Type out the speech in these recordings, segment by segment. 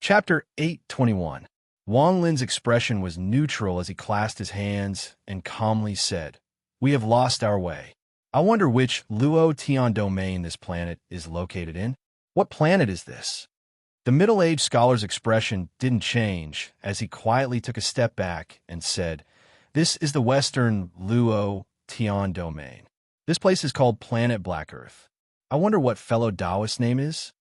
Chapter 821. Wang Lin's expression was neutral as he clasped his hands and calmly said, "We have lost our way. I wonder which Luo Tian domain this planet is located in. What planet is this?" The middle-aged scholar's expression didn't change as he quietly took a step back and said, "This is the Western Luo Tian domain. This place is called Planet Black Earth. I wonder what fellow Taoist name is?"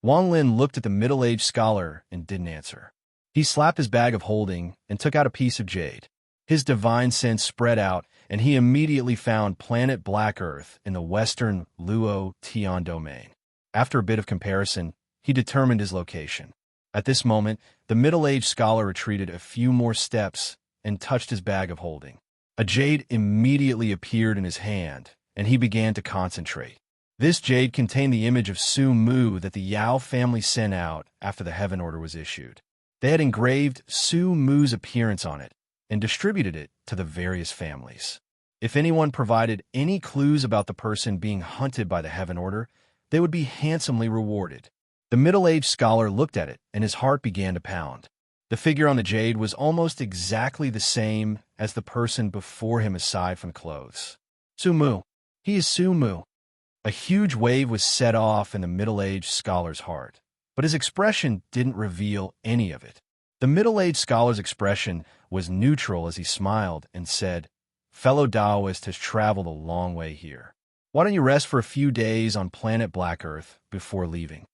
Wang Lin looked at the middle-aged scholar and didn't answer. He slapped his bag of holding and took out a piece of jade. His divine sense spread out, and he immediately found Planet Black Earth in the Western Luo Tian domain. After a bit of comparison, he determined his location. At this moment, the middle-aged scholar retreated a few more steps and touched his bag of holding. A jade immediately appeared in his hand, and he began to concentrate. This jade contained the image of Su Mu that the Yao family sent out after the heaven order was issued. They had engraved Su Mu's appearance on it and distributed it to the various families. If anyone provided any clues about the person being hunted by the heaven order, they would be handsomely rewarded. The middle-aged scholar looked at it, and his heart began to pound. The figure on the jade was almost exactly the same as the person before him aside from clothes. Su Mu. He is Su Mu. A huge wave was set off in the middle-aged scholar's heart, but his expression didn't reveal any of it. The middle-aged scholar's expression was neutral as he smiled and said, "Fellow Taoist has traveled a long way here. Why don't you rest for a few days on Planet Black Earth before leaving?"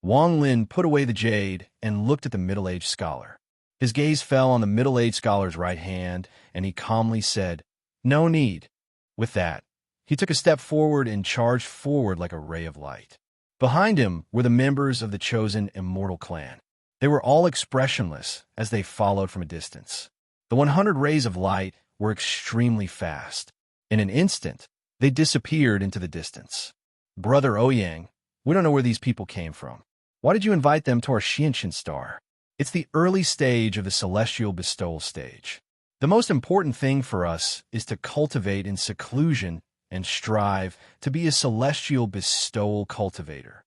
Wang Lin put away the jade and looked at the middle-aged scholar. His gaze fell on the middle-aged scholar's right hand, and he calmly said, "No need." With that, he took a step forward and charged forward like a ray of light. Behind him were the members of the chosen immortal clan. They were all expressionless as they followed from a distance. The 100 rays of light were extremely fast. In an instant, they disappeared into the distance. "Brother Ouyang, we don't know where these people came from. Why did you invite them to our Xianxian star? It's the early stage of the celestial bestowal stage. The most important thing for us is to cultivate in seclusion and strive to be a celestial bestowal cultivator,"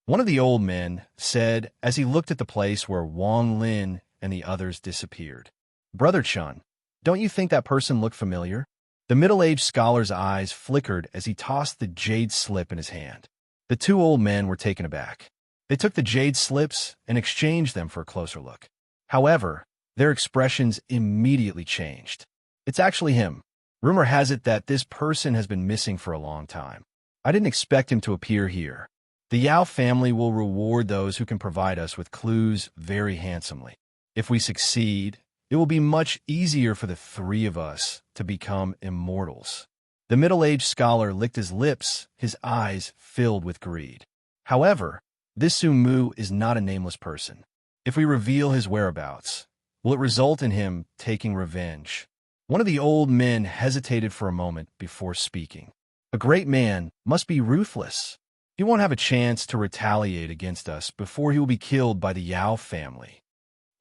one of the old men said as he looked at the place where Wang Lin and the others disappeared. "Brother Chun, don't you think that person looked familiar?" The middle-aged scholar's eyes flickered as he tossed the jade slip in his hand. The two old men were taken aback. They took the jade slips and exchanged them for a closer look. However, their expressions immediately changed. "It's actually him. Rumor has it that this person has been missing for a long time. I didn't expect him to appear here. The Yao family will reward those who can provide us with clues very handsomely. If we succeed, it will be much easier for the three of us to become immortals." The middle-aged scholar licked his lips, his eyes filled with greed. "However, this Su Mu is not a nameless person. If we reveal his whereabouts, will it result in him taking revenge?" One of the old men hesitated for a moment before speaking. "A great man must be ruthless. He won't have a chance to retaliate against us before he will be killed by the Yao family."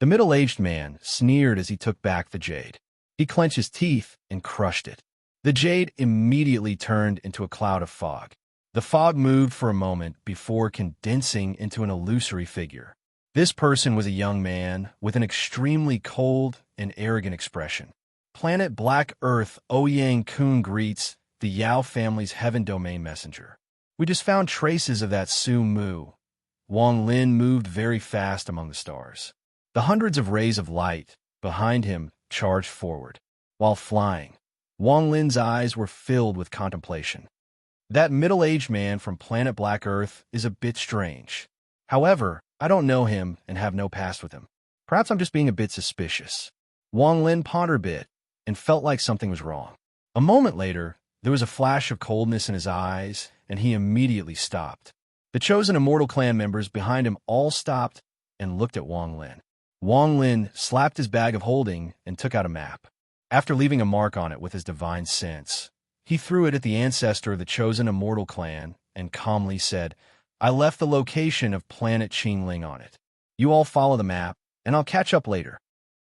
The middle-aged man sneered as he took back the jade. He clenched his teeth and crushed it. The jade immediately turned into a cloud of fog. The fog moved for a moment before condensing into an illusory figure. This person was a young man with an extremely cold and arrogant expression. "Planet Black Earth Ouyang Kun greets the Yao family's heaven domain messenger. We just found traces of that Su Mu." Wang Lin moved very fast among the stars. The hundreds of rays of light behind him charged forward. While flying, Wang Lin's eyes were filled with contemplation. That middle-aged man from Planet Black Earth is a bit strange. However, I don't know him and have no past with him. Perhaps I'm just being a bit suspicious. Wang Lin pondered a bit and felt like something was wrong. A moment later, there was a flash of coldness in his eyes, and he immediately stopped. The chosen immortal clan members behind him all stopped and looked at Wang Lin. Wang Lin slapped his bag of holding and took out a map. After leaving a mark on it with his divine sense, he threw it at the ancestor of the chosen immortal clan and calmly said, "I left the location of planet Qingling on it. You all follow the map, and I'll catch up later."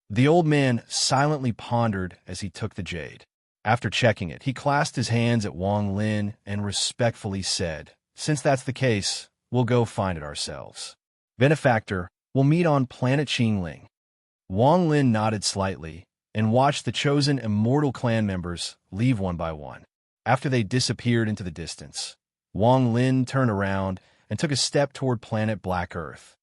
The old man silently pondered as he took the jade. After checking it, he clasped his hands at Wang Lin and respectfully said, "Since that's the case, we'll go find it ourselves." "Benefactor, We'll meet on planet Qingling. Wang Lin nodded slightly and watched the chosen immortal clan members leave one by one. After they disappeared into the distance, Wang Lin turned around and took a step toward planet Black Earth.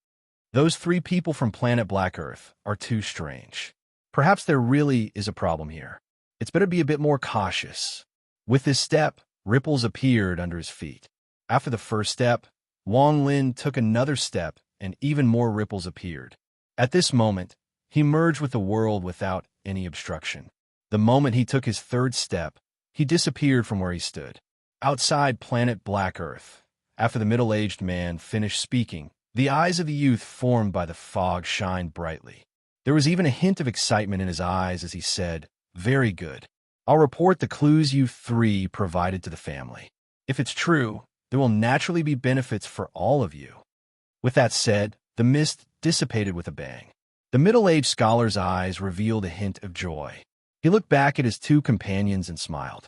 Those 3 people from planet Black Earth are too strange. Perhaps there really is a problem here. It's better be a bit more cautious. With this step, ripples appeared under his feet. After the first step, Wang Lin took another step and even more ripples appeared. At this moment, he merged with the world without any obstruction. The moment he took his third step, he disappeared from where he stood. Outside planet Black Earth, after the middle-aged man finished speaking, the eyes of the youth formed by the fog shined brightly. There was even a hint of excitement in his eyes as he said, "Very good. I'll report the clues you 3 provided to the family. If it's true, there will naturally be benefits for all of you." With that said, the mist dissipated with a bang. The middle-aged scholar's eyes revealed a hint of joy. He looked back at his 2 companions and smiled.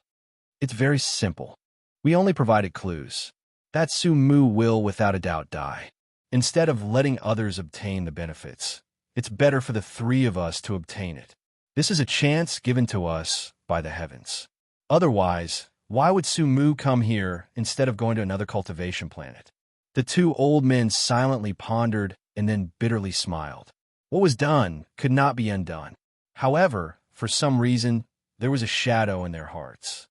"It's very simple. We only provided clues. That Sumu will without a doubt die. Instead of letting others obtain the benefits, it's better for the 3 of us to obtain it. This is a chance given to us by the heavens. Otherwise, why would Sumu come here instead of going to another cultivation planet?" The 2 old men silently pondered and then bitterly smiled. What was done could not be undone. However, for some reason, there was a shadow in their hearts.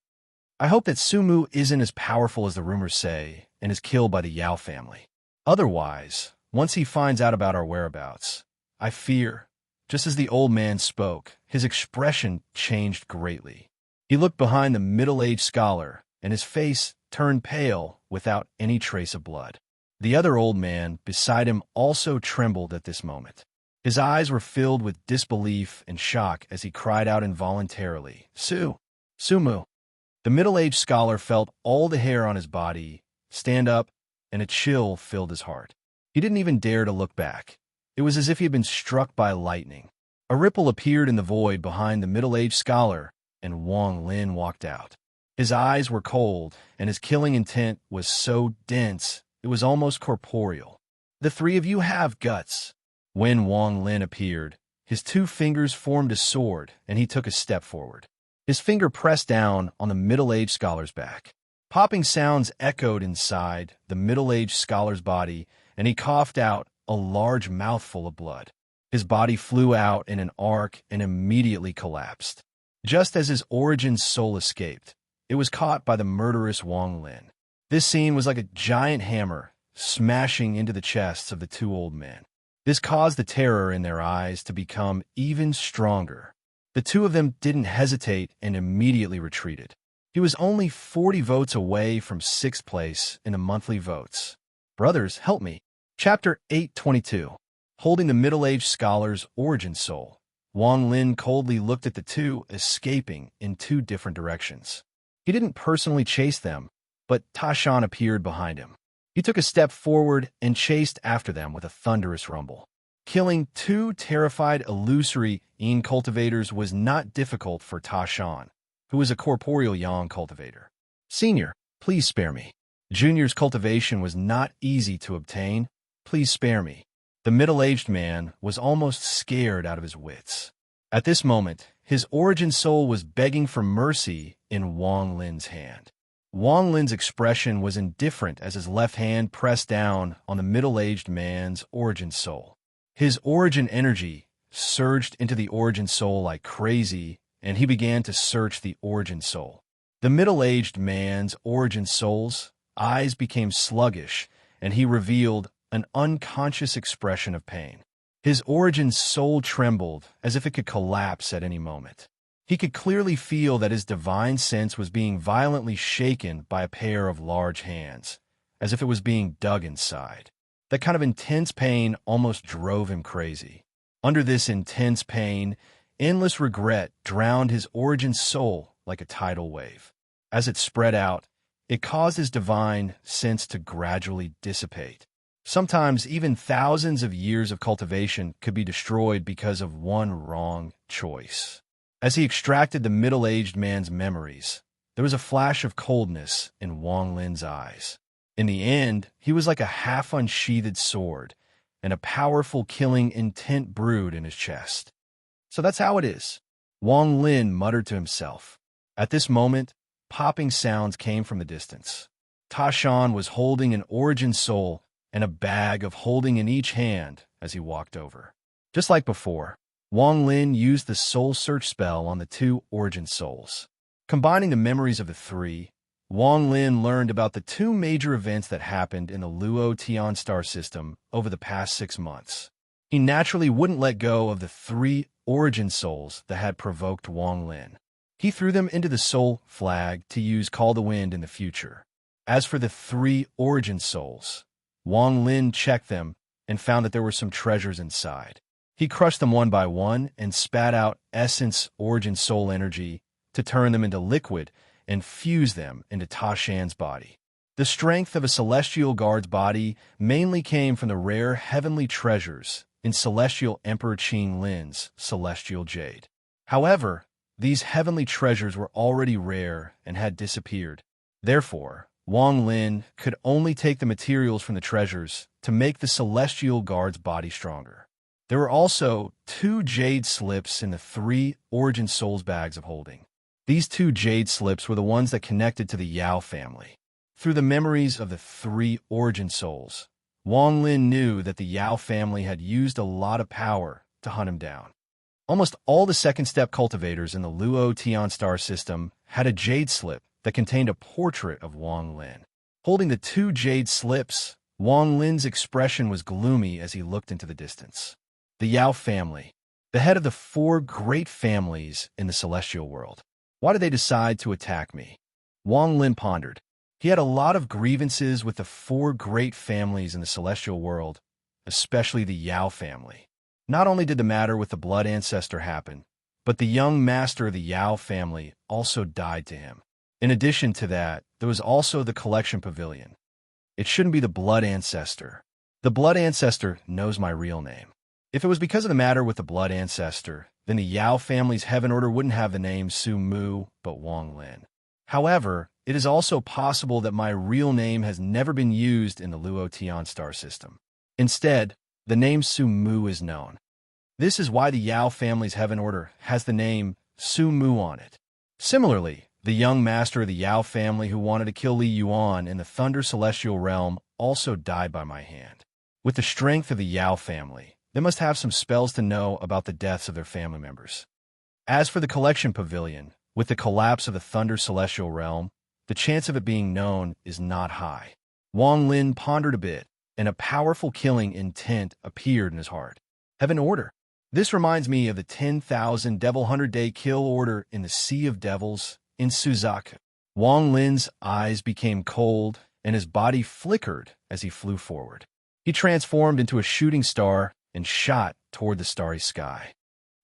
I hope that Sumu isn't as powerful as the rumors say and is killed by the Yao family. Otherwise, once he finds out about our whereabouts, I fear. Just as the old man spoke, his expression changed greatly. He looked behind the middle-aged scholar, and his face turned pale without any trace of blood. The other old man beside him also trembled at this moment. His eyes were filled with disbelief and shock as he cried out involuntarily, Sumu. The middle-aged scholar felt all the hair on his body stand up, and a chill filled his heart. He didn't even dare to look back. It was as if he had been struck by lightning. A ripple appeared in the void behind the middle-aged scholar, and Wang Lin walked out. His eyes were cold, and his killing intent was so dense it was almost corporeal. "The 3 of you have guts." When Wang Lin appeared, his 2 fingers formed a sword, and he took a step forward. His finger pressed down on the middle-aged scholar's back. Popping sounds echoed inside the middle-aged scholar's body, and he coughed out a large mouthful of blood. His body flew out in an arc and immediately collapsed. Just as his origin soul escaped, it was caught by the murderous Wang Lin. This scene was like a giant hammer smashing into the chests of the 2 old men. This caused the terror in their eyes to become even stronger. The 2 of them didn't hesitate and immediately retreated. He was only 40 votes away from 6th place in the monthly votes. Brothers, help me. Chapter 822. Holding the middle-aged scholar's origin soul, Wang Lin coldly looked at the 2 escaping in 2 different directions. He didn't personally chase them, but Tashan appeared behind him. He took a step forward and chased after them with a thunderous rumble. Killing 2 terrified illusory Yin cultivators was not difficult for Tashan, who was a corporeal Yang cultivator. "Senior, please spare me. Junior's cultivation was not easy to obtain. Please spare me." The middle-aged man was almost scared out of his wits. At this moment, his origin soul was begging for mercy in Wang Lin's hand. Wang Lin's expression was indifferent as his left hand pressed down on the middle-aged man's origin soul. His origin energy surged into the origin soul like crazy, and he began to search the origin soul. The middle-aged man's origin soul's eyes became sluggish, and he revealed an unconscious expression of pain. His origin soul trembled as if it could collapse at any moment. He could clearly feel that his divine sense was being violently shaken by a pair of large hands, as if it was being dug inside. That kind of intense pain almost drove him crazy. Under this intense pain, endless regret drowned his origin soul like a tidal wave. As it spread out, it caused his divine sense to gradually dissipate. Sometimes even thousands of years of cultivation could be destroyed because of one wrong choice. As he extracted the middle-aged man's memories, there was a flash of coldness in Wang Lin's eyes. In the end, he was like a half-unsheathed sword, and a powerful killing intent brewed in his chest. So that's how it is, Wang Lin muttered to himself. At this moment, popping sounds came from the distance. Tashan was holding an origin soul and a bag of holding in each hand as he walked over. Just like before, Wang Lin used the soul search spell on the two origin souls. Combining the memories of the three, Wang Lin learned about the two major events that happened in the Luo Tian star system over the past 6 months. He naturally wouldn't let go of the three origin souls that had provoked Wang Lin. He threw them into the soul flag to use Call the Wind in the future. As for the three origin souls, Wang Lin checked them and found that there were some treasures inside. He crushed them one by one and spat out essence origin soul energy to turn them into liquid and fuse them into Tashan's body. The strength of a celestial guard's body mainly came from the rare heavenly treasures in Celestial Emperor Qing Lin's celestial jade. However, these heavenly treasures were already rare and had disappeared. Therefore, Wang Lin could only take the materials from the treasures to make the celestial guard's body stronger. There were also 2 jade slips in the 3 origin souls bags of holding. These 2 jade slips were the ones that connected to the Yao family. Through the memories of the 3 origin souls, Wang Lin knew that the Yao family had used a lot of power to hunt him down. Almost all the second-step cultivators in the Luo Tian star system had a jade slip that contained a portrait of Wang Lin. Holding the 2 jade slips, Wang Lin's expression was gloomy as he looked into the distance. The Yao family, the head of the 4 great families in the celestial world. Why did they decide to attack me? Wang Lin pondered. He had a lot of grievances with the 4 great families in the celestial world, especially the Yao family. Not only did the matter with the blood ancestor happen, but the young master of the Yao family also died to him. In addition to that, there was also the collection pavilion. It shouldn't be the blood ancestor. The blood ancestor knows my real name. If it was because of the matter with the blood ancestor, then the Yao family's heaven order wouldn't have the name Su Mu, but Wang Lin. However, it is also possible that my real name has never been used in the Luo Tian star system. Instead, the name Su Mu is known. This is why the Yao family's heaven order has the name Su Mu on it. Similarly, the young master of the Yao family who wanted to kill Li Yuan in the Thunder Celestial Realm also died by my hand. With the strength of the Yao family, they must have some spells to know about the deaths of their family members. As for the collection pavilion, with the collapse of the Thunder Celestial Realm, the chance of it being known is not high. Wang Lin pondered a bit, and a powerful killing intent appeared in his heart. Heaven order. This reminds me of the 10,000 Devil 100-day kill order in the Sea of Devils in Suzaku. Wang Lin's eyes became cold, and his body flickered as he flew forward. He transformed into a shooting star and shot toward the starry sky.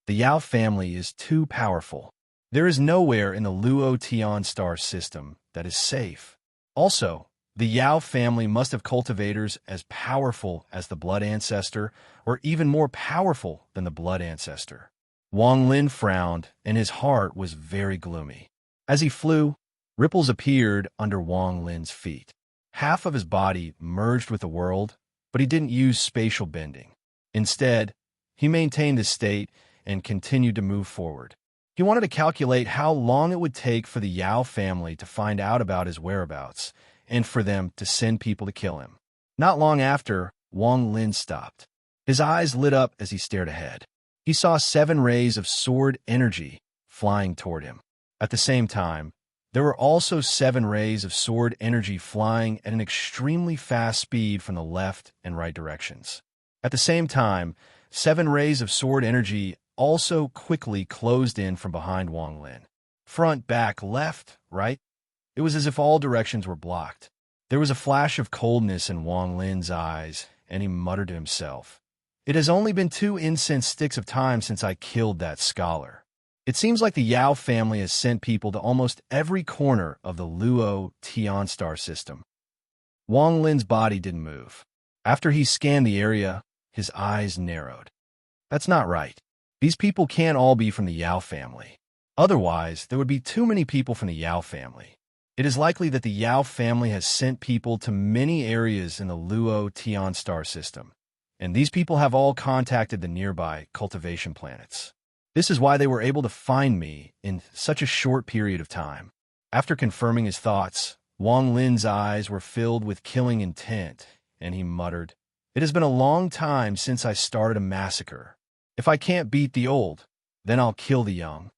The Yao family is too powerful. There is nowhere in the Luo Tian star system that is safe. Also, the Yao family must have cultivators as powerful as the blood ancestor, or even more powerful than the blood ancestor. Wang Lin frowned, and his heart was very gloomy. As he flew, ripples appeared under Wang Lin's feet. Half of his body merged with the world, but he didn't use spatial bending. Instead, he maintained his state and continued to move forward. He wanted to calculate how long it would take for the Yao family to find out about his whereabouts and for them to send people to kill him. Not long after, Wang Lin stopped. His eyes lit up as he stared ahead. He saw 7 rays of sword energy flying toward him. At the same time, there were also 7 rays of sword energy flying at an extremely fast speed from the left and right directions. At the same time, 7 rays of sword energy also quickly closed in from behind Wang Lin. Front, back, left, right. It was as if all directions were blocked. There was a flash of coldness in Wang Lin's eyes, and he muttered to himself, "It has only been 2 incense sticks of time since I killed that scholar." It seems like the Yao family has sent people to almost every corner of the Luo Tian star system. Wang Lin's body didn't move. After he scanned the area, his eyes narrowed. That's not right. These people can't all be from the Yao family. Otherwise, there would be too many people from the Yao family. It is likely that the Yao family has sent people to many areas in the Luo Tian star system, and these people have all contacted the nearby cultivation planets. This is why they were able to find me in such a short period of time. After confirming his thoughts, Wang Lin's eyes were filled with killing intent, and he muttered, "It has been a long time since I started a massacre. If I can't beat the old, then I'll kill the young."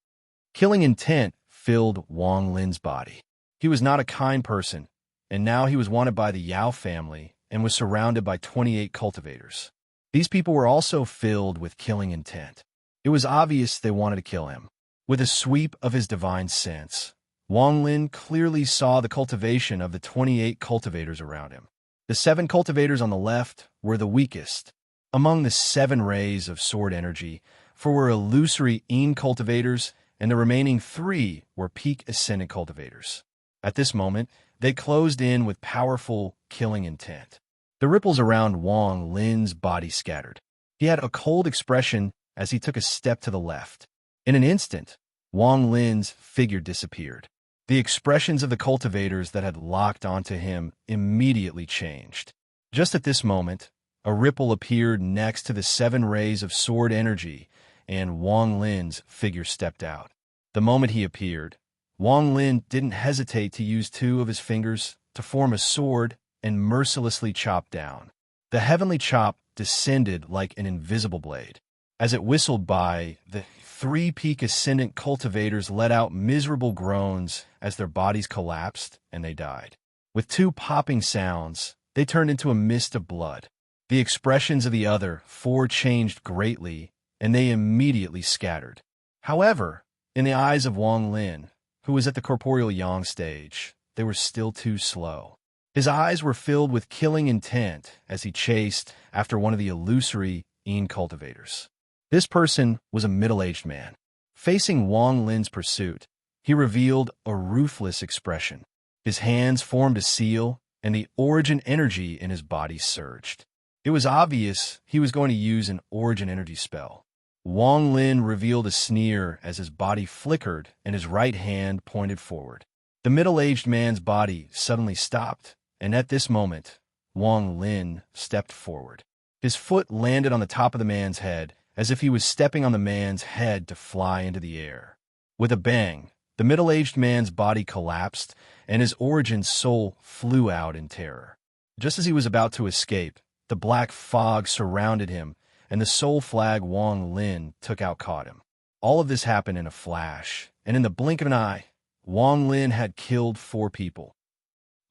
Killing intent filled Wang Lin's body. He was not a kind person, and now he was wanted by the Yao family and was surrounded by 28 cultivators. These people were also filled with killing intent. It was obvious they wanted to kill him. With a sweep of his divine sense, Wang Lin clearly saw the cultivation of the 28 cultivators around him. The 7 cultivators on the left were the weakest among the 7 rays of sword energy, for were illusory cultivators, and the remaining 3 were peak ascendant cultivators. At this moment, they closed in with powerful killing intent. The ripples around Wang Lin's body scattered. He had a cold expression as he took a step to the left. In an instant, Wang Lin's figure disappeared. The expressions of the cultivators that had locked onto him immediately changed. Just at this moment, a ripple appeared next to the 7 rays of sword energy, and Wang Lin's figure stepped out. The moment he appeared, Wang Lin didn't hesitate to use 2 of his fingers to form a sword and mercilessly chop down. The heavenly chop descended like an invisible blade. As it whistled by, the 3 peak ascendant cultivators let out miserable groans as their bodies collapsed and they died. With 2 popping sounds, they turned into a mist of blood. The expressions of the other 4 changed greatly, and they immediately scattered. However, in the eyes of Wang Lin, who was at the corporeal yang stage, they were still too slow. His eyes were filled with killing intent as he chased after one of the illusory cultivators. This person was a middle-aged man. Facing Wang Lin's pursuit, he revealed a ruthless expression. His hands formed a seal, and the origin energy in his body surged. It was obvious he was going to use an origin energy spell. Wang Lin revealed a sneer as his body flickered and his right hand pointed forward. The middle-aged man's body suddenly stopped, and at this moment, Wang Lin stepped forward. His foot landed on the top of the man's head, as if he was stepping on the man's head to fly into the air. With a bang, the middle-aged man's body collapsed, and his origin soul flew out in terror. Just as he was about to escape, the black fog surrounded him, and the soul flag Wang Lin took out caught him. All of this happened in a flash, and in the blink of an eye, Wang Lin had killed 4 people.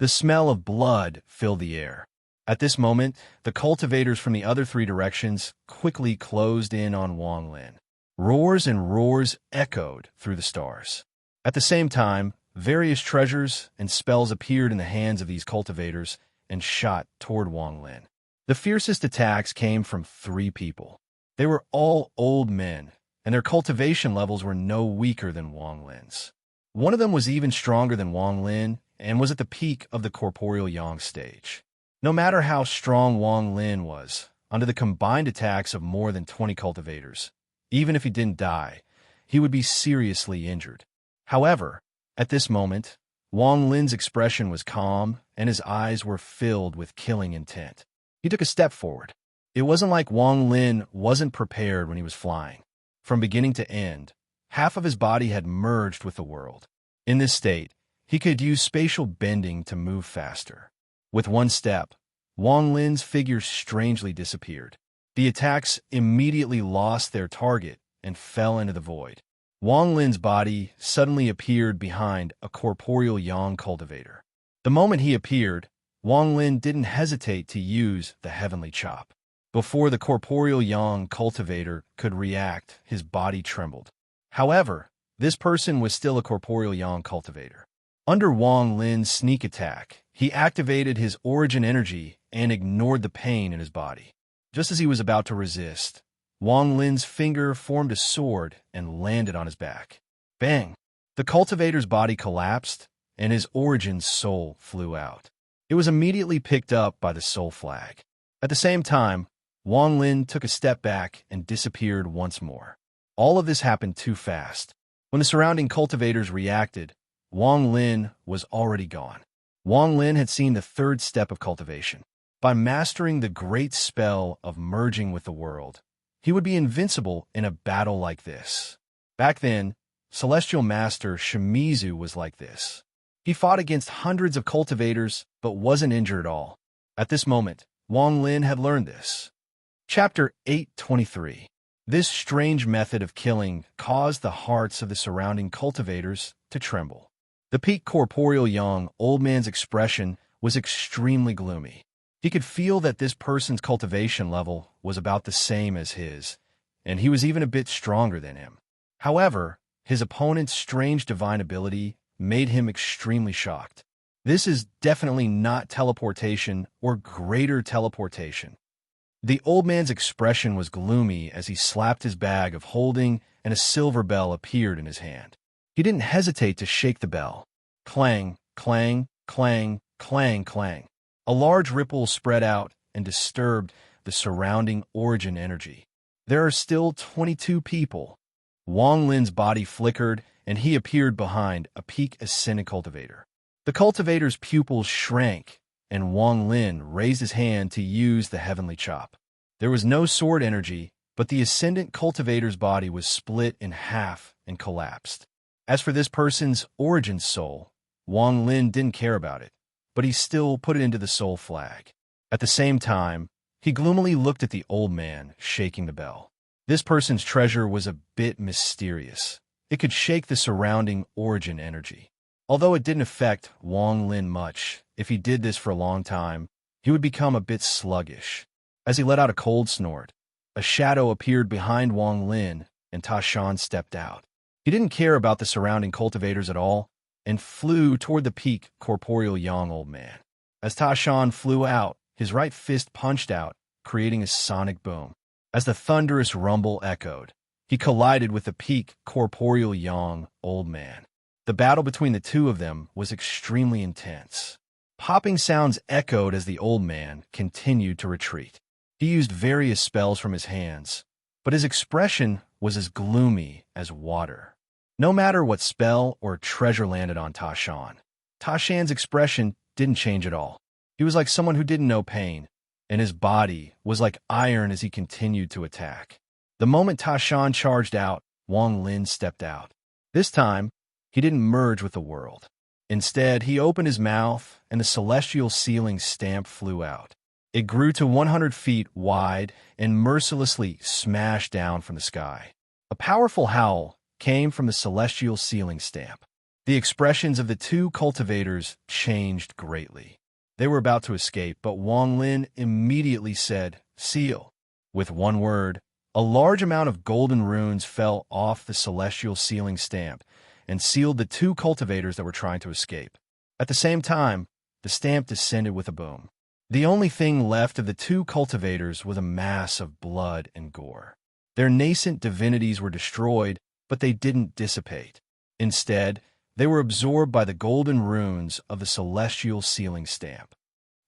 The smell of blood filled the air. At this moment, the cultivators from the other 3 directions quickly closed in on Wang Lin. Roars and roars echoed through the stars. At the same time, various treasures and spells appeared in the hands of these cultivators and shot toward Wang Lin. The fiercest attacks came from 3 people. They were all old men, and their cultivation levels were no weaker than Wang Lin's. One of them was even stronger than Wang Lin and was at the peak of the corporeal yang stage. No matter how strong Wang Lin was, under the combined attacks of more than 20 cultivators, even if he didn't die, he would be seriously injured. However, at this moment, Wang Lin's expression was calm and his eyes were filled with killing intent. He took a step forward. It wasn't like Wang Lin wasn't prepared when he was flying. From beginning to end, half of his body had merged with the world. In this state, he could use spatial bending to move faster. With one step, Wang Lin's figure strangely disappeared. The attacks immediately lost their target and fell into the void. Wang Lin's body suddenly appeared behind a corporeal yang cultivator. The moment he appeared, Wang Lin didn't hesitate to use the heavenly chop. Before the corporeal yang cultivator could react, his body trembled. However, this person was still a corporeal yang cultivator. Under Wang Lin's sneak attack, he activated his origin energy and ignored the pain in his body. Just as he was about to resist, Wang Lin's finger formed a sword and landed on his back. Bang! The cultivator's body collapsed, and his origin soul flew out. It was immediately picked up by the soul flag. At the same time, Wang Lin took a step back and disappeared once more. All of this happened too fast. When the surrounding cultivators reacted, Wang Lin was already gone. Wang Lin had seen the 3rd step of cultivation. By mastering the great spell of merging with the world, he would be invincible in a battle like this. Back then, Celestial Master Shimizu was like this. He fought against hundreds of cultivators, but wasn't injured at all. At this moment, Wang Lin had learned this. Chapter 823. This strange method of killing caused the hearts of the surrounding cultivators to tremble. The peak corporeal young old man's expression was extremely gloomy. He could feel that this person's cultivation level was about the same as his, and he was even a bit stronger than him. However, his opponent's strange divine ability made him extremely shocked. This is definitely not teleportation or greater teleportation. The old man's expression was gloomy as he slapped his bag of holding and a silver bell appeared in his hand. He didn't hesitate to shake the bell. Clang, clang, clang, clang, clang. A large ripple spread out and disturbed the surrounding origin energy. There are still 22 people. Wang Lin's body flickered, and he appeared behind a peak ascendant cultivator. The cultivator's pupils shrank, and Wang Lin raised his hand to use the heavenly chop. There was no sword energy, but the ascendant cultivator's body was split in half and collapsed. As for this person's origin soul, Wang Lin didn't care about it, but he still put it into the soul flag. At the same time, he gloomily looked at the old man shaking the bell. This person's treasure was a bit mysterious. It could shake the surrounding origin energy. Although it didn't affect Wang Lin much, if he did this for a long time, he would become a bit sluggish. As he let out a cold snort, a shadow appeared behind Wang Lin, and Ta Shan stepped out. He didn't care about the surrounding cultivators at all, and flew toward the peak corporeal young old man. As Ta Shan flew out, his right fist punched out, creating a sonic boom. As the thunderous rumble echoed, he collided with the peak corporeal young old man. The battle between the two of them was extremely intense. Popping sounds echoed as the old man continued to retreat. He used various spells from his hands, but his expression was as gloomy as water. No matter what spell or treasure landed on Ta Shan's expression didn't change at all. He was like someone who didn't know pain, and his body was like iron as he continued to attack. The moment Ta Shan charged out, Wang Lin stepped out. This time, he didn't merge with the world. Instead, he opened his mouth, and the celestial ceiling stamp flew out. It grew to 100 feet wide and mercilessly smashed down from the sky. A powerful howl came from the celestial ceiling stamp. The expressions of the two cultivators changed greatly. They were about to escape, but Wang Lin immediately said, "Seal." With one word, a large amount of golden runes fell off the celestial ceiling stamp and sealed the two cultivators that were trying to escape. At the same time, the stamp descended with a boom. The only thing left of the two cultivators was a mass of blood and gore. Their nascent divinities were destroyed, but they didn't dissipate. Instead, they were absorbed by the golden runes of the celestial ceiling stamp.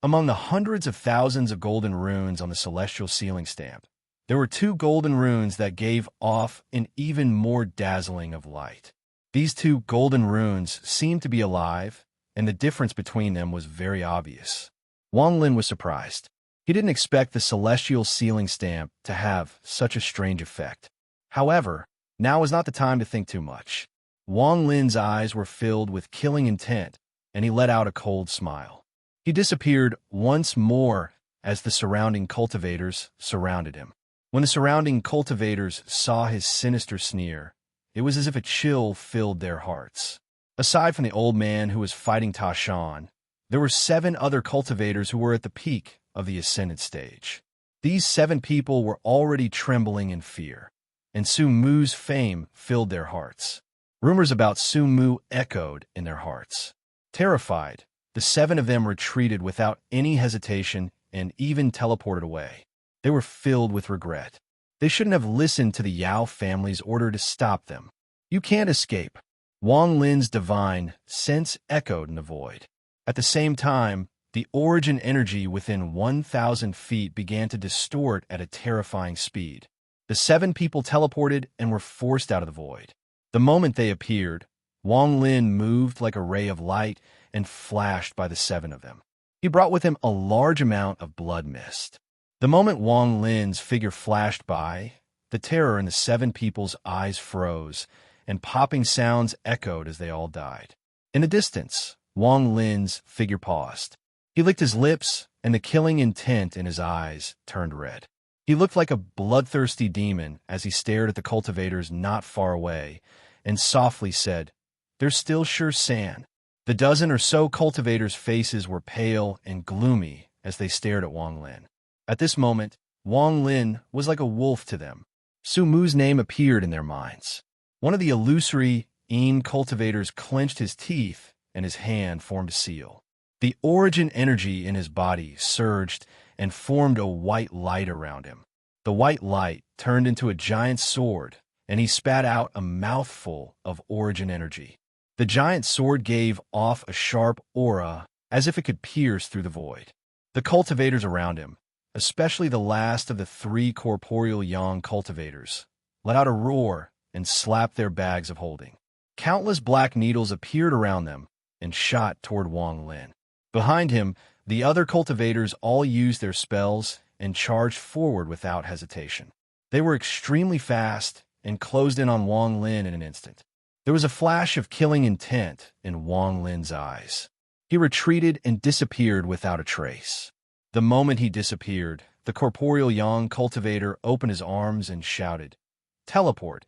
Among the hundreds of thousands of golden runes on the celestial ceiling stamp, there were two golden runes that gave off an even more dazzling of light. These two golden runes seemed to be alive, and the difference between them was very obvious. Wang Lin was surprised. He didn't expect the celestial ceiling stamp to have such a strange effect. However, now was not the time to think too much. Wang Lin's eyes were filled with killing intent, and he let out a cold smile. He disappeared once more as the surrounding cultivators surrounded him. When the surrounding cultivators saw his sinister sneer, it was as if a chill filled their hearts. Aside from the old man who was fighting Ta Shan, there were 7 other cultivators who were at the peak of the ascendant stage. These 7 people were already trembling in fear, and Su Mu's fame filled their hearts. Rumors about Su Mu echoed in their hearts. Terrified, the 7 of them retreated without any hesitation and even teleported away. They were filled with regret. They shouldn't have listened to the Yao family's order to stop them. "You can't escape." Wang Lin's divine sense echoed in the void. At the same time, the origin energy within 1,000 feet began to distort at a terrifying speed. The 7 people teleported and were forced out of the void. The moment they appeared, Wang Lin moved like a ray of light and flashed by the 7 of them. He brought with him a large amount of blood mist. The moment Wang Lin's figure flashed by, the terror in the seven people's eyes froze, and popping sounds echoed as they all died. In the distance, Wang Lin's figure paused. He licked his lips, and the killing intent in his eyes turned red. He looked like a bloodthirsty demon as he stared at the cultivators not far away, and softly said, "There's still sure San." The dozen or so cultivators' faces were pale and gloomy as they stared at Wang Lin. At this moment, Wang Lin was like a wolf to them. Su Mu's name appeared in their minds. One of the illusory Yin cultivators clenched his teeth, and his hand formed a seal. The origin energy in his body surged and formed a white light around him. The white light turned into a giant sword, and he spat out a mouthful of origin energy. The giant sword gave off a sharp aura, as if it could pierce through the void. The cultivators around him, especially the last of the three corporeal yang cultivators, let out a roar and slapped their bags of holding. Countless black needles appeared around them and shot toward Wang Lin. Behind him, the other cultivators all used their spells and charged forward without hesitation. They were extremely fast and closed in on Wang Lin in an instant. There was a flash of killing intent in Wang Lin's eyes. He retreated and disappeared without a trace. The moment he disappeared, the corporeal yang cultivator opened his arms and shouted, "Teleport!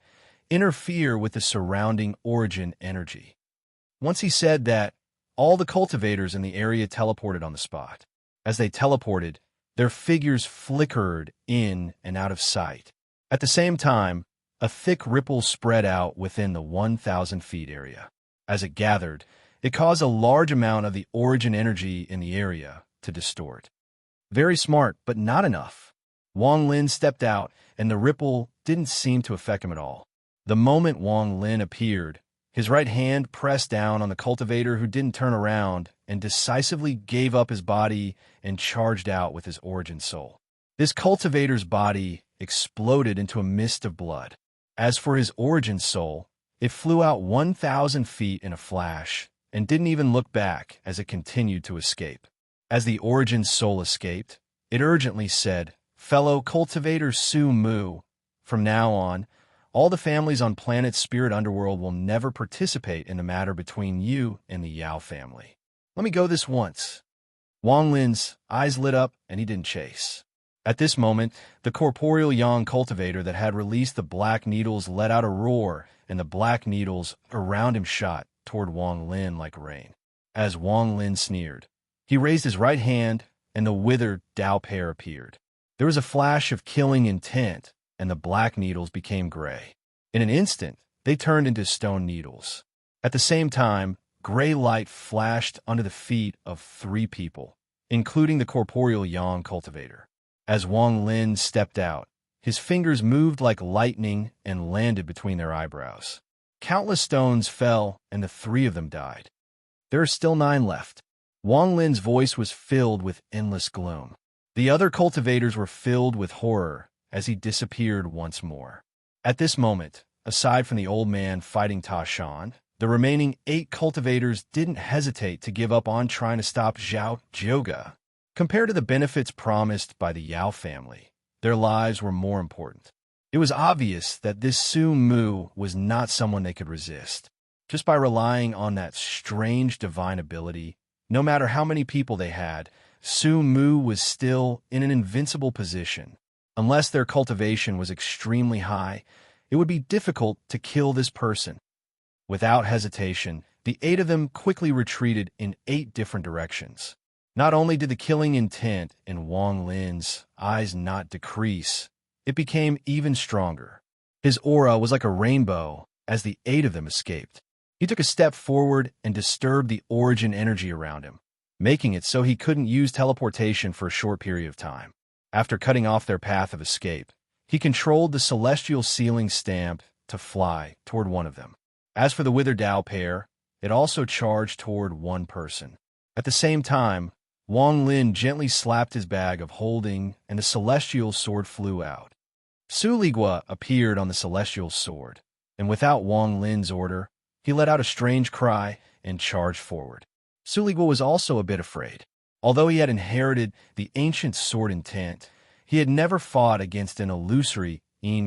Interfere with the surrounding origin energy." Once he said that, all the cultivators in the area teleported on the spot. As they teleported, their figures flickered in and out of sight. At the same time, a thick ripple spread out within the 1,000 feet area. As it gathered, it caused a large amount of the origin energy in the area to distort. Very smart, but not enough. Wang Lin stepped out, and the ripple didn't seem to affect him at all. The moment Wang Lin appeared, his right hand pressed down on the cultivator who didn't turn around and decisively gave up his body and charged out with his origin soul. This cultivator's body exploded into a mist of blood. As for his origin soul, it flew out 1,000 feet in a flash and didn't even look back as it continued to escape. As the origin soul escaped, it urgently said, "Fellow cultivator Su Mu, from now on, all the families on planet Spirit Underworld will never participate in the matter between you and the Yao family. Let me go this once." Wang Lin's eyes lit up, and he didn't chase. At this moment, the corporeal yang cultivator that had released the black needles let out a roar, and the black needles around him shot toward Wang Lin like rain. As Wang Lin sneered, he raised his right hand, and the withered Dao pair appeared. There was a flash of killing intent, and the black needles became gray. In an instant, they turned into stone needles. At the same time, gray light flashed under the feet of three people, including the corporeal yang cultivator. As Wang Lin stepped out, his fingers moved like lightning and landed between their eyebrows. Countless stones fell, and the three of them died. There are still 9 left. Wang Lin's voice was filled with endless gloom. The other cultivators were filled with horror as he disappeared once more. At this moment, aside from the old man fighting Ta Shan, the remaining 8 cultivators didn't hesitate to give up on trying to stop Zhao Zhouge. Compared to the benefits promised by the Yao family, their lives were more important. It was obvious that this Su Mu was not someone they could resist. Just by relying on that strange divine ability, no matter how many people they had, Su Mu was still in an invincible position. Unless their cultivation was extremely high, it would be difficult to kill this person. Without hesitation, the 8 of them quickly retreated in 8 different directions. Not only did the killing intent in Wang Lin's eyes not decrease, it became even stronger. His aura was like a rainbow as the 8 of them escaped. He took a step forward and disturbed the origin energy around him, making it so he couldn't use teleportation for a short period of time. After cutting off their path of escape, he controlled the celestial ceiling stamp to fly toward one of them. As for the withered Dao pair, it also charged toward one person. At the same time, Wang Lin gently slapped his bag of holding, and the celestial sword flew out. Su Ligua appeared on the celestial sword, and without Wang Lin's order, he let out a strange cry and charged forward. Su Ligua was also a bit afraid. Although he had inherited the ancient sword intent, he had never fought against an illusory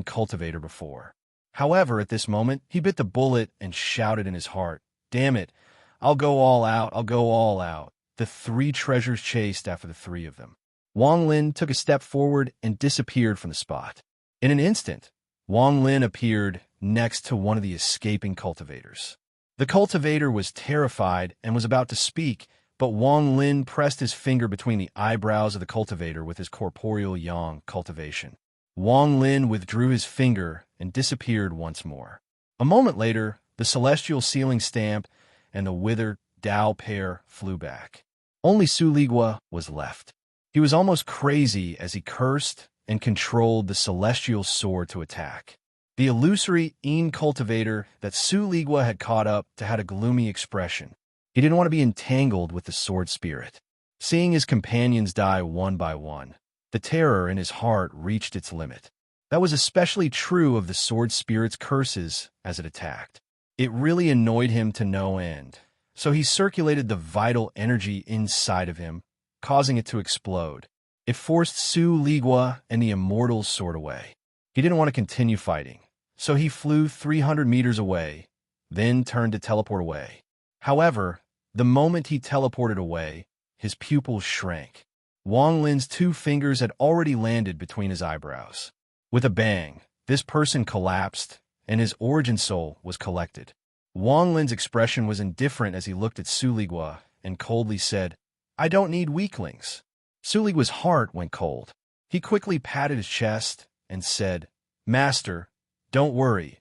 cultivator before. However, at this moment, he bit the bullet and shouted in his heart, "Damn it, I'll go all out, I'll go all out." The three treasures chased after the three of them. Wang Lin took a step forward and disappeared from the spot. In an instant, Wang Lin appeared next to one of the escaping cultivators. The cultivator was terrified and was about to speak, but Wang Lin pressed his finger between the eyebrows of the cultivator with his corporeal yang cultivation. Wang Lin withdrew his finger and disappeared once more. A moment later, the celestial sealing stamp and the withered Dao pair flew back. Only Su Ligua was left. He was almost crazy as he cursed and controlled the celestial sword to attack. The illusory cultivator that Su Ligua had caught up to had a gloomy expression. He didn't want to be entangled with the sword spirit. Seeing his companions die one by one, the terror in his heart reached its limit. That was especially true of the sword spirit's curses as it attacked. It really annoyed him to no end, so he circulated the vital energy inside of him, causing it to explode. It forced Su Ligua and the immortal sword away. He didn't want to continue fighting, so he flew 300 meters away, then turned to teleport away. However, the moment he teleported away, his pupils shrank. Wang Lin's two fingers had already landed between his eyebrows. With a bang, this person collapsed, and his origin soul was collected. Wang Lin's expression was indifferent as he looked at Su Ligua and coldly said, "I don't need weaklings." Su Ligua's heart went cold. He quickly patted his chest and said, "Master, don't worry."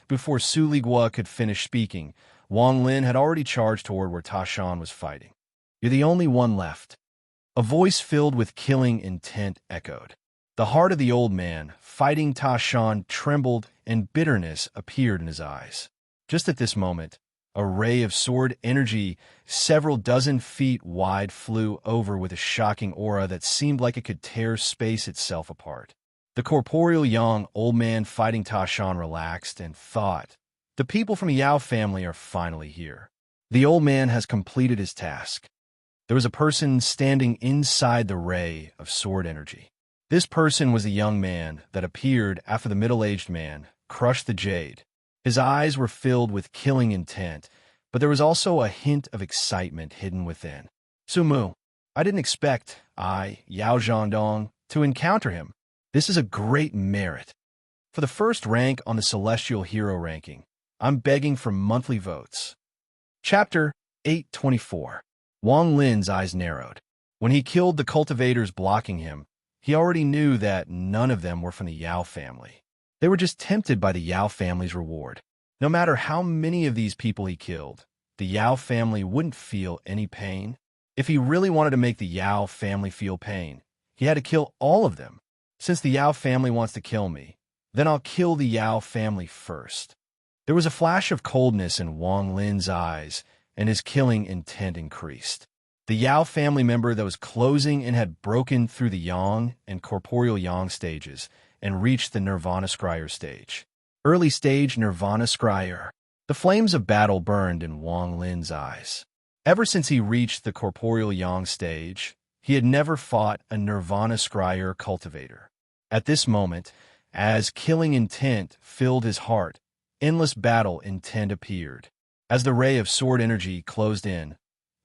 Before Su Ligua could finish speaking, Wang Lin had already charged toward where Ta Shan was fighting. "You're the only one left." A voice filled with killing intent echoed. The heart of the old man, fighting Ta Shan, trembled, and bitterness appeared in his eyes. Just at this moment, a ray of sword energy several dozen feet wide flew over with a shocking aura that seemed like it could tear space itself apart. The corporeal young old man fighting Ta Shan relaxed and thought, "The people from the Yao family are finally here. The old man has completed his task." There was a person standing inside the ray of sword energy. This person was a young man that appeared after the middle-aged man crushed the jade. His eyes were filled with killing intent, but there was also a hint of excitement hidden within. "Sumu, I didn't expect Yao Zhandong, to encounter him. This is a great merit. For the first rank on the Celestial Hero ranking, I'm begging for monthly votes." Chapter 824. Wang Lin's eyes narrowed. When he killed the cultivators blocking him, he already knew that none of them were from the Yao family. They were just tempted by the Yao family's reward. No matter how many of these people he killed, the Yao family wouldn't feel any pain. If he really wanted to make the Yao family feel pain, he had to kill all of them. Since the Yao family wants to kill me, then I'll kill the Yao family first. There was a flash of coldness in Wang Lin's eyes, and his killing intent increased. The Yao family member that was closing in had broken through the Yang and corporeal Yang stages and reached the Nirvana Scryer stage. Early stage Nirvana Scryer. The flames of battle burned in Wang Lin's eyes. Ever since he reached the corporeal Yang stage, he had never fought a Nirvana Scryer cultivator. At this moment, as killing intent filled his heart, endless battle intent appeared. As the ray of sword energy closed in,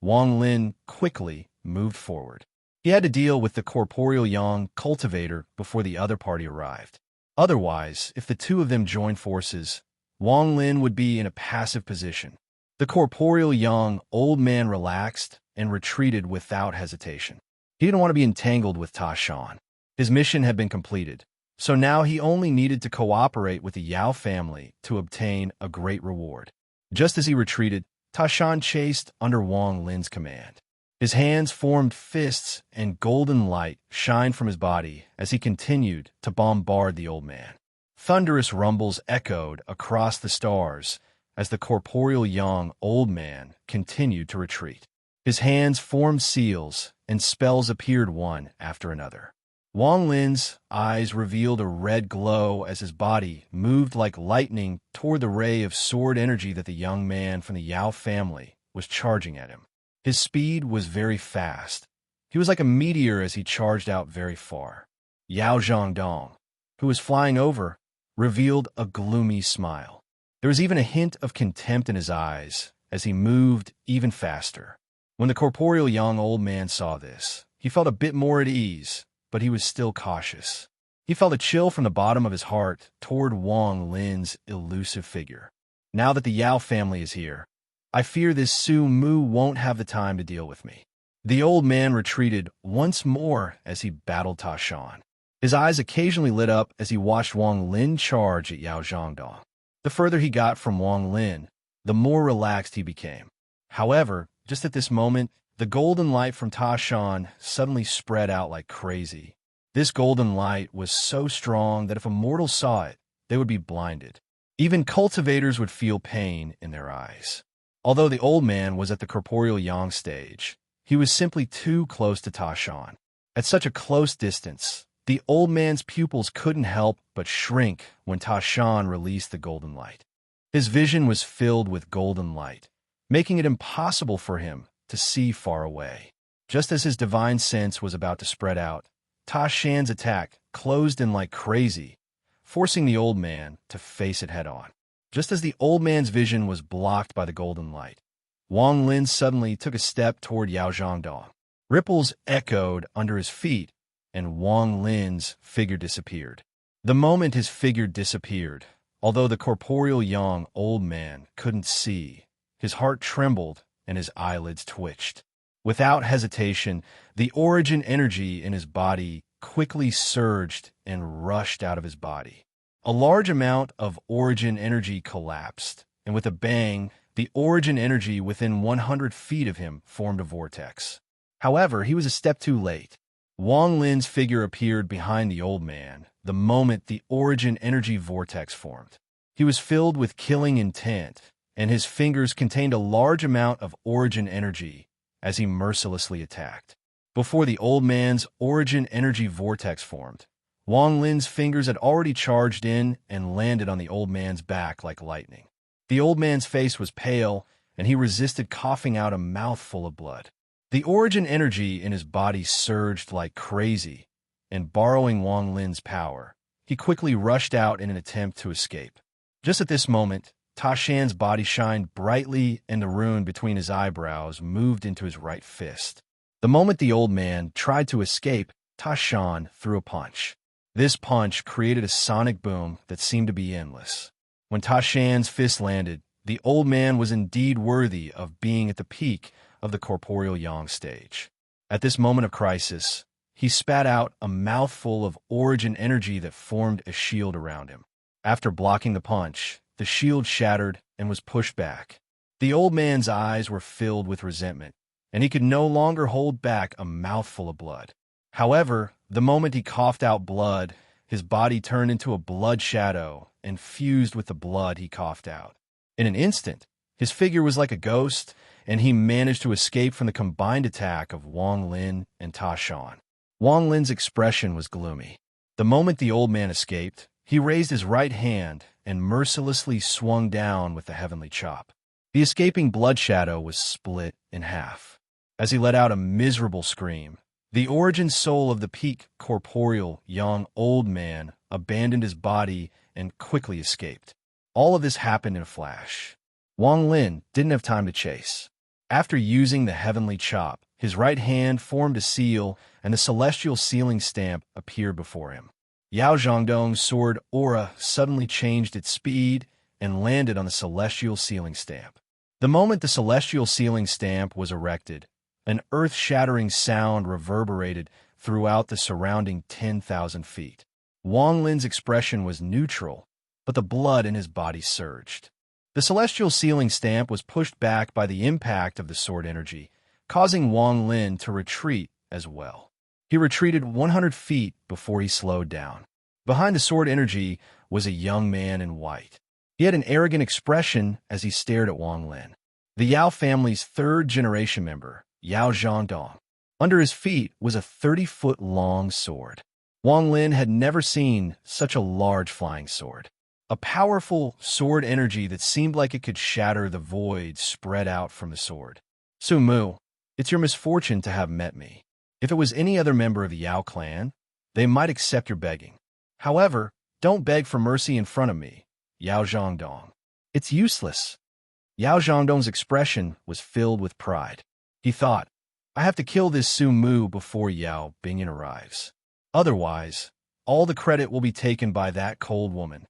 Wang Lin quickly moved forward. He had to deal with the corporeal Yang cultivator before the other party arrived. Otherwise, if the two of them joined forces, Wang Lin would be in a passive position. The corporeal Yang old man relaxed and retreated without hesitation. He didn't want to be entangled with Ta Shan. His mission had been completed, so now he only needed to cooperate with the Yao family to obtain a great reward. Just as he retreated, Ta Shan chased under Wang Lin's command. His hands formed fists and golden light shined from his body as he continued to bombard the old man. Thunderous rumbles echoed across the stars as the corporeal young old man continued to retreat. His hands formed seals and spells appeared one after another. Wang Lin's eyes revealed a red glow as his body moved like lightning toward the ray of sword energy that the young man from the Yao family was charging at him. His speed was very fast, He was like a meteor as he charged out very far. Yao Zhangdong, who was flying over, revealed a gloomy smile. There was even a hint of contempt in his eyes as he moved even faster. When the corporeal young old man saw this, he felt a bit more at ease, but he was still cautious. He felt a chill from the bottom of his heart toward Wang Lin's elusive figure. Now that the Yao family is here, I fear this Su Mu won't have the time to deal with me. The old man retreated once more as he battled Ta Shan. His eyes occasionally lit up as he watched Wang Lin charge at Yao Zhangdong. The further he got from Wang Lin, the more relaxed he became. However, just at this moment, the golden light from Ta Shan suddenly spread out like crazy. This golden light was so strong that if a mortal saw it, they would be blinded. Even cultivators would feel pain in their eyes. Although the old man was at the corporeal yang stage, he was simply too close to Ta Shan. At such a close distance, the old man's pupils couldn't help but shrink when Ta Shan released the golden light. His vision was filled with golden light, making it impossible for him to see far away. Just as his divine sense was about to spread out, Ta Shan's attack closed in like crazy, forcing the old man to face it head-on. Just as the old man's vision was blocked by the golden light, Wang Lin suddenly took a step toward Yao Zhangdong. Ripples echoed under his feet, and Wang Lin's figure disappeared. The moment his figure disappeared, although the corporeal young old man couldn't see, his heart trembled and his eyelids twitched. Without hesitation, the origin energy in his body quickly surged and rushed out of his body. A large amount of origin energy collapsed, and with a bang, the origin energy within 100 feet of him formed a vortex. However, he was a step too late. Wang Lin's figure appeared behind the old man the moment the origin energy vortex formed. He was filled with killing intent, and his fingers contained a large amount of origin energy as he mercilessly attacked. Before the old man's origin energy vortex formed, Wang Lin's fingers had already charged in and landed on the old man's back like lightning. The old man's face was pale, and he resisted coughing out a mouthful of blood. The origin energy in his body surged like crazy, and borrowing Wang Lin's power, he quickly rushed out in an attempt to escape. Just at this moment, Ta Shan's body shined brightly, and the rune between his eyebrows moved into his right fist. The moment the old man tried to escape, Ta Shan threw a punch. This punch created a sonic boom that seemed to be endless. When Ta Shan's fist landed, the old man was indeed worthy of being at the peak of the corporeal yang stage. At this moment of crisis, he spat out a mouthful of origin energy that formed a shield around him. After blocking the punch, the shield shattered and was pushed back. The old man's eyes were filled with resentment, and he could no longer hold back a mouthful of blood. However, the moment he coughed out blood, his body turned into a blood shadow and fused with the blood he coughed out. In an instant, his figure was like a ghost, and he managed to escape from the combined attack of Wang Lin and Ta Shan. Wang Lin's expression was gloomy. The moment the old man escaped, he raised his right hand and mercilessly swung down with the heavenly chop. The escaping blood shadow was split in half. As he let out a miserable scream, the origin soul of the peak corporeal young old man abandoned his body and quickly escaped. All of this happened in a flash. Wang Lin didn't have time to chase. After using the heavenly chop, his right hand formed a seal, and the celestial sealing stamp appeared before him. Yao Zhangdong's sword aura suddenly changed its speed and landed on the celestial sealing stamp. The moment the celestial sealing stamp was erected, an earth-shattering sound reverberated throughout the surrounding 10,000 feet. Wang Lin's expression was neutral, but the blood in his body surged. The celestial sealing stamp was pushed back by the impact of the sword energy, causing Wang Lin to retreat as well. He retreated 100 feet before he slowed down. Behind the sword energy was a young man in white. He had an arrogant expression as he stared at Wang Lin. The Yao family's third-generation member, Yao Zhangdong. Under his feet was a 30-foot-long sword. Wang Lin had never seen such a large flying sword. A powerful sword energy that seemed like it could shatter the void spread out from the sword. "Su Mu, it's your misfortune to have met me." If it was any other member of the Yao clan, they might accept your begging. However, don't beg for mercy in front of me, Yao Zhangdong. It's useless. Yao Zhangdong's expression was filled with pride. He thought, I have to kill this Su Mu before Yao Bingyan arrives. Otherwise, all the credit will be taken by that cold woman.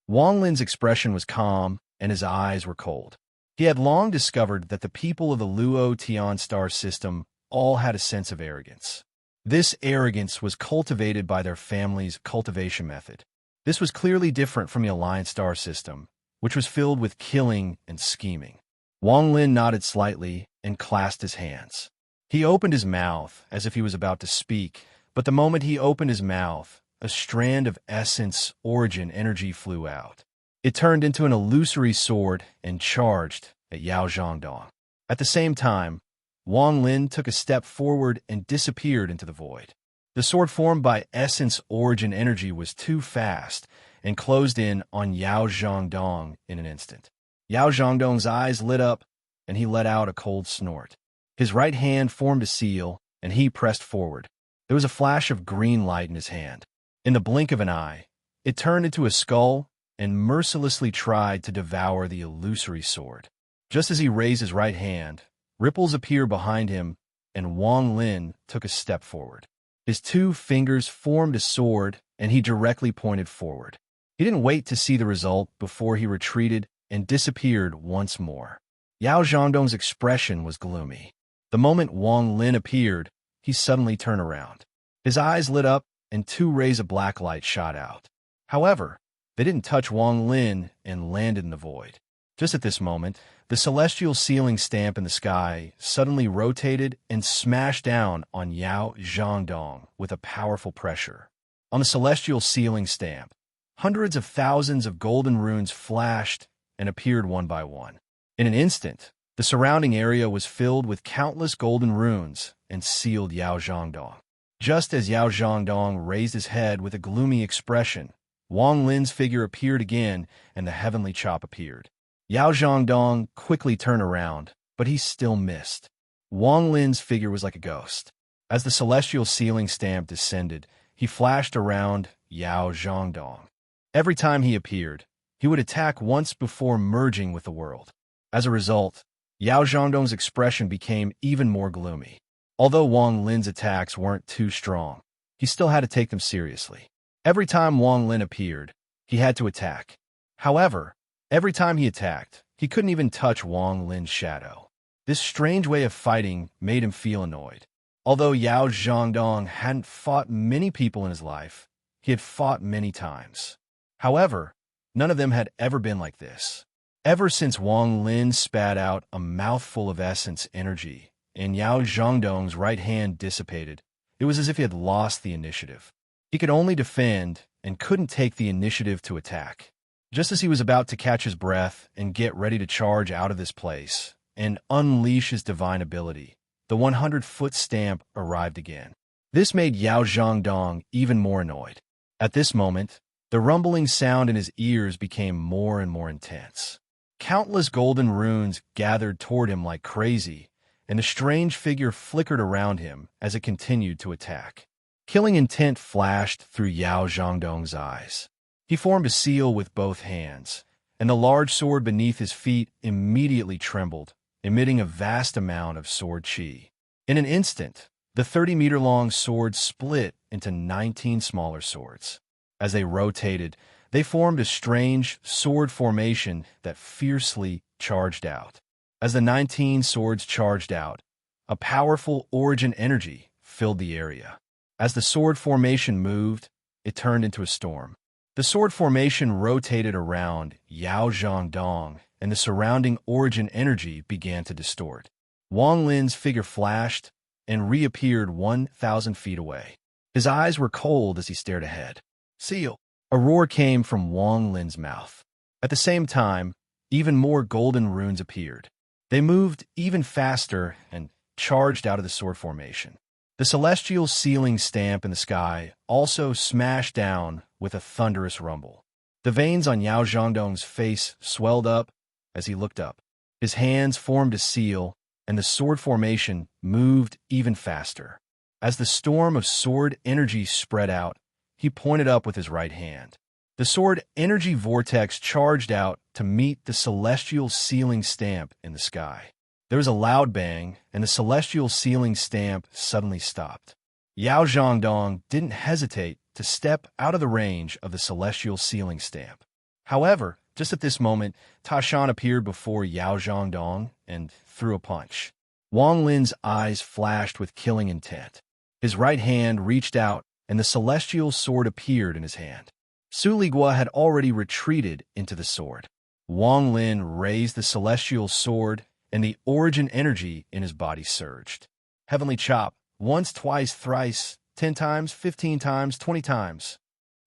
Wang Lin's expression was calm, and his eyes were cold. He had long discovered that the people of the Luo Tian star system all had a sense of arrogance. This arrogance was cultivated by their family's cultivation method. This was clearly different from the Alliance star system, which was filled with killing and scheming. Wang Lin nodded slightly and clasped his hands. He opened his mouth as if he was about to speak, but the moment he opened his mouth, a strand of essence origin energy flew out. It turned into an illusory sword and charged at Yao Zhangdong. At the same time, Wang Lin took a step forward and disappeared into the void. The sword formed by essence origin energy was too fast and closed in on Yao Zhangdong in an instant. Yao Zhangdong's eyes lit up, and he let out a cold snort. His right hand formed a seal, and he pressed forward. There was a flash of green light in his hand. In the blink of an eye, it turned into a skull and mercilessly tried to devour the illusory sword. Just as he raised his right hand, ripples appeared behind him, and Wang Lin took a step forward. His two fingers formed a sword, and he directly pointed forward. He didn't wait to see the result before he retreated and disappeared once more. Yao Zhangdong's expression was gloomy. The moment Wang Lin appeared, he suddenly turned around. His eyes lit up, and two rays of black light shot out. However, they didn't touch Wang Lin and landed in the void. Just at this moment, the celestial ceiling stamp in the sky suddenly rotated and smashed down on Yao Zhangdong with a powerful pressure. On the celestial ceiling stamp, hundreds of thousands of golden runes flashed and appeared one by one. In an instant, the surrounding area was filled with countless golden runes and sealed Yao Zhangdong. Just as Yao Zhangdong raised his head with a gloomy expression, Wang Lin's figure appeared again and the heavenly chop appeared. Yao Zhangdong quickly turned around, but he still missed. Wang Lin's figure was like a ghost. As the celestial ceiling stamp descended, he flashed around Yao Zhangdong. Every time he appeared, he would attack once before merging with the world. As a result, Yao Zhangdong's expression became even more gloomy. Although Wang Lin's attacks weren't too strong, he still had to take them seriously. Every time Wang Lin appeared, he had to attack. However, every time he attacked, he couldn't even touch Wang Lin's shadow. This strange way of fighting made him feel annoyed. Although Yao Zhangdong hadn't fought many people in his life, he had fought many times. However, none of them had ever been like this. Ever since Wang Lin spat out a mouthful of essence energy, and Yao Zhangdong's right hand dissipated, it was as if he had lost the initiative. He could only defend and couldn't take the initiative to attack. Just as he was about to catch his breath and get ready to charge out of this place and unleash his divine ability, the 100-foot stamp arrived again. This made Yao Zhangdong even more annoyed. At this moment, the rumbling sound in his ears became more and more intense. Countless golden runes gathered toward him like crazy, and the strange figure flickered around him as it continued to attack. Killing intent flashed through Yao Zhangdong's eyes. He formed a seal with both hands, and the large sword beneath his feet immediately trembled, emitting a vast amount of sword chi. In an instant, the 30-meter-long sword split into 19 smaller swords. As they rotated, they formed a strange sword formation that fiercely charged out. As the 19 swords charged out, a powerful origin energy filled the area. As the sword formation moved, it turned into a storm. The sword formation rotated around Yao Zhangdong, and the surrounding origin energy began to distort. Wang Lin's figure flashed and reappeared 1,000 feet away. His eyes were cold as he stared ahead. Seal! A roar came from Wang Lin's mouth. At the same time, even more golden runes appeared. They moved even faster and charged out of the sword formation. The celestial ceiling stamp in the sky also smashed down with a thunderous rumble. The veins on Yao Zhangdong's face swelled up as he looked up. His hands formed a seal, and the sword formation moved even faster. As the storm of sword energy spread out, he pointed up with his right hand. The sword energy vortex charged out to meet the celestial sealing stamp in the sky. There was a loud bang, and the celestial sealing stamp suddenly stopped. Yao Zhangdong didn't hesitate to step out of the range of the celestial sealing stamp. However, just at this moment, Ta Shan appeared before Yao Zhangdong and threw a punch. Wang Lin's eyes flashed with killing intent. His right hand reached out, and the celestial sword appeared in his hand. Su Ligua had already retreated into the sword. Wang Lin raised the celestial sword, and the origin energy in his body surged. Heavenly chop, once, twice, thrice, 10 times, 15 times, 20 times.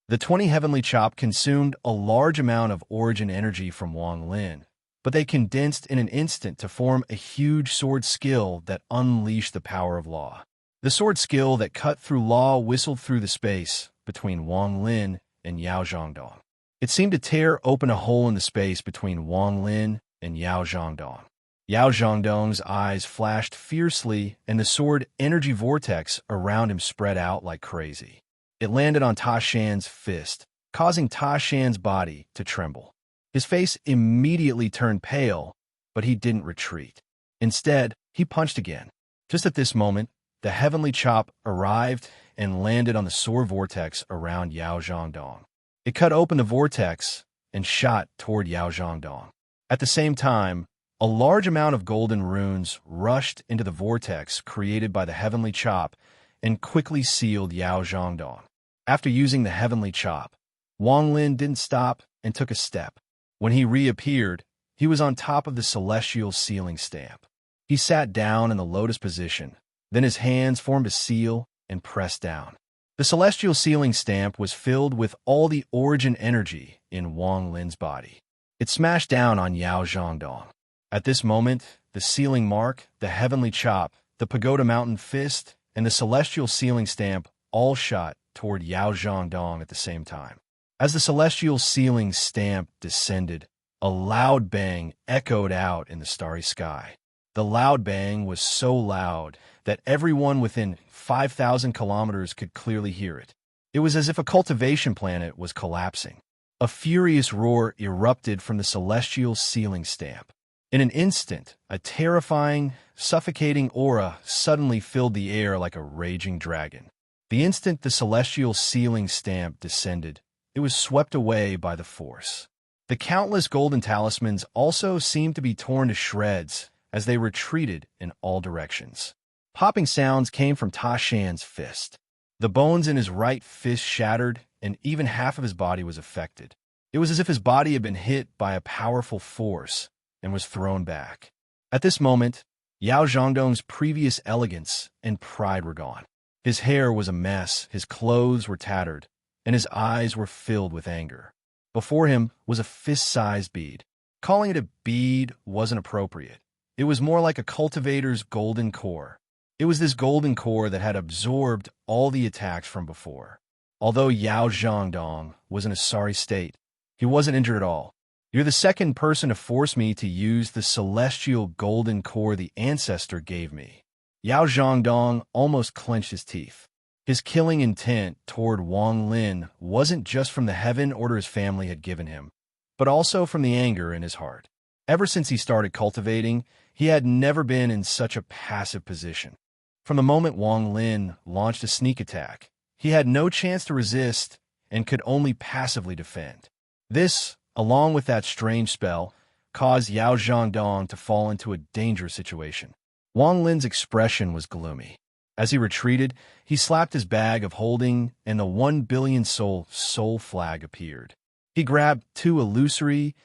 The 20 heavenly chop consumed a large amount of origin energy from Wang Lin, but they condensed in an instant to form a huge sword skill that unleashed the power of law. The sword skill that cut through law whistled through the space between Wang Lin and Yao Zhangdong. It seemed to tear open a hole in the space between Wang Lin and Yao Zhangdong. Yao Zhangdong's eyes flashed fiercely, and the sword energy vortex around him spread out like crazy. It landed on Ta Shan's fist, causing Ta Shan's body to tremble. His face immediately turned pale, but he didn't retreat. Instead, he punched again. Just at this moment, the heavenly chop arrived and landed on the sword vortex around Yao Zhangdong. It cut open the vortex and shot toward Yao Zhangdong. At the same time, a large amount of golden runes rushed into the vortex created by the heavenly chop and quickly sealed Yao Zhangdong. After using the heavenly chop, Wang Lin didn't stop and took a step. When he reappeared, he was on top of the celestial sealing stamp. He sat down in the lotus position, then his hands formed a seal and pressed down. The celestial sealing stamp was filled with all the origin energy in Wang Lin's body. It smashed down on Yao Zhangdong. At this moment, the sealing mark, the heavenly chop, the pagoda mountain fist, and the celestial sealing stamp all shot toward Yao Zhangdong at the same time. As the celestial sealing stamp descended, a loud bang echoed out in the starry sky. The loud bang was so loud that everyone within 5,000 kilometers could clearly hear it. It was as if a cultivation planet was collapsing. A furious roar erupted from the celestial sealing stamp. In an instant, a terrifying, suffocating aura suddenly filled the air like a raging dragon. The instant the celestial sealing stamp descended, it was swept away by the force. The countless golden talismans also seemed to be torn to shreds as they retreated in all directions. Popping sounds came from Ta Shan's fist. The bones in his right fist shattered, and even half of his body was affected. It was as if his body had been hit by a powerful force and was thrown back. At this moment, Yao Zhangdong's previous elegance and pride were gone. His hair was a mess, his clothes were tattered, and his eyes were filled with anger. Before him was a fist-sized bead. Calling it a bead wasn't appropriate. It was more like a cultivator's golden core. It was this golden core that had absorbed all the attacks from before. Although Yao Zhangdong was in a sorry state, he wasn't injured at all. "You're the second person to force me to use the celestial golden core the ancestor gave me." Yao Zhangdong almost clenched his teeth. His killing intent toward Wang Lin wasn't just from the heaven order his family had given him, but also from the anger in his heart. Ever since he started cultivating, he had never been in such a passive position. From the moment Wang Lin launched a sneak attack, he had no chance to resist and could only passively defend. This, along with that strange spell, caused Yao Zhangdong to fall into a dangerous situation. Wang Lin's expression was gloomy. As he retreated, he slapped his bag of holding, and the 1 billion soul flag appeared. He grabbed 2 illusory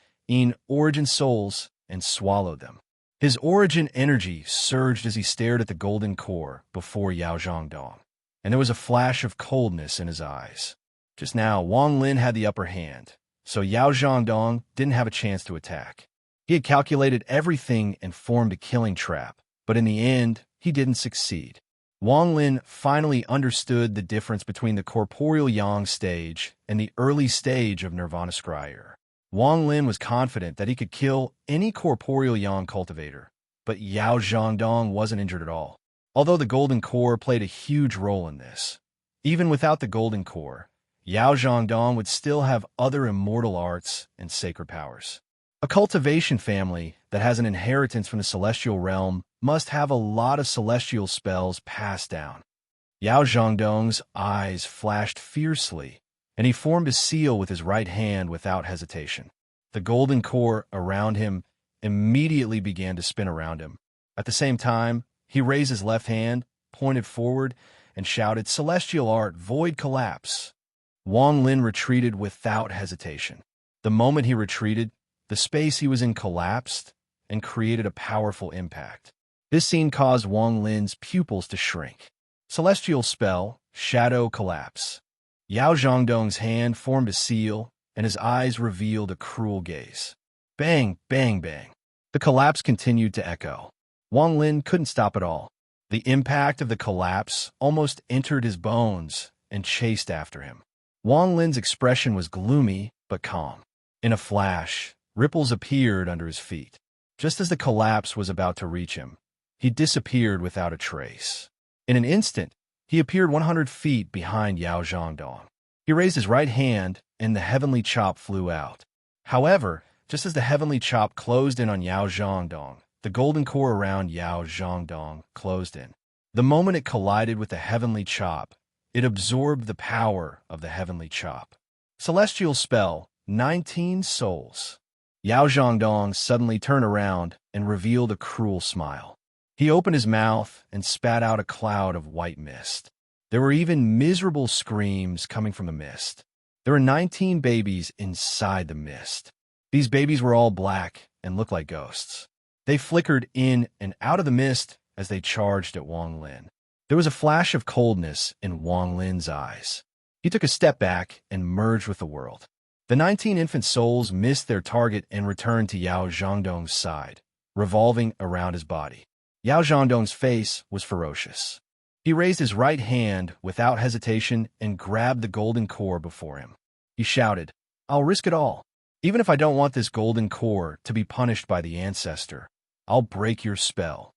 origin souls and swallowed them. His origin energy surged as he stared at the golden core before Yao Zhangdong, and there was a flash of coldness in his eyes. Just now, Wang Lin had the upper hand, so Yao Zhangdong didn't have a chance to attack. He had calculated everything and formed a killing trap, but in the end, he didn't succeed. Wang Lin finally understood the difference between the corporeal yang stage and the early stage of Nirvana Scryer. Wang Lin was confident that he could kill any corporeal yang cultivator, but Yao Zhangdong wasn't injured at all. although the golden core played a huge role in this. Even without the golden core, Yao Zhangdong would still have other immortal arts and sacred powers. A cultivation family that has an inheritance from the celestial realm must have a lot of celestial spells passed down. Yao Zhangdong's eyes flashed fiercely, and he formed a seal with his right hand without hesitation. The golden core around him immediately began to spin around him. At the same time, he raised his left hand, pointed forward, and shouted, "Celestial art, void collapse." Wang Lin retreated without hesitation. The moment he retreated, the space he was in collapsed and created a powerful impact. This scene caused Wang Lin's pupils to shrink. Celestial spell, shadow collapse. Yao Zhangdong's hand formed a seal, and his eyes revealed a cruel gaze. Bang, bang, bang. The collapse continued to echo. Wang Lin couldn't stop at all. The impact of the collapse almost entered his bones and chased after him. Wang Lin's expression was gloomy but calm. In a flash, ripples appeared under his feet. Just as the collapse was about to reach him, he disappeared without a trace. In an instant, he appeared 100 feet behind Yao Zhangdong. He raised his right hand, and the heavenly chop flew out. However, just as the heavenly chop closed in on Yao Zhangdong, the golden core around Yao Zhangdong closed in. The moment it collided with the heavenly chop, it absorbed the power of the heavenly chop. Celestial spell, 19 souls. Yao Zhangdong suddenly turned around and revealed a cruel smile. He opened his mouth and spat out a cloud of white mist. There were even miserable screams coming from the mist. There were 19 babies inside the mist. These babies were all black and looked like ghosts. They flickered in and out of the mist as they charged at Wang Lin. There was a flash of coldness in Wang Lin's eyes. He took a step back and merged with the world. The 19 infant souls missed their target and returned to Yao Zhangdong's side, revolving around his body. Yao Zhangdong's face was ferocious. He raised his right hand without hesitation and grabbed the golden core before him. He shouted, "I'll risk it all. Even if I don't want this golden core to be punished by the ancestor, I'll break your spell."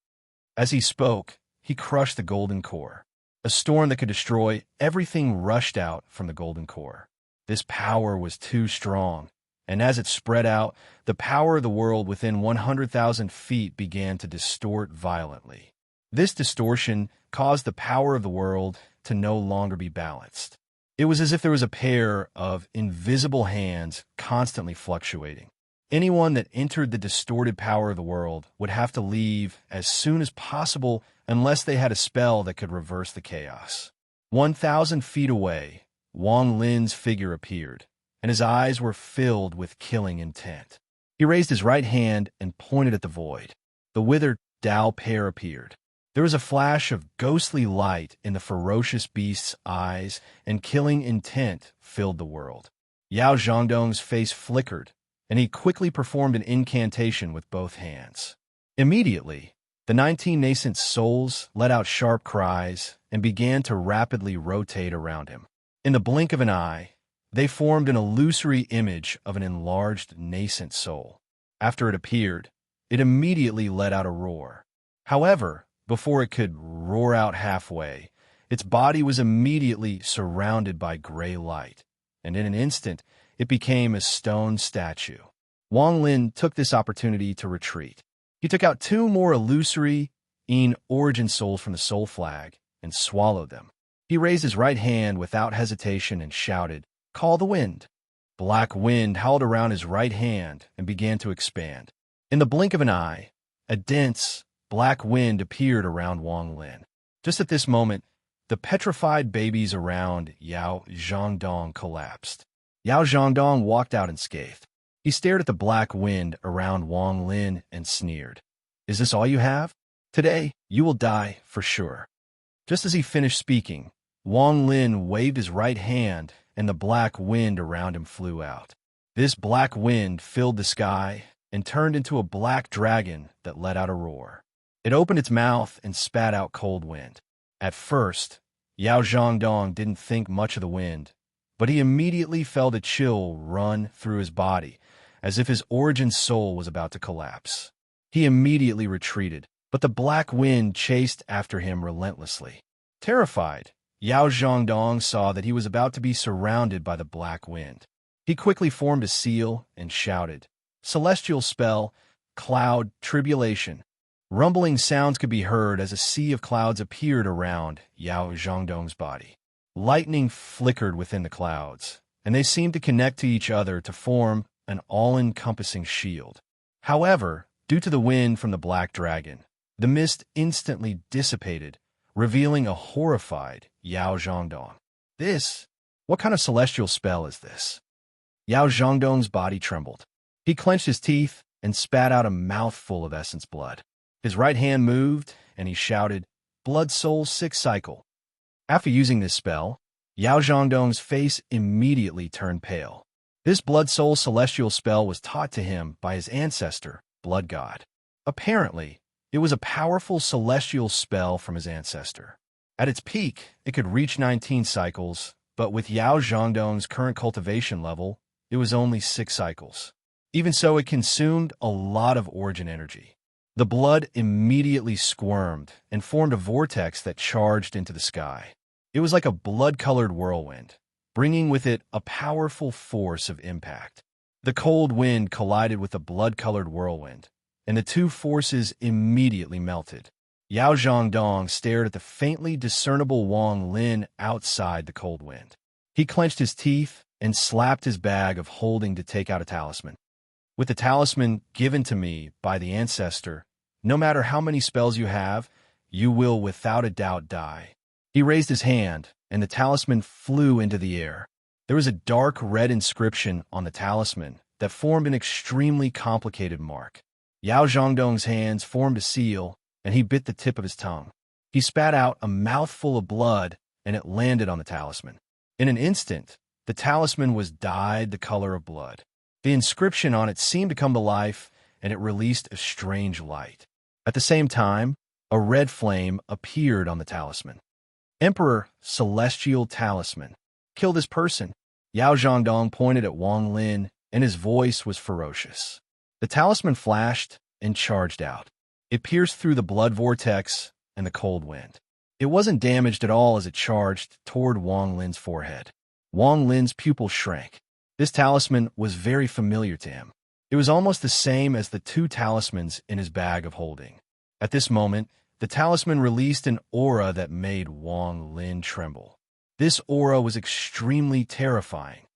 As he spoke, he crushed the golden core. A storm that could destroy everything rushed out from the golden core. This power was too strong, and as it spread out, the power of the world within 100,000 feet began to distort violently. This distortion caused the power of the world to no longer be balanced. It was as if there was a pair of invisible hands constantly fluctuating. Anyone that entered the distorted power of the world would have to leave as soon as possible unless they had a spell that could reverse the chaos. 1,000 feet away, Wang Lin's figure appeared, and his eyes were filled with killing intent. He raised his right hand and pointed at the void. The withered Dao pair appeared. There was a flash of ghostly light in the ferocious beast's eyes, and killing intent filled the world. Yao Zhangdong's face flickered, and he quickly performed an incantation with both hands. Immediately, the 19 nascent souls let out sharp cries and began to rapidly rotate around him. In the blink of an eye, they formed an illusory image of an enlarged nascent soul. After it appeared, it immediately let out a roar. However, before it could roar out halfway, its body was immediately surrounded by gray light, and in an instant, it became a stone statue. Wang Lin took this opportunity to retreat. He took out 2 more illusory origin souls from the soul flag and swallowed them. He raised his right hand without hesitation and shouted, "Call the wind." Black wind howled around his right hand and began to expand. In the blink of an eye, a dense, black wind appeared around Wang Lin. Just at this moment, the petrified babies around Yao Zhangdong collapsed. Yao Zhangdong walked out unscathed. He stared at the black wind around Wang Lin and sneered. "Is this all you have? Today, you will die for sure." Just as he finished speaking, Wang Lin waved his right hand and the black wind around him flew out. This black wind filled the sky and turned into a black dragon that let out a roar. It opened its mouth and spat out cold wind. At first, Yao Zhangdong didn't think much of the wind, but he immediately felt a chill run through his body, as if his origin soul was about to collapse. He immediately retreated, but the black wind chased after him relentlessly. Terrified, Yao Zhangdong saw that he was about to be surrounded by the black wind. He quickly formed a seal and shouted, "Celestial spell, cloud, tribulation." Rumbling sounds could be heard as a sea of clouds appeared around Yao Zhangdong's body. Lightning flickered within the clouds, and they seemed to connect to each other to form an all-encompassing shield. However, due to the wind from the black dragon, the mist instantly dissipated, revealing a horrified Yao Zhangdong. What kind of celestial spell is this? Yao Zhangdong's body trembled. He clenched his teeth and spat out a mouthful of essence blood. His right hand moved, and he shouted, "Blood Soul 6 cycle." After using this spell, Yao Zhangdong's face immediately turned pale. This Blood Soul celestial spell was taught to him by his ancestor, Blood God. Apparently, it was a powerful celestial spell from his ancestor. At its peak, it could reach 19 cycles, but with Yao Zhangdong's current cultivation level, it was only 6 cycles. Even so, it consumed a lot of origin energy. The blood immediately squirmed and formed a vortex that charged into the sky. It was like a blood-colored whirlwind, bringing with it a powerful force of impact. The cold wind collided with the blood-colored whirlwind, and the two forces immediately melted. Yao Zhangdong stared at the faintly discernible Wang Lin outside the cold wind. He clenched his teeth and slapped his bag of holding to take out a talisman. With the talisman given to me by the ancestor, no matter how many spells you have, you will without a doubt die. He raised his hand, and the talisman flew into the air. There was a dark red inscription on the talisman that formed an extremely complicated mark. Yao Zhangdong's hands formed a seal, and he bit the tip of his tongue. He spat out a mouthful of blood, and it landed on the talisman. In an instant, the talisman was dyed the color of blood. The inscription on it seemed to come to life, and it released a strange light. At the same time, a red flame appeared on the talisman. "Emperor, celestial talisman. Kill this person." Yao Zhangdong pointed at Wang Lin, and his voice was ferocious. The talisman flashed and charged out. It pierced through the blood vortex and the cold wind. It wasn't damaged at all as it charged toward Wang Lin's forehead. Wang Lin's pupil shrank. This talisman was very familiar to him. It was almost the same as the two talismans in his bag of holding. At this moment, the talisman released an aura that made Wang Lin tremble. This aura was extremely terrifying.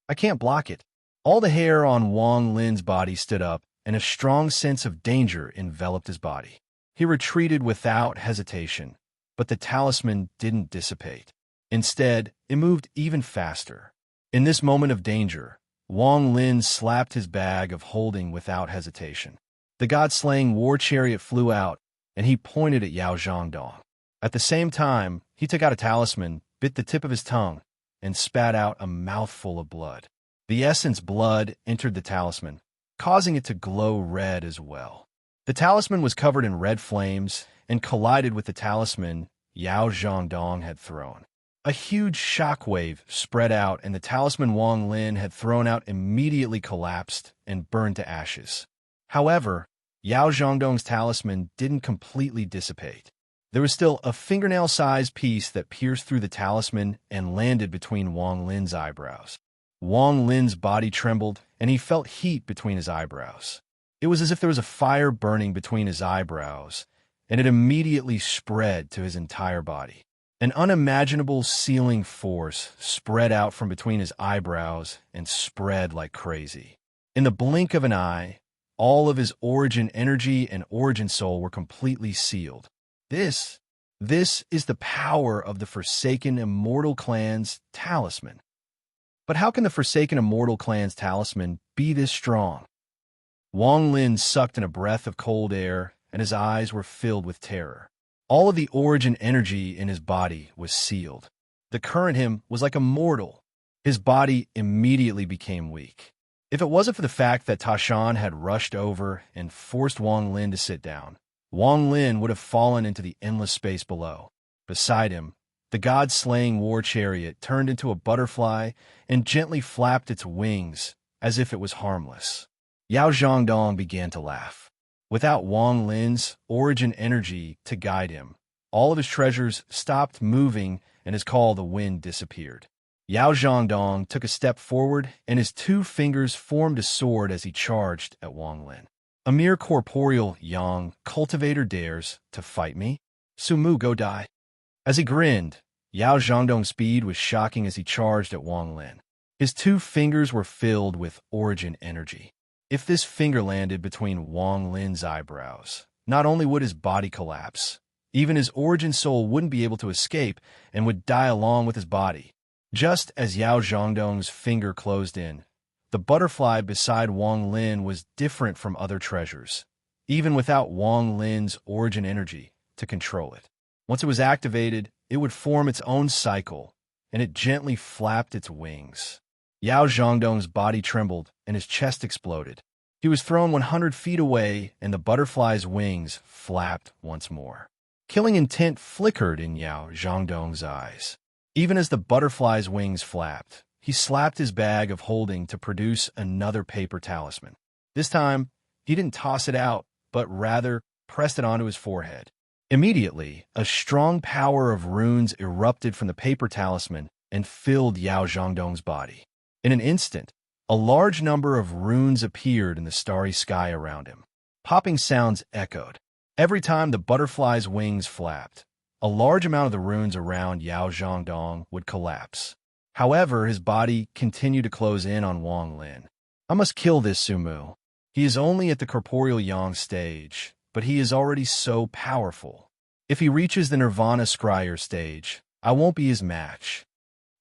"I can't block it." All the hair on Wang Lin's body stood up, and a strong sense of danger enveloped his body. He retreated without hesitation, but the talisman didn't dissipate. Instead, it moved even faster. In this moment of danger, Wang Lin slapped his bag of holding without hesitation. The god-slaying war chariot flew out, and he pointed at Yao Zhangdong. At the same time, he took out a talisman, bit the tip of his tongue, and spat out a mouthful of blood. The essence blood entered the talisman, causing it to glow red as well. The talisman was covered in red flames and collided with the talisman Yao Zhangdong had thrown. A huge shockwave spread out, and the talisman Wang Lin had thrown out immediately collapsed and burned to ashes. However, Yao Zhangdong's talisman didn't completely dissipate. There was still a fingernail-sized piece that pierced through the talisman and landed between Wang Lin's eyebrows. Wang Lin's body trembled, and he felt heat between his eyebrows. It was as if there was a fire burning between his eyebrows, and it immediately spread to his entire body. An unimaginable sealing force spread out from between his eyebrows and spread like crazy. In the blink of an eye, all of his origin energy and origin soul were completely sealed. This is the power of the Forsaken Immortal Clan's talisman. But how can the Forsaken Immortal Clan's talisman be this strong? Wang Lin sucked in a breath of cold air, and his eyes were filled with terror. All of the origin energy in his body was sealed. The current him was like a mortal. His body immediately became weak. If it wasn't for the fact that Tashan had rushed over and forced Wang Lin to sit down, Wang Lin would have fallen into the endless space below. Beside him, the god-slaying war chariot turned into a butterfly and gently flapped its wings as if it was harmless. Yao Zhangdong began to laugh. Without Wang Lin's origin energy to guide him, all of his treasures stopped moving and his call the wind disappeared. Yao Zhangdong took a step forward, and his two fingers formed a sword as he charged at Wang Lin. A mere corporeal yang cultivator dares to fight me? Sumu, go die. As he grinned, Yao Zhangdong's speed was shocking as he charged at Wang Lin. His two fingers were filled with origin energy. If this finger landed between Wang Lin's eyebrows, not only would his body collapse, even his origin soul wouldn't be able to escape and would die along with his body. Just as Yao Zhangdong's finger closed in, the butterfly beside Wang Lin was different from other treasures, even without Wang Lin's origin energy to control it. Once it was activated, it would form its own cycle, and it gently flapped its wings. Yao Zhangdong's body trembled, and his chest exploded. He was thrown 100 feet away, and the butterfly's wings flapped once more. Killing intent flickered in Yao Zhangdong's eyes. Even as the butterfly's wings flapped, he slapped his bag of holding to produce another paper talisman. This time, he didn't toss it out, but rather pressed it onto his forehead. Immediately, a strong power of runes erupted from the paper talisman and filled Yao Zhangdong's body. In an instant, a large number of runes appeared in the starry sky around him. Popping sounds echoed. Every time the butterfly's wings flapped, a large amount of the runes around Yao Zhangdong would collapse. However, his body continued to close in on Wang Lin. I must kill this Sumu. He is only at the corporeal yang stage, but he is already so powerful. If he reaches the Nirvana Scryer stage, I won't be his match.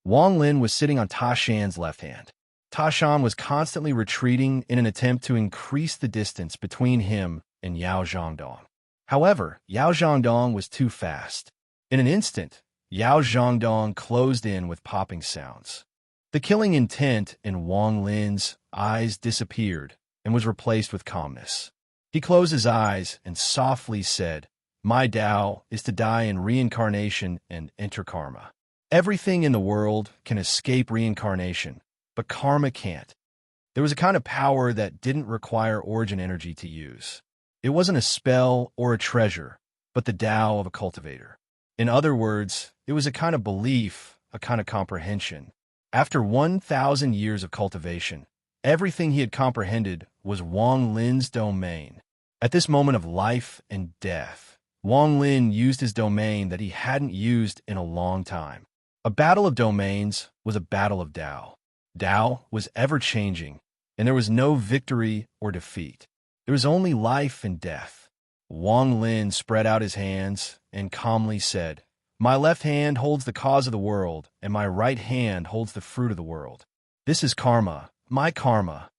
Wang Lin was sitting on Ta Shan's left hand. Ta Shan was constantly retreating in an attempt to increase the distance between him and Yao Zhangdong. However, Yao Zhangdong was too fast. In an instant, Yao Zhangdong closed in with popping sounds. The killing intent in Wang Lin's eyes disappeared and was replaced with calmness. He closed his eyes and softly said, "My Tao is to die in reincarnation and enter karma. Everything in the world can escape reincarnation, but karma can't." There was a kind of power that didn't require origin energy to use. It wasn't a spell or a treasure, but the Tao of a cultivator. In other words, it was a kind of belief, a kind of comprehension. After 1,000 years of cultivation, everything he had comprehended was Wang Lin's domain. At this moment of life and death, Wang Lin used his domain that he hadn't used in a long time. A battle of domains was a battle of Tao. Tao was ever-changing, and there was no victory or defeat. There was only life and death. Wang Lin spread out his hands and calmly said, "My left hand holds the cause of the world, and my right hand holds the fruit of the world. This is karma, my karma."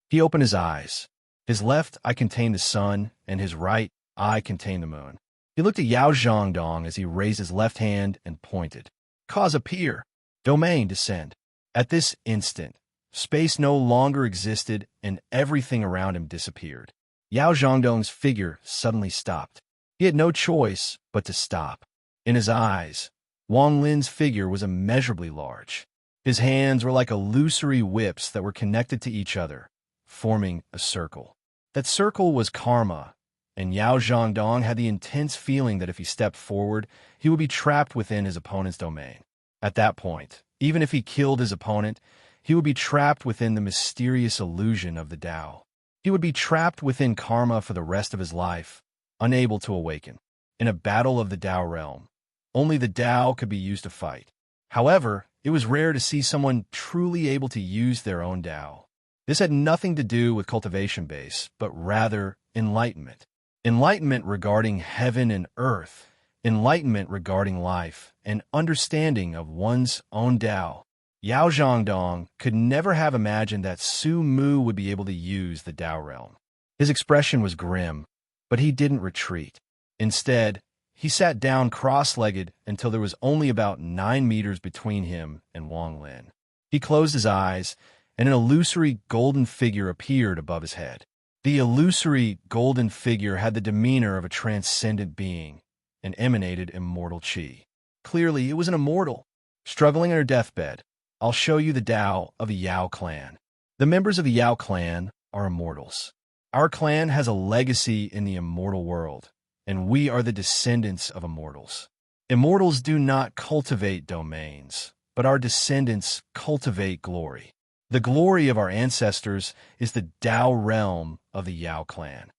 He opened his eyes. His left eye contained the sun, and his right eye contained the moon. He looked at Yao Zhangdong as he raised his left hand and pointed. "Cause appear. Domain descend." At this instant, space no longer existed and everything around him disappeared. Yao Zhangdong's figure suddenly stopped. He had no choice but to stop. In his eyes, Wang Lin's figure was immeasurably large. His hands were like illusory whips that were connected to each other, forming a circle. That circle was karma, and Yao Zhangdong had the intense feeling that if he stepped forward, he would be trapped within his opponent's domain. At that point, even if he killed his opponent, he would be trapped within the mysterious illusion of the Tao. He would be trapped within karma for the rest of his life, unable to awaken. In a battle of the Tao realm, only the Tao could be used to fight. However, it was rare to see someone truly able to use their own Tao. This had nothing to do with cultivation base, but rather enlightenment. Enlightenment regarding heaven and earth, enlightenment regarding life, and understanding of one's own Tao. Yao Zhangdong could never have imagined that Su Mu would be able to use the Tao realm. His expression was grim, but he didn't retreat. Instead, he sat down cross-legged until there was only about 9 meters between him and Wang Lin. He closed his eyes, and an illusory golden figure appeared above his head. The illusory golden figure had the demeanor of a transcendent being and emanated immortal chi. Clearly, it was an immortal. Struggling on her deathbed, "I'll show you the Tao of the Yao clan. The members of the Yao clan are immortals. Our clan has a legacy in the immortal world, and we are the descendants of immortals. Immortals do not cultivate domains, but our descendants cultivate glory. The glory of our ancestors is the Tao realm of the Yao clan.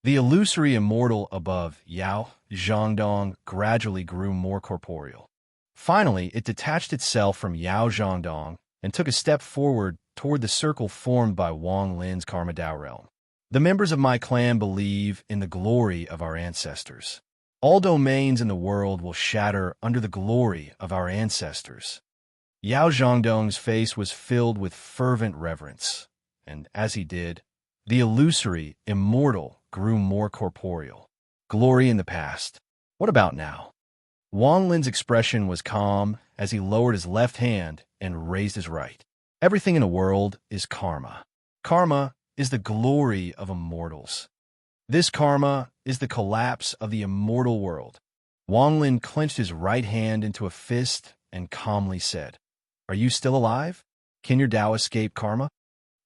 The illusory immortal above Yao, Zhangdong, gradually grew more corporeal. Finally, it detached itself from Yao Zhangdong and took a step forward toward the circle formed by Wang Lin's Karma Tao realm. The members of my clan believe in the glory of our ancestors. All domains in the world will shatter under the glory of our ancestors. Yao Zhangdong's face was filled with fervent reverence, and as he did, the illusory, immortal, grew more corporeal. Glory in the past. What about now? Wang Lin's expression was calm as he lowered his left hand and raised his right. Everything in the world is karma. Karma is the glory of immortals. This karma is the collapse of the immortal world. Wang Lin clenched his right hand into a fist and calmly said, "Are you still alive? Can your Tao escape karma?"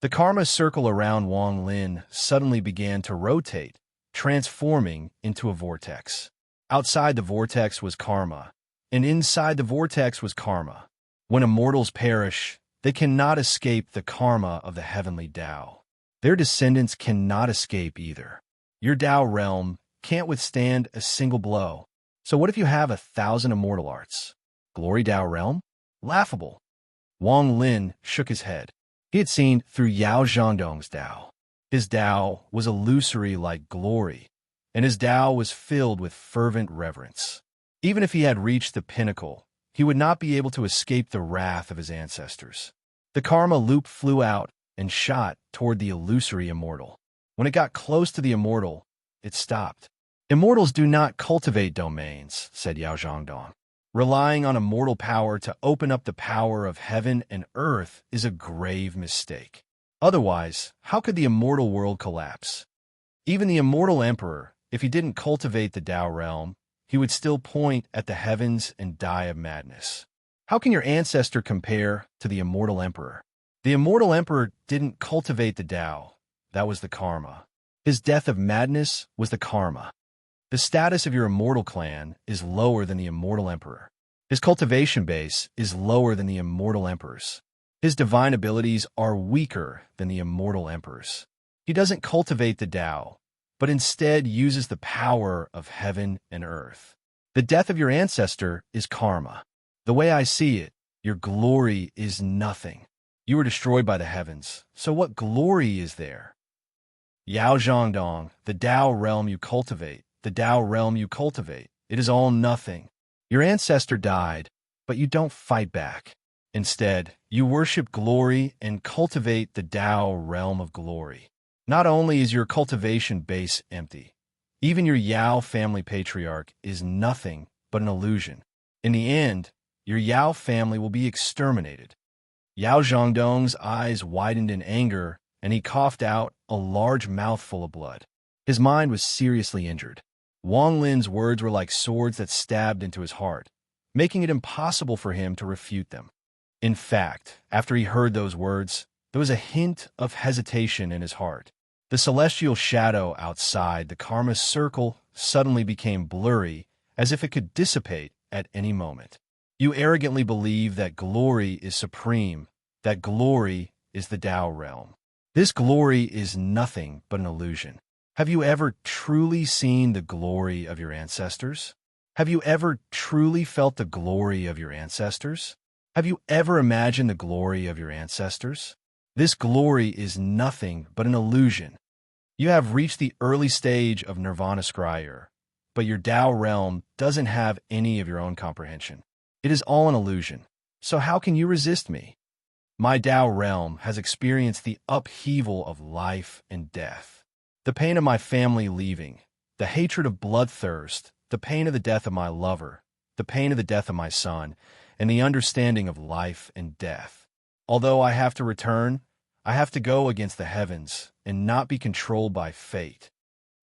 The karma circle around Wang Lin suddenly began to rotate, transforming into a vortex. Outside the vortex was karma, and inside the vortex was karma. When immortals perish, they cannot escape the karma of the heavenly Tao. Their descendants cannot escape either. Your Tao realm can't withstand a single blow. So what if you have 1,000 immortal arts? Glory Tao realm? Laughable. Wang Lin shook his head. He had seen through Yao Zhangdong's Tao. His Tao was illusory like glory, and his Tao was filled with fervent reverence. Even if he had reached the pinnacle, he would not be able to escape the wrath of his ancestors. The karma loop flew out and shot toward the illusory immortal. When it got close to the immortal, it stopped. Immortals do not cultivate domains, said Yao Zhangdong. Relying on immortal power to open up the power of heaven and earth is a grave mistake. Otherwise, how could the immortal world collapse? Even the immortal emperor, if he didn't cultivate the Tao realm, he would still point at the heavens and die of madness. How can your ancestor compare to the immortal emperor? The immortal emperor didn't cultivate the Tao. That was the karma. His death of madness was the karma. The status of your immortal clan is lower than the immortal emperor. His cultivation base is lower than the immortal emperor's. His divine abilities are weaker than the immortal emperor's. He doesn't cultivate the Tao, but instead uses the power of heaven and earth. The death of your ancestor is karma. The way I see it, your glory is nothing. You were destroyed by the heavens, so what glory is there? Yao Zhangdong, the Tao realm you cultivate, the Tao realm you cultivate, it is all nothing. Your ancestor died, but you don't fight back. Instead, you worship glory and cultivate the Tao realm of glory. Not only is your cultivation base empty, even your Yao family patriarch is nothing but an illusion. In the end, your Yao family will be exterminated. Yao Zhangdong's eyes widened in anger, and he coughed out a large mouthful of blood. His mind was seriously injured. Wang Lin's words were like swords that stabbed into his heart, making it impossible for him to refute them. In fact, after he heard those words, there was a hint of hesitation in his heart. The celestial shadow outside the karma circle suddenly became blurry, as if it could dissipate at any moment. You arrogantly believe that glory is supreme, that glory is the Tao realm. This glory is nothing but an illusion. Have you ever truly seen the glory of your ancestors? Have you ever truly felt the glory of your ancestors? Have you ever imagined the glory of your ancestors? This glory is nothing but an illusion. You have reached the early stage of nirvana scryer, but your Tao realm doesn't have any of your own comprehension. It is all an illusion. So how can you resist me? My Tao realm has experienced the upheaval of life and death. The pain of my family leaving, the hatred of bloodthirst, the pain of the death of my lover, the pain of the death of my son, and the understanding of life and death. Although I have to return, I have to go against the heavens and not be controlled by fate.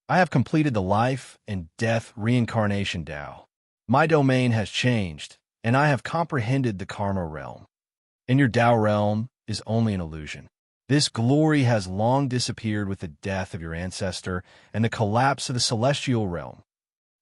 I have completed the life and death reincarnation Tao. My domain has changed, and I have comprehended the karma realm. And your Tao realm is only an illusion. This glory has long disappeared with the death of your ancestor and the collapse of the celestial realm.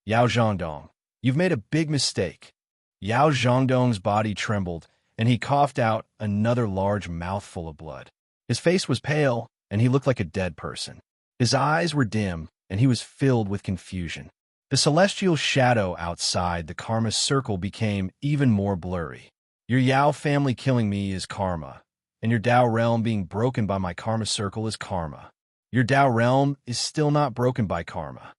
Yao Zhangdong, you've made a big mistake. Yao Zhangdong's body trembled, and he coughed out another large mouthful of blood. His face was pale, and he looked like a dead person. His eyes were dim, and he was filled with confusion. The celestial shadow outside the karma circle became even more blurry. Your Yao family killing me is karma, and your Dao realm being broken by my karma circle is karma. Your Dao realm is still not broken by karma.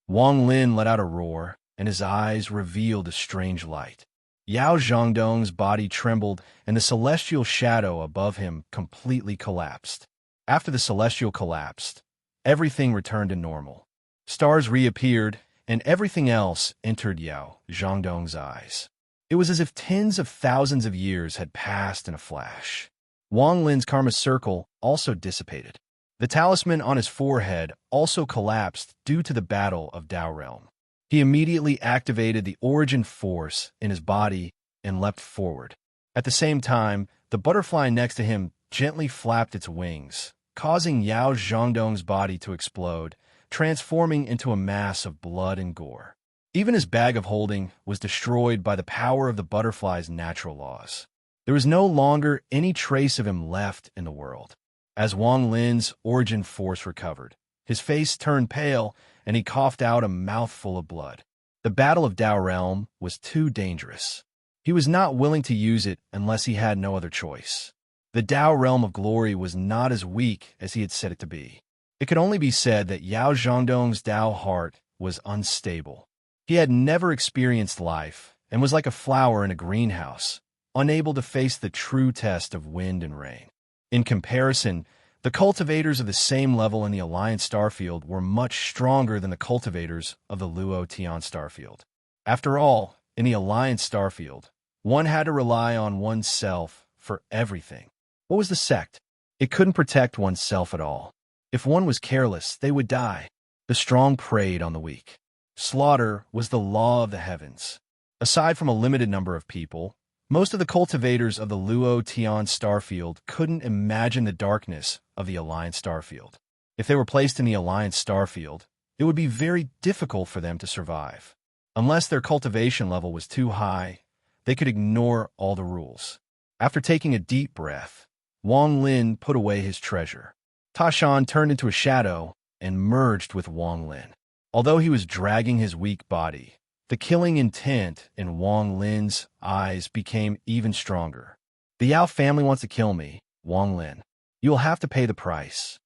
Wang Lin let out a roar, and his eyes revealed a strange light. Yao Zhangdong's body trembled, and the celestial shadow above him completely collapsed. After the celestial collapsed, everything returned to normal. Stars reappeared, and everything else entered Yao Zhangdong's eyes. It was as if tens of thousands of years had passed in a flash. Wang Lin's karma circle also dissipated. The talisman on his forehead also collapsed due to the battle of Dao Realm. He immediately activated the origin force in his body and leapt forward. At the same time, the butterfly next to him gently flapped its wings, causing Yao Zhangdong's body to explode, transforming into a mass of blood and gore. Even his bag of holding was destroyed by the power of the butterfly's natural laws. There was no longer any trace of him left in the world. As Wang Lin's origin force recovered, his face turned pale, and he coughed out a mouthful of blood. The battle of Dao Realm was too dangerous. He was not willing to use it unless he had no other choice. The Dao Realm of Glory was not as weak as he had said it to be. It could only be said that Yao Zhangdong's Dao heart was unstable. He had never experienced life and was like a flower in a greenhouse, unable to face the true test of wind and rain. In comparison, the cultivators of the same level in the Alliance Starfield were much stronger than the cultivators of the Luo Tian Starfield. After all, in the Alliance Starfield, one had to rely on oneself for everything. What was the sect? It couldn't protect oneself at all. If one was careless, they would die. The strong preyed on the weak. Slaughter was the law of the heavens. Aside from a limited number of people, most of the cultivators of the Luo Tian Starfield couldn't imagine the darkness of the Alliance Starfield. If they were placed in the Alliance Starfield, it would be very difficult for them to survive. Unless their cultivation level was too high, they could ignore all the rules. After taking a deep breath, Wang Lin put away his treasure. Tashan turned into a shadow and merged with Wang Lin. Although he was dragging his weak body, the killing intent in Wang Lin's eyes became even stronger. The Yao family wants to kill me, Wang Lin. You will have to pay the price.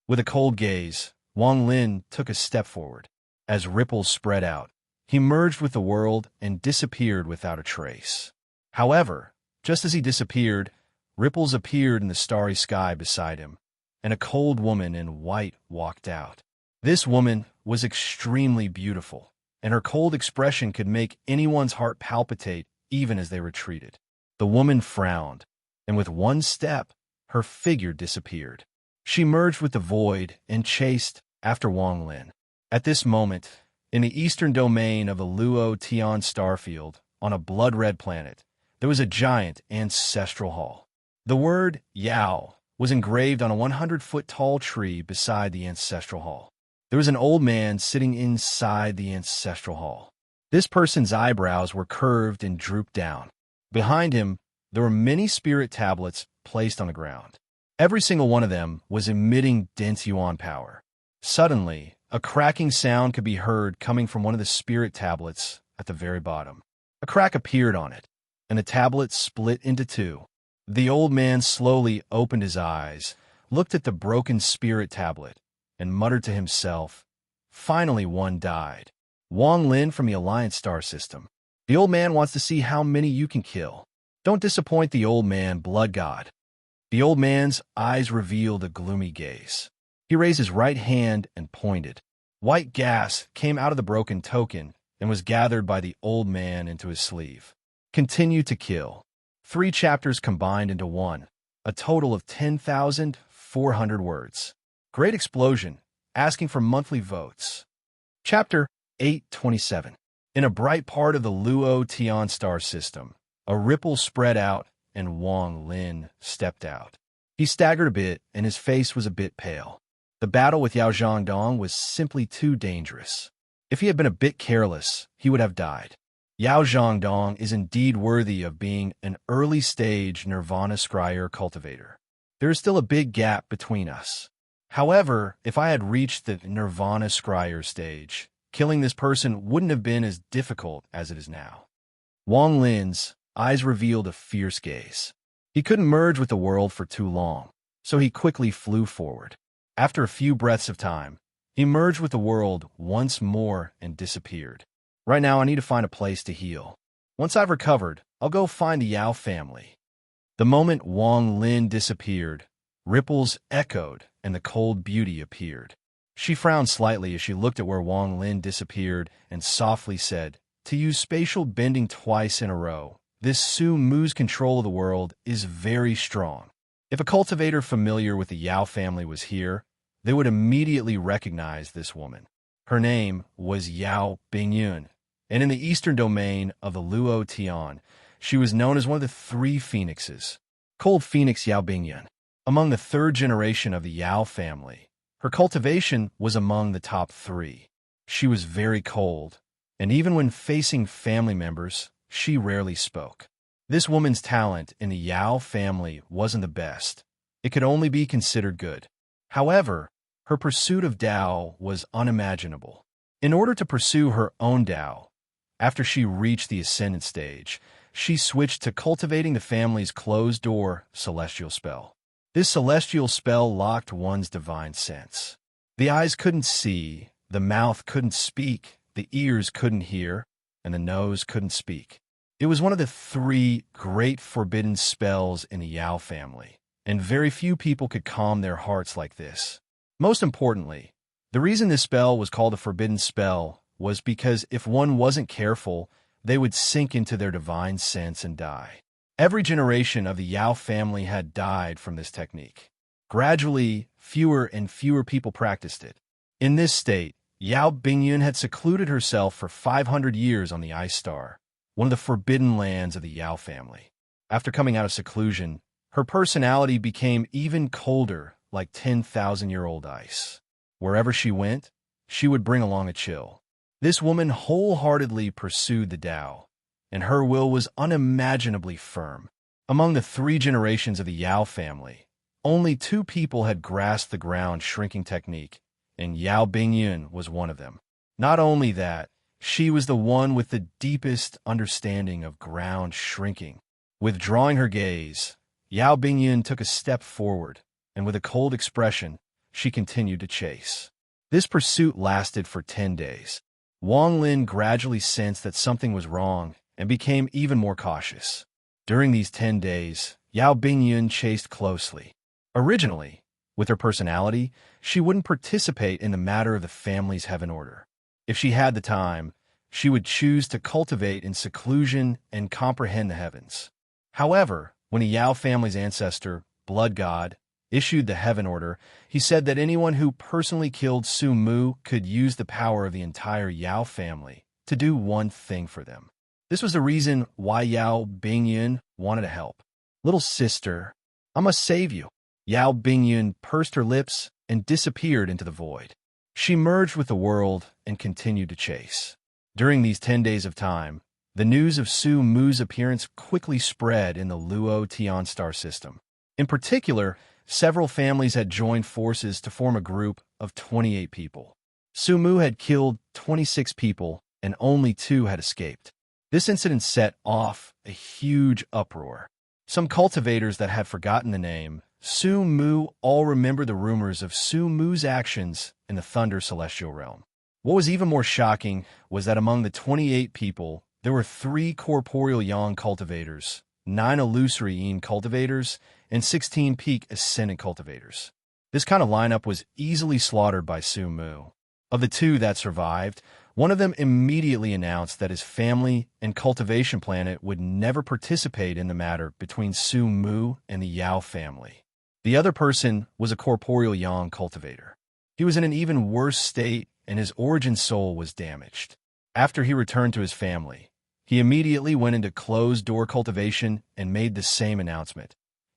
With a cold gaze, Wang Lin took a step forward. As ripples spread out, he merged with the world and disappeared without a trace. However, just as he disappeared, ripples appeared in the starry sky beside him, and a cold woman in white walked out. This woman was extremely beautiful, and her cold expression could make anyone's heart palpitate even as they retreated. The woman frowned, and with one step, her figure disappeared. She merged with the void and chased after Wang Lin. At this moment, in the eastern domain of the Luo Tian Starfield, on a blood-red planet, there was a giant ancestral hall. The word Yao was engraved on a 100-foot-tall tree beside the ancestral hall. There was an old man sitting inside the ancestral hall. This person's eyebrows were curved and drooped down. Behind him, there were many spirit tablets placed on the ground. Every single one of them was emitting dense yuan power. Suddenly, a cracking sound could be heard coming from one of the spirit tablets at the very bottom. A crack appeared on it, and the tablet split into two. The old man slowly opened his eyes, looked at the broken spirit tablet, and muttered to himself, "Finally one died." Wang Lin from the Alliance Star System. The old man wants to see how many you can kill. Don't disappoint the old man, blood god. The old man's eyes revealed a gloomy gaze. He raised his right hand and pointed. White gas came out of the broken token and was gathered by the old man into his sleeve. Continue to kill. 3 chapters combined into one, a total of 10,400 words. Great explosion, asking for monthly votes. Chapter 827. In a bright part of the Luo Tian star system, a ripple spread out and Wang Lin stepped out. He staggered a bit, and his face was a bit pale. The battle with Yao Zhangdong was simply too dangerous. If he had been a bit careless, he would have died. Yao Zhangdong is indeed worthy of being an early-stage Nirvana Scryer cultivator. There is still a big gap between us. However, if I had reached the Nirvana Scryer stage, killing this person wouldn't have been as difficult as it is now. Wang Lin's eyes revealed a fierce gaze. He couldn't merge with the world for too long, so he quickly flew forward. After a few breaths of time, he merged with the world once more and disappeared. Right now, I need to find a place to heal. Once I've recovered, I'll go find the Yao family. The moment Wang Lin disappeared, ripples echoed and the cold beauty appeared. She frowned slightly as she looked at where Wang Lin disappeared and softly said, "To use spatial bending twice in a row, this Su Mu's control of the world is very strong. If a cultivator familiar with the Yao family was here, they would immediately recognize this woman. Her name was Yao Bingyun, and in the eastern domain of the Luo Tian, she was known as one of the three phoenixes. Cold Phoenix Yao Bingyun. Among the third generation of the Yao family, her cultivation was among the top 3. She was very cold, and even when facing family members, she rarely spoke. This woman's talent in the Yao family wasn't the best. It could only be considered good. However, her pursuit of Dao was unimaginable. In order to pursue her own Dao, after she reached the ascendant stage, she switched to cultivating the family's closed-door celestial spell. This celestial spell locked one's divine sense. The eyes couldn't see, the mouth couldn't speak, the ears couldn't hear, and the nose couldn't speak. It was one of the 3 great forbidden spells in the Yao family, and very few people could calm their hearts like this. Most importantly, the reason this spell was called a forbidden spell was because if one wasn't careful, they would sink into their divine sense and die. Every generation of the Yao family had died from this technique. Gradually, fewer and fewer people practiced it. In this state, Yao Bingyun had secluded herself for 500 years on the Ice Star, one of the forbidden lands of the Yao family. After coming out of seclusion, her personality became even colder, like 10,000-year-old ice. Wherever she went, she would bring along a chill. This woman wholeheartedly pursued the Tao, and her will was unimaginably firm. Among the 3 generations of the Yao family, only 2 people had grasped the ground shrinking technique, and Yao Bingyun was one of them. Not only that, she was the one with the deepest understanding of ground shrinking. Withdrawing her gaze, Yao Bingyun took a step forward, and with a cold expression, she continued to chase. This pursuit lasted for 10 days. Wang Lin gradually sensed that something was wrong and became even more cautious. During these 10 days, Yao Bingyun chased closely. Originally, with her personality, she wouldn't participate in the matter of the family's heaven order. If she had the time, she would choose to cultivate in seclusion and comprehend the heavens. However, when the Yao family's ancestor, Blood God, issued the heaven order, he said that anyone who personally killed Su Mu could use the power of the entire Yao family to do one thing for them. This was the reason why Yao Bingyun wanted to help. "Little sister, I must save you." Yao Bingyun pursed her lips and disappeared into the void. She merged with the world and continued to chase. During these 10 days of time, the news of Su Mu's appearance quickly spread in the Luo Tian star system. In particular, several families had joined forces to form a group of 28 people. Su Mu had killed 26 people, and only 2 had escaped. This incident set off a huge uproar. Some cultivators that had forgotten the name Su Mu all remembered the rumors of Su Mu's actions in the Thunder Celestial Realm. What was even more shocking was that among the 28 people, there were 3 corporeal yang cultivators, 9 illusory yin cultivators, and 16 peak ascendant cultivators. This kind of lineup was easily slaughtered by Su Mu. Of the 2 that survived, one of them immediately announced that his family and cultivation planet would never participate in the matter between Su Mu and the Yao family. The other person was a corporeal yang cultivator. He was in an even worse state, and his origin soul was damaged. After he returned to his family, he immediately went into closed-door cultivation and made the same announcement.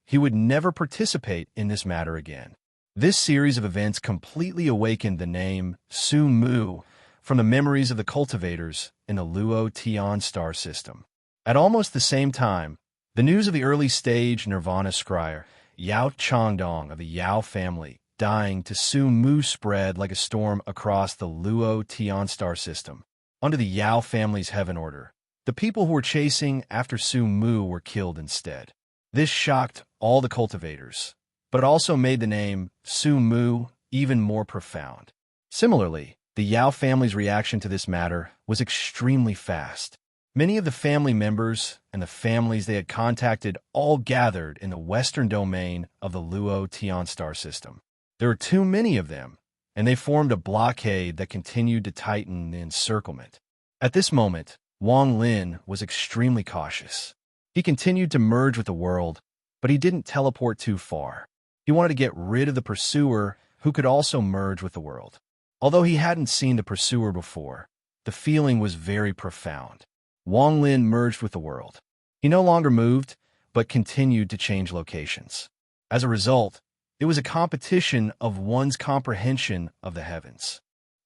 he would never participate in this matter again. This series of events completely awakened the name Su Mu from the memories of the cultivators in the Luo Tian star system. At almost the same time, the news of the early-stage Nirvana scryer, Yao Changdong of the Yao family, dying to Su Mu spread like a storm across the Luo Tian star system. Under the Yao family's heaven order, the people who were chasing after Su Mu were killed instead. This shocked all the cultivators, but it also made the name Su Mu even more profound. Similarly, the Yao family's reaction to this matter was extremely fast. Many of the family members and the families they had contacted all gathered in the western domain of the Luo Tian star system. There were too many of them, and they formed a blockade that continued to tighten the encirclement. At this moment, Wang Lin was extremely cautious. He continued to merge with the world, but he didn't teleport too far. He wanted to get rid of the pursuer who could also merge with the world. Although he hadn't seen the pursuer before, the feeling was very profound. Wang Lin merged with the world. He no longer moved, but continued to change locations. As a result, it was a competition of one's comprehension of the heavens.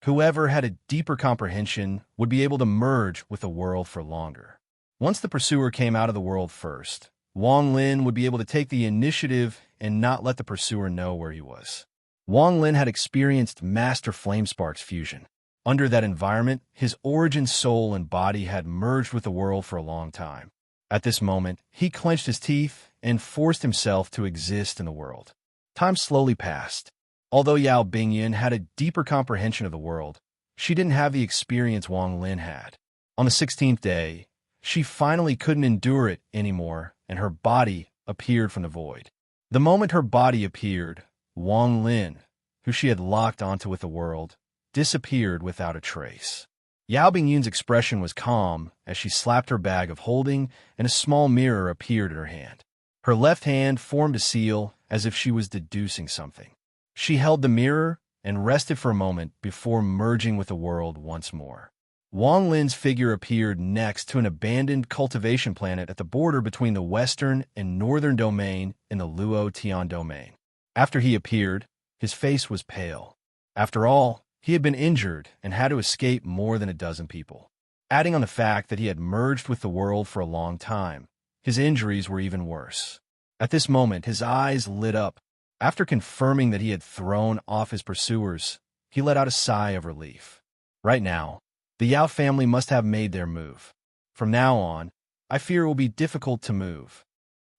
Whoever had a deeper comprehension would be able to merge with the world for longer. Once the pursuer came out of the world first, Wang Lin would be able to take the initiative and not let the pursuer know where he was. Wang Lin had experienced Master Flamespark's fusion. Under that environment, his origin soul and body had merged with the world for a long time. At this moment, he clenched his teeth and forced himself to exist in the world. Time slowly passed. Although Yao Bingyan had a deeper comprehension of the world, she didn't have the experience Wang Lin had. On the 16th day, she finally couldn't endure it anymore, and her body appeared from the void. The moment her body appeared, Wang Lin, who she had locked onto with the world, disappeared without a trace. Yao Bingyan's expression was calm as she slapped her bag of holding, and a small mirror appeared in her hand. Her left hand formed a seal as if she was deducing something. She held the mirror and rested for a moment before merging with the world once more. Wang Lin's figure appeared next to an abandoned cultivation planet at the border between the western and northern domain in the Luo Tian domain. After he appeared, his face was pale. After all, he had been injured and had to escape more than a dozen people. Adding on the fact that he had merged with the world for a long time, his injuries were even worse. At this moment, his eyes lit up. After confirming that he had thrown off his pursuers, he let out a sigh of relief. Right now, the Yao family must have made their move. From now on, I fear it will be difficult to move.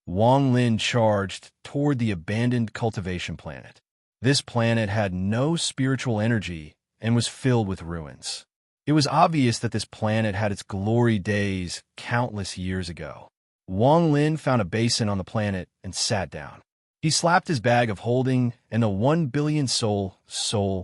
Wang Lin charged toward the abandoned cultivation planet. This planet had no spiritual energy and was filled with ruins. It was obvious that this planet had its glory days countless years ago. Wang Lin found a basin on the planet and sat down. He slapped his bag of holding, and the 1 billion soul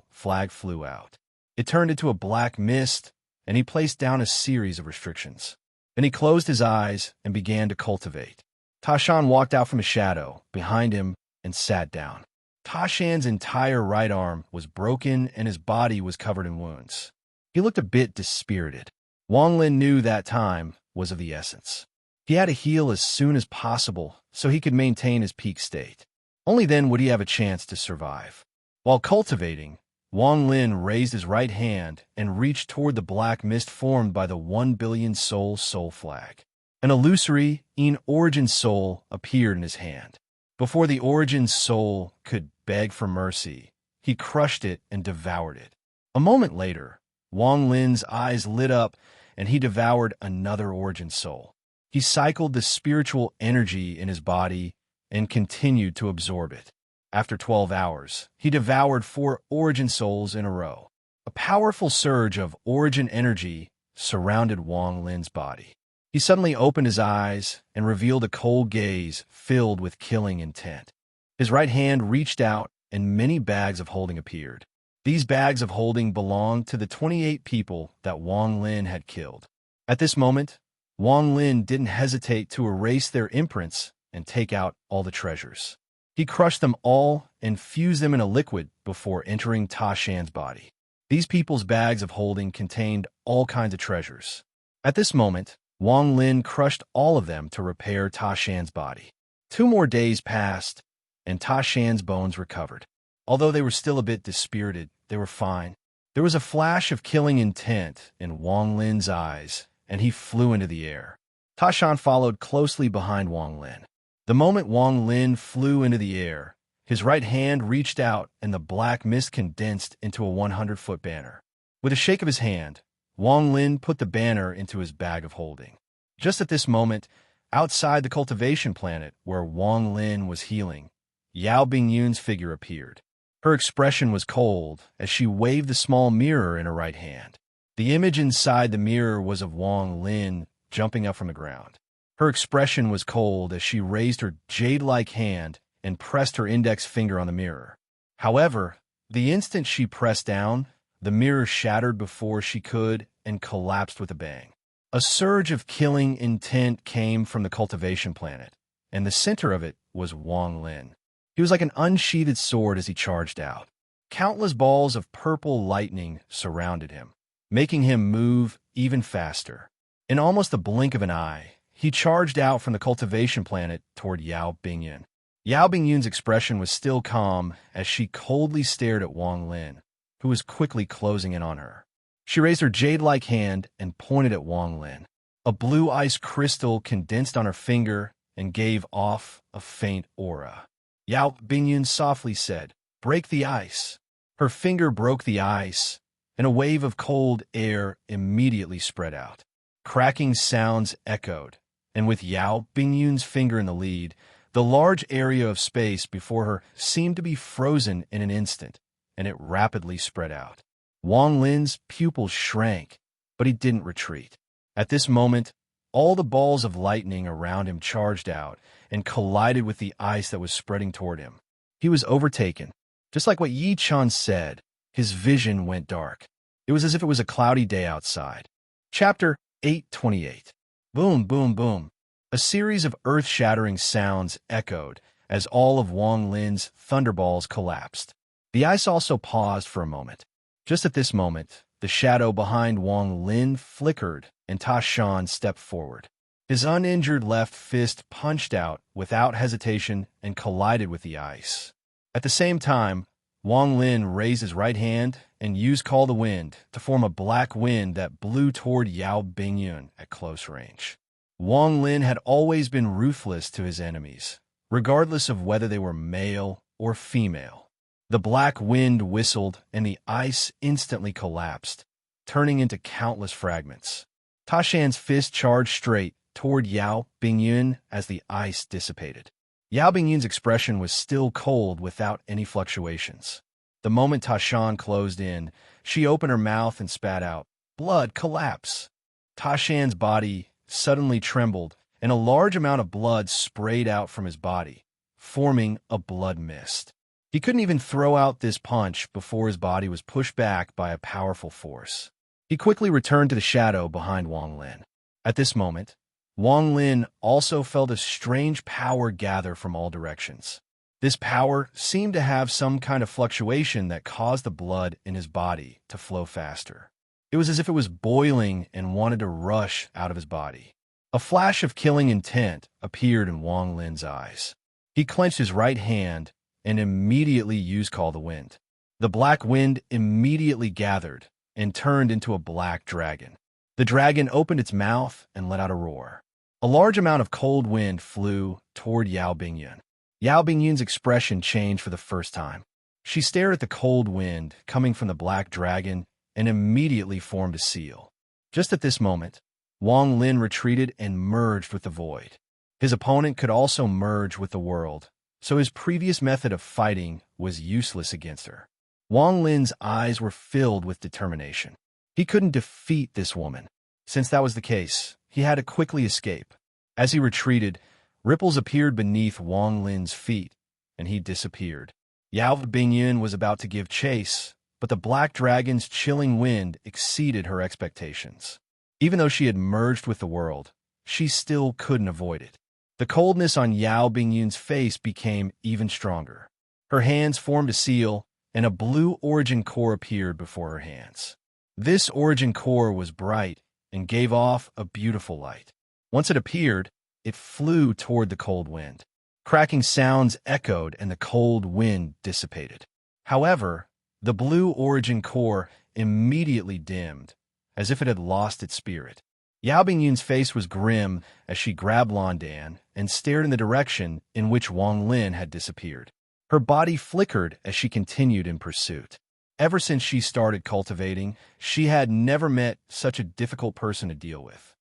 flag flew out. It turned into a black mist, and he placed down a series of restrictions. Then he closed his eyes and began to cultivate. Tashan walked out from a shadow behind him and sat down. Tashan's entire right arm was broken and his body was covered in wounds. He looked a bit dispirited. Wang Lin knew that time was of the essence. He had to heal as soon as possible so he could maintain his peak state. Only then would he have a chance to survive. While cultivating, Wang Lin raised his right hand and reached toward the black mist formed by the 1 billion soul flag. An illusory origin soul appeared in his hand. Before the origin soul could beg for mercy, he crushed it and devoured it. A moment later, Wang Lin's eyes lit up and he devoured another origin soul. He cycled the spiritual energy in his body and continued to absorb it. After 12 hours, he devoured 4 origin souls in a row. A powerful surge of origin energy surrounded Wang Lin's body. He suddenly opened his eyes and revealed a cold gaze filled with killing intent. His right hand reached out and many bags of holding appeared. These bags of holding belonged to the 28 people that Wang Lin had killed. At this moment, Wang Lin didn't hesitate to erase their imprints and take out all the treasures. He crushed them all and fused them in a liquid before entering Tashan's body. These people's bags of holding contained all kinds of treasures. At this moment, Wang Lin crushed all of them to repair Tashan's body. 2 more days passed, and Ta Shan's bones recovered. Although they were still a bit dispirited, they were fine. There was a flash of killing intent in Wang Lin's eyes, and he flew into the air. Ta Shan followed closely behind Wang Lin. The moment Wang Lin flew into the air, his right hand reached out and the black mist condensed into a 100-foot banner. With a shake of his hand, Wang Lin put the banner into his bag of holding. Just at this moment, outside the cultivation planet where Wang Lin was healing, Yao Bingyun's figure appeared. Her expression was cold as she waved the small mirror in her right hand. The image inside the mirror was of Wang Lin jumping up from the ground. Her expression was cold as she raised her jade-like hand and pressed her index finger on the mirror. However, the instant she pressed down, the mirror shattered before she could and collapsed with a bang. A surge of killing intent came from the cultivation planet, and the center of it was Wang Lin. He was like an unsheathed sword as he charged out. Countless balls of purple lightning surrounded him, making him move even faster. In almost the blink of an eye, he charged out from the cultivation planet toward Yao Bingyun. Yao Bingyun's expression was still calm as she coldly stared at Wang Lin, who was quickly closing in on her. She raised her jade-like hand and pointed at Wang Lin. A blue ice crystal condensed on her finger and gave off a faint aura. Yao Bingyun softly said, "Break the ice." Her finger broke the ice, and a wave of cold air immediately spread out. Cracking sounds echoed, and with Yao Bingyun's finger in the lead, the large area of space before her seemed to be frozen in an instant, and it rapidly spread out. Wang Lin's pupils shrank, but he didn't retreat. At this moment, all the balls of lightning around him charged out and collided with the ice that was spreading toward him. He was overtaken. Just like what Yi Chun said, his vision went dark. It was as if it was a cloudy day outside. Chapter 828. Boom, boom, boom. A series of earth-shattering sounds echoed as all of Wang Lin's thunderballs collapsed. The ice also paused for a moment. Just at this moment, the shadow behind Wang Lin flickered and Ta Shan stepped forward. His uninjured left fist punched out without hesitation and collided with the ice. At the same time, Wang Lin raised his right hand and used Call the Wind to form a black wind that blew toward Yao Bingyun at close range. Wang Lin had always been ruthless to his enemies, regardless of whether they were male or female. The black wind whistled and the ice instantly collapsed, turning into countless fragments. Ta Shan's fist charged straight toward Yao Bingyun as the ice dissipated. Yao Bingyun's expression was still cold without any fluctuations. The moment Ta Shan closed in, she opened her mouth and spat out, "Blood collapse." Ta Shan's body suddenly trembled, and a large amount of blood sprayed out from his body, forming a blood mist. He couldn't even throw out this punch before his body was pushed back by a powerful force. He quickly returned to the shadow behind Wang Lin. At this moment, Wang Lin also felt a strange power gather from all directions. This power seemed to have some kind of fluctuation that caused the blood in his body to flow faster. It was as if it was boiling and wanted to rush out of his body. A flash of killing intent appeared in Wang Lin's eyes. He clenched his right hand and immediately used Call the Wind. The black wind immediately gathered and turned into a black dragon. The dragon opened its mouth and let out a roar. A large amount of cold wind flew toward Yao Bingyun. Yao Bingyun's expression changed for the first time. She stared at the cold wind coming from the black dragon and immediately formed a seal. Just at this moment, Wang Lin retreated and merged with the void. His opponent could also merge with the world, so his previous method of fighting was useless against her. Wang Lin's eyes were filled with determination. He couldn't defeat this woman. Since that was the case, he had to quickly escape. As he retreated, ripples appeared beneath Wang Lin's feet, and he disappeared. Yao Bingyun was about to give chase, but the black dragon's chilling wind exceeded her expectations. Even though she had merged with the world, she still couldn't avoid it. The coldness on Yao Bingyun's face became even stronger. Her hands formed a seal, and a blue origin core appeared before her hands. This origin core was bright and gave off a beautiful light. Once it appeared, it flew toward the cold wind. Cracking sounds echoed and the cold wind dissipated. However, the blue origin core immediately dimmed, as if it had lost its spirit. Yao Bingyun's face was grim as she grabbed Londan and stared in the direction in which Wang Lin had disappeared. Her body flickered as she continued in pursuit. Ever since she started cultivating, she had never met such a difficult person to deal with.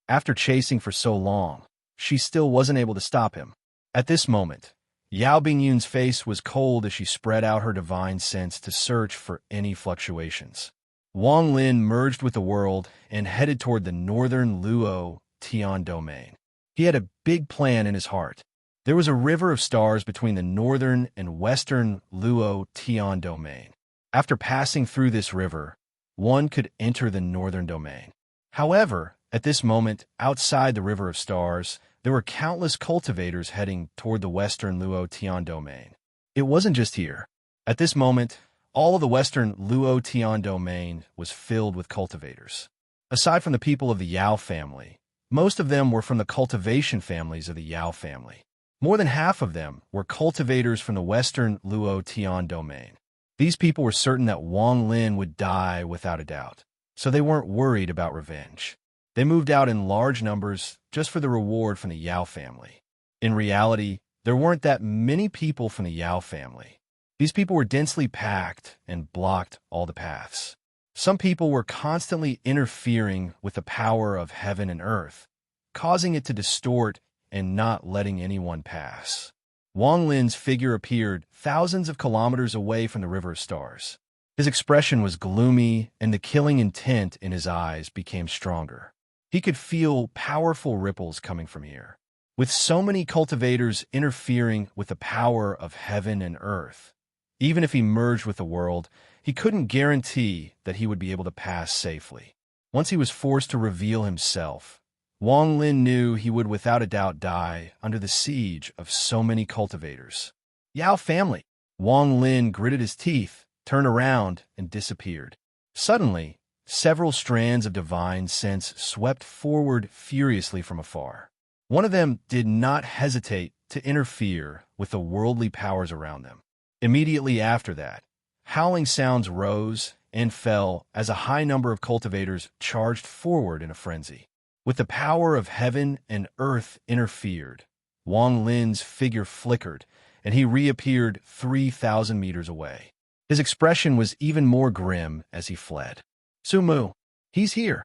After chasing for so long, she still wasn't able to stop him. At this moment, Yao Bingyun's face was cold as she spread out her divine sense to search for any fluctuations. Wang Lin merged with the world and headed toward the northern Luo Tian domain. He had a big plan in his heart. There was a river of stars between the northern and western Luo Tian domain. After passing through this river, one could enter the northern domain. However, at this moment, outside the river of stars, there were countless cultivators heading toward the western Luo Tian domain. It wasn't just here. At this moment, all of the western Luo Tian domain was filled with cultivators. Aside from the people of the Yao family, most of them were from the cultivation families of the Yao family. More than half of them were cultivators from the western Luo Tian domain. These people were certain that Wang Lin would die without a doubt, so they weren't worried about revenge. They moved out in large numbers just for the reward from the Yao family. In reality, there weren't that many people from the Yao family. These people were densely packed and blocked all the paths. Some people were constantly interfering with the power of heaven and earth, causing it to distort and not letting anyone pass. Wang Lin's figure appeared thousands of kilometers away from the River of Stars. His expression was gloomy, and the killing intent in his eyes became stronger. He could feel powerful ripples coming from here. With so many cultivators interfering with the power of heaven and earth, even if he merged with the world, he couldn't guarantee that he would be able to pass safely. Once he was forced to reveal himself, Wang Lin knew he would without a doubt die under the siege of so many cultivators. Yao family! Wang Lin gritted his teeth, turned around, and disappeared. Suddenly, several strands of divine sense swept forward furiously from afar. One of them did not hesitate to interfere with the worldly powers around them. Immediately after that, howling sounds rose and fell as a high number of cultivators charged forward in a frenzy. With the power of heaven and earth interfered, Wang Lin's figure flickered, and he reappeared 3,000 meters away. His expression was even more grim as he fled. Sumu, he's here.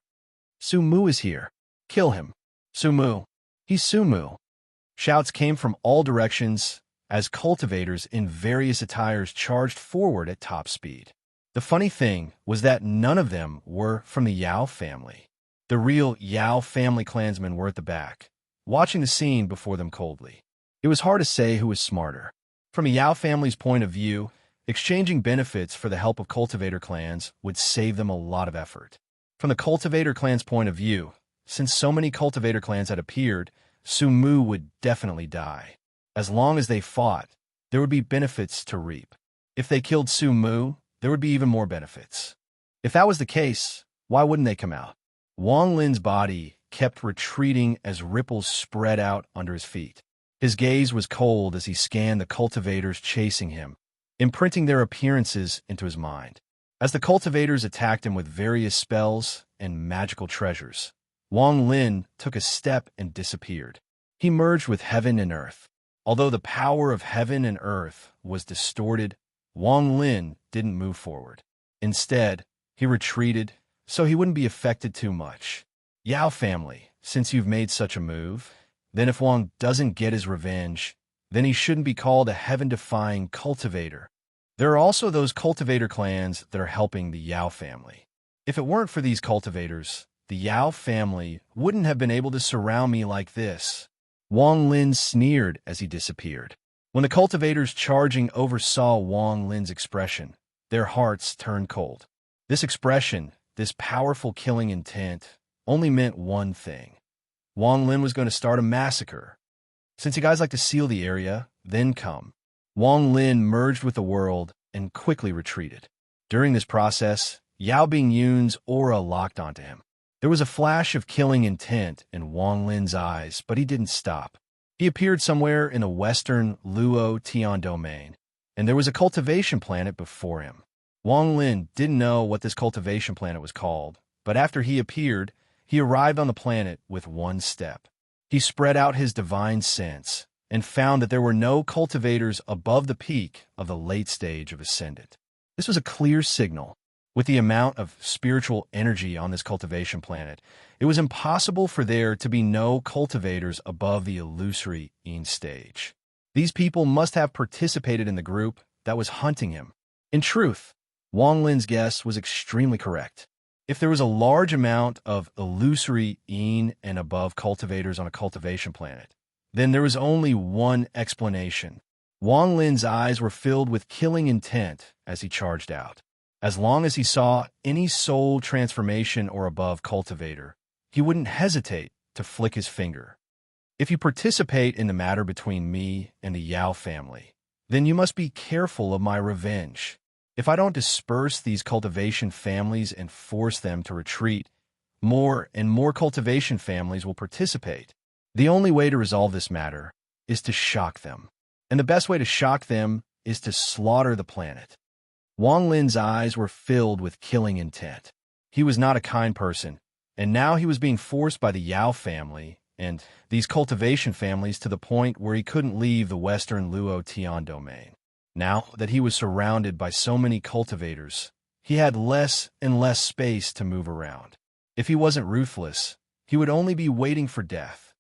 Sumu is here. Kill him. Sumu, he's Sumu. Shouts came from all directions as cultivators in various attires charged forward at top speed. The funny thing was that none of them were from the Yao family. The real Yao family clansmen were at the back, watching the scene before them coldly. It was hard to say who was smarter. From a Yao family's point of view, exchanging benefits for the help of cultivator clans would save them a lot of effort. From the cultivator clan's point of view, since so many cultivator clans had appeared, Sumu would definitely die. As long as they fought, there would be benefits to reap. If they killed Sumu, there would be even more benefits. If that was the case, why wouldn't they come out? Wang Lin's body kept retreating as ripples spread out under his feet. His gaze was cold as he scanned the cultivators chasing him, imprinting their appearances into his mind. As the cultivators attacked him with various spells and magical treasures, Wang Lin took a step and disappeared. He merged with heaven and earth. Although the power of heaven and earth was distorted, Wang Lin didn't move forward. Instead, he retreated so he wouldn't be affected too much. Yao family, since you've made such a move, then if Wang doesn't get his revenge, then he shouldn't be called a heaven-defying cultivator. There are also those cultivator clans that are helping the Yao family. If it weren't for these cultivators, the Yao family wouldn't have been able to surround me like this. Wang Lin sneered as he disappeared. When the cultivators charging oversaw Wang Lin's expression, their hearts turned cold. This expression, this powerful killing intent, only meant one thing. Wang Lin was going to start a massacre. Since you guys like to seal the area, then come. Wang Lin merged with the world and quickly retreated. During this process, Yao Bingyun's aura locked onto him. There was a flash of killing intent in Wang Lin's eyes, but he didn't stop. He appeared somewhere in the western Luo Tian domain, and there was a cultivation planet before him. Wang Lin didn't know what this cultivation planet was called, but after he appeared, he arrived on the planet with one step. He spread out his divine sense and found that there were no cultivators above the peak of the late stage of Ascendant. This was a clear signal. With the amount of spiritual energy on this cultivation planet, it was impossible for there to be no cultivators above the illusory Yin stage. These people must have participated in the group that was hunting him. In truth, Wang Lin's guess was extremely correct. If there was a large amount of illusory Yin and above cultivators on a cultivation planet, then there was only one explanation. Wang Lin's eyes were filled with killing intent as he charged out. As long as he saw any soul transformation or above cultivator, he wouldn't hesitate to flick his finger. If you participate in the matter between me and the Yao family, then you must be careful of my revenge. If I don't disperse these cultivation families and force them to retreat, more and more cultivation families will participate. The only way to resolve this matter is to shock them. And the best way to shock them is to slaughter the planet. Wang Lin's eyes were filled with killing intent. He was not a kind person, and now he was being forced by the Yao family and these cultivation families to the point where he couldn't leave the western Luo Tian domain. Now that he was surrounded by so many cultivators, he had less and less space to move around. If he wasn't ruthless, he would only be waiting for death.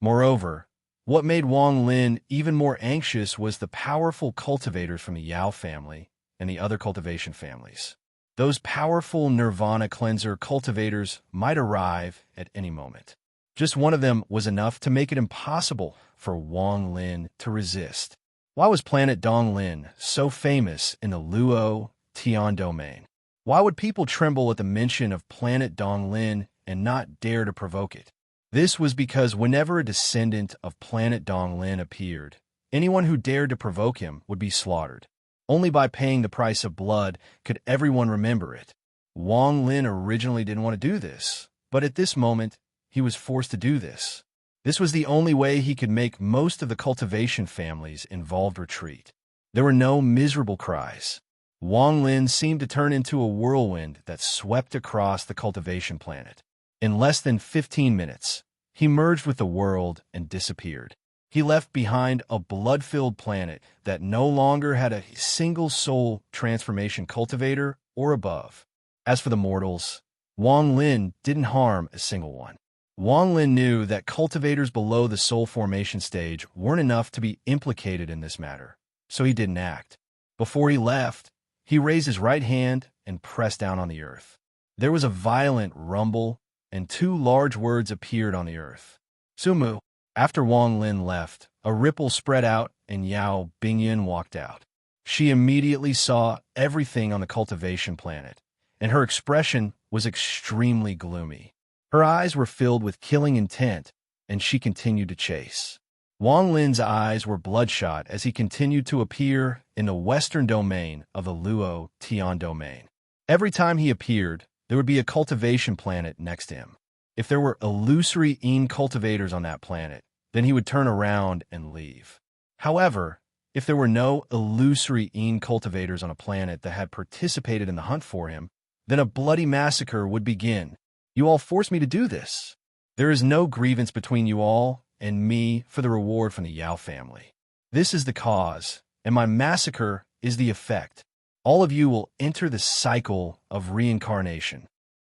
Moreover, what made Wang Lin even more anxious was the powerful cultivators from the Yao family and the other cultivation families. Those powerful nirvana cleanser cultivators might arrive at any moment. Just one of them was enough to make it impossible for Wang Lin to resist. Why was planet Donglin so famous in the Luo Tian domain? Why would people tremble at the mention of planet Donglin and not dare to provoke it? This was because whenever a descendant of planet Donglin appeared, anyone who dared to provoke him would be slaughtered. Only by paying the price of blood could everyone remember it. Wang Lin originally didn't want to do this, but at this moment, he was forced to do this. This was the only way he could make most of the cultivation families involved retreat. There were no miserable cries. Wang Lin seemed to turn into a whirlwind that swept across the cultivation planet. In less than 15 minutes, he merged with the world and disappeared. He left behind a blood-filled planet that no longer had a single soul transformation cultivator or above. As for the mortals, Wang Lin didn't harm a single one. Wang Lin knew that cultivators below the soul formation stage weren't enough to be implicated in this matter, so he didn't act. Before he left, he raised his right hand and pressed down on the earth. There was a violent rumble, and two large words appeared on the earth. Sumu. After Wang Lin left, a ripple spread out and Yao Bingyan walked out. She immediately saw everything on the cultivation planet, and her expression was extremely gloomy. Her eyes were filled with killing intent, and she continued to chase. Wang Lin's eyes were bloodshot as he continued to appear in the western domain of the Luo Tian domain. Every time he appeared, there would be a cultivation planet next to him. If there were illusory Yin cultivators on that planet, then he would turn around and leave. However, if there were no illusory Yin cultivators on a planet that had participated in the hunt for him, then a bloody massacre would begin. You all forced me to do this. There is no grievance between you all and me for the reward from the Yao family. This is the cause, and my massacre is the effect. All of you will enter the cycle of reincarnation.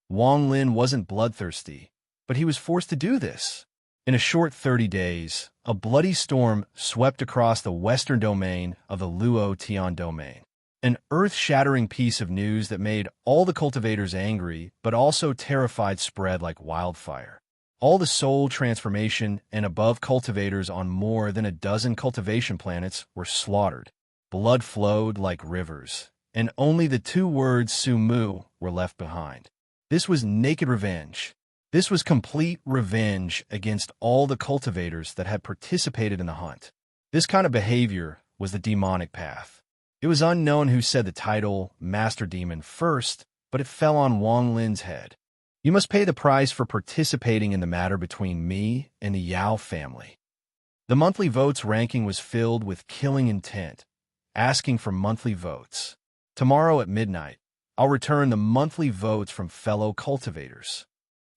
Wang Lin wasn't bloodthirsty, but he was forced to do this. In a short 30 days, a bloody storm swept across the western domain of the Luo Tian domain. An earth-shattering piece of news that made all the cultivators angry, but also terrified spread like wildfire. All the soul transformation and above cultivators on more than a dozen cultivation planets were slaughtered. Blood flowed like rivers, and only the two words Sumu were left behind. This was naked revenge. This was complete revenge against all the cultivators that had participated in the hunt. This kind of behavior was the demonic path. It was unknown who said the title Master Demon first, but it fell on Wang Lin's head. You must pay the price for participating in the matter between me and the Yao family. The monthly votes ranking was filled with killing intent, asking for monthly votes. Tomorrow at midnight, I'll return the monthly votes from fellow cultivators.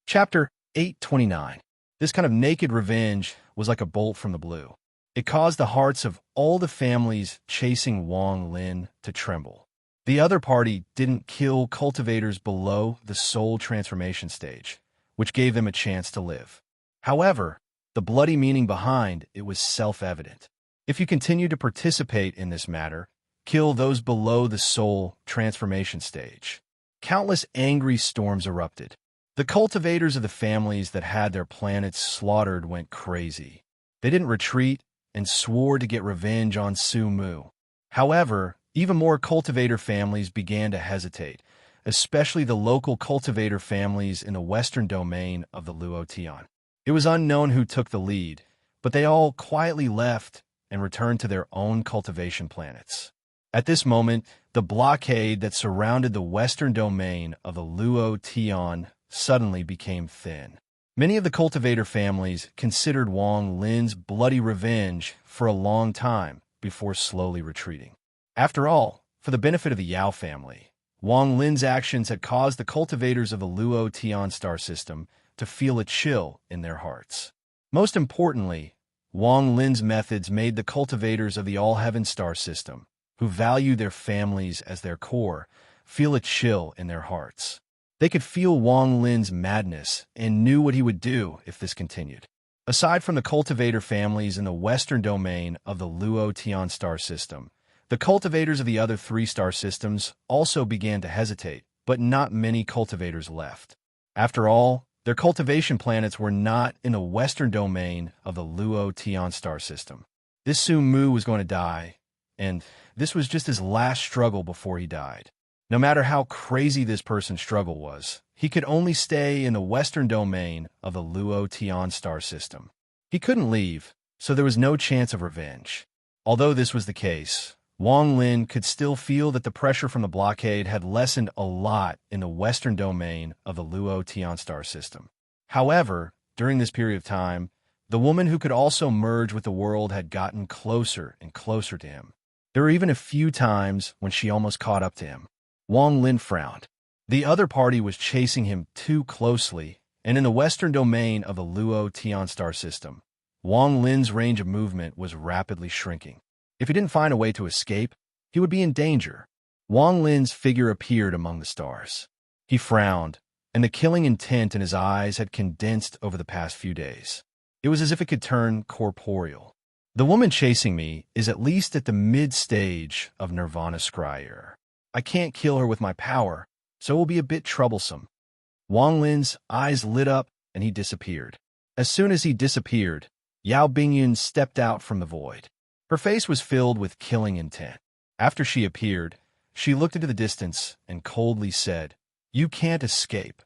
Chapter 829. This kind of naked revenge was like a bolt from the blue. It caused the hearts of all the families chasing Wang Lin to tremble. The other party didn't kill cultivators below the soul transformation stage, which gave them a chance to live. However, the bloody meaning behind it was self-evident. If you continue to participate in this matter, kill those below the soul transformation stage. Countless angry storms erupted. The cultivators of the families that had their planets slaughtered went crazy. They didn't retreat and swore to get revenge on Su Mu. However, even more cultivator families began to hesitate, especially the local cultivator families in the western domain of the Luotian. It was unknown who took the lead, but they all quietly left and returned to their own cultivation planets. At this moment, the blockade that surrounded the western domain of the Luotian suddenly became thin. Many of the cultivator families considered Wang Lin's bloody revenge for a long time before slowly retreating. After all, for the benefit of the Yao family, Wang Lin's actions had caused the cultivators of the Luotian star system to feel a chill in their hearts. Most importantly, Wang Lin's methods made the cultivators of the All-Heaven star system, who value their families as their core, feel a chill in their hearts. They could feel Wang Lin's madness and knew what he would do if this continued. Aside from the cultivator families in the western domain of the Luotian star system, the cultivators of the other three star systems also began to hesitate, but not many cultivators left. After all, their cultivation planets were not in the western domain of the Luotian star system. This Su Mu was going to die, and this was just his last struggle before he died. No matter how crazy this person's struggle was, he could only stay in the western domain of the Luotian star system. He couldn't leave, so there was no chance of revenge. Although this was the case, Wang Lin could still feel that the pressure from the blockade had lessened a lot in the western domain of the Luotian star system. However, during this period of time, the woman who could also merge with the world had gotten closer and closer to him. There were even a few times when she almost caught up to him. Wang Lin frowned. The other party was chasing him too closely, and in the western domain of the Luotian star system, Wang Lin's range of movement was rapidly shrinking. If he didn't find a way to escape, he would be in danger. Wang Lin's figure appeared among the stars. He frowned, and the killing intent in his eyes had condensed over the past few days. It was as if it could turn corporeal. The woman chasing me is at least at the mid-stage of Nirvana Scryer. I can't kill her with my power, so it will be a bit troublesome. Wang Lin's eyes lit up, and he disappeared. As soon as he disappeared, Yao Bingyan stepped out from the void. Her face was filled with killing intent. After she appeared, she looked into the distance and coldly said, "You can't escape."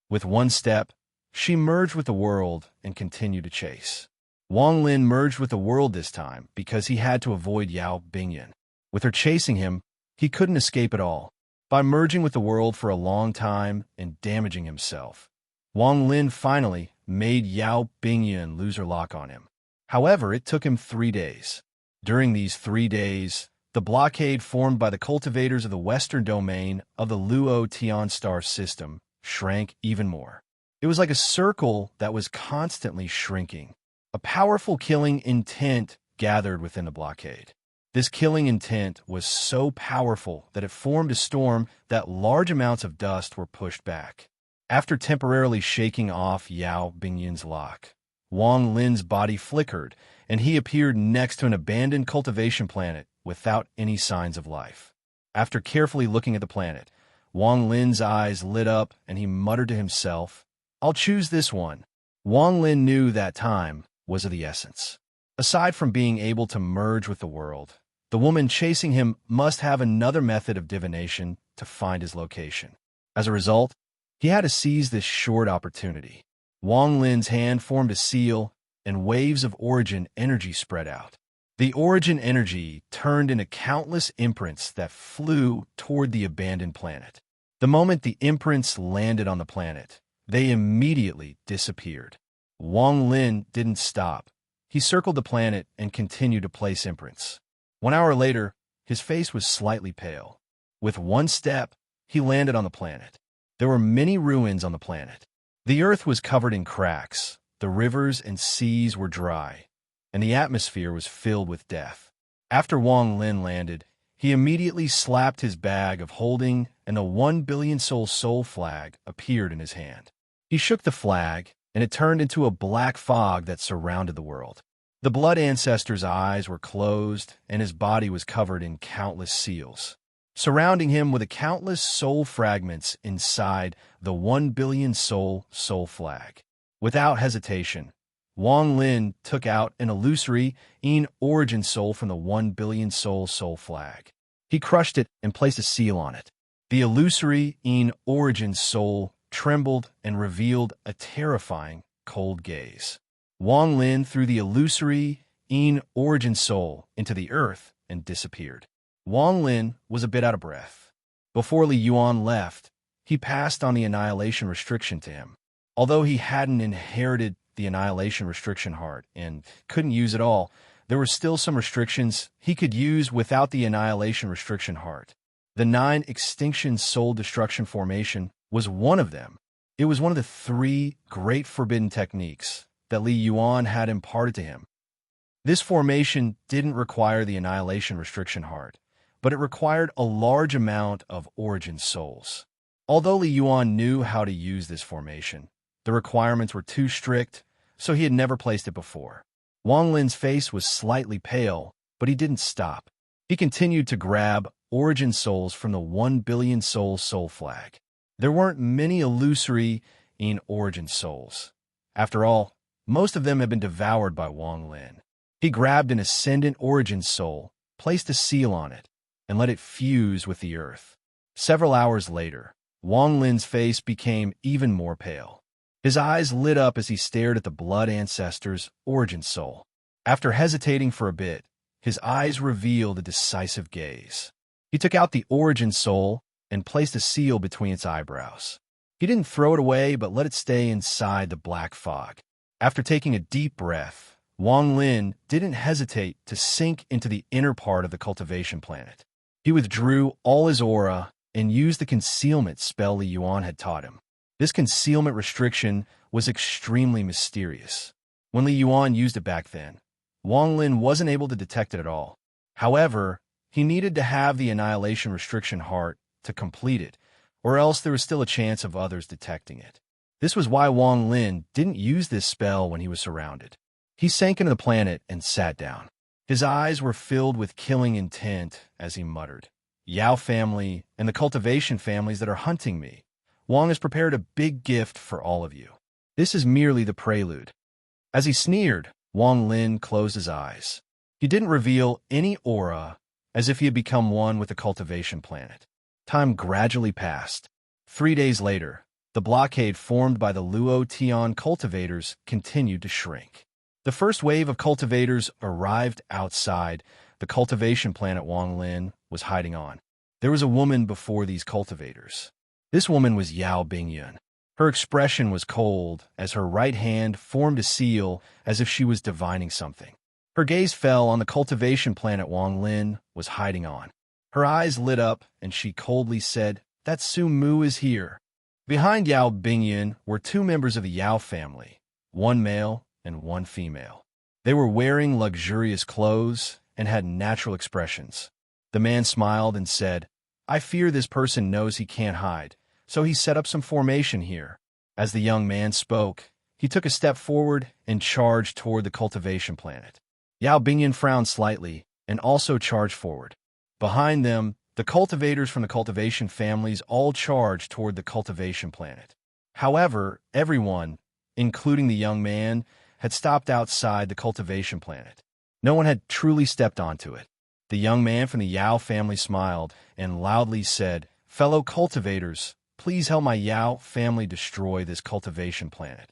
With one step, she merged with the world and continued to chase. Wang Lin merged with the world this time because he had to avoid Yao Bingyan. With her chasing him, he couldn't escape at all. By merging with the world for a long time and damaging himself, Wang Lin finally made Yao Bingyan lose her lock on him. However, it took him 3 days. During these 3 days, the blockade formed by the cultivators of the western domain of the Luotian star system shrank even more. It was like a circle that was constantly shrinking. A powerful killing intent gathered within the blockade. This killing intent was so powerful that it formed a storm that large amounts of dust were pushed back. After temporarily shaking off Yao Bingyan's lock, Wang Lin's body flickered, and he appeared next to an abandoned cultivation planet without any signs of life. After carefully looking at the planet, Wang Lin's eyes lit up, and he muttered to himself, "I'll choose this one." Wang Lin knew that time was of the essence. Aside from being able to merge with the world, the woman chasing him must have another method of divination to find his location. As a result, he had to seize this short opportunity. Wang Lin's hand formed a seal, and waves of origin energy spread out. The origin energy turned into countless imprints that flew toward the abandoned planet. The moment the imprints landed on the planet, they immediately disappeared. Wang Lin didn't stop. he circled the planet and continued to place imprints. 1 hour later, his face was slightly pale. With one step, he landed on the planet. There were many ruins on the planet. The earth was covered in cracks, the rivers and seas were dry, and the atmosphere was filled with death. After Wang Lin landed, he immediately slapped his bag of holding, and a 1 billion soul flag appeared in his hand. He shook the flag, and it turned into a black fog that surrounded the world. The blood ancestor's eyes were closed, and his body was covered in countless seals. Surrounding him were the countless soul fragments inside the 1 billion soul flag. Without hesitation, Wang Lin took out an illusory origin soul from the 1 billion soul flag. He crushed it and placed a seal on it. The illusory origin soul trembled and revealed a terrifying, cold gaze. Wang Lin threw the illusory origin soul into the earth and disappeared. Wang Lin was a bit out of breath. Before Li Yuan left, he passed on the annihilation restriction to him. Although he hadn't inherited the annihilation restriction heart and couldn't use it all, there were still some restrictions he could use without the annihilation restriction heart. The 9 extinction soul destruction formation was one of them. It was one of the 3 great forbidden techniques that Li Yuan had imparted to him. This formation didn't require the annihilation restriction heart, but it required a large amount of origin souls. Although Li Yuan knew how to use this formation, the requirements were too strict, so he had never placed it before. Wang Lin's face was slightly pale, but he didn't stop. He continued to grab origin souls from the 1 billion soul flag. There weren't many illusory origin souls. After all, most of them had been devoured by Wang Lin. He grabbed an ascendant origin soul, placed a seal on it, and let it fuse with the earth. Several hours later, Wang Lin's face became even more pale. His eyes lit up as he stared at the blood ancestor's origin soul. After hesitating for a bit, his eyes revealed a decisive gaze. He took out the origin soul and placed a seal between its eyebrows. He didn't throw it away, but let it stay inside the black fog. After taking a deep breath, Wang Lin didn't hesitate to sink into the inner part of the cultivation planet. He withdrew all his aura and used the concealment spell Li Yuan had taught him. This concealment restriction was extremely mysterious. When Li Yuan used it back then, Wang Lin wasn't able to detect it at all. However, he needed to have the annihilation restriction heart to complete it, or else there was still a chance of others detecting it. This was why Wang Lin didn't use this spell when he was surrounded. He sank into the planet and sat down. His eyes were filled with killing intent as he muttered, "Yao family and the cultivation families that are hunting me. Wang has prepared a big gift for all of you. This is merely the prelude." As he sneered, Wang Lin closed his eyes. He didn't reveal any aura, as if he had become one with the cultivation planet. Time gradually passed. 3 days later, the blockade formed by the Luo Tian cultivators continued to shrink. The first wave of cultivators arrived outside the cultivation planet Wang Lin was hiding on. There was a woman before these cultivators. This woman was Yao Bingyun. Her expression was cold as her right hand formed a seal as if she was divining something. Her gaze fell on the cultivation planet Wang Lin was hiding on. Her eyes lit up and she coldly said, "That Su Mu is here." Behind Yao Bingyun were 2 members of the Yao family, 1 male and 1 female. They were wearing luxurious clothes and had natural expressions. The man smiled and said, "I fear this person knows he can't hide, so he set up some formation here." As the young man spoke, he took a step forward and charged toward the cultivation planet. Yao Bingyun frowned slightly and also charged forward. Behind them, the cultivators from the cultivation families all charged toward the cultivation planet. However, everyone, including the young man, had stopped outside the cultivation planet. No one had truly stepped onto it. The young man from the Yao family smiled and loudly said, "Fellow cultivators, please help my Yao family destroy this cultivation planet.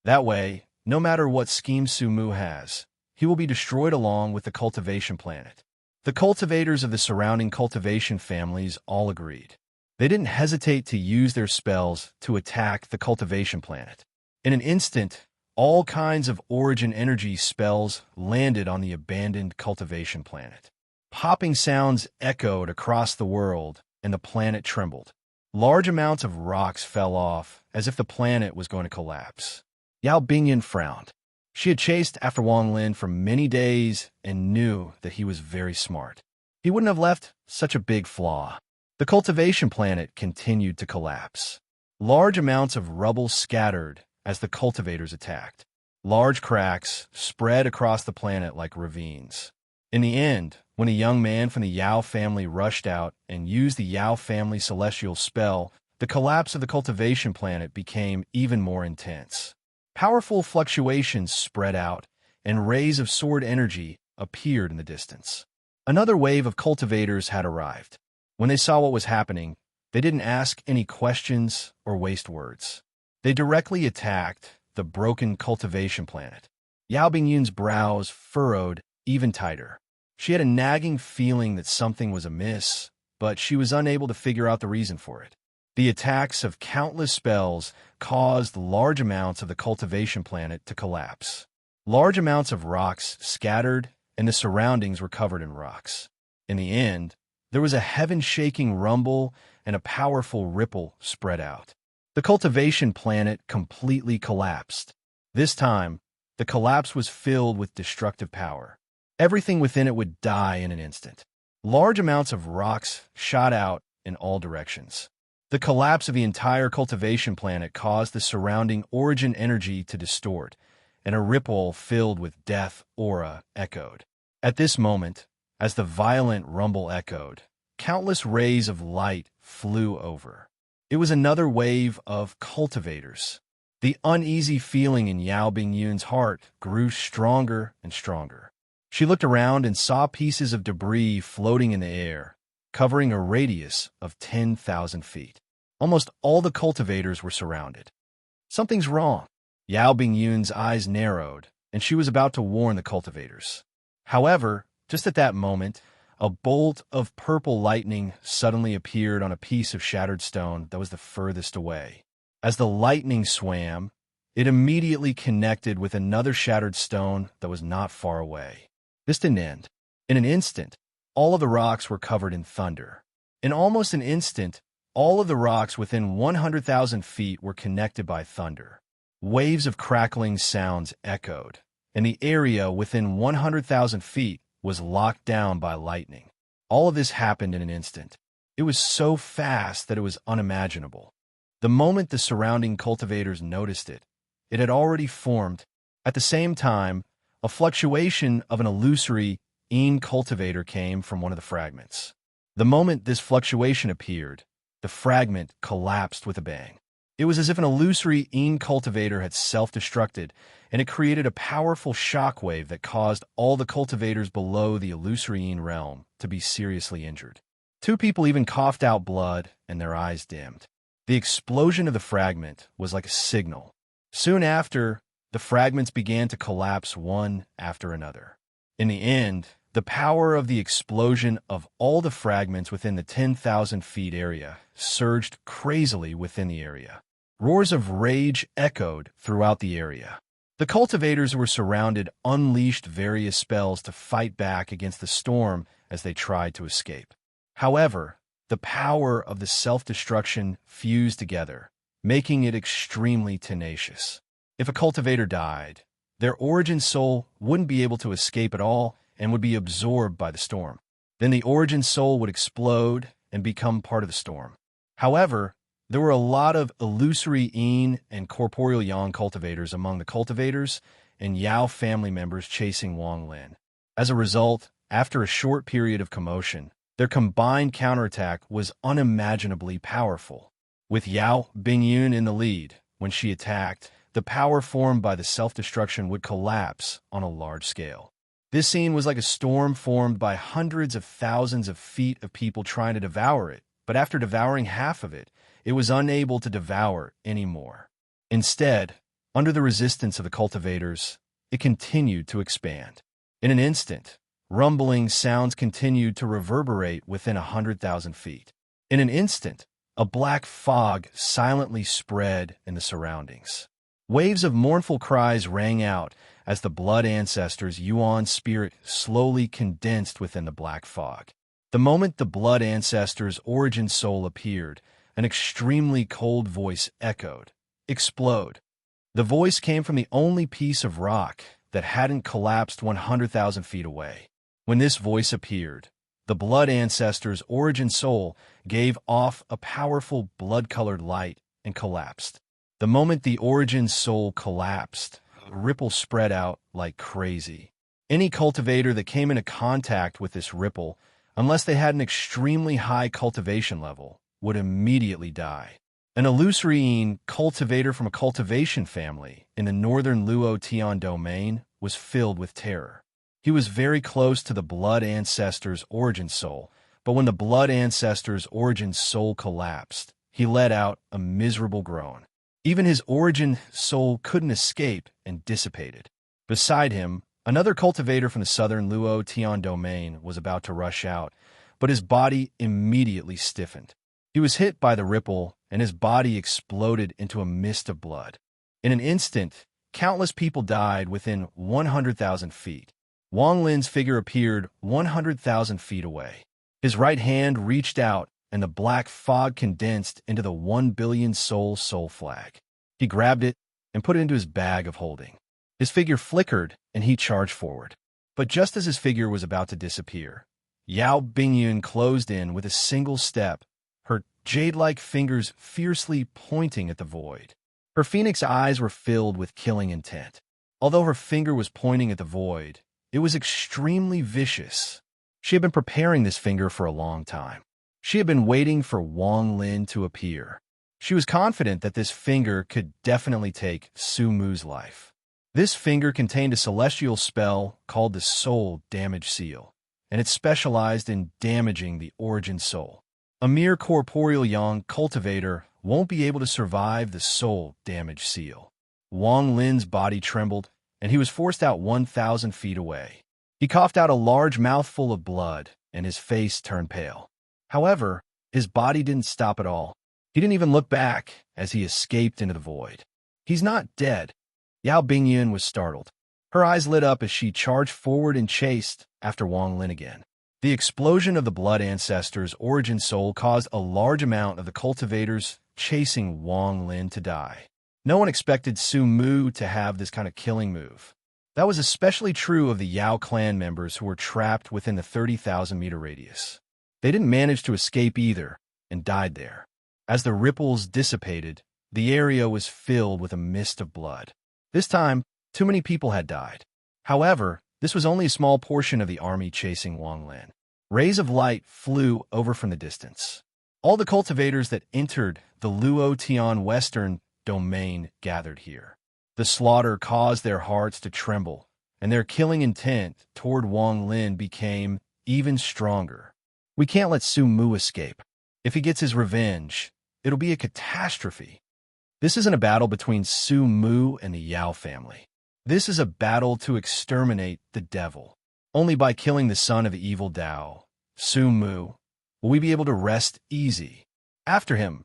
That way, no matter what scheme Su Mu has, he will be destroyed along with the cultivation planet." The cultivators of the surrounding cultivation families all agreed. They didn't hesitate to use their spells to attack the cultivation planet. In an instant, All kinds of origin energy spells landed on the abandoned cultivation planet. Popping sounds echoed across the world, and the planet trembled. Large amounts of rocks fell off, as if the planet was going to collapse. Yao Bingyan frowned. She had chased after Wang Lin for many days and knew that he was very smart. He wouldn't have left such a big flaw. The cultivation planet continued to collapse. Large amounts of rubble scattered as the cultivators attacked. Large cracks spread across the planet like ravines. In the end, when a young man from the Yao family rushed out and used the Yao family celestial spell, the collapse of the cultivation planet became even more intense. Powerful fluctuations spread out, and rays of sword energy appeared in the distance. Another wave of cultivators had arrived. When they saw what was happening, they didn't ask any questions or waste words. They directly attacked the broken cultivation planet. Yao Bingyun's brows furrowed even tighter. She had a nagging feeling that something was amiss, but she was unable to figure out the reason for it. The attacks of countless spells caused large amounts of the cultivation planet to collapse. Large amounts of rocks scattered, and the surroundings were covered in rocks. In the end, there was a heaven-shaking rumble, and a powerful ripple spread out. The cultivation planet completely collapsed. This time, the collapse was filled with destructive power. Everything within it would die in an instant. Large amounts of rocks shot out in all directions. The collapse of the entire cultivation planet caused the surrounding origin energy to distort, and a ripple filled with death aura echoed. At this moment, as the violent rumble echoed, countless rays of light flew over. It was another wave of cultivators. The uneasy feeling in Yao Bingyun's heart grew stronger and stronger. She looked around and saw pieces of debris floating in the air, covering a radius of 10,000 feet. Almost all the cultivators were surrounded. Something's wrong. Yao Bingyun's eyes narrowed, and she was about to warn the cultivators. However, just at that moment, a bolt of purple lightning suddenly appeared on a piece of shattered stone that was the furthest away. As the lightning swam, it immediately connected with another shattered stone that was not far away. This didn't end. In an instant, all of the rocks were covered in thunder. In almost an instant, all of the rocks within 100,000 feet were connected by thunder. Waves of crackling sounds echoed, and the area within 100,000 feet was locked down by lightning. All of this happened in an instant. It was so fast that it was unimaginable. The moment the surrounding cultivators noticed it, it had already formed. At the same time, a fluctuation of an illusory cultivator came from one of the fragments. The moment this fluctuation appeared, the fragment collapsed with a bang. It was as if an illusory cultivator had self-destructed, and it created a powerful shockwave that caused all the cultivators below the illusory realm to be seriously injured. Two people even coughed out blood, and their eyes dimmed. The explosion of the fragment was like a signal. Soon after, the fragments began to collapse one after another. In the end, the power of the explosion of all the fragments within the 10,000 feet area surged crazily within the area. Roars of rage echoed throughout the area. The cultivators who were surrounded unleashed various spells to fight back against the storm as they tried to escape. However, the power of the self-destruction fused together, making it extremely tenacious. If a cultivator died, their origin soul wouldn't be able to escape at all and would be absorbed by the storm. Then the origin soul would explode and become part of the storm. However, there were a lot of illusory and corporeal yang cultivators among the cultivators and Yao family members chasing Wang Lin. As a result, after a short period of commotion, their combined counterattack was unimaginably powerful. With Yao Bingyun in the lead, when she attacked, the power formed by the self-destruction would collapse on a large scale. This scene was like a storm formed by hundreds of thousands of feet of people trying to devour it, but after devouring half of it, it was unable to devour any more. Instead, under the resistance of the cultivators, it continued to expand. In an instant, rumbling sounds continued to reverberate within 100,000 feet. In an instant, a black fog silently spread in the surroundings. Waves of mournful cries rang out as the blood ancestors' Yuan spirit slowly condensed within the black fog. The moment the blood ancestors' origin soul appeared, an extremely cold voice echoed. Explode. The voice came from the only piece of rock that hadn't collapsed 100,000 feet away. When this voice appeared, the blood ancestors' origin soul gave off a powerful blood-colored light and collapsed. The moment the origin soul collapsed, a ripple spread out like crazy. Any cultivator that came into contact with this ripple, unless they had an extremely high cultivation level, would immediately die. An illusory cultivator from a cultivation family in the northern Luo Tian domain was filled with terror. He was very close to the blood ancestor's origin soul, but when the blood ancestor's origin soul collapsed, he let out a miserable groan. Even his origin soul couldn't escape and dissipated. Beside him, another cultivator from the southern Luo Tian domain was about to rush out, but his body immediately stiffened. He was hit by the ripple, and his body exploded into a mist of blood. In an instant, countless people died within 100,000 feet. Wang Lin's figure appeared 100,000 feet away. His right hand reached out, and the black fog condensed into the 1 billion soul flag. He grabbed it and put it into his bag of holding. His figure flickered, and he charged forward. But just as his figure was about to disappear, Yao Bingyun closed in with a single step, her jade-like fingers fiercely pointing at the void. Her phoenix eyes were filled with killing intent. Although her finger was pointing at the void, it was extremely vicious. She had been preparing this finger for a long time. She had been waiting for Wang Lin to appear. She was confident that this finger could definitely take Su Mu's life. This finger contained a celestial spell called the Soul Damage Seal, and it specialized in damaging the origin soul. A mere corporeal young cultivator won't be able to survive the Soul Damage Seal. Wang Lin's body trembled, and he was forced out 1,000 feet away. He coughed out a large mouthful of blood, and his face turned pale. However, his body didn't stop at all. He didn't even look back as he escaped into the void. He's not dead. Yao Bingyun was startled. Her eyes lit up as she charged forward and chased after Wang Lin again. The explosion of the blood ancestor's origin soul caused a large amount of the cultivators chasing Wang Lin to die. No one expected Su Mu to have this kind of killing move. That was especially true of the Yao clan members who were trapped within the 30,000-meter radius. They didn't manage to escape either and died there. As the ripples dissipated, the area was filled with a mist of blood. This time, too many people had died. However, this was only a small portion of the army chasing Wang Lin. Rays of light flew over from the distance. All the cultivators that entered the Luo Tian Western domain gathered here. The slaughter caused their hearts to tremble, and their killing intent toward Wang Lin became even stronger. We can't let Su Mu escape. If he gets his revenge, it'll be a catastrophe. This isn't a battle between Su Mu and the Yao family. This is a battle to exterminate the devil. Only by killing the son of the evil Dao, Su Mu, will we be able to rest easy. After him,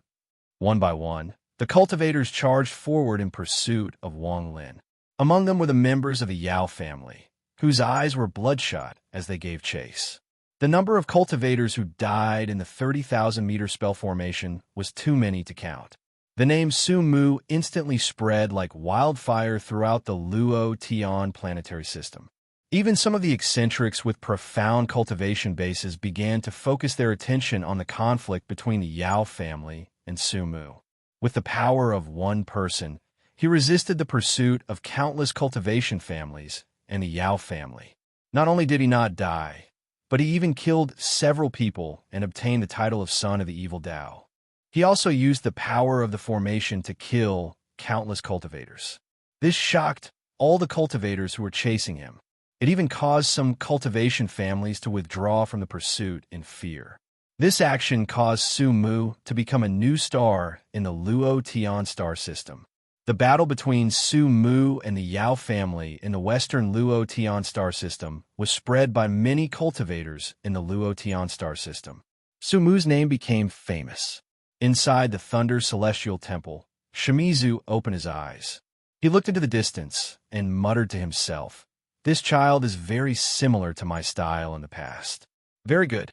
one by one, the cultivators charged forward in pursuit of Wang Lin. Among them were the members of the Yao family, whose eyes were bloodshot as they gave chase. The number of cultivators who died in the 30,000-meter spell formation was too many to count. The name Su Mu instantly spread like wildfire throughout the Luo Tian planetary system. Even some of the eccentrics with profound cultivation bases began to focus their attention on the conflict between the Yao family and Su Mu. With the power of one person, he resisted the pursuit of countless cultivation families and the Yao family. Not only did he not die, but he even killed several people and obtained the title of Son of the Evil Dao. He also used the power of the formation to kill countless cultivators. This shocked all the cultivators who were chasing him. It even caused some cultivation families to withdraw from the pursuit in fear. This action caused Su Mu to become a new star in the Luo Tian star system. The battle between Su Mu and the Yao family in the western Luo Tian star system was spread by many cultivators in the Luo Tian star system. Su Mu's name became famous. Inside the Thunder Celestial Temple, Shimizu opened his eyes. He looked into the distance and muttered to himself, "This child is very similar to my style in the past." Very good.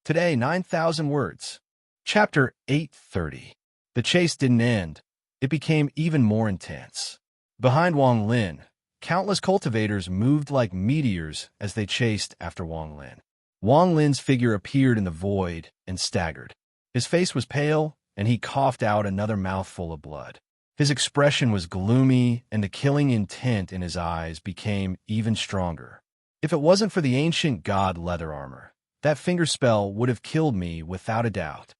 Today, 9,000 words. Chapter 830. The chase didn't end. It became even more intense. Behind Wang Lin, countless cultivators moved like meteors as they chased after Wang Lin. Wang Lin's figure appeared in the void and staggered. His face was pale, and he coughed out another mouthful of blood. His expression was gloomy, and the killing intent in his eyes became even stronger. If it wasn't for the ancient god leather armor, that finger spell would have killed me without a doubt.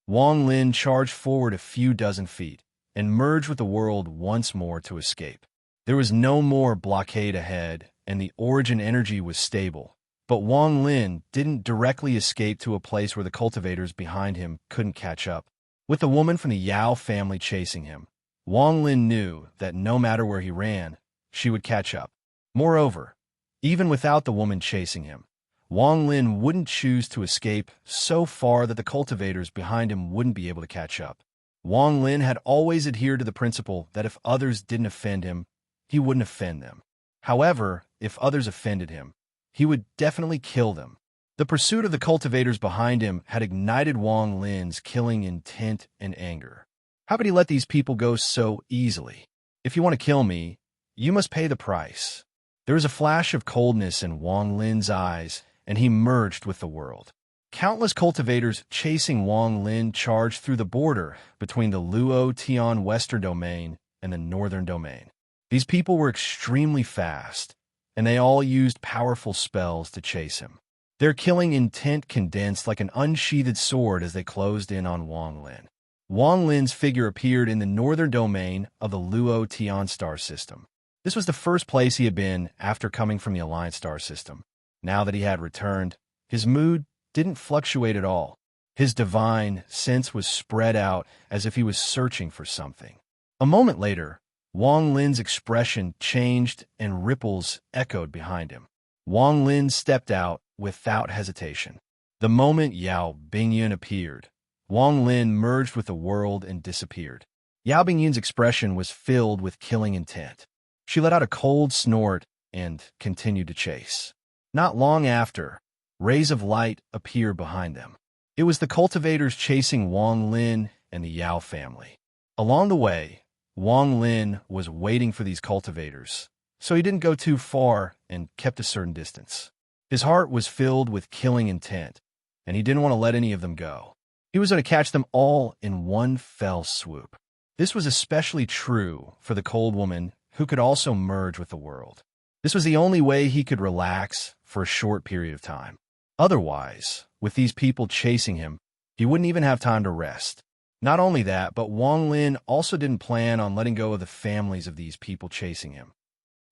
Wang Lin charged forward a few dozen feet and merged with the world once more to escape. There was no more blockade ahead, and the origin energy was stable. But Wang Lin didn't directly escape to a place where the cultivators behind him couldn't catch up. With the woman from the Yao family chasing him, Wang Lin knew that no matter where he ran, she would catch up. Moreover, even without the woman chasing him, Wang Lin wouldn't choose to escape so far that the cultivators behind him wouldn't be able to catch up. Wang Lin had always adhered to the principle that if others didn't offend him, he wouldn't offend them. However, if others offended him, he would definitely kill them. The pursuit of the cultivators behind him had ignited Wang Lin's killing intent and anger. How could he let these people go so easily? If you want to kill me, you must pay the price. There was a flash of coldness in Wang Lin's eyes, and he merged with the world. Countless cultivators chasing Wang Lin charged through the border between the Luo Tian Western Domain and the Northern Domain. These people were extremely fast, and they all used powerful spells to chase him. Their killing intent condensed like an unsheathed sword as they closed in on Wang Lin. Wang Lin's figure appeared in the northern domain of the Luo Tian star system. This was the first place he had been after coming from the Alliance star system. Now that he had returned, his mood didn't fluctuate at all. His divine sense was spread out as if he was searching for something. A moment later, Wang Lin's expression changed and ripples echoed behind him. Wang Lin stepped out without hesitation. The moment Yao Bingyun appeared, Wang Lin merged with the world and disappeared. Yao Bingyun's expression was filled with killing intent. She let out a cold snort and continued to chase. Not long after, rays of light appeared behind them. It was the cultivators chasing Wang Lin and the Yao family. Along the way, Wang Lin was waiting for these cultivators, so he didn't go too far and kept a certain distance. His heart was filled with killing intent, and he didn't want to let any of them go. He was going to catch them all in one fell swoop. This was especially true for the cold woman who could also merge with the world. This was the only way he could relax for a short period of time. Otherwise, with these people chasing him, he wouldn't even have time to rest. Not only that, but Wang Lin also didn't plan on letting go of the families of these people chasing him.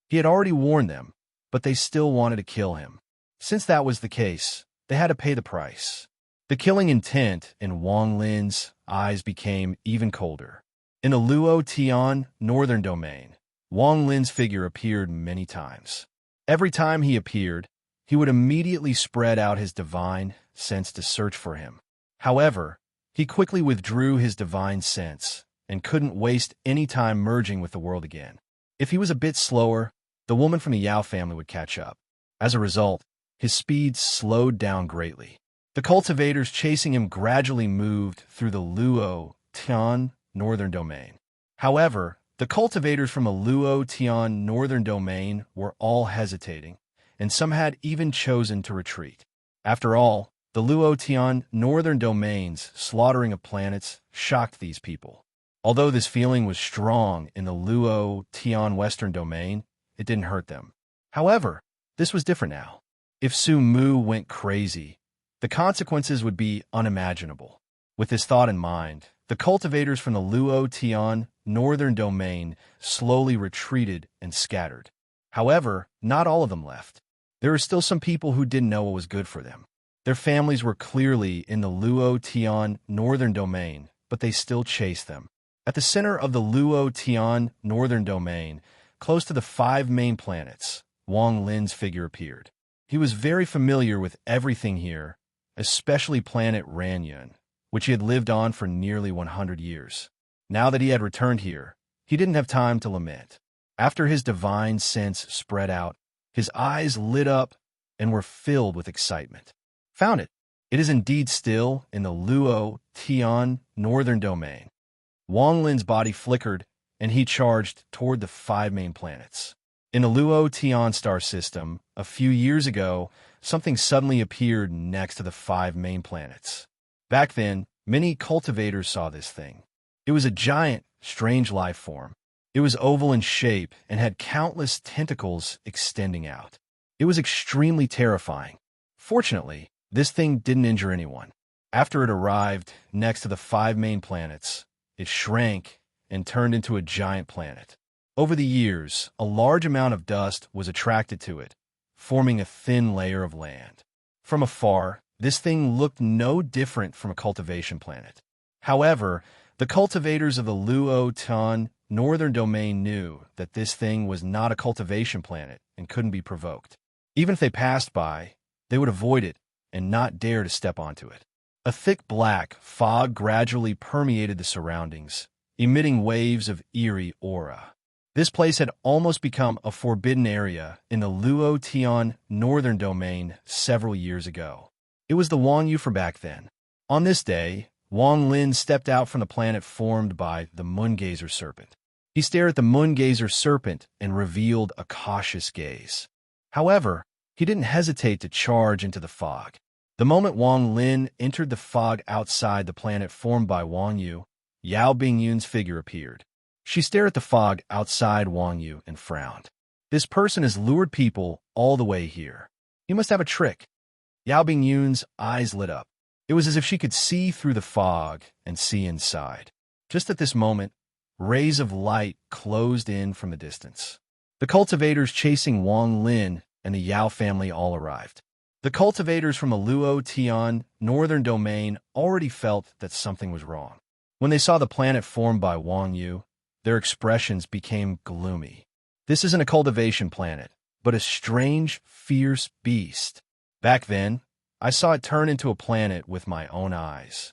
He had already warned them, but they still wanted to kill him. Since that was the case, they had to pay the price. The killing intent in Wang Lin's eyes became even colder. In the Luo Tian northern domain, Wang Lin's figure appeared many times. Every time he appeared, he would immediately spread out his divine sense to search for him. However, he quickly withdrew his divine sense and couldn't waste any time merging with the world again. If he was a bit slower, the woman from the Yao family would catch up. As a result, his speed slowed down greatly. The cultivators chasing him gradually moved through the Luo Tian northern domain. However, the cultivators from the Luo Tian northern domain were all hesitating, and some had even chosen to retreat. After all, the Luo Tian northern domain's slaughtering of planets shocked these people. Although this feeling was strong in the Luo Tian western domain, it didn't hurt them. However, this was different now. If Su Mu went crazy, the consequences would be unimaginable. With this thought in mind, the cultivators from the Luo Tian northern domain slowly retreated and scattered. However, not all of them left. There were still some people who didn't know what was good for them. Their families were clearly in the Luo Tian northern domain, but they still chased them. At the center of the Luo Tian northern domain, close to the 5 main planets, Wang Lin's figure appeared. He was very familiar with everything here, especially planet Ranyun, which he had lived on for nearly 100 years. Now that he had returned here, he didn't have time to lament. After his divine sense spread out, his eyes lit up and were filled with excitement. Found it. It is indeed still in the Luo Tian northern domain. Wang Lin's body flickered, and he charged toward the 5 main planets. In the Luo Tian star system, a few years ago, something suddenly appeared next to the 5 main planets. Back then, many cultivators saw this thing. It was a giant, strange life form. It was oval in shape and had countless tentacles extending out. It was extremely terrifying. Fortunately, this thing didn't injure anyone. After it arrived next to the 5 main planets, it shrank and turned into a giant planet. Over the years, a large amount of dust was attracted to it, forming a thin layer of land. From afar, this thing looked no different from a cultivation planet. However, the cultivators of the Luo Tian northern domain knew that this thing was not a cultivation planet and couldn't be provoked. Even if they passed by, they would avoid it and not dare to step onto it. A thick black fog gradually permeated the surroundings, emitting waves of eerie aura. This place had almost become a forbidden area in the Luo Tian northern domain several years ago. It was the Wang Yu from back then. On this day, Wang Lin stepped out from the planet formed by the Moongazer serpent. He stared at the Moongazer serpent and revealed a cautious gaze. However, he didn't hesitate to charge into the fog. The moment Wang Lin entered the fog outside the planet formed by Wang Yu, Yao Bingyun's figure appeared. She stared at the fog outside Wang Yu and frowned. This person has lured people all the way here. He must have a trick. Yao Bingyun's eyes lit up. It was as if she could see through the fog and see inside. Just at this moment, rays of light closed in from the distance. The cultivators chasing Wang Lin and the Yao family all arrived. The cultivators from the Luo Tian northern domain already felt that something was wrong. When they saw the planet formed by Wang Yu, their expressions became gloomy. This isn't a cultivation planet, but a strange, fierce beast. Back then, I saw it turn into a planet with my own eyes.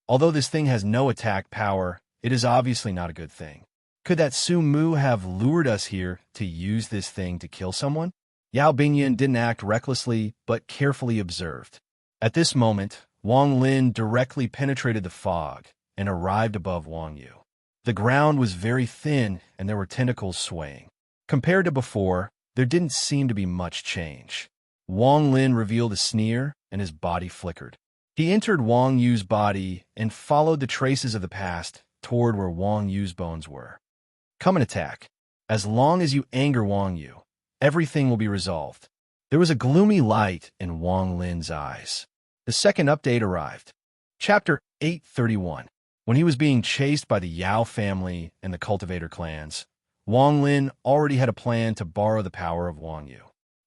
Although this thing has no attack power, it is obviously not a good thing. Could that Su Mu have lured us here to use this thing to kill someone? Yao Bingyun didn't act recklessly, but carefully observed. At this moment, Wang Lin directly penetrated the fog and arrived above Wang Yu. The ground was very thin and there were tentacles swaying. Compared to before, there didn't seem to be much change. Wang Lin revealed a sneer and his body flickered. He entered Wang Yu's body and followed the traces of the past toward where Wang Yu's bones were. Come and attack. As long as you anger Wang Yu, everything will be resolved. There was a gloomy light in Wang Lin's eyes. The second update arrived. Chapter 831. When he was being chased by the Yao family and the cultivator clans, Wang Lin already had a plan to borrow the power of Wang Yu.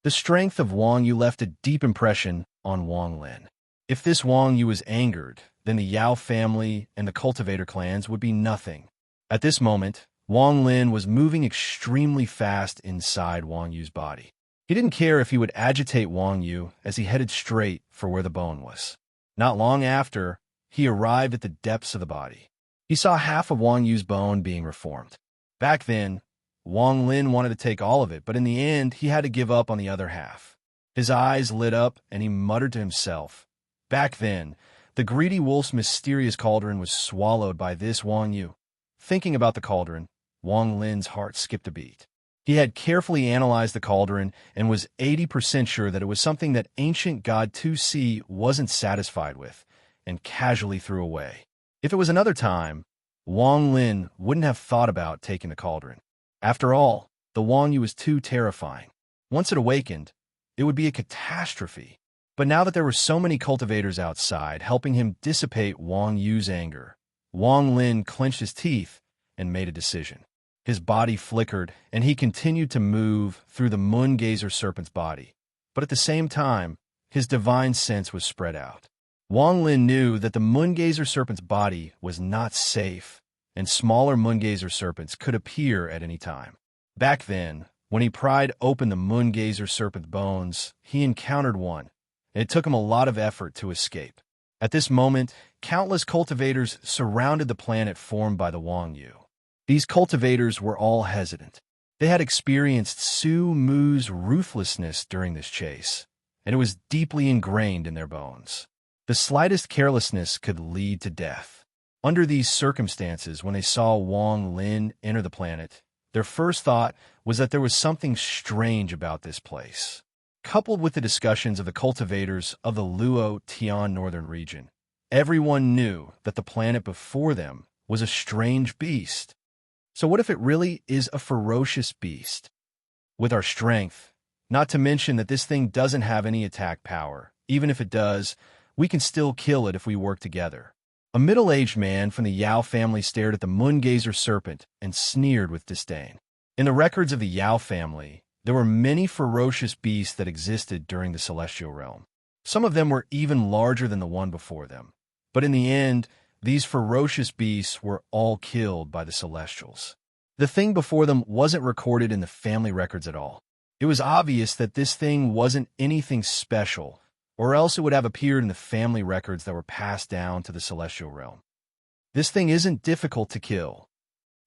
The strength of Wang Yu left a deep impression on Wang Lin. If this Wang Yu was angered, then the Yao family and the cultivator clans would be nothing. At this moment, Wang Lin was moving extremely fast inside Wang Yu's body. He didn't care if he would agitate Wang Yu as he headed straight for where the bone was. Not long after, he arrived at the depths of the body. He saw half of Wang Yu's bone being reformed. Back then, Wang Lin wanted to take all of it, but in the end, he had to give up on the other half. His eyes lit up, and he muttered to himself. Back then, the greedy wolf's mysterious cauldron was swallowed by this Wang Yu. Thinking about the cauldron, Wang Lin's heart skipped a beat. He had carefully analyzed the cauldron and was 80% sure that it was something that ancient god 2C wasn't satisfied with, and casually threw away. If it was another time, Wang Lin wouldn't have thought about taking the cauldron. After all, the Wang Yu was too terrifying. Once it awakened, it would be a catastrophe. But now that there were so many cultivators outside helping him dissipate Wang Yu's anger, Wang Lin clenched his teeth and made a decision. His body flickered, and he continued to move through the Moongazer serpent's body. But at the same time, his divine sense was spread out. Wang Lin knew that the Moongazer serpent's body was not safe, and smaller Moongazer serpents could appear at any time. Back then, when he pried open the Moongazer serpent's bones, he encountered one, and it took him a lot of effort to escape. At this moment, countless cultivators surrounded the planet formed by the Wang Yu. These cultivators were all hesitant. They had experienced Su Mu's ruthlessness during this chase, and it was deeply ingrained in their bones. The slightest carelessness could lead to death. Under these circumstances, when they saw Wang Lin enter the planet, their first thought was that there was something strange about this place. Coupled with the discussions of the cultivators of the Luo Tian northern region, everyone knew that the planet before them was a strange beast. So what if it really is a ferocious beast? With our strength, not to mention that this thing doesn't have any attack power, even if it does, we can still kill it if we work together. A middle-aged man from the Yao family stared at the moon-gazer serpent and sneered with disdain. In the records of the Yao family, there were many ferocious beasts that existed during the celestial realm. Some of them were even larger than the one before them. But in the end, these ferocious beasts were all killed by the Celestials. The thing before them wasn't recorded in the family records at all. It was obvious that this thing wasn't anything special, or else it would have appeared in the family records that were passed down to the Celestial realm. This thing isn't difficult to kill.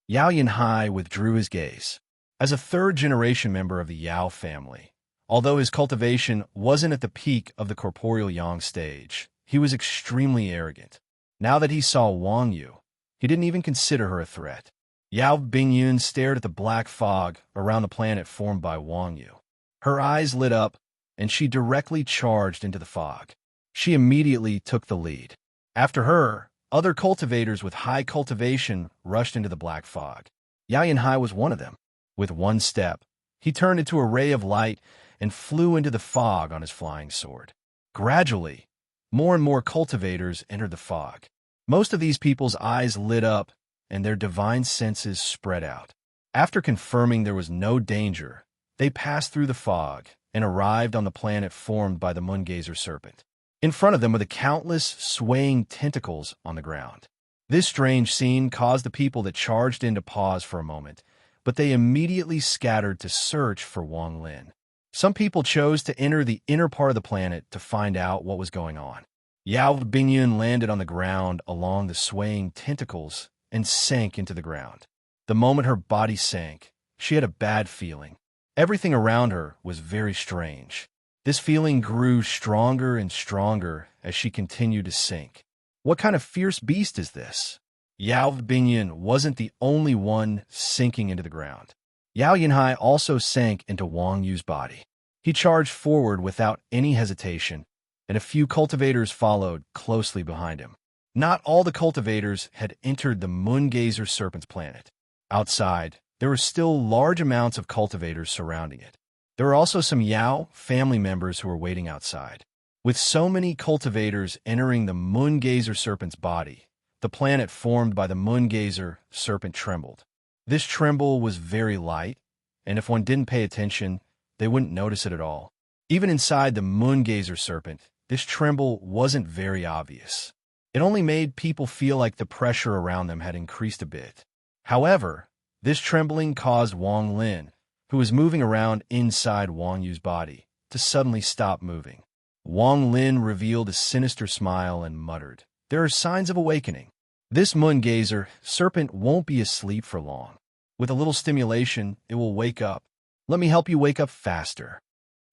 Yao Yanhai withdrew his gaze. As a third-generation member of the Yao family, although his cultivation wasn't at the peak of the corporeal yang stage, he was extremely arrogant. Now that he saw Wang Yu, he didn't even consider her a threat. Yao Bingyun stared at the black fog around the planet formed by Wang Yu. Her eyes lit up, and she directly charged into the fog. She immediately took the lead. After her, other cultivators with high cultivation rushed into the black fog. Yao Yanhai was one of them. With one step, he turned into a ray of light and flew into the fog on his flying sword. Gradually, more and more cultivators entered the fog. Most of these people's eyes lit up and their divine senses spread out. After confirming there was no danger, they passed through the fog and arrived on the planet formed by the moon-gazer serpent. In front of them were the countless swaying tentacles on the ground. This strange scene caused the people that charged in to pause for a moment, but they immediately scattered to search for Wang Lin. Some people chose to enter the inner part of the planet to find out what was going on. Yao Bingyun landed on the ground along the swaying tentacles and sank into the ground. The moment her body sank, she had a bad feeling. Everything around her was very strange. This feeling grew stronger and stronger as she continued to sink. What kind of fierce beast is this? Yao Bingyun wasn't the only one sinking into the ground. Yao Yanhai also sank into Wang Yu's body. He charged forward without any hesitation, and a few cultivators followed closely behind him. Not all the cultivators had entered the moon-gazer serpent's planet. Outside, there were still large amounts of cultivators surrounding it. There were also some Yao family members who were waiting outside. With so many cultivators entering the moon-gazer serpent's body, the planet formed by the moon-gazer serpent trembled. This tremble was very light, and if one didn't pay attention, they wouldn't notice it at all. Even inside the moon-gazer serpent, this tremble wasn't very obvious. It only made people feel like the pressure around them had increased a bit. However, this trembling caused Wang Lin, who was moving around inside Wang Yu's body, to suddenly stop moving. Wang Lin revealed a sinister smile and muttered, "There are signs of awakening. This moon-gazer serpent won't be asleep for long. With a little stimulation, it will wake up. Let me help you wake up faster."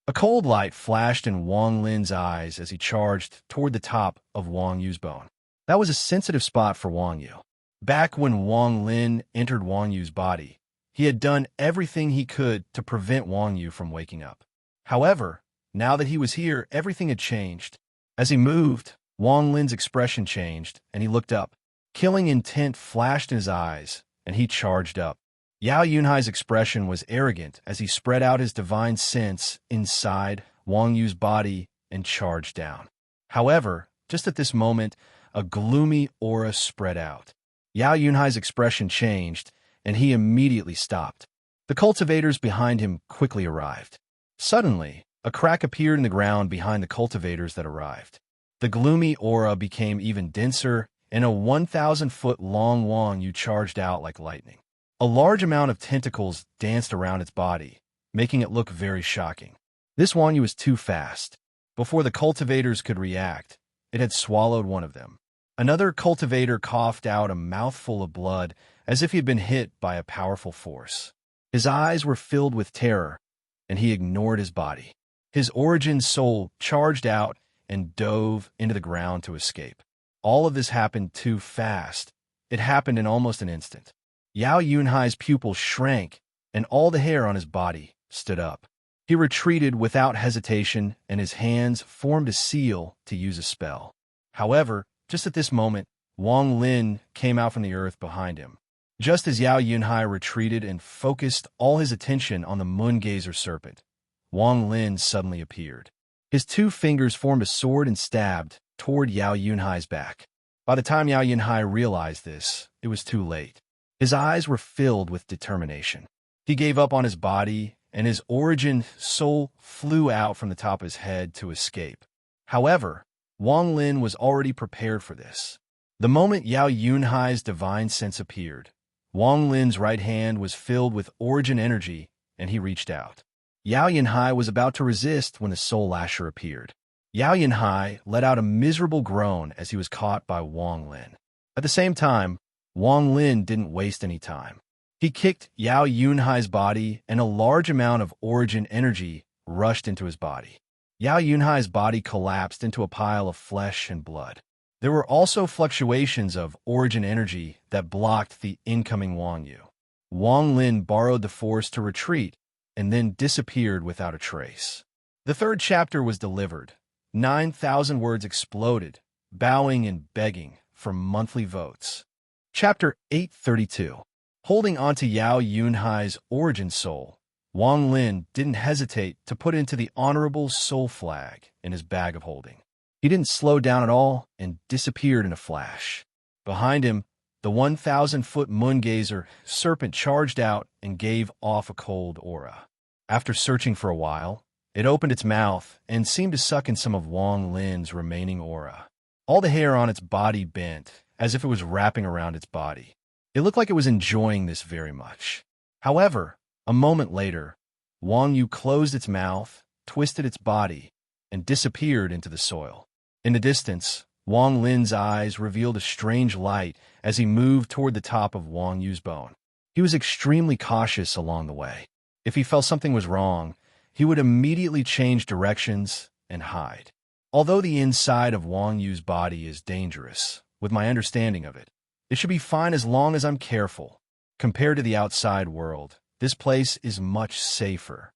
A cold light flashed in Wang Lin's eyes as he charged toward the top of Wang Yu's bone. That was a sensitive spot for Wang Yu. Back when Wang Lin entered Wang Yu's body, he had done everything he could to prevent Wang Yu from waking up. However, now that he was here, everything had changed. As he moved, Wang Lin's expression changed, and he looked up. Killing intent flashed in his eyes, and he charged up. Yao Yunhai's expression was arrogant as he spread out his divine sense inside Wang Yu's body and charged down. However, just at this moment, a gloomy aura spread out. Yao Yunhai's expression changed, and he immediately stopped. The cultivators behind him quickly arrived. Suddenly, a crack appeared in the ground behind the cultivators that arrived. The gloomy aura became even denser, and a 1,000-foot-long Wang Yu charged out like lightning. A large amount of tentacles danced around its body, making it look very shocking. This Wang Yu was too fast. Before the cultivators could react, it had swallowed one of them. Another cultivator coughed out a mouthful of blood as if he had been hit by a powerful force. His eyes were filled with terror, and he ignored his body. His origin soul charged out and dove into the ground to escape. All of this happened too fast. It happened in almost an instant. Yao Yunhai's pupils shrank, and all the hair on his body stood up. He retreated without hesitation, and his hands formed a seal to use a spell. However, just at this moment, Wang Lin came out from the earth behind him. Just as Yao Yunhai retreated and focused all his attention on the moon-gazer serpent, Wang Lin suddenly appeared. His 2 fingers formed a sword and stabbed toward Yao Yunhai's back. By the time Yao Yunhai realized this, it was too late. His eyes were filled with determination. He gave up on his body, and his origin soul flew out from the top of his head to escape. However, Wang Lin was already prepared for this. The moment Yao Yunhai's divine sense appeared, Wang Lin's right hand was filled with origin energy, and he reached out. Yao Yunhai was about to resist when the Soul Lasher appeared. Yao Yunhai let out a miserable groan as he was caught by Wang Lin. At the same time, Wang Lin didn't waste any time. He kicked Yao Yunhai's body, and a large amount of origin energy rushed into his body. Yao Yunhai's body collapsed into a pile of flesh and blood. There were also fluctuations of origin energy that blocked the incoming Wang Yu. Wang Lin borrowed the force to retreat and then disappeared without a trace. The 3rd chapter was delivered. 9,000 words exploded, bowing and begging for monthly votes. Chapter 832. Holding onto Yao Yunhai's origin soul, Wang Lin didn't hesitate to put into the honorable soul flag in his bag of holding. He didn't slow down at all and disappeared in a flash. Behind him, the 1,000-foot moon-gazer serpent charged out and gave off a cold aura. After searching for a while, it opened its mouth and seemed to suck in some of Wang Lin's remaining aura. All the hair on its body bent, as if it was wrapping around its body. It looked like it was enjoying this very much. However, a moment later, Wang Yu closed its mouth, twisted its body, and disappeared into the soil. In the distance, Wang Lin's eyes revealed a strange light as he moved toward the top of Wang Yu's bone. He was extremely cautious along the way. If he felt something was wrong, he would immediately change directions and hide. Although the inside of Wang Yu's body is dangerous, with my understanding of it, it should be fine as long as I'm careful. Compared to the outside world, this place is much safer.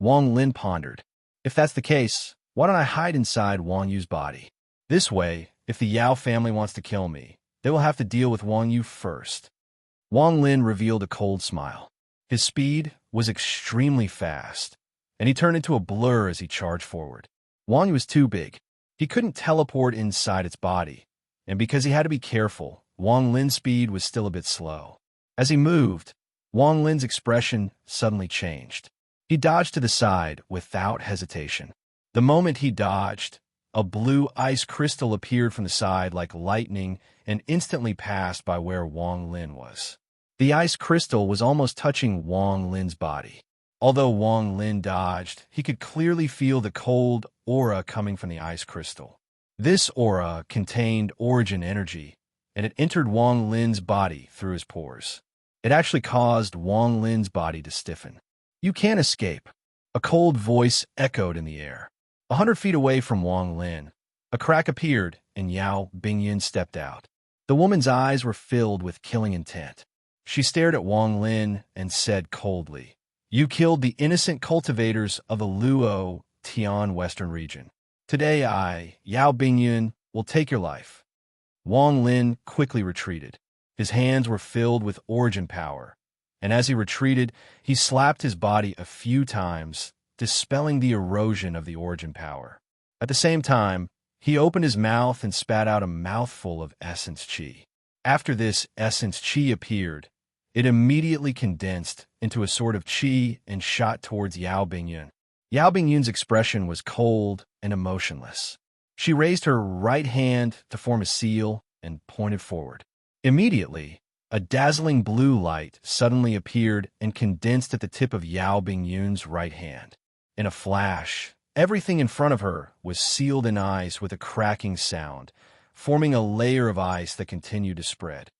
Wang Lin pondered. If that's the case, why don't I hide inside Wang Yu's body? This way, if the Yao family wants to kill me, they will have to deal with Wang Yu first. Wang Lin revealed a cold smile. His speed was extremely fast, and he turned into a blur as he charged forward. Wang Yu was too big. He couldn't teleport inside its body, and because he had to be careful, Wang Lin's speed was still a bit slow. As he moved, Wang Lin's expression suddenly changed. He dodged to the side without hesitation. The moment he dodged, a blue ice crystal appeared from the side like lightning and instantly passed by where Wang Lin was. The ice crystal was almost touching Wang Lin's body. Although Wang Lin dodged, he could clearly feel the cold aura coming from the ice crystal. This aura contained origin energy, and it entered Wang Lin's body through his pores. It actually caused Wang Lin's body to stiffen. "You can't escape," a cold voice echoed in the air. 100 feet away from Wang Lin, a crack appeared, and Yao Bingyan stepped out. The woman's eyes were filled with killing intent. She stared at Wang Lin and said coldly, "You killed the innocent cultivators of the Luo Tian Western region. Today I, Yao Bingyan, will take your life." Wang Lin quickly retreated. His hands were filled with origin power, and as he retreated, he slapped his body a few times, dispelling the erosion of the origin power. At the same time, he opened his mouth and spat out a mouthful of essence chi. After this essence chi appeared, it immediately condensed into a sort of chi and shot towards Yao Bingyan. Yao Bingyan's expression was cold and emotionless. She raised her right hand to form a seal and pointed forward. Immediately, a dazzling blue light suddenly appeared and condensed at the tip of Yao Bingyan's right hand. In a flash, everything in front of her was sealed in ice with a cracking sound, forming a layer of ice that continued to spread.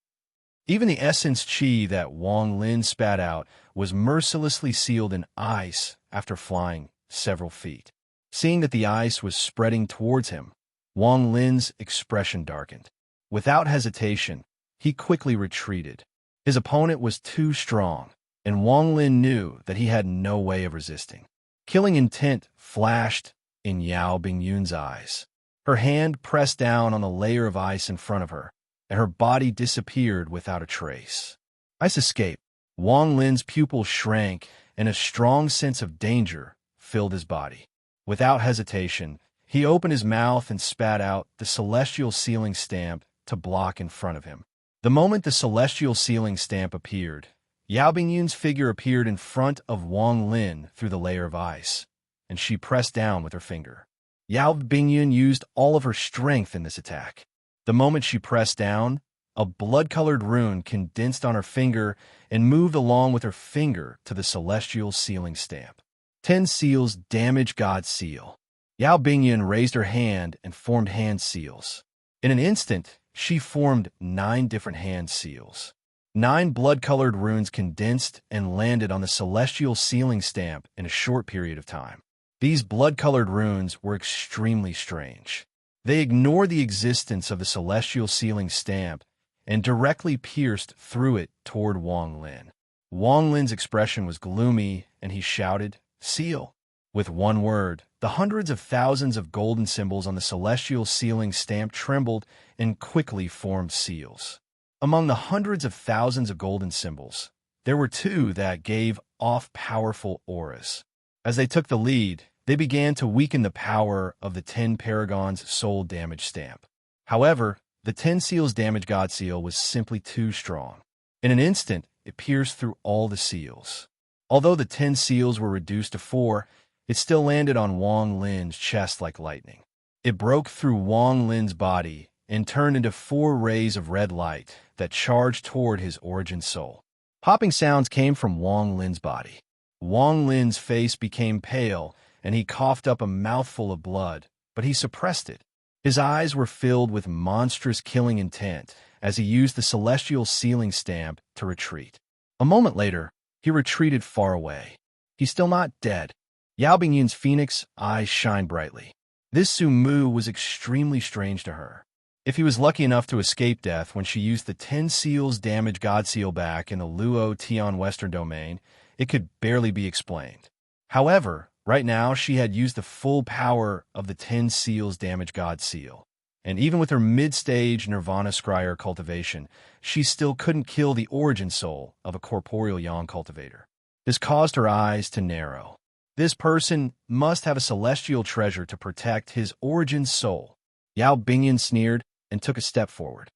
Even the essence chi that Wang Lin spat out was mercilessly sealed in ice after flying several feet. Seeing that the ice was spreading towards him, Wang Lin's expression darkened. Without hesitation, he quickly retreated. His opponent was too strong, and Wang Lin knew that he had no way of resisting. Killing intent flashed in Yao Bingyun's eyes. Her hand pressed down on the layer of ice in front of her, and her body disappeared without a trace. Ice escaped. Wang Lin's pupils shrank, and a strong sense of danger filled his body. Without hesitation, he opened his mouth and spat out the celestial sealing stamp to block in front of him. The moment the celestial sealing stamp appeared, Yao Bingyun's figure appeared in front of Wang Lin through the layer of ice, and she pressed down with her finger. Yao Bingyun used all of her strength in this attack. The moment she pressed down, a blood-colored rune condensed on her finger and moved along with her finger to the celestial sealing stamp. 10 seals damage God's seal. Yao Bingyun raised her hand and formed hand seals. In an instant, she formed 9 different hand seals. 9 blood-colored runes condensed and landed on the celestial sealing stamp in a short period of time. These blood-colored runes were extremely strange. They ignored the existence of the celestial sealing stamp and directly pierced through it toward Wang Lin. Wang Lin's expression was gloomy, and he shouted, "Seal!" With one word, the hundreds of thousands of golden symbols on the celestial sealing stamp trembled and quickly formed seals. Among the hundreds of thousands of golden symbols, there were 2 that gave off powerful auras. As they took the lead, they began to weaken the power of the 10 Paragons' soul damage stamp. However, the 10 seals damage God seal was simply too strong. In an instant, it pierced through all the seals. Although the 10 seals were reduced to 4, it still landed on Wang Lin's chest like lightning. It broke through Wang Lin's body and turned into 4 rays of red light that charged toward his origin soul. Popping sounds came from Wang Lin's body. Wang Lin's face became pale, and he coughed up a mouthful of blood, but he suppressed it. His eyes were filled with monstrous killing intent as he used the celestial sealing stamp to retreat. A moment later, he retreated far away. He's still not dead. Yao Bingyun's phoenix eyes shine brightly. This Su Mu was extremely strange to her. If he was lucky enough to escape death when she used the 10 seals damage God seal back in the Luo Tian Western domain, it could barely be explained. However, right now she had used the full power of the 10 seals damage God seal. And even with her mid-stage Nirvana Scryer cultivation, she still couldn't kill the origin soul of a corporeal Yang cultivator. This caused her eyes to narrow. This person must have a celestial treasure to protect his origin soul. Yao Bingyun sneered and took a step forward.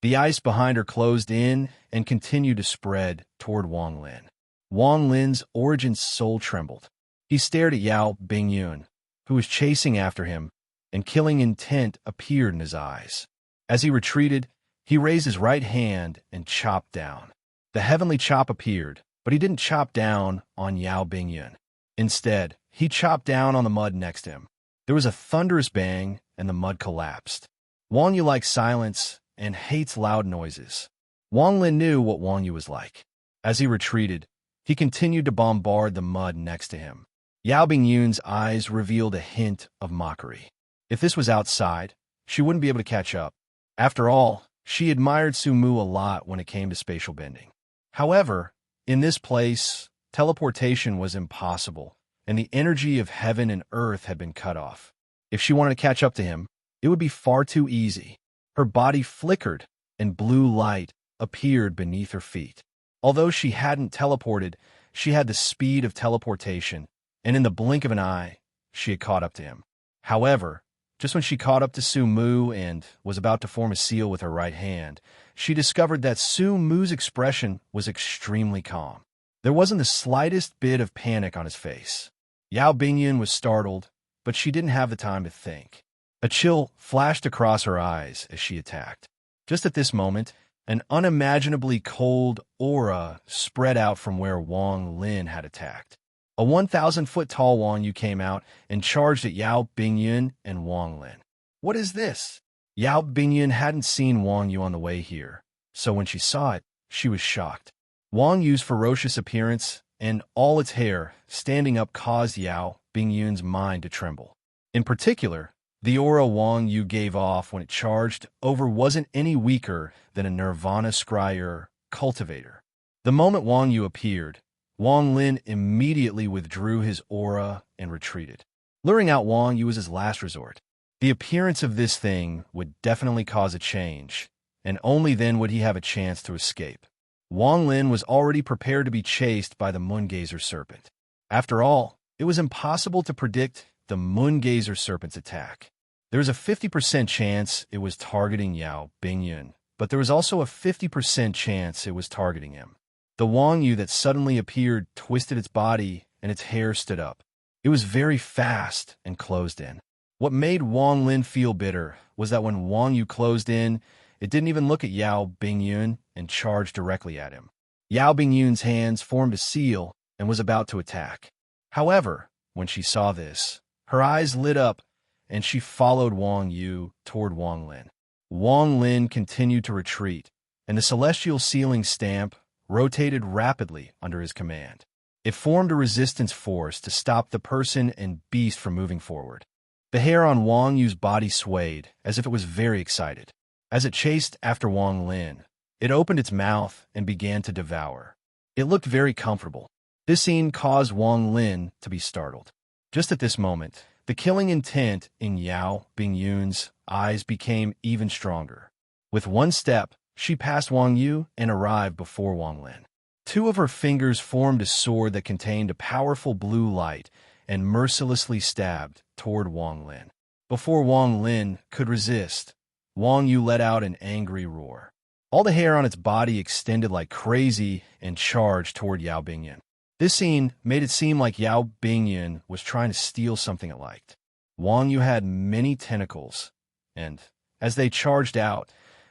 The ice behind her closed in and continued to spread toward Wang Lin. Wang Lin's origin soul trembled. He stared at Yao Bingyun, who was chasing after him, and killing intent appeared in his eyes. As he retreated, he raised his right hand and chopped down. The heavenly chop appeared, but he didn't chop down on Yao Bingyun. Instead, he chopped down on the mud next to him. There was a thunderous bang, and the mud collapsed. Wang Yu likes silence and hates loud noises. Wang Lin knew what Wang Yu was like. As he retreated, he continued to bombard the mud next to him. Yao Bingyun's eyes revealed a hint of mockery. If this was outside, she wouldn't be able to catch up. After all, she admired Su Mu a lot when it came to spatial bending. However, in this place, teleportation was impossible, and the energy of heaven and earth had been cut off. If she wanted to catch up to him, it would be far too easy. Her body flickered, and blue light appeared beneath her feet. Although she hadn't teleported, she had the speed of teleportation, and in the blink of an eye, she had caught up to him. However, just when she caught up to Su Mu and was about to form a seal with her right hand, she discovered that Su Mu's expression was extremely calm. There wasn't the slightest bit of panic on his face. Yao Bingyun was startled, but she didn't have the time to think. A chill flashed across her eyes as she attacked. Just at this moment, an unimaginably cold aura spread out from where Wang Lin had attacked. A 1,000-foot tall Wang Yu came out and charged at Yao Bingyun and Wang Lin. What is this? Yao Bingyun hadn't seen Wang Yu on the way here, so when she saw it, she was shocked. Wang Yu's ferocious appearance and all its hair standing up caused Yao Bingyun's mind to tremble. In particular, the aura Wang Yu gave off when it charged over wasn't any weaker than a Nirvana Scryer cultivator. The moment Wang Yu appeared, Wang Lin immediately withdrew his aura and retreated. Luring out Wang Yu was his last resort. The appearance of this thing would definitely cause a change, and only then would he have a chance to escape. Wang Lin was already prepared to be chased by the Moongazer Serpent. After all, it was impossible to predict the Moongazer Serpent's attack. There was a 50% chance it was targeting Yao Bingyun, but there was also a 50% chance it was targeting him. The Wang Yu that suddenly appeared twisted its body and its hair stood up. It was very fast and closed in. What made Wang Lin feel bitter was that when Wang Yu closed in, it didn't even look at Yao Bingyun and charged directly at him. Yao Bingyun's hands formed a seal and was about to attack. However, when she saw this, her eyes lit up and she followed Wang Yu toward Wang Lin. Wang Lin continued to retreat, and the celestial sealing stamp rotated rapidly under his command. It formed a resistance force to stop the person and beast from moving forward. The hair on Wang Yu's body swayed as if it was very excited. As it chased after Wang Lin, it opened its mouth and began to devour. It looked very comfortable. This scene caused Wang Lin to be startled. Just at this moment, the killing intent in Yao Bingyun's eyes became even stronger. With one step, she passed Wang Yu and arrived before Wang Lin. Two of her fingers formed a sword that contained a powerful blue light and mercilessly stabbed toward Wang Lin. Before Wang Lin could resist, Wang Yu let out an angry roar. All the hair on its body extended like crazy and charged toward Yao Bingyun. This scene made it seem like Yao Bingyun was trying to steal something it liked. Wang Yu had many tentacles, and as they charged out,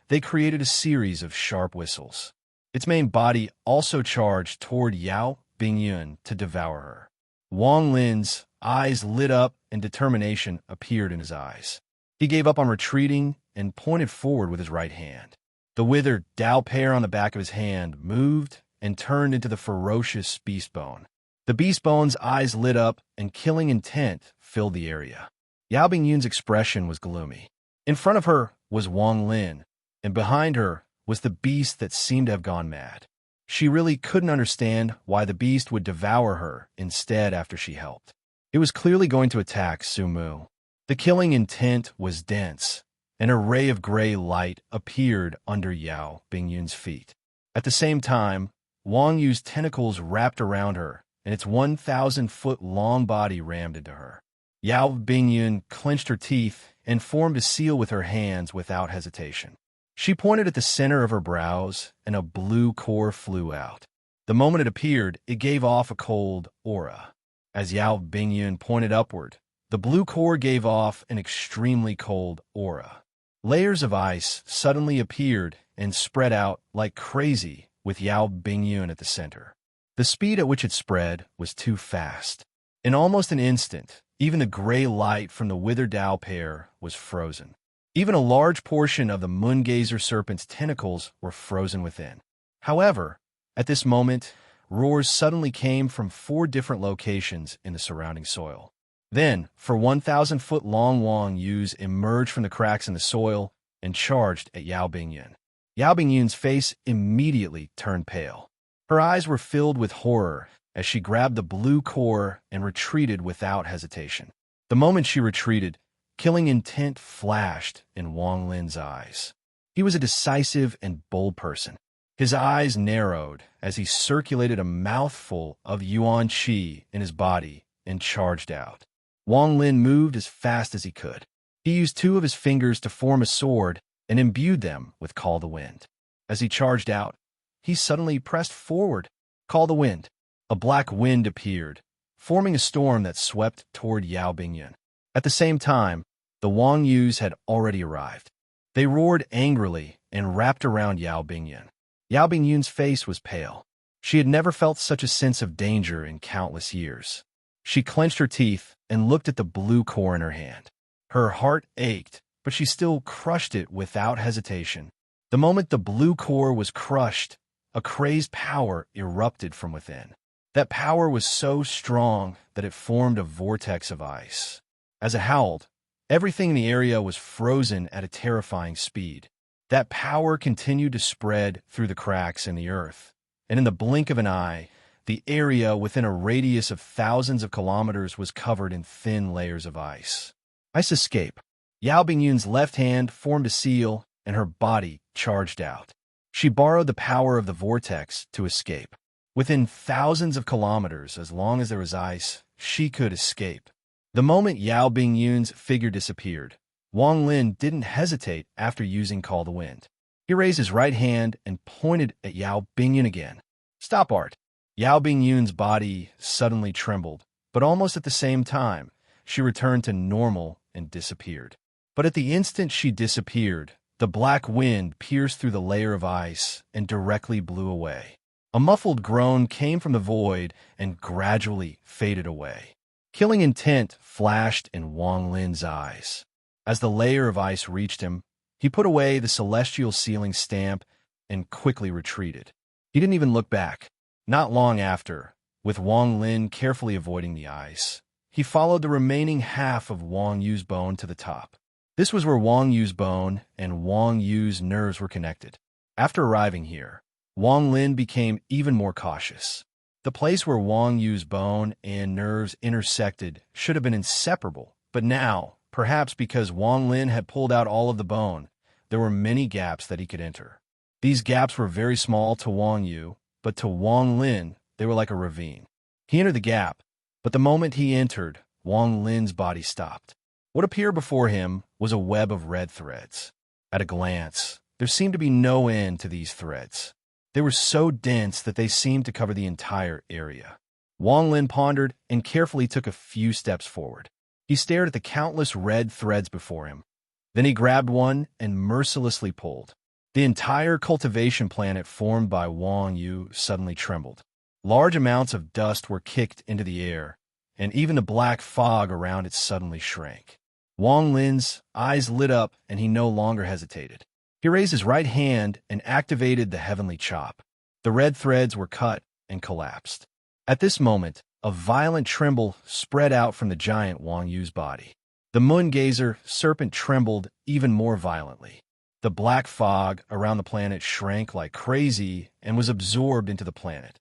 they created a series of sharp whistles. Its main body also charged toward Yao Bingyun to devour her. Wang Lin's eyes lit up and determination appeared in his eyes. He gave up on retreating and pointed forward with his right hand. The withered Dao pear on the back of his hand moved and turned into the ferocious Beastbone. The Beastbone's eyes lit up and killing intent filled the area. Yao Bingyun's expression was gloomy. In front of her was Wang Lin, and behind her was the beast that seemed to have gone mad. She really couldn't understand why the beast would devour her instead after she helped. It was clearly going to attack Sumu. The killing intent was dense. An array of gray light appeared under Yao Bingyun's feet. At the same time, Wang Yu's tentacles wrapped around her, and its 1,000-foot-long body rammed into her. Yao Bingyun clenched her teeth and formed a seal with her hands without hesitation. She pointed at the center of her brows, and a blue core flew out. The moment it appeared, it gave off a cold aura. As Yao Bingyun pointed upward, the blue core gave off an extremely cold aura. Layers of ice suddenly appeared and spread out like crazy with Yao Bingyun at the center. The speed at which it spread was too fast. In almost an instant, even the gray light from the withered Dao pear was frozen. Even a large portion of the Moongazer Serpent's tentacles were frozen within. However, at this moment, roars suddenly came from 4 different locations in the surrounding soil. Then, for 1,000-foot-long Wang Yus emerged from the cracks in the soil and charged at Yao Bingyun. Yao Bingyun's face immediately turned pale. Her eyes were filled with horror as she grabbed the blue core and retreated without hesitation. The moment she retreated, killing intent flashed in Wang Lin's eyes. He was a decisive and bold person. His eyes narrowed as he circulated a mouthful of yuan qi in his body and charged out. Wang Lin moved as fast as he could. He used 2 of his fingers to form a sword and imbued them with Call the Wind. As he charged out, he suddenly pressed forward. Call the Wind. A black wind appeared, forming a storm that swept toward Yao Bingyun. At the same time, the Wang Yus had already arrived. They roared angrily and wrapped around Yao Bingyun. Yao Bingyun's face was pale. She had never felt such a sense of danger in countless years. She clenched her teeth and looked at the blue core in her hand. Her heart ached, but she still crushed it without hesitation. The moment the blue core was crushed, a crazed power erupted from within. That power was so strong that it formed a vortex of ice. As it howled, everything in the area was frozen at a terrifying speed. That power continued to spread through the cracks in the earth, and in the blink of an eye, the area within a radius of thousands of kilometers was covered in thin layers of ice. Ice escape. Yao Bingyun's left hand formed a seal, and her body charged out. She borrowed the power of the vortex to escape. Within thousands of kilometers, as long as there was ice, she could escape. The moment Yao Bingyun's figure disappeared, Wang Lin didn't hesitate after using Call the Wind. He raised his right hand and pointed at Yao Bingyun again. Stop, Art. Yao Bingyun's body suddenly trembled, but almost at the same time, she returned to normal and disappeared. But at the instant she disappeared, the black wind pierced through the layer of ice and directly blew away. A muffled groan came from the void and gradually faded away. Killing intent flashed in Wang Lin's eyes. As the layer of ice reached him, he put away the celestial sealing stamp and quickly retreated. He didn't even look back. Not long after, with Wang Lin carefully avoiding the ice, he followed the remaining half of Wang Yu's bone to the top. This was where Wang Yu's bone and Wang Yu's nerves were connected. After arriving here, Wang Lin became even more cautious. The place where Wang Yu's bone and nerves intersected should have been inseparable, but now, perhaps because Wang Lin had pulled out all of the bone, there were many gaps that he could enter. These gaps were very small to Wang Yu, but to Wang Lin, they were like a ravine. He entered the gap, but the moment he entered, Wang Lin's body stopped. What appeared before him was a web of red threads. At a glance, there seemed to be no end to these threads. They were so dense that they seemed to cover the entire area. Wang Lin pondered and carefully took a few steps forward. He stared at the countless red threads before him. Then he grabbed one and mercilessly pulled. The entire cultivation planet formed by Wang Yu suddenly trembled. Large amounts of dust were kicked into the air, and even the black fog around it suddenly shrank. Wang Lin's eyes lit up, and he no longer hesitated. He raised his right hand and activated the heavenly chop. The red threads were cut and collapsed. At this moment, a violent tremble spread out from the giant Wang Yu's body. The moon-gazer serpent trembled even more violently. The black fog around the planet shrank like crazy and was absorbed into the planet.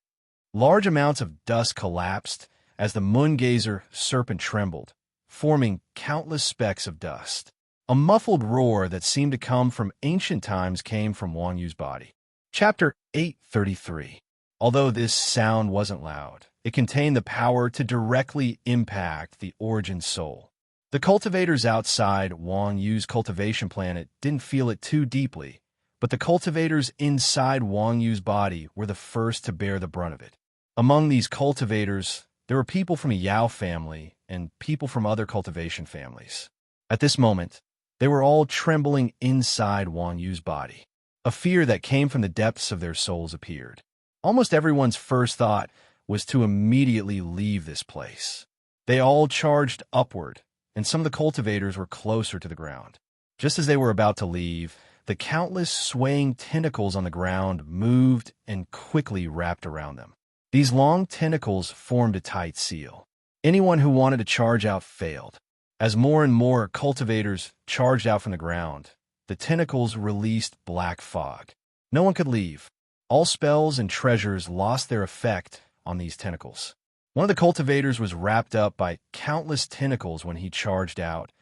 Large amounts of dust collapsed as the moon-gazer serpent trembled, forming countless specks of dust. A muffled roar that seemed to come from ancient times came from Wang Yu's body. Chapter 833. Although this sound wasn't loud, it contained the power to directly impact the origin soul. The cultivators outside Wang Yu's cultivation planet didn't feel it too deeply, but the cultivators inside Wang Yu's body were the first to bear the brunt of it. Among these cultivators, there were people from a Yao family and people from other cultivation families. At this moment, they were all trembling inside Wang Yu's body. A fear that came from the depths of their souls appeared. Almost everyone's first thought was to immediately leave this place. They all charged upward, and some of the cultivators were closer to the ground. Just as they were about to leave, the countless swaying tentacles on the ground moved and quickly wrapped around them. These long tentacles formed a tight seal. Anyone who wanted to charge out failed. As more and more cultivators charged out from the ground, the tentacles released black fog. No one could leave. All spells and treasures lost their effect on these tentacles. One of the cultivators was wrapped up by countless tentacles when he charged out,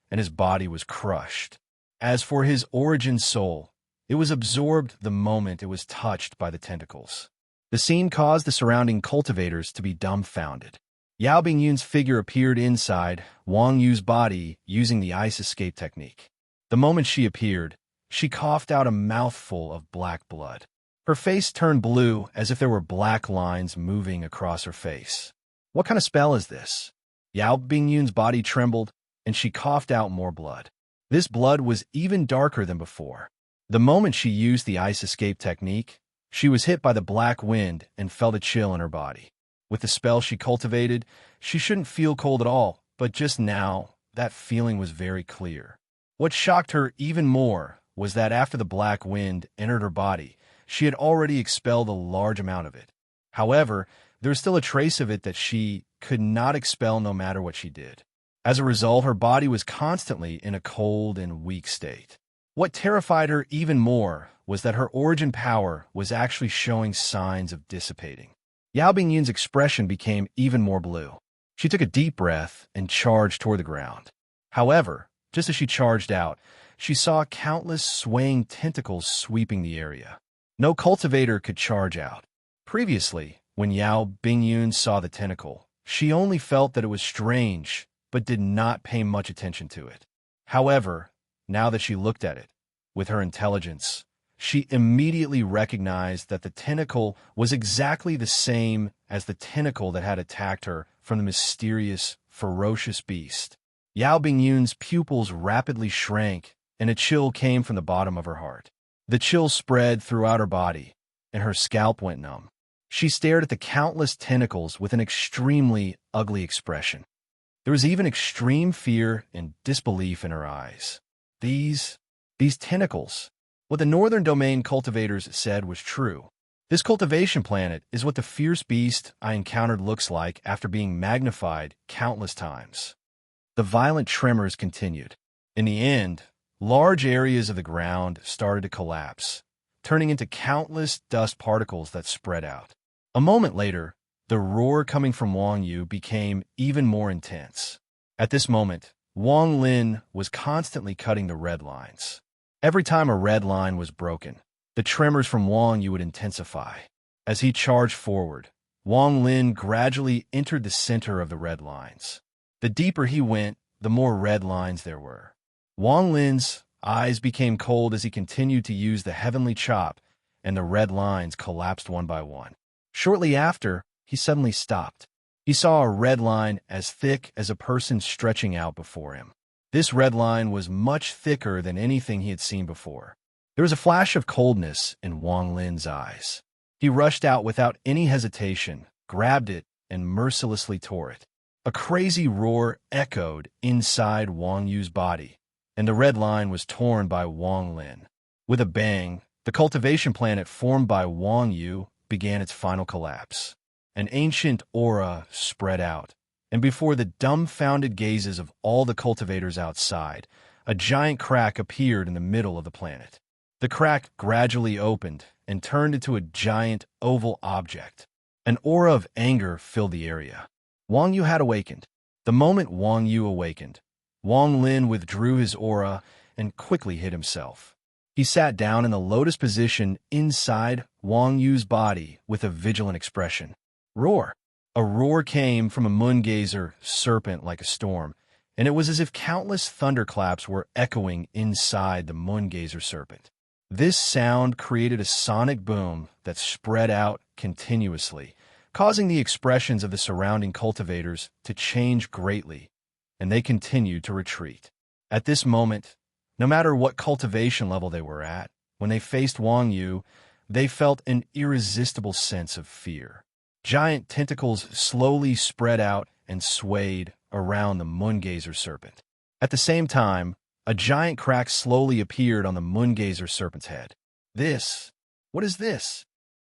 and his body was crushed. As for his origin soul, it was absorbed the moment it was touched by the tentacles. The scene caused the surrounding cultivators to be dumbfounded. Yao Bingyun's figure appeared inside Wang Yu's body using the ice escape technique. The moment she appeared, she coughed out a mouthful of black blood. Her face turned blue as if there were black lines moving across her face. What kind of spell is this? Yao Bingyun's body trembled, and she coughed out more blood. This blood was even darker than before. The moment she used the ice escape technique, she was hit by the black wind and felt a chill in her body. With the spell she cultivated, she shouldn't feel cold at all, but just now, that feeling was very clear. What shocked her even more was that after the black wind entered her body, she had already expelled a large amount of it. However, there was still a trace of it that she could not expel no matter what she did. As a result, her body was constantly in a cold and weak state. What terrified her even more was that her origin power was actually showing signs of dissipating. Yao Bingyun's expression became even more blue. She took a deep breath and charged toward the ground. However, just as she charged out, she saw countless swaying tentacles sweeping the area. No cultivator could charge out. Previously, when Yao Bingyun saw the tentacle, she only felt that it was strange, but did not pay much attention to it. However, now that she looked at it, with her intelligence, she immediately recognized that the tentacle was exactly the same as the tentacle that had attacked her from the mysterious, ferocious beast. Yao Bingyun's pupils rapidly shrank, and a chill came from the bottom of her heart. The chill spread throughout her body, and her scalp went numb. She stared at the countless tentacles with an extremely ugly expression. There was even extreme fear and disbelief in her eyes. These tentacles. What the Northern Domain cultivators said was true. This cultivation planet is what the fierce beast I encountered looks like after being magnified countless times. The violent tremors continued. In the end, large areas of the ground started to collapse, turning into countless dust particles that spread out. A moment later, the roar coming from Wang Yu became even more intense. At this moment, Wang Lin was constantly cutting the red lines. Every time a red line was broken, the tremors from Wang Yu would intensify. As he charged forward, Wang Lin gradually entered the center of the red lines. The deeper he went, the more red lines there were. Wang Lin's eyes became cold as he continued to use the heavenly chop, and the red lines collapsed one by one. Shortly after, he suddenly stopped. He saw a red line as thick as a person stretching out before him. This red line was much thicker than anything he had seen before. There was a flash of coldness in Wang Lin's eyes. He rushed out without any hesitation, grabbed it, and mercilessly tore it. A crazy roar echoed inside Wang Yu's body, and the red line was torn by Wang Lin. With a bang, the cultivation planet formed by Wang Yu began its final collapse. An ancient aura spread out, and before the dumbfounded gazes of all the cultivators outside, a giant crack appeared in the middle of the planet. The crack gradually opened and turned into a giant oval object. An aura of anger filled the area. Wang Yu had awakened. The moment Wang Yu awakened, Wang Lin withdrew his aura and quickly hid himself. He sat down in the lotus position inside Wang Yu's body with a vigilant expression. Roar! A roar came from a moongazer serpent like a storm, and it was as if countless thunderclaps were echoing inside the moongazer serpent. This sound created a sonic boom that spread out continuously, causing the expressions of the surrounding cultivators to change greatly, and they continued to retreat. At this moment, no matter what cultivation level they were at, when they faced Wang Yu, they felt an irresistible sense of fear. Giant tentacles slowly spread out and swayed around the moongazer serpent. At the same time, a giant crack slowly appeared on the moongazer serpent's head. What is this?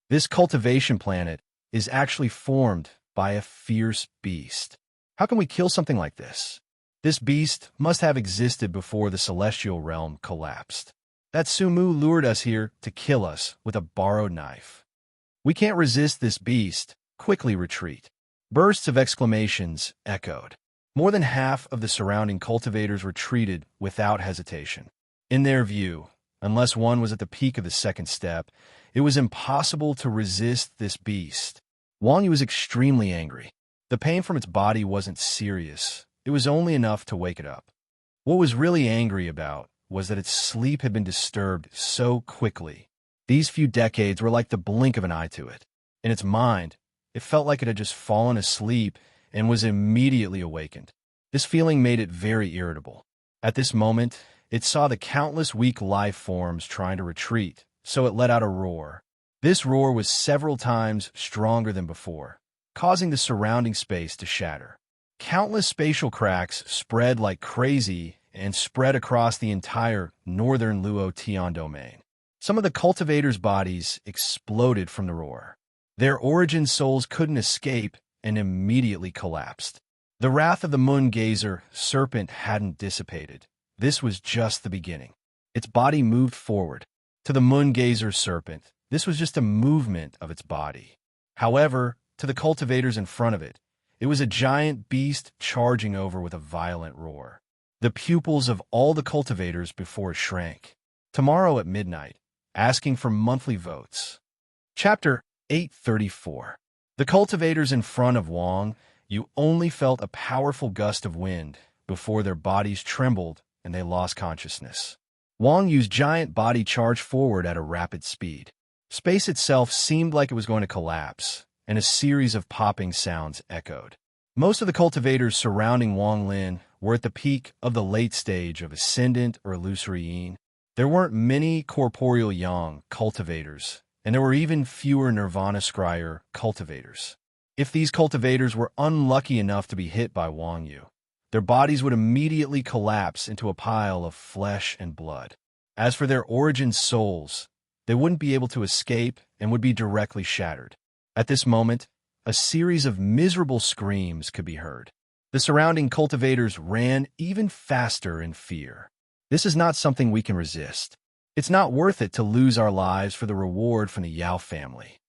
This cultivation planet is actually formed by a fierce beast. How can we kill something like this? This beast must have existed before the celestial realm collapsed. That Sumu lured us here to kill us with a borrowed knife. We can't resist this beast. Quickly retreat. Bursts of exclamations echoed. More than half of the surrounding cultivators retreated without hesitation. In their view, unless one was at the peak of the second step, it was impossible to resist this beast. Wang Yu was extremely angry. The pain from its body wasn't serious. It was only enough to wake it up. What was really angry about was that its sleep had been disturbed so quickly. These few decades were like the blink of an eye to it. In its mind, it felt like it had just fallen asleep and was immediately awakened. This feeling made it very irritable. At this moment, it saw the countless weak life forms trying to retreat, so it let out a roar. This roar was several times stronger than before, causing the surrounding space to shatter. Countless spatial cracks spread like crazy and spread across the entire northern Luo-Tian domain. Some of the cultivators' bodies exploded from the roar. Their origin souls couldn't escape and immediately collapsed. The wrath of the moon-gazer serpent hadn't dissipated. This was just the beginning. Its body moved forward. To the moon-gazer serpent, this was just a movement of its body. However, to the cultivators in front of it, it was a giant beast charging over with a violent roar. The pupils of all the cultivators before it shrank. Tomorrow at midnight, asking for monthly votes. Chapter 834. The cultivators in front of Wang, you only felt a powerful gust of wind before their bodies trembled and they lost consciousness. Wang Yu's giant body charged forward at a rapid speed. Space itself seemed like it was going to collapse, and a series of popping sounds echoed. Most of the cultivators surrounding Wang Lin were at the peak of the late stage of ascendant or illusory yin. There weren't many corporeal yang cultivators, and there were even fewer nirvana scryer cultivators. If these cultivators were unlucky enough to be hit by Wang Yu, their bodies would immediately collapse into a pile of flesh and blood. As for their origin souls, they wouldn't be able to escape and would be directly shattered. At this moment, a series of miserable screams could be heard. The surrounding cultivators ran even faster in fear. This is not something we can resist. It's not worth it to lose our lives for the reward from the Yao family.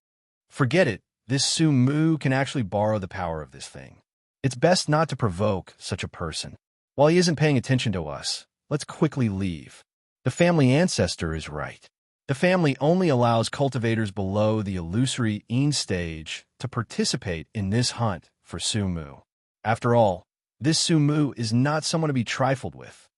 Forget it. This Su Mu can actually borrow the power of this thing. It's best not to provoke such a person. While he isn't paying attention to us, let's quickly leave. The family ancestor is right. The family only allows cultivators below the illusory yin stage to participate in this hunt for Su Mu. After all, this Su Mu is not someone to be trifled with.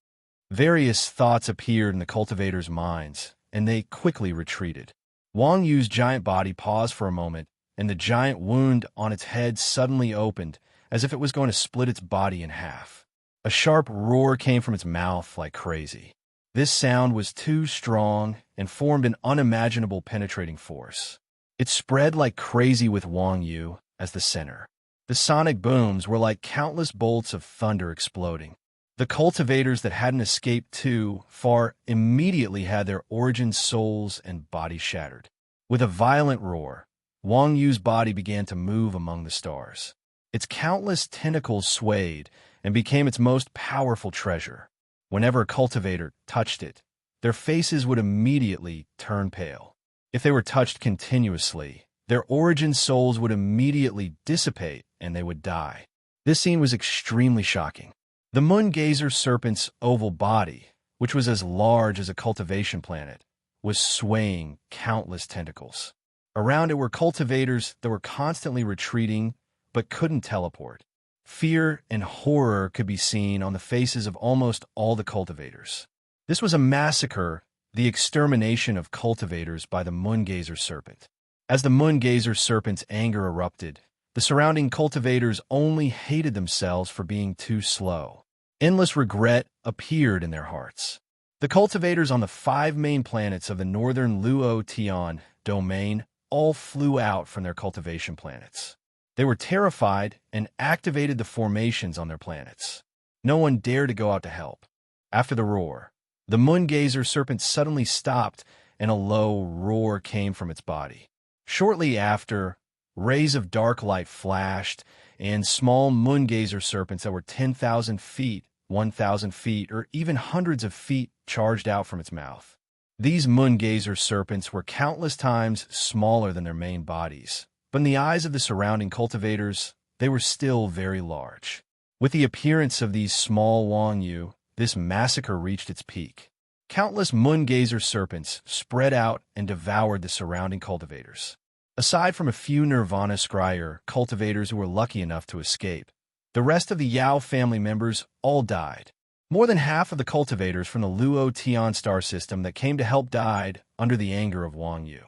Various thoughts appeared in the cultivators' minds, and they quickly retreated. Wang Yu's giant body paused for a moment, and the giant wound on its head suddenly opened, as if it was going to split its body in half. A sharp roar came from its mouth like crazy. This sound was too strong and formed an unimaginable penetrating force. It spread like crazy with Wang Yu as the center. The sonic booms were like countless bolts of thunder exploding. The cultivators that hadn't escaped too far immediately had their origin souls and bodies shattered. With a violent roar, Wang Yu's body began to move among the stars. Its countless tentacles swayed and became its most powerful treasure. Whenever a cultivator touched it, their faces would immediately turn pale. If they were touched continuously, their origin souls would immediately dissipate and they would die. This scene was extremely shocking. The moon-gazer serpent's oval body, which was as large as a cultivation planet, was swaying countless tentacles. Around it were cultivators that were constantly retreating but couldn't teleport. Fear and horror could be seen on the faces of almost all the cultivators. This was a massacre, the extermination of cultivators by the moon-gazer serpent. As the moon-gazer serpent's anger erupted, the surrounding cultivators only hated themselves for being too slow. Endless regret appeared in their hearts. The cultivators on the 5 main planets of the northern Luo-Tian domain all flew out from their cultivation planets. They were terrified and activated the formations on their planets. No one dared to go out to help. After the roar, the moon-gazer serpent suddenly stopped and a low roar came from its body. Shortly after, rays of dark light flashed, and small moon-gazer serpents that were 10,000 feet, 1,000 feet, or even hundreds of feet charged out from its mouth. These moon-gazer serpents were countless times smaller than their main bodies, but in the eyes of the surrounding cultivators, they were still very large. With the appearance of these small Wang Yu, this massacre reached its peak. Countless moon-gazer serpents spread out and devoured the surrounding cultivators. Aside from a few nirvana scryer cultivators who were lucky enough to escape, the rest of the Yao family members all died. More than half of the cultivators from the Luo-Tian star system that came to help died under the anger of Wang Yu.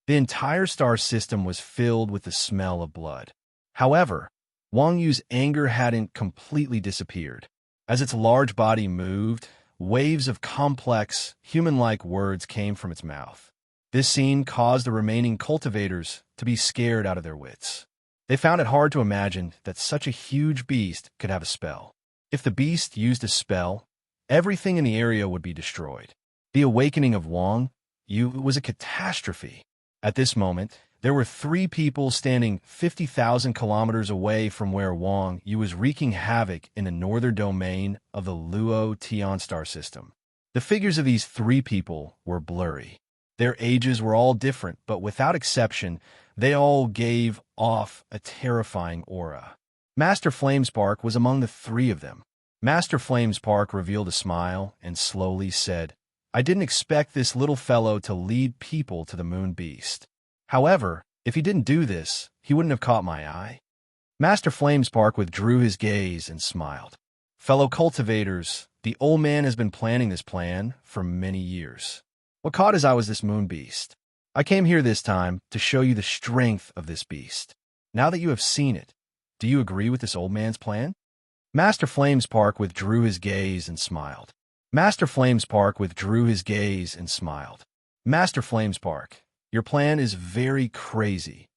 The entire star system was filled with the smell of blood. However, Wang Yu's anger hadn't completely disappeared. As its large body moved, waves of complex, human-like words came from its mouth. This scene caused the remaining cultivators to be scared out of their wits. They found it hard to imagine that such a huge beast could have a spell. If the beast used a spell, everything in the area would be destroyed. The awakening of Wang Yu was a catastrophe. At this moment, there were 3 people standing 50,000 kilometers away from where Wang Yu was wreaking havoc in the northern domain of the Luo Tian star system. The figures of these 3 people were blurry. Their ages were all different, but without exception, they all gave off a terrifying aura. Master Flamespark was among the 3 of them. Master Flamespark revealed a smile and slowly said, "I didn't expect this little fellow to lead people to the moon beast. However, if he didn't do this, he wouldn't have caught my eye." Master Flamespark withdrew his gaze and smiled. "Fellow cultivators, the old man has been planning this plan for many years. What caught his eye was this moon beast. I came here this time to show you the strength of this beast. Now that you have seen it, do you agree with this old man's plan?" Master Flamespark withdrew his gaze and smiled. Master Flamespark withdrew his gaze and smiled. "Master Flamespark, your plan is very crazy."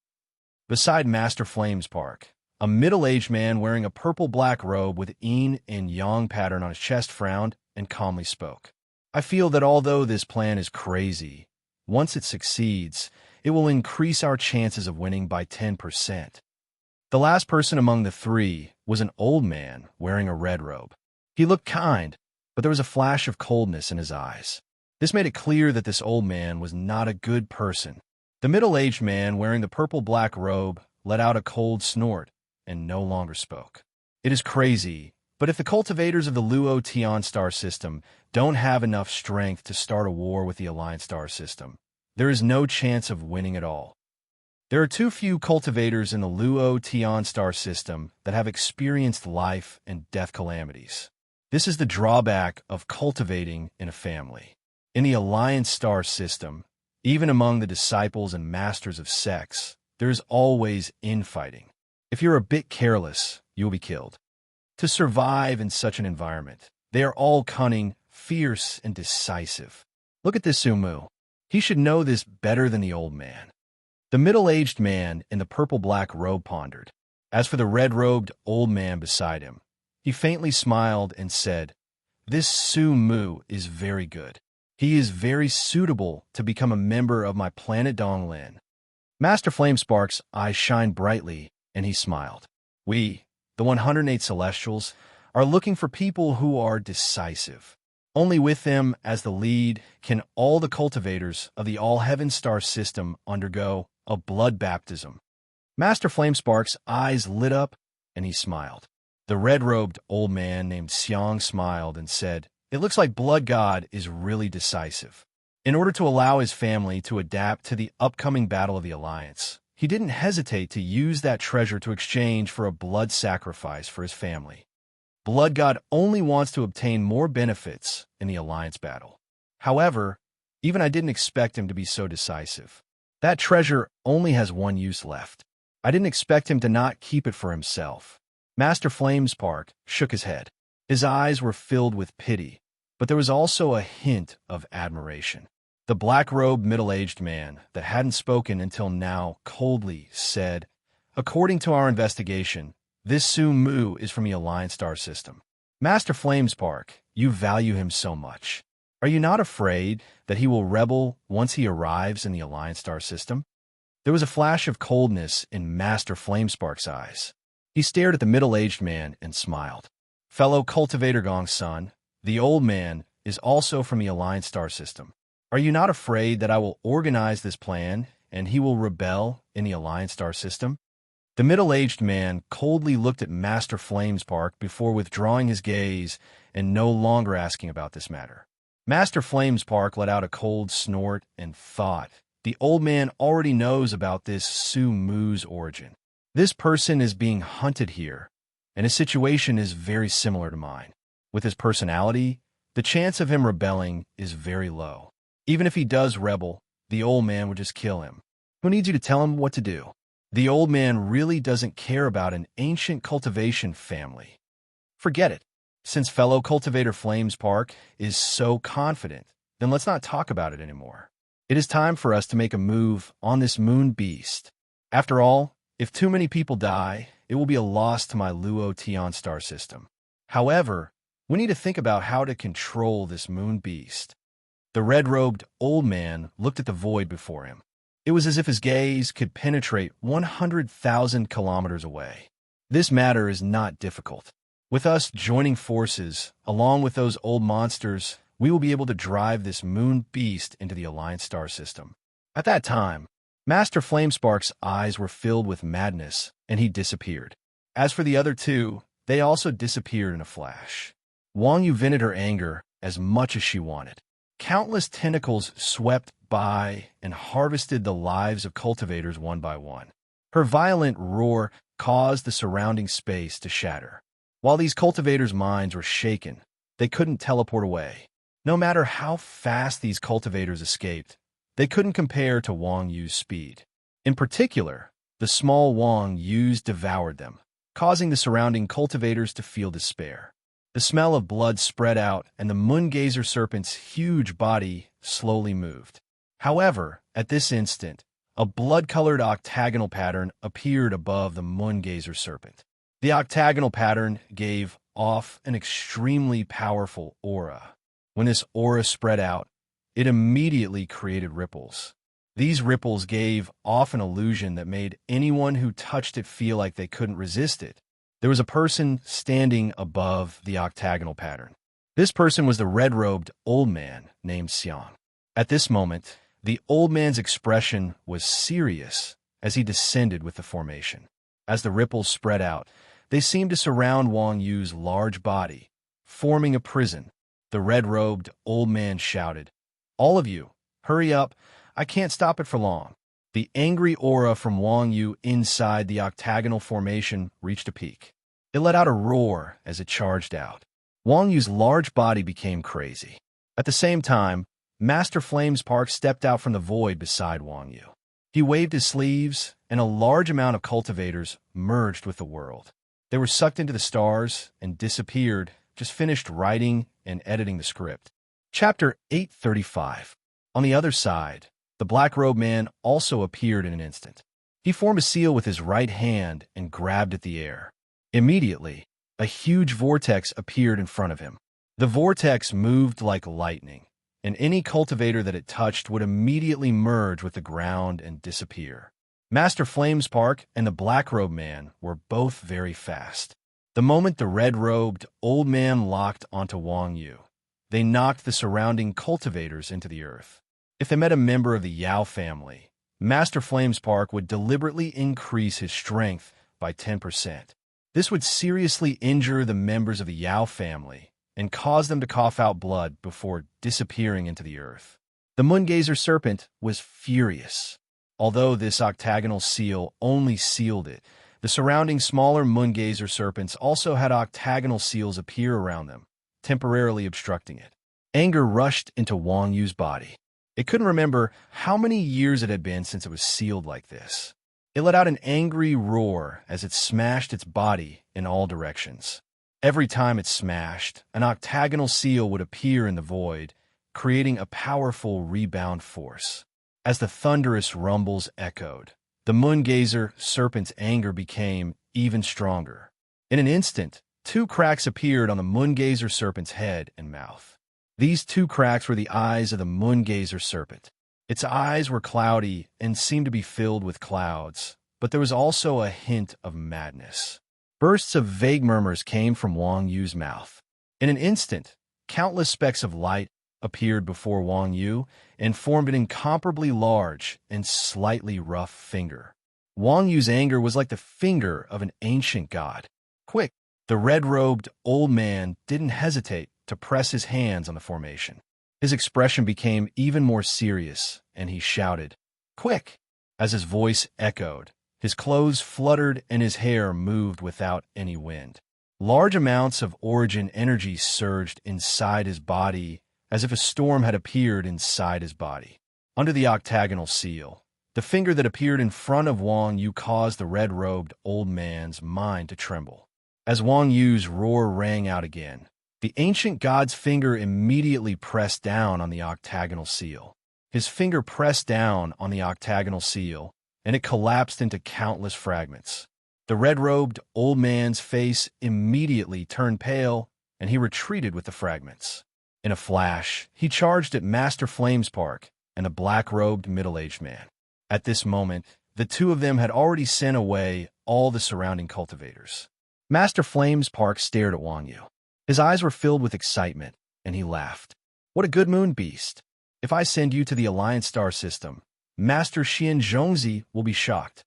Beside Master Flamespark, a middle-aged man wearing a purple-black robe with yin and yang pattern on his chest frowned and calmly spoke. "I feel that although this plan is crazy, once it succeeds, it will increase our chances of winning by 10%. The last person among the 3 was an old man wearing a red robe. He looked kind, but there was a flash of coldness in his eyes. This made it clear that this old man was not a good person. The middle-aged man wearing the purple-black robe let out a cold snort and no longer spoke. "It is crazy, but if the cultivators of the Luo Tian star system don't have enough strength to start a war with the Alliance star system, there is no chance of winning at all. There are too few cultivators in the Luo Tian star system that have experienced life and death calamities. This is the drawback of cultivating in a family. In the Alliance star system, even among the disciples and masters of sects, there is always infighting. If you're a bit careless, you will be killed. To survive in such an environment, they are all cunning, fierce, and decisive. Look at this Sumu. He should know this better than the old man." The middle-aged man in the purple-black robe pondered. As for the red-robed old man beside him, he faintly smiled and said, "This Sumu is very good. He is very suitable to become a member of my planet Donglin." Master Flamespark's eyes shined brightly, and he smiled. "We, the 108 Celestials, are looking for people who are decisive. Only with them as the lead can all the cultivators of the All-Heaven Star system undergo a blood baptism." Master Flamespark's eyes lit up, and he smiled. The red-robed old man named Xiang smiled and said, "It looks like Blood God is really decisive. In order to allow his family to adapt to the upcoming battle of the Alliance, he didn't hesitate to use that treasure to exchange for a blood sacrifice for his family. Blood God only wants to obtain more benefits in the Alliance battle. However, even I didn't expect him to be so decisive. That treasure only has one use left. I didn't expect him to not keep it for himself." Master Flamespark shook his head. His eyes were filled with pity, but there was also a hint of admiration. The black-robed middle-aged man that hadn't spoken until now coldly said, "According to our investigation, this Sumu is from the Alliance star system. Master Flamespark, you value him so much. Are you not afraid that he will rebel once he arrives in the Alliance star system?" There was a flash of coldness in Master Flamespark's eyes. He stared at the middle-aged man and smiled. "Fellow cultivator Gong's son, the old man is also from the Alliance star system. Are you not afraid that I will organize this plan and he will rebel in the Alliance star system?" The middle-aged man coldly looked at Master Flamespark before withdrawing his gaze and no longer asking about this matter. Master Flamespark let out a cold snort and thought, the old man already knows about this Sumu's origin. This person is being hunted here, and his situation is very similar to mine. With his personality, the chance of him rebelling is very low. Even if he does rebel, the old man would just kill him. Who needs you to tell him what to do? The old man really doesn't care about an ancient cultivation family. Forget it. Since fellow cultivator Flamespark is so confident, then let's not talk about it anymore. It is time for us to make a move on this moon beast. After all, if too many people die, it will be a loss to my Luo Tian star system. However, We need to think about how to control this moon beast. The red-robed old man looked at the void before him. It was as if his gaze could penetrate 100,000 kilometers away. This matter is not difficult. With us joining forces, along with those old monsters, we will be able to drive this moon beast into the Alliance star system. At that time, Master Flamespark's eyes were filled with madness, and he disappeared. As for the other two, they also disappeared in a flash. Wang Yu vented her anger as much as she wanted. Countless tentacles swept by and harvested the lives of cultivators one by one. Her violent roar caused the surrounding space to shatter. While these cultivators' minds were shaken, they couldn't teleport away. No matter how fast these cultivators escaped, they couldn't compare to Wang Yu's speed. In particular, the small Wang Yus devoured them, causing the surrounding cultivators to feel despair. The smell of blood spread out, and the moongazer serpent's huge body slowly moved. However, at this instant, a blood-colored octagonal pattern appeared above the moongazer serpent. The octagonal pattern gave off an extremely powerful aura. When this aura spread out, it immediately created ripples. These ripples gave off an illusion that made anyone who touched it feel like they couldn't resist it. There was a person standing above the octagonal pattern. This person was the red-robed old man named Xiang. At this moment, the old man's expression was serious as he descended with the formation. As the ripples spread out, they seemed to surround Wang Yu's large body, forming a prison. The red-robed old man shouted, "All of you, hurry up, I can't stop it for long." The angry aura from Wang Yu inside the octagonal formation reached a peak. It let out a roar as it charged out. Wang Yu's large body became crazy. At the same time, Master Flamespark stepped out from the void beside Wang Yu. He waved his sleeves, and a large amount of cultivators merged with the world. They were sucked into the stars and disappeared, just finished writing and editing the script. Chapter 835. On the other side, the black-robed man also appeared in an instant. He formed a seal with his right hand and grabbed at the air. Immediately, a huge vortex appeared in front of him. The vortex moved like lightning, and any cultivator that it touched would immediately merge with the ground and disappear. Master Flamespark and the black-robed man were both very fast. The moment the red-robed old man locked onto Wang Yu, they knocked the surrounding cultivators into the earth. If they met a member of the Yao family, Master Flamespark would deliberately increase his strength by 10%. This would seriously injure the members of the Yao family and cause them to cough out blood before disappearing into the earth. The moongazer serpent was furious. Although this octagonal seal only sealed it, the surrounding smaller moongazer serpents also had octagonal seals appear around them, temporarily obstructing it. Anger rushed into Wang Yu's body. It couldn't remember how many years it had been since it was sealed like this. It let out an angry roar as it smashed its body in all directions. Every time it smashed, an octagonal seal would appear in the void, creating a powerful rebound force. As the thunderous rumbles echoed, the moongazer serpent's anger became even stronger. In an instant, 2 cracks appeared on the moongazer serpent's head and mouth. These 2 cracks were the eyes of the moongazer serpent. Its eyes were cloudy and seemed to be filled with clouds, but there was also a hint of madness. Bursts of vague murmurs came from Wang Yu's mouth. In an instant, countless specks of light appeared before Wang Yu and formed an incomparably large and slightly rough finger. Wang Yu's anger was like the finger of an ancient god. Quick! The red-robed old man didn't hesitate to press his hands on the formation. His expression became even more serious, and he shouted, "Quick!" As his voice echoed, his clothes fluttered and his hair moved without any wind. Large amounts of origin energy surged inside his body as if a storm had appeared inside his body. Under the octagonal seal, the finger that appeared in front of Wang Yu caused the red-robed old man's mind to tremble. As Wang Yu's roar rang out again, the ancient god's finger immediately pressed down on the octagonal seal. His finger pressed down on the octagonal seal, and it collapsed into countless fragments. The red-robed old man's face immediately turned pale, and he retreated with the fragments. In a flash, he charged at Master Flamespark and the black-robed middle-aged man. At this moment, the two of them had already sent away all the surrounding cultivators. Master Flamespark stared at Wang Yu. His eyes were filled with excitement, and he laughed. What a good moon beast! If I send you to the Alliance star system, Master Xian Zhongzi will be shocked.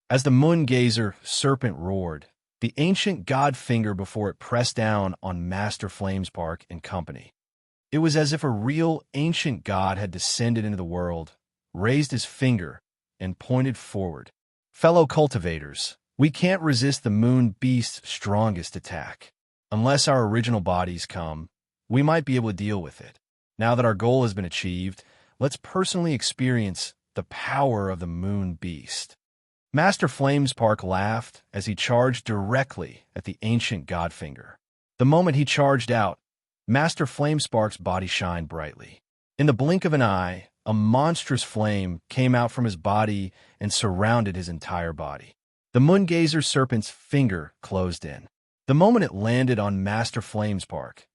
As the moon gazer serpent roared, the ancient god finger before it pressed down on Master Flamespark and company. It was as if a real ancient god had descended into the world, raised his finger, and pointed forward. Fellow cultivators, we can't resist the moon beast's strongest attack. Unless our original bodies come, we might be able to deal with it. Now that our goal has been achieved, let's personally experience the power of the moon beast. Master Flamespark laughed as he charged directly at the ancient godfinger. The moment he charged out, Master Flamespark's body shined brightly. In the blink of an eye, a monstrous flame came out from his body and surrounded his entire body. The moongazer serpent's finger closed in. The moment it landed on Master Flamespark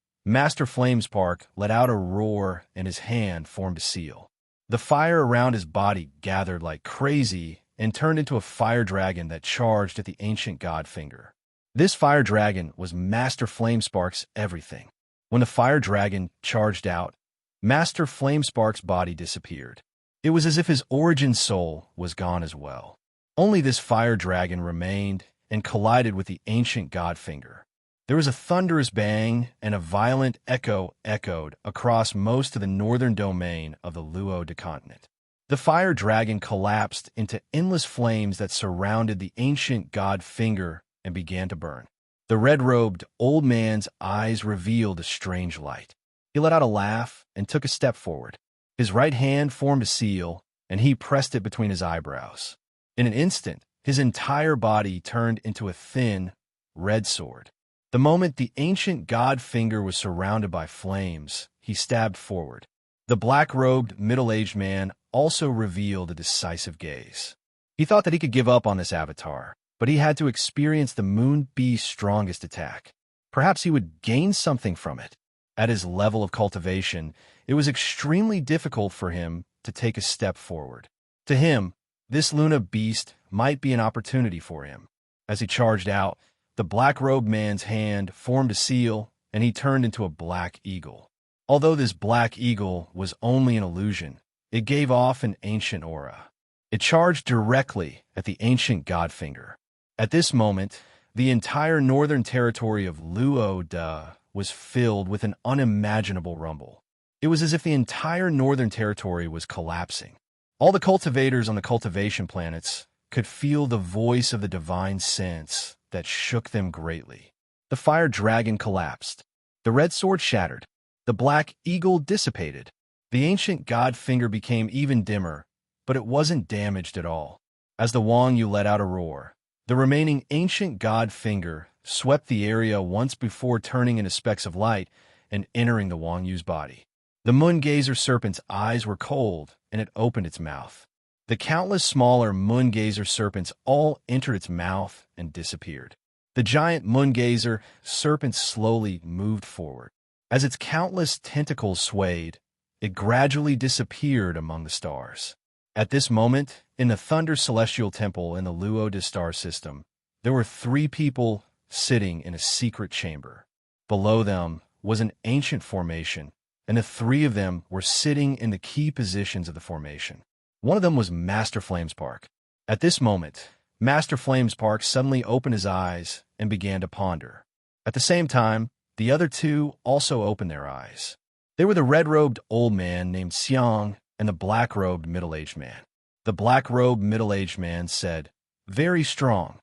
let out a roar and his hand formed a seal. The fire around his body gathered like crazy and turned into a fire dragon that charged at the ancient god finger. This fire dragon was Master Flamespark's everything. When the fire dragon charged out, Master Flamespark's body disappeared. It was as if his origin soul was gone as well. Only this fire dragon remained and collided with the ancient god finger. There was a thunderous bang, and a violent echo echoed across most of the northern domain of the Luo continent. The fire dragon collapsed into endless flames that surrounded the ancient god finger and began to burn. The red-robed old man's eyes revealed a strange light. He let out a laugh and took a step forward. His right hand formed a seal, and he pressed it between his eyebrows. In an instant, his entire body turned into a thin, red sword. The moment the ancient god finger was surrounded by flames, he stabbed forward. The black-robed, middle-aged man also revealed a decisive gaze. He thought that he could give up on this avatar, but he had to experience the moon beast's strongest attack. Perhaps he would gain something from it. At his level of cultivation, it was extremely difficult for him to take a step forward. To him, this Luna beast might be an opportunity for him. As he charged out, the black-robed man's hand formed a seal, and he turned into a black eagle. Although this black eagle was only an illusion, it gave off an ancient aura. It charged directly at the ancient godfinger. At this moment, the entire northern territory of Luo was filled with an unimaginable rumble. It was as if the entire northern territory was collapsing. All the cultivators on the cultivation planets could feel the voice of the divine sense that shook them greatly. The fire dragon collapsed. The red sword shattered. The black eagle dissipated. The ancient god finger became even dimmer, but it wasn't damaged at all. As the Wang Yu let out a roar, the remaining ancient god finger swept the area once before turning into specks of light and entering the Wang Yu's body. The moongazer serpent's eyes were cold, and it opened its mouth. The countless smaller moongazer serpents all entered its mouth and disappeared. The giant moongazer serpent slowly moved forward. As its countless tentacles swayed, it gradually disappeared among the stars. At this moment, in the Thunder Celestial Temple in the Luo star system, there were 3 people sitting in a secret chamber. Below them was an ancient formation, and the 3 of them were sitting in the key positions of the formation. One of them was Master Flamespark. At this moment, Master Flamespark suddenly opened his eyes and began to ponder. At the same time, the other 2 also opened their eyes. They were the red-robed old man named Xiang and the black-robed middle-aged man. The black-robed middle-aged man said, "Very strong."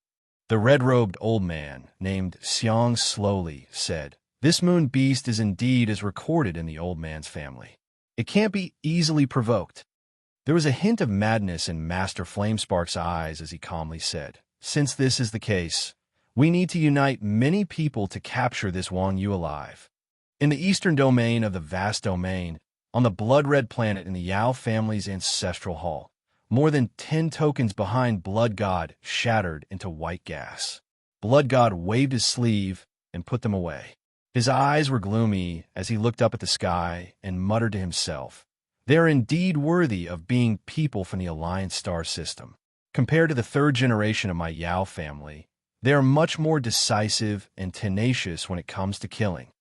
The red-robed old man named Xiang slowly said, "This moon beast is indeed as recorded in the old man's family. It can't be easily provoked." There was a hint of madness in Master Flamespark's eyes as he calmly said, "Since this is the case, we need to unite many people to capture this Wang Yu alive." In the eastern domain of the vast domain, on the blood-red planet in the Yao family's ancestral hall, more than 10 tokens behind Blood God shattered into white gas. Blood God waved his sleeve and put them away. His eyes were gloomy as he looked up at the sky and muttered to himself, "They are indeed worthy of being people from the Alliance star system. Compared to the third generation of my Yao family, they are much more decisive and tenacious when it comes to killing."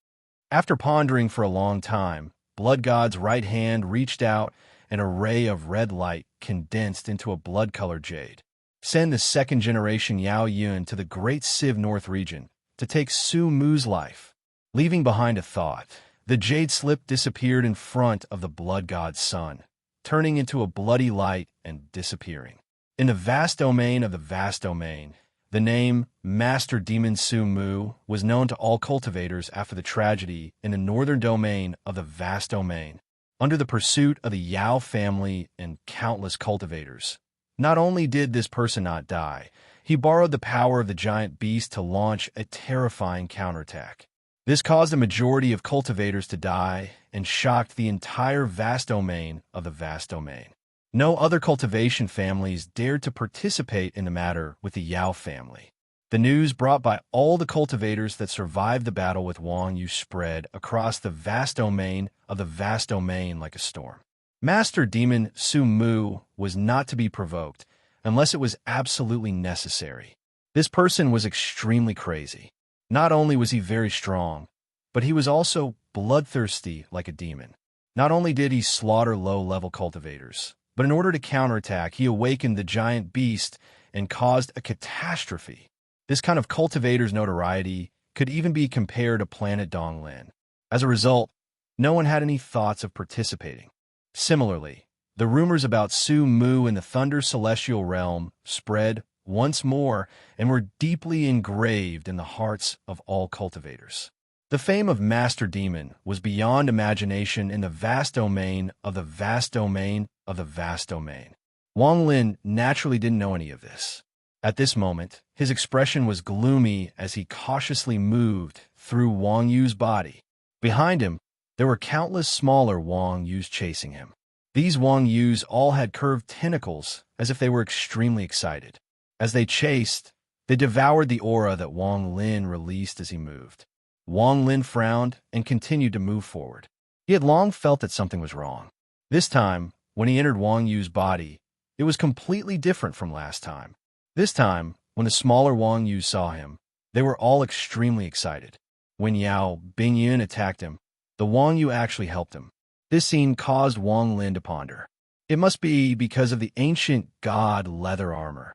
After pondering for a long time, Blood God's right hand reached out and a ray of red light condensed into a blood-colored jade. Send the second generation Yao Yun to the Great Civ North region to take Su Mu's life. Leaving behind a thought, the jade slip disappeared in front of the Blood God's son, turning into a bloody light and disappearing. In the vast domain of the vast domain, the name Master Demon Su Mu was known to all cultivators after the tragedy in the northern domain of the vast domain, under the pursuit of the Yao family and countless cultivators. Not only did this person not die, he borrowed the power of the giant beast to launch a terrifying counterattack. This caused a majority of cultivators to die and shocked the entire vast domain of the vast domain. No other cultivation families dared to participate in the matter with the Yao family. The news brought by all the cultivators that survived the battle with Wang Yu spread across the vast domain of the vast domain like a storm. Master Demon Su Mu was not to be provoked unless it was absolutely necessary. This person was extremely crazy. Not only was he very strong, but he was also bloodthirsty like a demon. Not only did he slaughter low-level cultivators, but in order to counterattack, he awakened the giant beast and caused a catastrophe. This kind of cultivator's notoriety could even be compared to Planet Donglin. As a result, no one had any thoughts of participating. Similarly, the rumors about Su Mu in the Thunder Celestial Realm spread once more and were deeply engraved in the hearts of all cultivators. The fame of Master Demon was beyond imagination in the vast domain of the vast domain of the vast domain. Wang Lin naturally didn't know any of this. At this moment, his expression was gloomy as he cautiously moved through Wang Yu's body. Behind him, there were countless smaller Wang Yus chasing him. These Wang Yus all had curved tentacles as if they were extremely excited. As they chased, they devoured the aura that Wang Lin released as he moved. Wang Lin frowned and continued to move forward. He had long felt that something was wrong. This time, when he entered Wang Yu's body, it was completely different from last time. This time, when the smaller Wang Yus saw him, they were all extremely excited. When Yao Bingyan attacked him, the Wang Yu actually helped him. This scene caused Wang Lin to ponder. It must be because of the ancient god leather armor.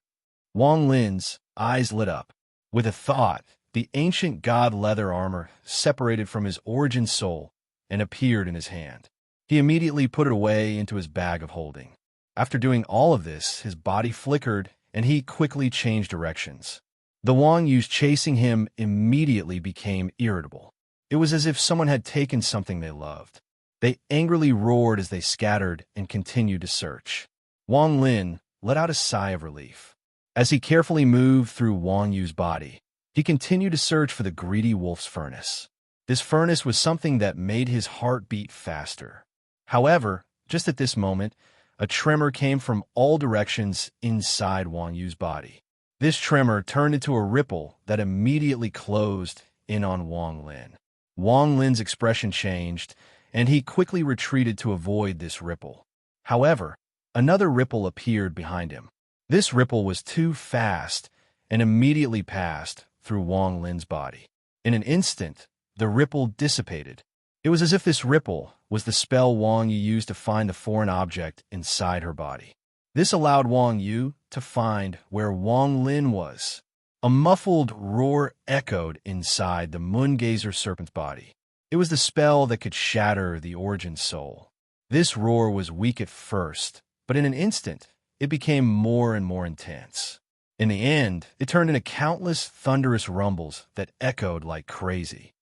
Wang Lin's eyes lit up. With a thought, the ancient god leather armor separated from his origin soul and appeared in his hand. He immediately put it away into his bag of holding. After doing all of this, his body flickered and he quickly changed directions. The Wang Yus chasing him immediately became irritable. It was as if someone had taken something they loved. They angrily roared as they scattered and continued to search. Wang Lin let out a sigh of relief. As he carefully moved through Wang Yu's body, he continued to search for the greedy wolf's furnace. This furnace was something that made his heart beat faster. However, just at this moment, a tremor came from all directions inside Wang Yu's body. This tremor turned into a ripple that immediately closed in on Wang Lin. Wang Lin's expression changed, and he quickly retreated to avoid this ripple. However, another ripple appeared behind him. This ripple was too fast and immediately passed through Wang Lin's body. In an instant, the ripple dissipated. It was as if this ripple was the spell Wang Yu used to find the foreign object inside her body. This allowed Wang Yu to find where Wang Lin was. A muffled roar echoed inside the Moongazer serpent's body. It was the spell that could shatter the origin soul. This roar was weak at first, but in an instant, it became more and more intense. In the end, it turned into countless thunderous rumbles that echoed like crazy.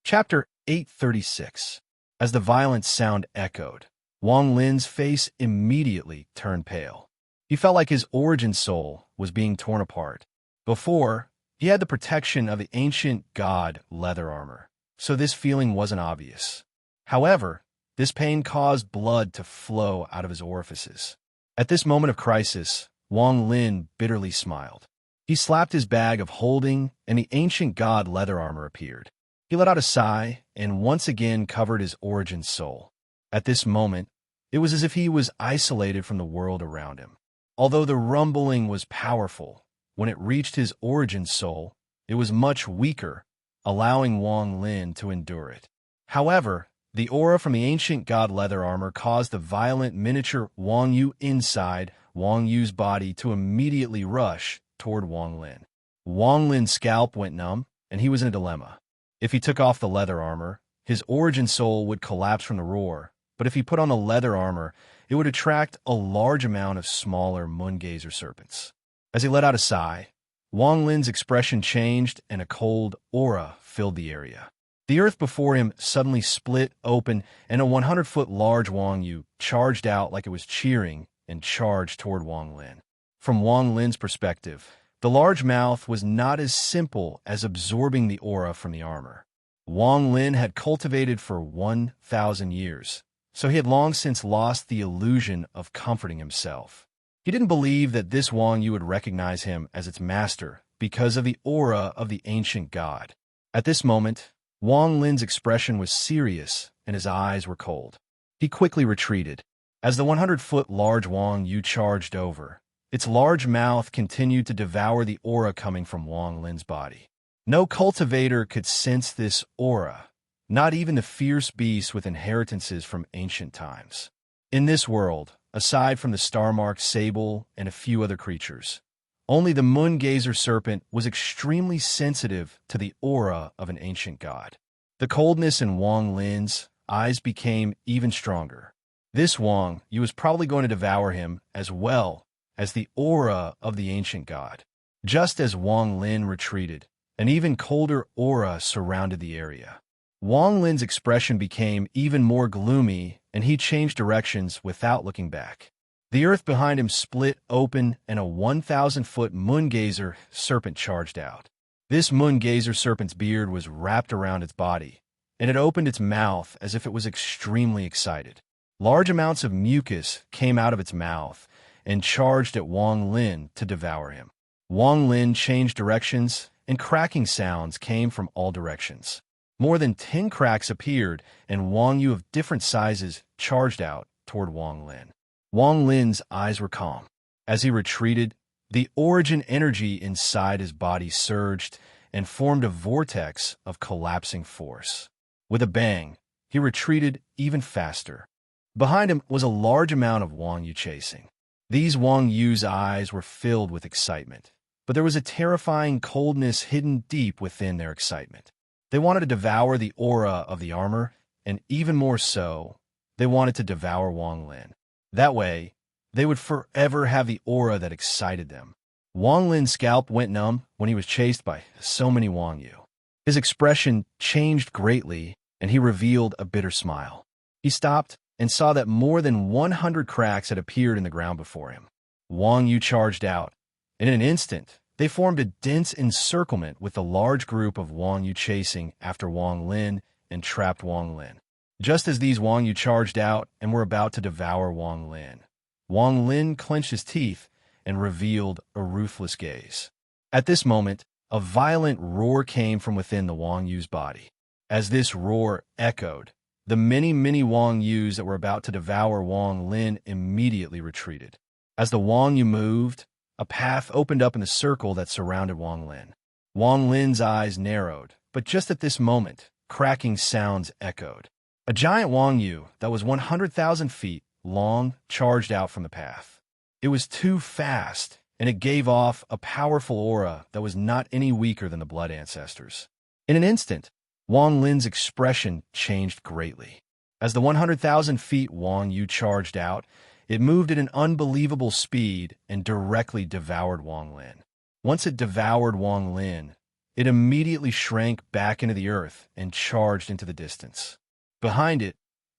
Chapter 836. As the violent sound echoed, Wang Lin's face immediately turned pale. He felt like his origin soul was being torn apart. Before, he had the protection of the ancient god leather armor, so this feeling wasn't obvious. However, this pain caused blood to flow out of his orifices. At this moment of crisis, Wang Lin bitterly smiled. He slapped his bag of holding, and the ancient god leather armor appeared. He let out a sigh and once again covered his origin soul. At this moment, it was as if he was isolated from the world around him. Although the rumbling was powerful, when it reached his origin soul, it was much weaker, allowing Wang Lin to endure it. However, the aura from the ancient god leather armor caused the violent miniature Wang Yu inside Wang Yu's body to immediately rush toward Wang Lin. Wang Lin's scalp went numb, and he was in a dilemma. If he took off the leather armor, his origin soul would collapse from the roar, but if he put on the leather armor, it would attract a large amount of smaller moongazer serpents. As he let out a sigh, Wang Lin's expression changed and a cold aura filled the area. The earth before him suddenly split open and a 100-foot large Wang Yu charged out like it was cheering and charged toward Wang Lin. From Wang Lin's perspective, the large mouth was not as simple as absorbing the aura from the armor. Wang Lin had cultivated for 1,000 years, so he had long since lost the illusion of comforting himself. He didn't believe that this Wang Yu would recognize him as its master because of the aura of the ancient god. At this moment, Wang Lin's expression was serious and his eyes were cold. He quickly retreated. As the 100-foot large Wang Yu charged over, its large mouth continued to devour the aura coming from Wang Lin's body. No cultivator could sense this aura, not even the fierce beasts with inheritances from ancient times. In this world, aside from the star-marked sable and a few other creatures, only the moongazer serpent was extremely sensitive to the aura of an ancient god. The coldness in Wang Lin's eyes became even stronger. This Wang Yu was probably going to devour him as well as the aura of the ancient god. Just as Wang Lin retreated, an even colder aura surrounded the area. Wang Lin's expression became even more gloomy, and he changed directions without looking back. The earth behind him split open, and a 1,000-foot moongazer serpent charged out. This moongazer serpent's beard was wrapped around its body, and it opened its mouth as if it was extremely excited. Large amounts of mucus came out of its mouth and charged at Wang Lin to devour him. Wang Lin changed directions, and cracking sounds came from all directions. More than 10 cracks appeared, and Wang Yu of different sizes charged out toward Wang Lin. Wang Lin's eyes were calm. As he retreated, the origin energy inside his body surged and formed a vortex of collapsing force. With a bang, he retreated even faster. Behind him was a large amount of Wang Yu chasing. These Wang Yu's eyes were filled with excitement, but there was a terrifying coldness hidden deep within their excitement. They wanted to devour the aura of the armor, and even more so, they wanted to devour Wang Lin. That way, they would forever have the aura that excited them. Wang Lin's scalp went numb when he was chased by so many Wang Yu. His expression changed greatly, and he revealed a bitter smile. He stopped and saw that more than 100 cracks had appeared in the ground before him. Wang Yu charged out, and in an instant, they formed a dense encirclement with a large group of Wang Yu chasing after Wang Lin and trapped Wang Lin. Just as these Wang Yu charged out and were about to devour Wang Lin clenched his teeth and revealed a ruthless gaze. At this moment, a violent roar came from within the Wang Yu's body. As this roar echoed, the many Wang Yus that were about to devour Wang Lin immediately retreated. As the Wang Yu moved, a path opened up in the circle that surrounded Wang Lin. Wang Lin's eyes narrowed, but just at this moment, cracking sounds echoed. A giant Wang Yu that was 100,000 feet long charged out from the path. It was too fast, and it gave off a powerful aura that was not any weaker than the blood ancestors. In an instant, Wang Lin's expression changed greatly. As the 100,000 feet Wang Yu charged out, it moved at an unbelievable speed and directly devoured Wang Lin. Once it devoured Wang Lin, it immediately shrank back into the earth and charged into the distance. Behind it,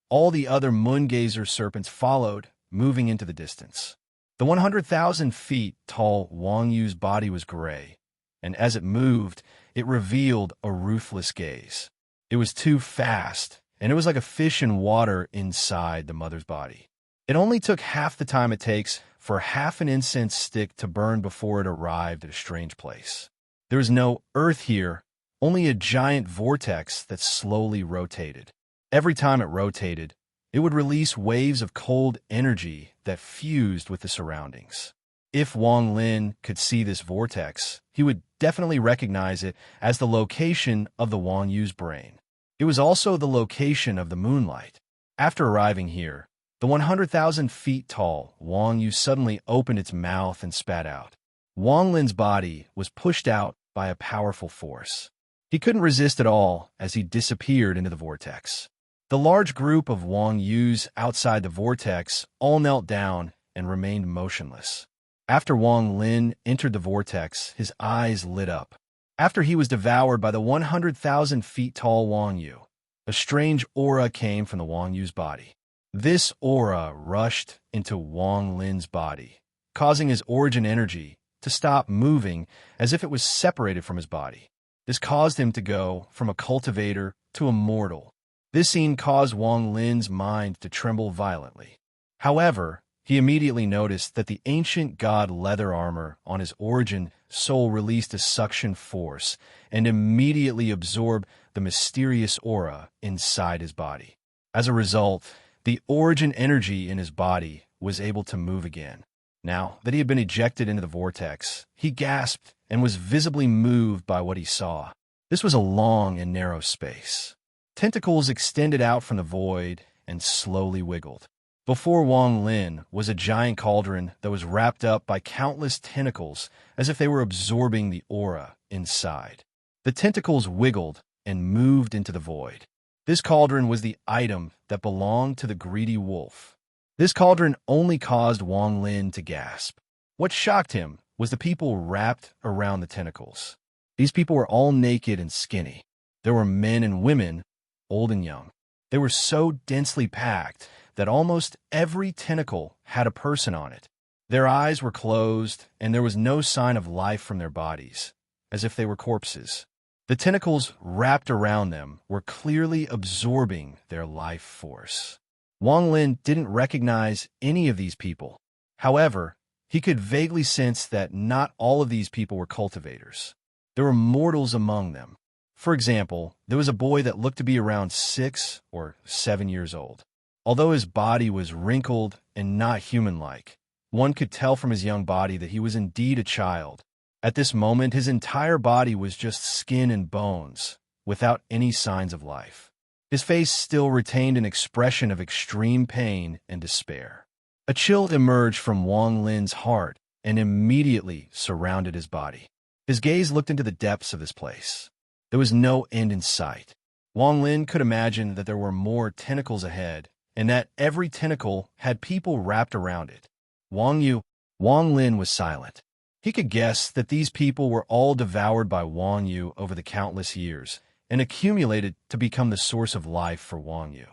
all the other moongazer serpents followed, moving into the distance. The 100,000 feet tall Wang Yu's body was gray, and as it moved, it revealed a ruthless gaze. It was too fast, and it was like a fish in water inside the mother's body. It only took half the time it takes for half an incense stick to burn before it arrived at a strange place. There was no earth here, only a giant vortex that slowly rotated. Every time it rotated, it would release waves of cold energy that fused with the surroundings. If Wang Lin could see this vortex, he would definitely recognize it as the location of the Wang Yu's brain. It was also the location of the moonlight. After arriving here, the 100,000 feet tall Wang Yu suddenly opened its mouth and spat out. Wang Lin's body was pushed out by a powerful force. He couldn't resist at all as he disappeared into the vortex. The large group of Wang Yus outside the vortex all knelt down and remained motionless. After Wang Lin entered the vortex, his eyes lit up. After he was devoured by the 100,000 feet tall Wang Yu, a strange aura came from the Wang Yu's body. This aura rushed into Wang Lin's body, causing his origin energy to stop moving as if it was separated from his body. This caused him to go from a cultivator to a mortal. This scene caused Wang Lin's mind to tremble violently. However, he immediately noticed that the ancient god leather armor on his origin soul released a suction force and immediately absorbed the mysterious aura inside his body. As a result, the origin energy in his body was able to move again. Now that he had been ejected into the vortex, he gasped and was visibly moved by what he saw. This was a long and narrow space. Tentacles extended out from the void and slowly wiggled. Before Wang Lin was a giant cauldron that was wrapped up by countless tentacles as if they were absorbing the aura inside. The tentacles wiggled and moved into the void. This cauldron was the item that belonged to the greedy wolf. This cauldron only caused Wang Lin to gasp. What shocked him was the people wrapped around the tentacles. These people were all naked and skinny. There were men and women, old and young. They were so densely packed that almost every tentacle had a person on it. Their eyes were closed, and there was no sign of life from their bodies, as if they were corpses. The tentacles wrapped around them were clearly absorbing their life force. Wang Lin didn't recognize any of these people. However, he could vaguely sense that not all of these people were cultivators. There were mortals among them. For example, there was a boy that looked to be around 6 or 7 years old. Although his body was wrinkled and not human-like, one could tell from his young body that he was indeed a child. At this moment, his entire body was just skin and bones, without any signs of life. His face still retained an expression of extreme pain and despair. A chill emerged from Wang Lin's heart and immediately surrounded his body. His gaze looked into the depths of this place. There was no end in sight. Wang Lin could imagine that there were more tentacles ahead, and that every tentacle had people wrapped around it. Wang Lin was silent. He could guess that these people were all devoured by Wang Yu over the countless years and accumulated to become the source of life for Wang Yu.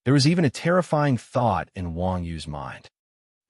There was even a terrifying thought in Wang Yu's mind.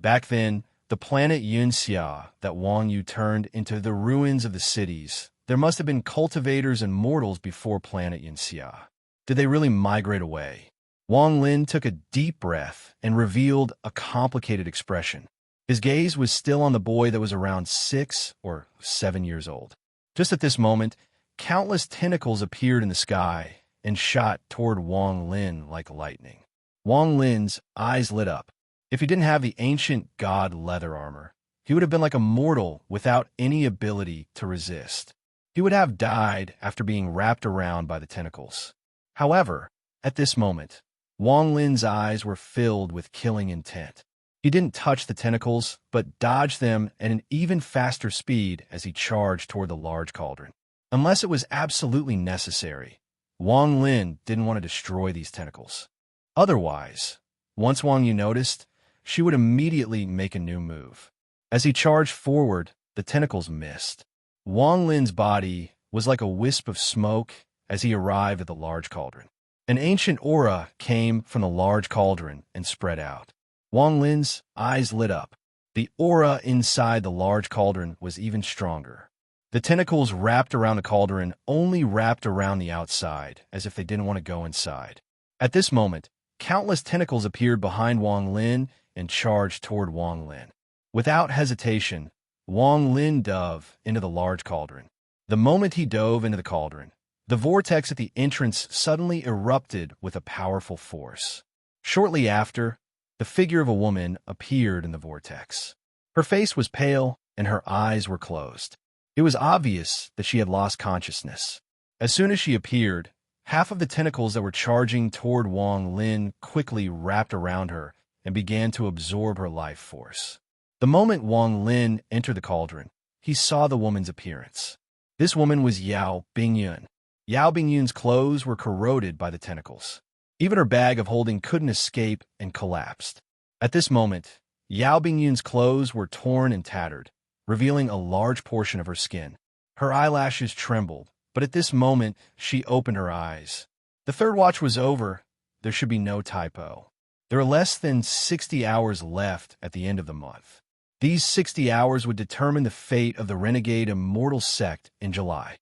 Back then, the planet Yunxia that Wang Yu turned into the ruins of the cities, there must have been cultivators and mortals before planet Yunxia. Did they really migrate away? Wang Lin took a deep breath and revealed a complicated expression. His gaze was still on the boy that was around 6 or 7 years old. Just at this moment, countless tentacles appeared in the sky and shot toward Wang Lin like lightning. Wang Lin's eyes lit up. If he didn't have the ancient god leather armor, he would have been like a mortal without any ability to resist. He would have died after being wrapped around by the tentacles. However, at this moment, Wang Lin's eyes were filled with killing intent. He didn't touch the tentacles, but dodged them at an even faster speed as he charged toward the large cauldron. Unless it was absolutely necessary, Wang Lin didn't want to destroy these tentacles. Otherwise, once Wang Yu noticed, she would immediately make a new move. As he charged forward, the tentacles missed. Wang Lin's body was like a wisp of smoke as he arrived at the large cauldron. An ancient aura came from the large cauldron and spread out. Wang Lin's eyes lit up. The aura inside the large cauldron was even stronger. The tentacles wrapped around the cauldron only wrapped around the outside, as if they didn't want to go inside. At this moment, countless tentacles appeared behind Wang Lin and charged toward Wang Lin. Without hesitation, Wang Lin dove into the large cauldron. The moment he dove into the cauldron, The vortex at the entrance suddenly erupted with a powerful force. Shortly after, the figure of a woman appeared in the vortex. Her face was pale and her eyes were closed. It was obvious that she had lost consciousness. As soon as she appeared, half of the tentacles that were charging toward Wang Lin quickly wrapped around her and began to absorb her life force. The moment Wang Lin entered the cauldron, he saw the woman's appearance. This woman was Yao Bingyun. Yao Bingyun's clothes were corroded by the tentacles. Even her bag of holding couldn't escape and collapsed. At this moment, Yao Bingyun's clothes were torn and tattered, revealing a large portion of her skin. Her eyelashes trembled, but at this moment, she opened her eyes. The third watch was over. There should be no typo. There are less than 60 hours left at the end of the month. These 60 hours would determine the fate of the renegade immortal sect in July.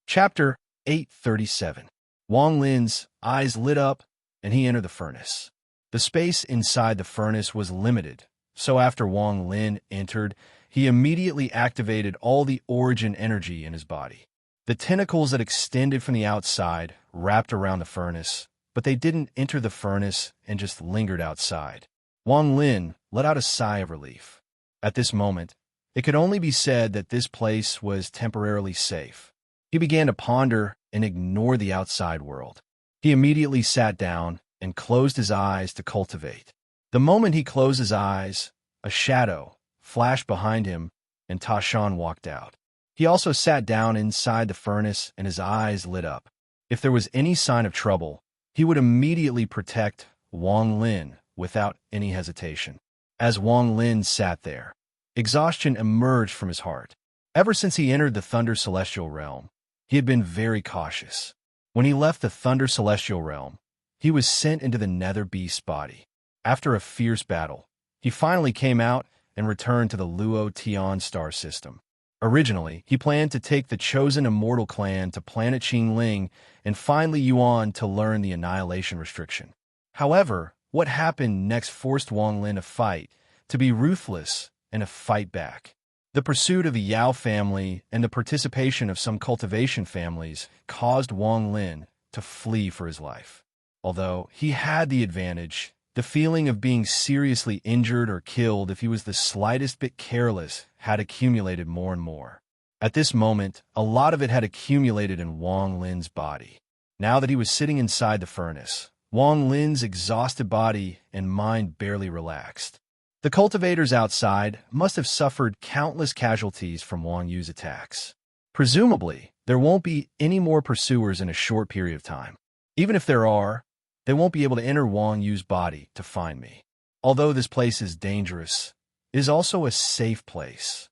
Chapter 837. Wang Lin's eyes lit up, and he entered the furnace. The space inside the furnace was limited, so after Wang Lin entered, he immediately activated all the origin energy in his body. The tentacles that extended from the outside wrapped around the furnace, but they didn't enter the furnace and just lingered outside. Wang Lin let out a sigh of relief. At this moment, it could only be said that this place was temporarily safe. He began to ponder and ignore the outside world. He immediately sat down and closed his eyes to cultivate. The moment he closed his eyes, a shadow flashed behind him, and Tashan walked out. He also sat down inside the furnace, and his eyes lit up. If there was any sign of trouble, he would immediately protect Wang Lin without any hesitation. As Wang Lin sat there, exhaustion emerged from his heart. Ever since he entered the Thunder Celestial Realm, he had been very cautious. When he left the Thunder Celestial Realm, he was sent into the Nether Beast's body. After a fierce battle, he finally came out and returned to the Luo Tian star system. Originally, he planned to take the chosen immortal clan to planet Qingling and find Li Yuan to learn the annihilation restriction. However, what happened next forced Wang Lin to fight, to be ruthless, and to fight back. The pursuit of the Yao family and the participation of some cultivation families caused Wang Lin to flee for his life. Although he had the advantage, the feeling of being seriously injured or killed if he was the slightest bit careless had accumulated more and more. At this moment, a lot of it had accumulated in Wang Lin's body. Now that he was sitting inside the furnace, Wang Lin's exhausted body and mind barely relaxed. The cultivators outside must have suffered countless casualties from Wang Yu's attacks. Presumably, there won't be any more pursuers in a short period of time. Even if there are, they won't be able to enter Wang Yu's body to find me. Although this place is dangerous, it is also a safe place.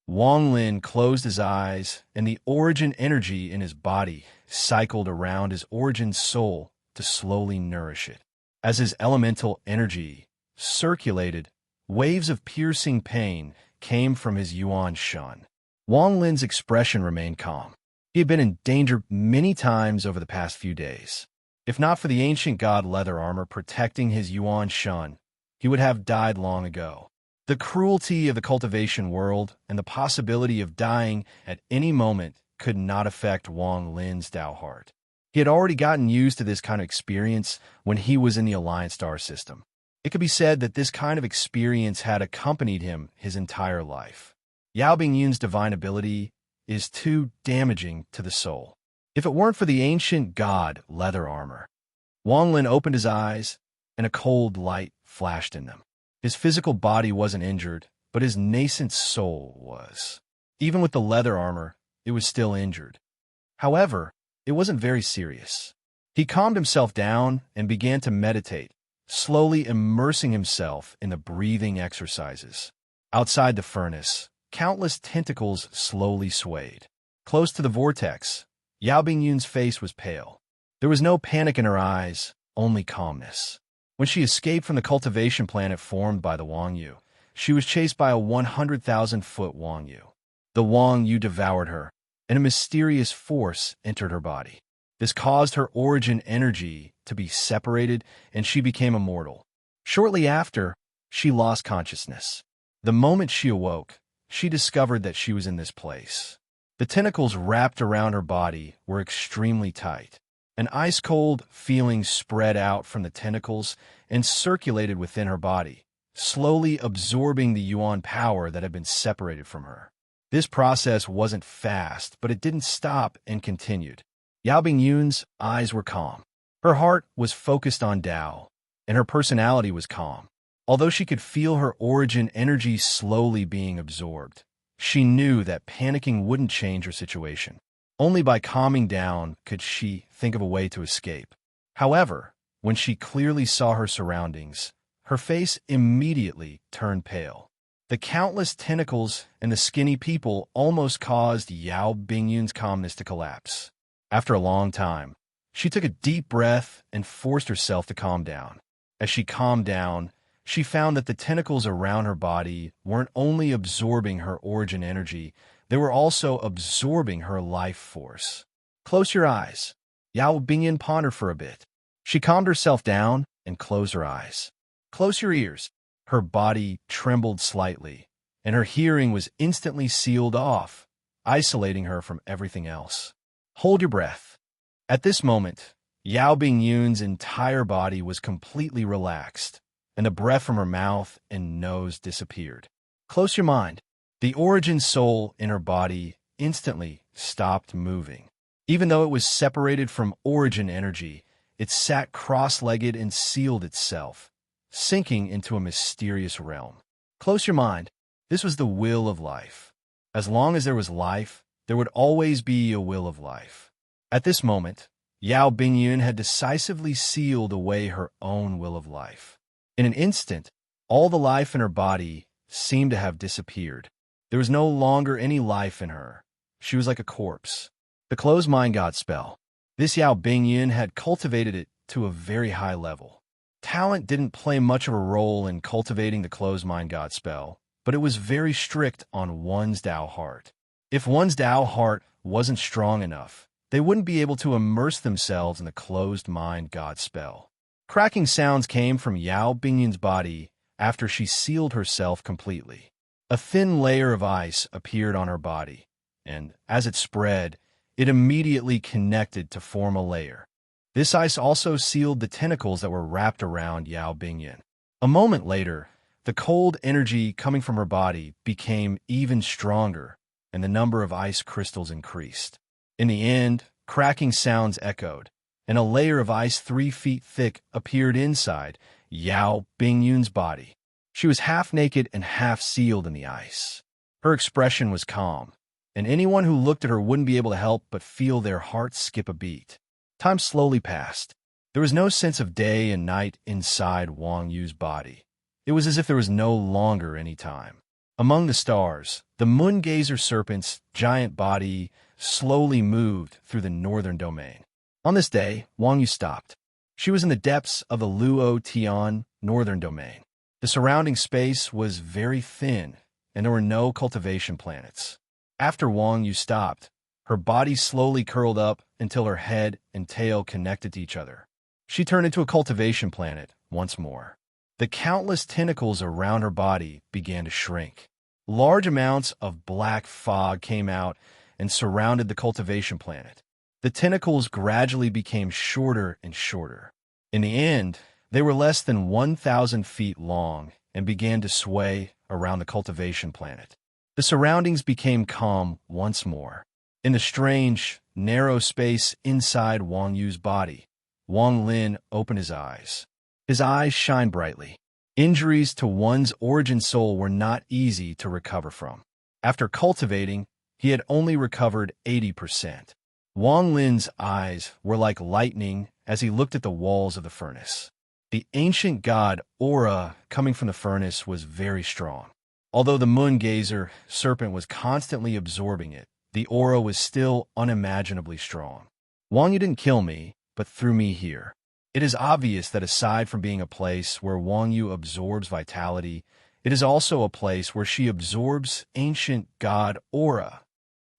Wang Lin closed his eyes, and the origin energy in his body cycled around his origin soul to slowly nourish it. As his elemental energy circulated, waves of piercing pain came from his Yuan Shan. Wang Lin's expression remained calm. He had been in danger many times over the past few days. If not for the ancient god leather armor protecting his Yuan Shan, he would have died long ago. The cruelty of the cultivation world and the possibility of dying at any moment could not affect Wang Lin's Tao heart. He had already gotten used to this kind of experience when he was in the Alliance star system. It could be said that this kind of experience had accompanied him his entire life. Yao Bingyun's divine ability is too damaging to the soul. If it weren't for the ancient god leather armor, Wang Lin opened his eyes, and a cold light flashed in them. His physical body wasn't injured, but his nascent soul was. Even with the leather armor, it was still injured. However, it wasn't very serious. He calmed himself down and began to meditate, slowly immersing himself in the breathing exercises. Outside the furnace, countless tentacles slowly swayed. Close to the vortex, Yao Bingyun's face was pale. There was no panic in her eyes, only calmness. When she escaped from the cultivation planet formed by the Wang Yu, she was chased by a 100,000-foot Wang Yu. The Wang Yu devoured her, and a mysterious force entered her body. This caused her origin energy to be separated, and she became immortal. Shortly after, she lost consciousness. The moment she awoke, she discovered that she was in this place. The tentacles wrapped around her body were extremely tight. An ice-cold feeling spread out from the tentacles and circulated within her body, slowly absorbing the yuan power that had been separated from her. This process wasn't fast, but it didn't stop and continued. Yao Bingyun's eyes were calm. Her heart was focused on Dao, and her personality was calm. Although she could feel her origin energy slowly being absorbed, she knew that panicking wouldn't change her situation. Only by calming down could she think of a way to escape. However, when she clearly saw her surroundings, her face immediately turned pale. The countless tentacles and the skinny people almost caused Yao Bingyun's calmness to collapse. After a long time, she took a deep breath and forced herself to calm down. As she calmed down, she found that the tentacles around her body weren't only absorbing her origin energy, they were also absorbing her life force. Close your eyes. Yao Bingyun pondered for a bit. She calmed herself down and closed her eyes. Close your ears. Her body trembled slightly, and her hearing was instantly sealed off, isolating her from everything else. Hold your breath. At this moment, Yao Bingyun's entire body was completely relaxed, and the breath from her mouth and nose disappeared. Close your mind. The origin soul in her body instantly stopped moving. Even though it was separated from origin energy, it sat cross-legged and sealed itself, sinking into a mysterious realm. Close your mind. This was the will of life. As long as there was life, there would always be a will of life. At this moment, Yao Bingyun had decisively sealed away her own will of life. In an instant, all the life in her body seemed to have disappeared. There was no longer any life in her. She was like a corpse. The closed mind god spell. This Yao Bingyun had cultivated it to a very high level. Talent didn't play much of a role in cultivating the closed mind god spell, but it was very strict on one's Dao heart. If one's Dao heart wasn't strong enough, they wouldn't be able to immerse themselves in the closed mind god spell. Cracking sounds came from Yao Bingyun's body after she sealed herself completely. A thin layer of ice appeared on her body, and as it spread, it immediately connected to form a layer. This ice also sealed the tentacles that were wrapped around Yao Bingyun. A moment later, the cold energy coming from her body became even stronger, and the number of ice crystals increased. In the end, cracking sounds echoed, and a layer of ice 3 feet thick appeared inside Yao Bingyun's body. She was half naked and half sealed in the ice. Her expression was calm, and anyone who looked at her wouldn't be able to help but feel their hearts skip a beat. Time slowly passed. There was no sense of day and night inside Wang Yu's body. It was as if there was no longer any time. Among the stars, the moon gazer serpent's giant body slowly moved through the northern domain. On this day, Wang Yu stopped. She was in the depths of the Luo Tian northern domain. The surrounding space was very thin, and there were no cultivation planets. After Wang Yu stopped, her body slowly curled up until her head and tail connected to each other. She turned into a cultivation planet once more. The countless tentacles around her body began to shrink. Large amounts of black fog came out and surrounded the cultivation planet. The tentacles gradually became shorter and shorter. In the end, they were less than 1,000 feet long and began to sway around the cultivation planet. The surroundings became calm once more. In the strange, narrow space inside Wang Yu's body, Wang Lin opened his eyes. His eyes shined brightly. Injuries to one's origin soul were not easy to recover from. After cultivating, he had only recovered 80%. Wang Lin's eyes were like lightning as he looked at the walls of the furnace. The ancient god aura coming from the furnace was very strong. Although the moon gazer serpent was constantly absorbing it, the aura was still unimaginably strong. Wang Yu didn't kill me, but threw me here. It is obvious that aside from being a place where Wang Yu absorbs vitality, it is also a place where she absorbs ancient god aura.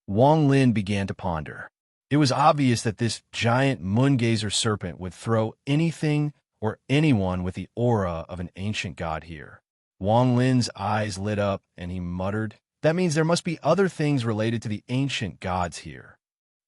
Wang Lin began to ponder. It was obvious that this giant moon gazer serpent would throw anything or anyone with the aura of an ancient god here. Wang Lin's eyes lit up, and he muttered, That means there must be other things related to the ancient gods here.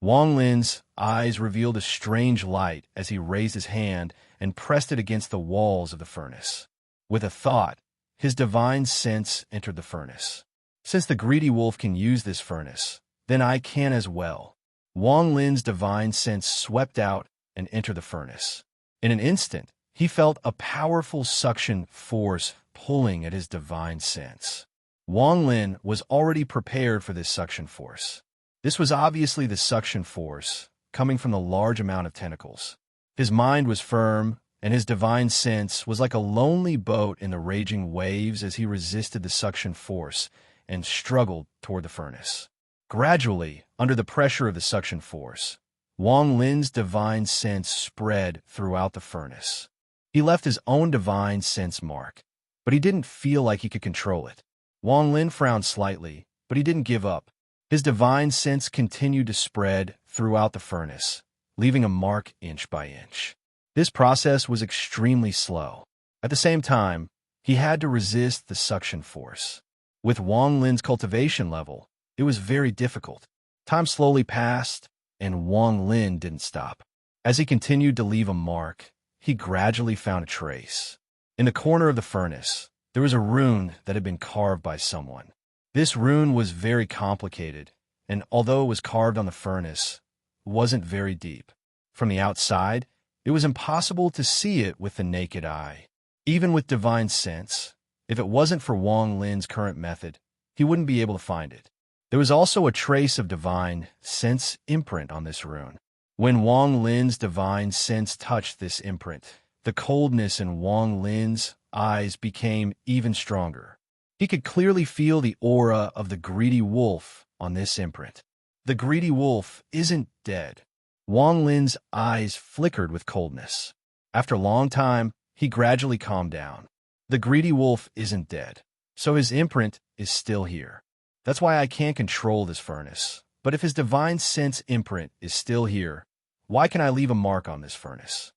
Wang Lin's eyes revealed a strange light as he raised his hand and pressed it against the walls of the furnace. With a thought, his divine sense entered the furnace. Since the greedy wolf can use this furnace, then I can as well. Wang Lin's divine sense swept out and entered the furnace. In an instant, he felt a powerful suction force pulling at his divine sense. Wang Lin was already prepared for this suction force. This was obviously the suction force coming from the large amount of tentacles. His mind was firm, and his divine sense was like a lonely boat in the raging waves as he resisted the suction force and struggled toward the furnace. Gradually, under the pressure of the suction force, Wang Lin's divine sense spread throughout the furnace. He left his own divine sense mark, but he didn't feel like he could control it. Wang Lin frowned slightly, but he didn't give up. His divine sense continued to spread throughout the furnace, leaving a mark inch by inch. This process was extremely slow. At the same time, he had to resist the suction force. With Wang Lin's cultivation level, it was very difficult. Time slowly passed, and Wang Lin didn't stop. As he continued to leave a mark, he gradually found a trace. In the corner of the furnace, there was a rune that had been carved by someone. This rune was very complicated, and although it was carved on the furnace, it wasn't very deep. From the outside, it was impossible to see it with the naked eye. Even with divine sense, if it wasn't for Wang Lin's current method, he wouldn't be able to find it. There was also a trace of divine sense imprint on this rune. When Wang Lin's divine sense touched this imprint, the coldness in Wang Lin's eyes became even stronger. He could clearly feel the aura of the greedy wolf on this imprint. The greedy wolf isn't dead. Wang Lin's eyes flickered with coldness. After a long time, he gradually calmed down. The greedy wolf isn't dead, so his imprint is still here. That's why I can't control this furnace. But if his divine sense imprint is still here, why can I leave a mark on this furnace?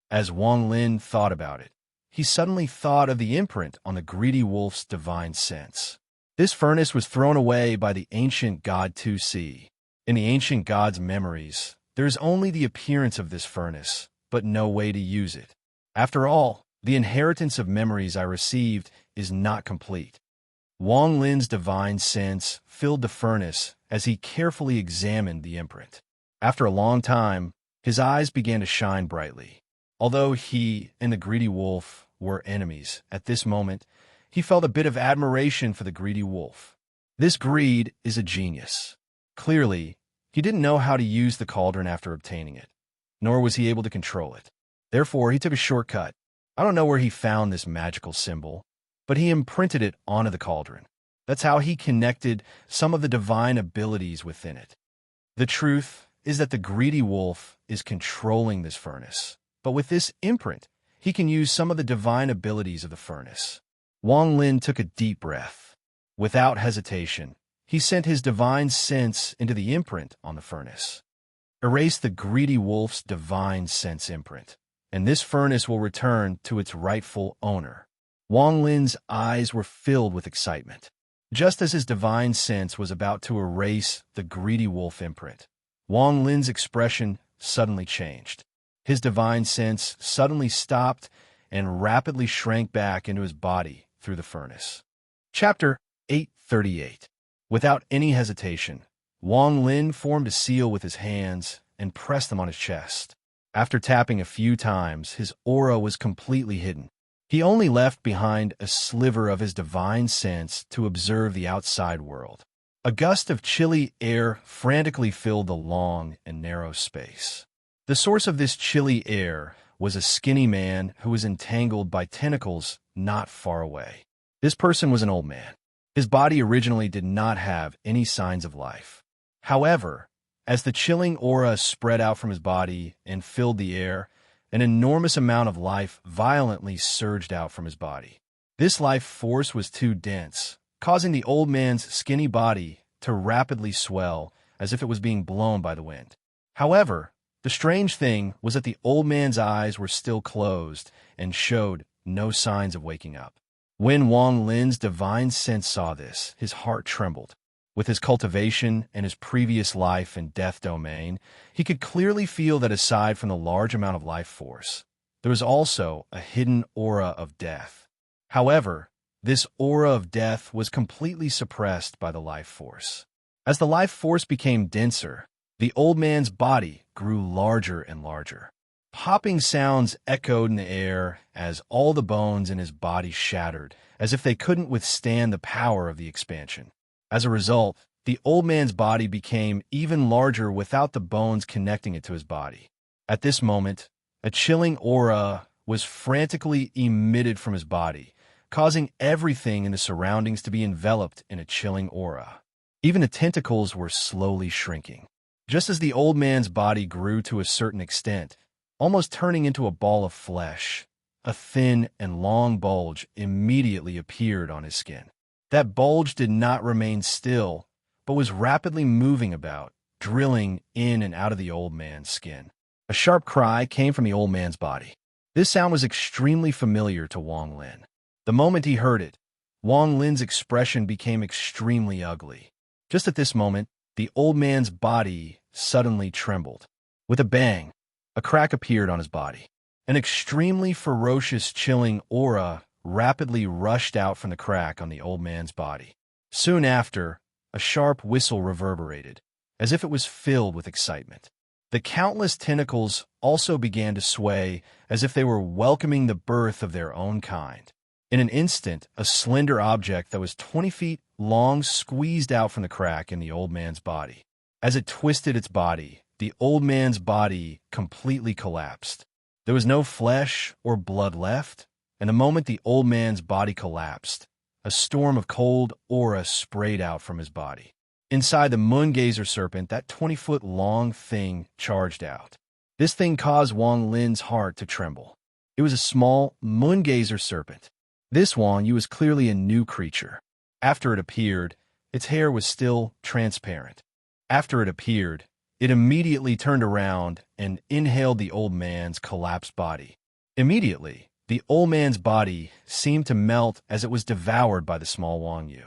As Wang Lin thought about it, he suddenly thought of the imprint on the greedy wolf's divine sense. This furnace was thrown away by the ancient god 2C. In the ancient god's memories, there is only the appearance of this furnace, but no way to use it. After all, the inheritance of memories I received is not complete. Wang Lin's divine sense filled the furnace as he carefully examined the imprint. After a long time, his eyes began to shine brightly. Although he and the greedy wolf were enemies at this moment, he felt a bit of admiration for the greedy wolf. This greed is a genius. Clearly, he didn't know how to use the cauldron after obtaining it, nor was he able to control it. Therefore, he took a shortcut. I don't know where he found this magical symbol, but he imprinted it onto the cauldron. That's how he connected some of the divine abilities within it. The truth is that the greedy wolf is controlling this furnace, but with this imprint, he can use some of the divine abilities of the furnace. Wang Lin took a deep breath. Without hesitation, he sent his divine sense into the imprint on the furnace. Erase the greedy wolf's divine sense imprint, and this furnace will return to its rightful owner. Wang Lin's eyes were filled with excitement. Just as his divine sense was about to erase the greedy wolf imprint, Wang Lin's expression suddenly changed. His divine sense suddenly stopped and rapidly shrank back into his body through the furnace. Chapter 838. Without any hesitation, Wang Lin formed a seal with his hands and pressed them on his chest. After tapping a few times, his aura was completely hidden. He only left behind a sliver of his divine sense to observe the outside world. A gust of chilly air frantically filled the long and narrow space. The source of this chilly air was a skinny man who was entangled by tentacles not far away. This person was an old man. His body originally did not have any signs of life. However, as the chilling aura spread out from his body and filled the air, an enormous amount of life violently surged out from his body. This life force was too dense, causing the old man's skinny body to rapidly swell as if it was being blown by the wind. However, the strange thing was that the old man's eyes were still closed and showed no signs of waking up. When Wang Lin's divine sense saw this, his heart trembled. With his cultivation and his previous life and death domain, he could clearly feel that aside from the large amount of life force, there was also a hidden aura of death. However, this aura of death was completely suppressed by the life force. As the life force became denser, the old man's body grew larger and larger. Popping sounds echoed in the air as all the bones in his body shattered, as if they couldn't withstand the power of the expansion. As a result, the old man's body became even larger without the bones connecting it to his body. At this moment, a chilling aura was frantically emitted from his body, causing everything in the surroundings to be enveloped in a chilling aura. Even the tentacles were slowly shrinking. Just as the old man's body grew to a certain extent, almost turning into a ball of flesh, a thin and long bulge immediately appeared on his skin. That bulge did not remain still, but was rapidly moving about, drilling in and out of the old man's skin. A sharp cry came from the old man's body. This sound was extremely familiar to Wang Lin. The moment he heard it, Wang Lin's expression became extremely ugly. Just at this moment, the old man's body suddenly trembled. With a bang, a crack appeared on his body. An extremely ferocious, chilling aura rapidly rushed out from the crack on the old man's body. Soon after, a sharp whistle reverberated, as if it was filled with excitement. The countless tentacles also began to sway, as if they were welcoming the birth of their own kind. In an instant, a slender object that was 20 feet long squeezed out from the crack in the old man's body. As it twisted its body, the old man's body completely collapsed. There was no flesh or blood left, and the moment the old man's body collapsed, a storm of cold aura sprayed out from his body. Inside the moongazer serpent, that 20-foot-long thing charged out. This thing caused Wang Lin's heart to tremble. It was a small moongazer serpent. This Wang Yu was clearly a new creature. After it appeared, its hair was still transparent. After it appeared, it immediately turned around and inhaled the old man's collapsed body. Immediately, the old man's body seemed to melt as it was devoured by the small Wang Yu.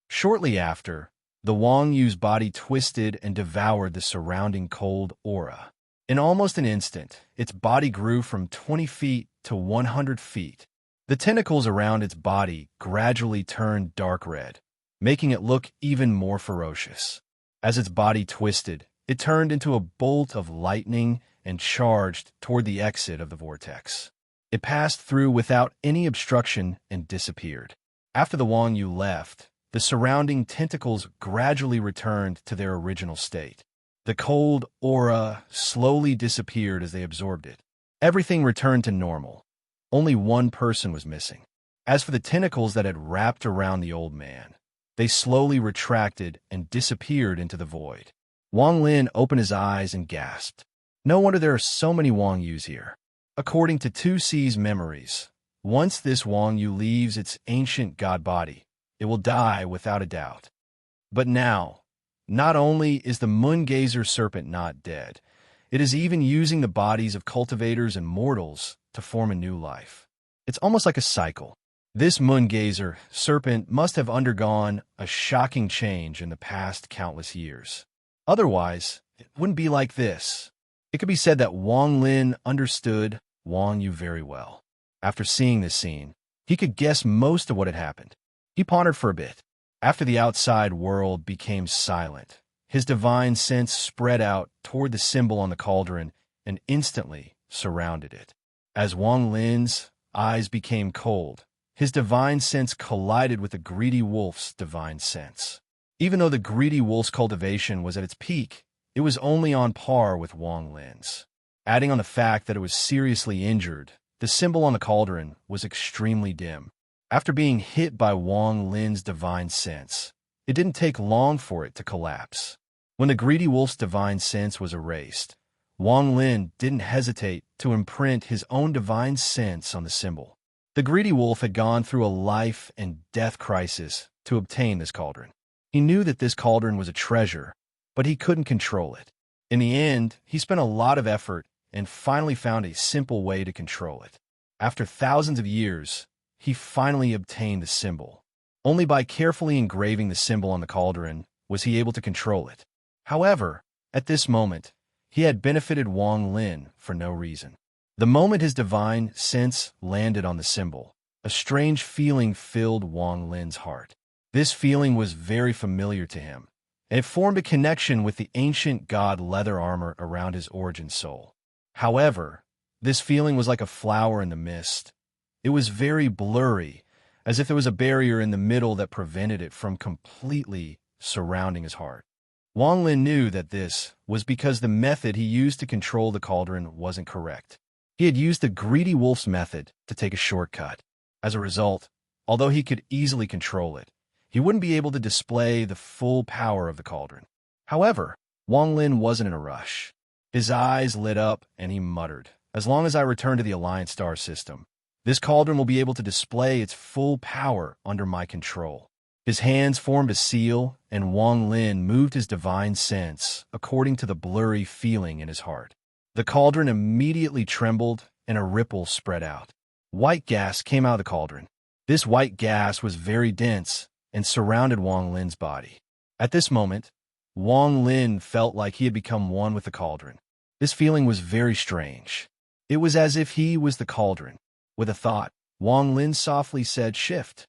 Shortly after, the Wang Yu's body twisted and devoured the surrounding cold aura. In almost an instant, its body grew from 20 feet to 100 feet. The tentacles around its body gradually turned dark red, making it look even more ferocious. As its body twisted, it turned into a bolt of lightning and charged toward the exit of the vortex. It passed through without any obstruction and disappeared. After the Wang Yu left, the surrounding tentacles gradually returned to their original state. The cold aura slowly disappeared as they absorbed it. Everything returned to normal. Only one person was missing. As for the tentacles that had wrapped around the old man, they slowly retracted and disappeared into the void. Wang Lin opened his eyes and gasped. No wonder there are so many Wang Yus here. According to 2C's memories, once this Wang Yu leaves its ancient god body, it will die without a doubt. But now, not only is the moongazer serpent not dead, it is even using the bodies of cultivators and mortals to form a new life. It's almost like a cycle. This moongazer serpent must have undergone a shocking change in the past countless years. Otherwise, it wouldn't be like this. It could be said that Wang Lin understood Wang Yu very well. After seeing this scene, he could guess most of what had happened. He pondered for a bit. After the outside world became silent, his divine sense spread out toward the symbol on the cauldron and instantly surrounded it. As Wang Lin's eyes became cold, his divine sense collided with the greedy wolf's divine sense. Even though the greedy wolf's cultivation was at its peak, it was only on par with Wang Lin's. Adding on the fact that it was seriously injured, the symbol on the cauldron was extremely dim. After being hit by Wang Lin's divine sense, it didn't take long for it to collapse. When the greedy wolf's divine sense was erased, Wang Lin didn't hesitate to imprint his own divine sense on the symbol. The greedy wolf had gone through a life and death crisis to obtain this cauldron. He knew that this cauldron was a treasure, but he couldn't control it. In the end, he spent a lot of effort and finally found a simple way to control it. After thousands of years, he finally obtained the symbol. Only by carefully engraving the symbol on the cauldron was he able to control it. However, at this moment, he had benefited Wang Lin for no reason. The moment his divine sense landed on the symbol, a strange feeling filled Wang Lin's heart. This feeling was very familiar to him, and it formed a connection with the ancient god leather armor around his origin soul. However, this feeling was like a flower in the mist. It was very blurry, as if there was a barrier in the middle that prevented it from completely surrounding his heart. Wang Lin knew that this was because the method he used to control the cauldron wasn't correct. He had used the greedy wolf's method to take a shortcut. As a result, although he could easily control it, he wouldn't be able to display the full power of the cauldron. However, Wang Lin wasn't in a rush. His eyes lit up and he muttered, "As long as I return to the Alliance star system, this cauldron will be able to display its full power under my control." His hands formed a seal, and Wang Lin moved his divine sense according to the blurry feeling in his heart. The cauldron immediately trembled, and a ripple spread out. White gas came out of the cauldron. This white gas was very dense and surrounded Wang Lin's body. At this moment, Wang Lin felt like he had become one with the cauldron. This feeling was very strange. It was as if he was the cauldron. With a thought, Wang Lin softly said, "Shift."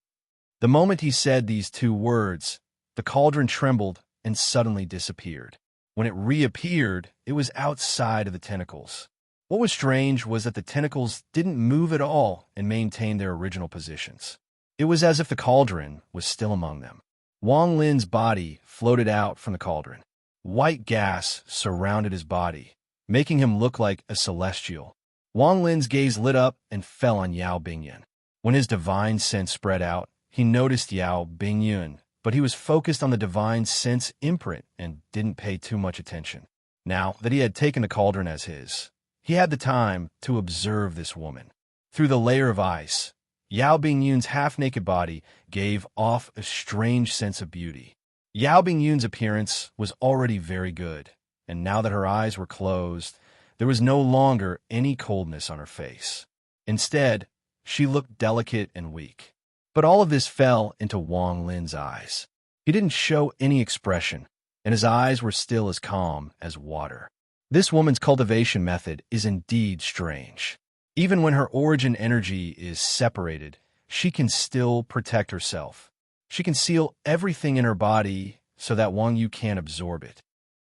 The moment he said these two words, the cauldron trembled and suddenly disappeared. When it reappeared, it was outside of the tentacles. What was strange was that the tentacles didn't move at all and maintained their original positions. It was as if the cauldron was still among them. Wang Lin's body floated out from the cauldron. White gas surrounded his body, making him look like a celestial. Wang Lin's gaze lit up and fell on Yao Bingyun. When his divine sense spread out, he noticed Yao Bingyun, but he was focused on the divine sense imprint and didn't pay too much attention. Now that he had taken the cauldron as his, he had the time to observe this woman. Through the layer of ice, Yao Bingyun's half-naked body gave off a strange sense of beauty. Yao Bingyun's appearance was already very good, and now that her eyes were closed, there was no longer any coldness on her face. Instead, she looked delicate and weak. But all of this fell into Wang Lin's eyes. He didn't show any expression, and his eyes were still as calm as water. This woman's cultivation method is indeed strange. Even when her origin energy is separated, she can still protect herself. She can seal everything in her body so that Wang Yu can't absorb it.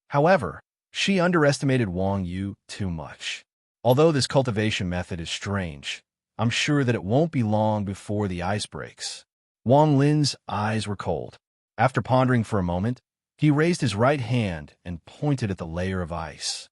However, she underestimated Wang Yu too much. Although this cultivation method is strange, I'm sure that it won't be long before the ice breaks. Wang Lin's eyes were cold. After pondering for a moment, he raised his right hand and pointed at the layer of ice.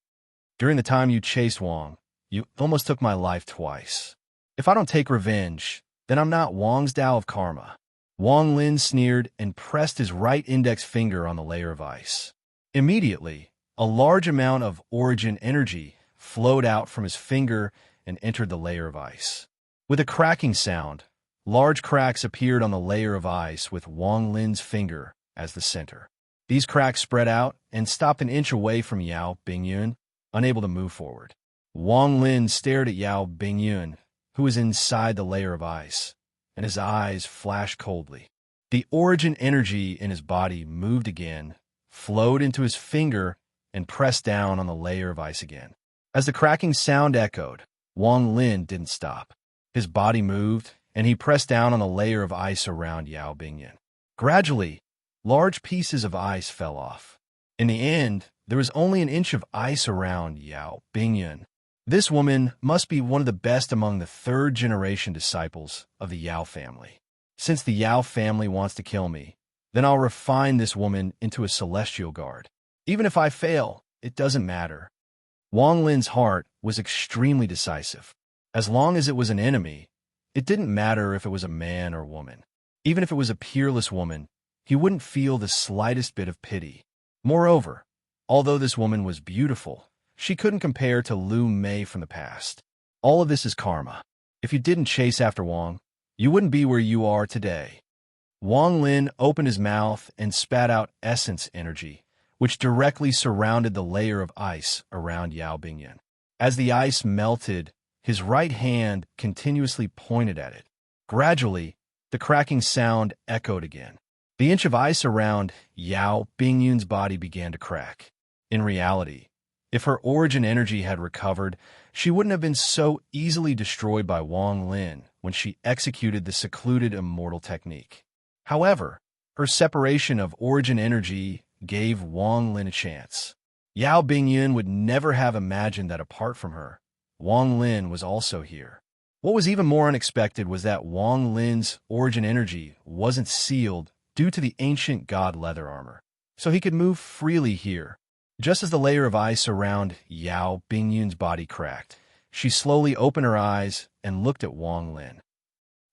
"During the time you chased Wang, you almost took my life twice. If I don't take revenge, then I'm not Wang's Tao of Karma." Wang Lin sneered and pressed his right index finger on the layer of ice. Immediately, a large amount of origin energy flowed out from his finger and entered the layer of ice. With a cracking sound, large cracks appeared on the layer of ice with Wang Lin's finger as the center. These cracks spread out and stopped an inch away from Yao Bingyun, unable to move forward. Wang Lin stared at Yao Bingyun, who was inside the layer of ice, and his eyes flashed coldly. The origin energy in his body moved again, flowed into his finger, and pressed down on the layer of ice again. As the cracking sound echoed, Wang Lin didn't stop. His body moved, and he pressed down on the layer of ice around Yao Bingyun. Gradually, large pieces of ice fell off. In the end, there was only an inch of ice around Yao Bingyun. This woman must be one of the best among the third-generation disciples of the Yao family. Since the Yao family wants to kill me, then I'll refine this woman into a celestial guard. Even if I fail, it doesn't matter. Wang Lin's heart was extremely decisive. As long as it was an enemy, it didn't matter if it was a man or woman. Even if it was a peerless woman, he wouldn't feel the slightest bit of pity. Moreover, although this woman was beautiful, she couldn't compare to Lu Mei from the past. All of this is karma. If you didn't chase after Wang, you wouldn't be where you are today. Wang Lin opened his mouth and spat out essence energy, which directly surrounded the layer of ice around Yao Bingyun. As the ice melted, his right hand continuously pointed at it. Gradually, the cracking sound echoed again. The inch of ice around Yao Bingyun's body began to crack. In reality, if her origin energy had recovered, she wouldn't have been so easily destroyed by Wang Lin when she executed the secluded immortal technique. However, her separation of origin energy gave Wang Lin a chance. Yao Bingyun would never have imagined that apart from her, Wang Lin was also here. What was even more unexpected was that Wang Lin's origin energy wasn't sealed due to the ancient god leather armor, so he could move freely here. Just as the layer of ice around Yao Bingyun's body cracked, she slowly opened her eyes and looked at Wang Lin.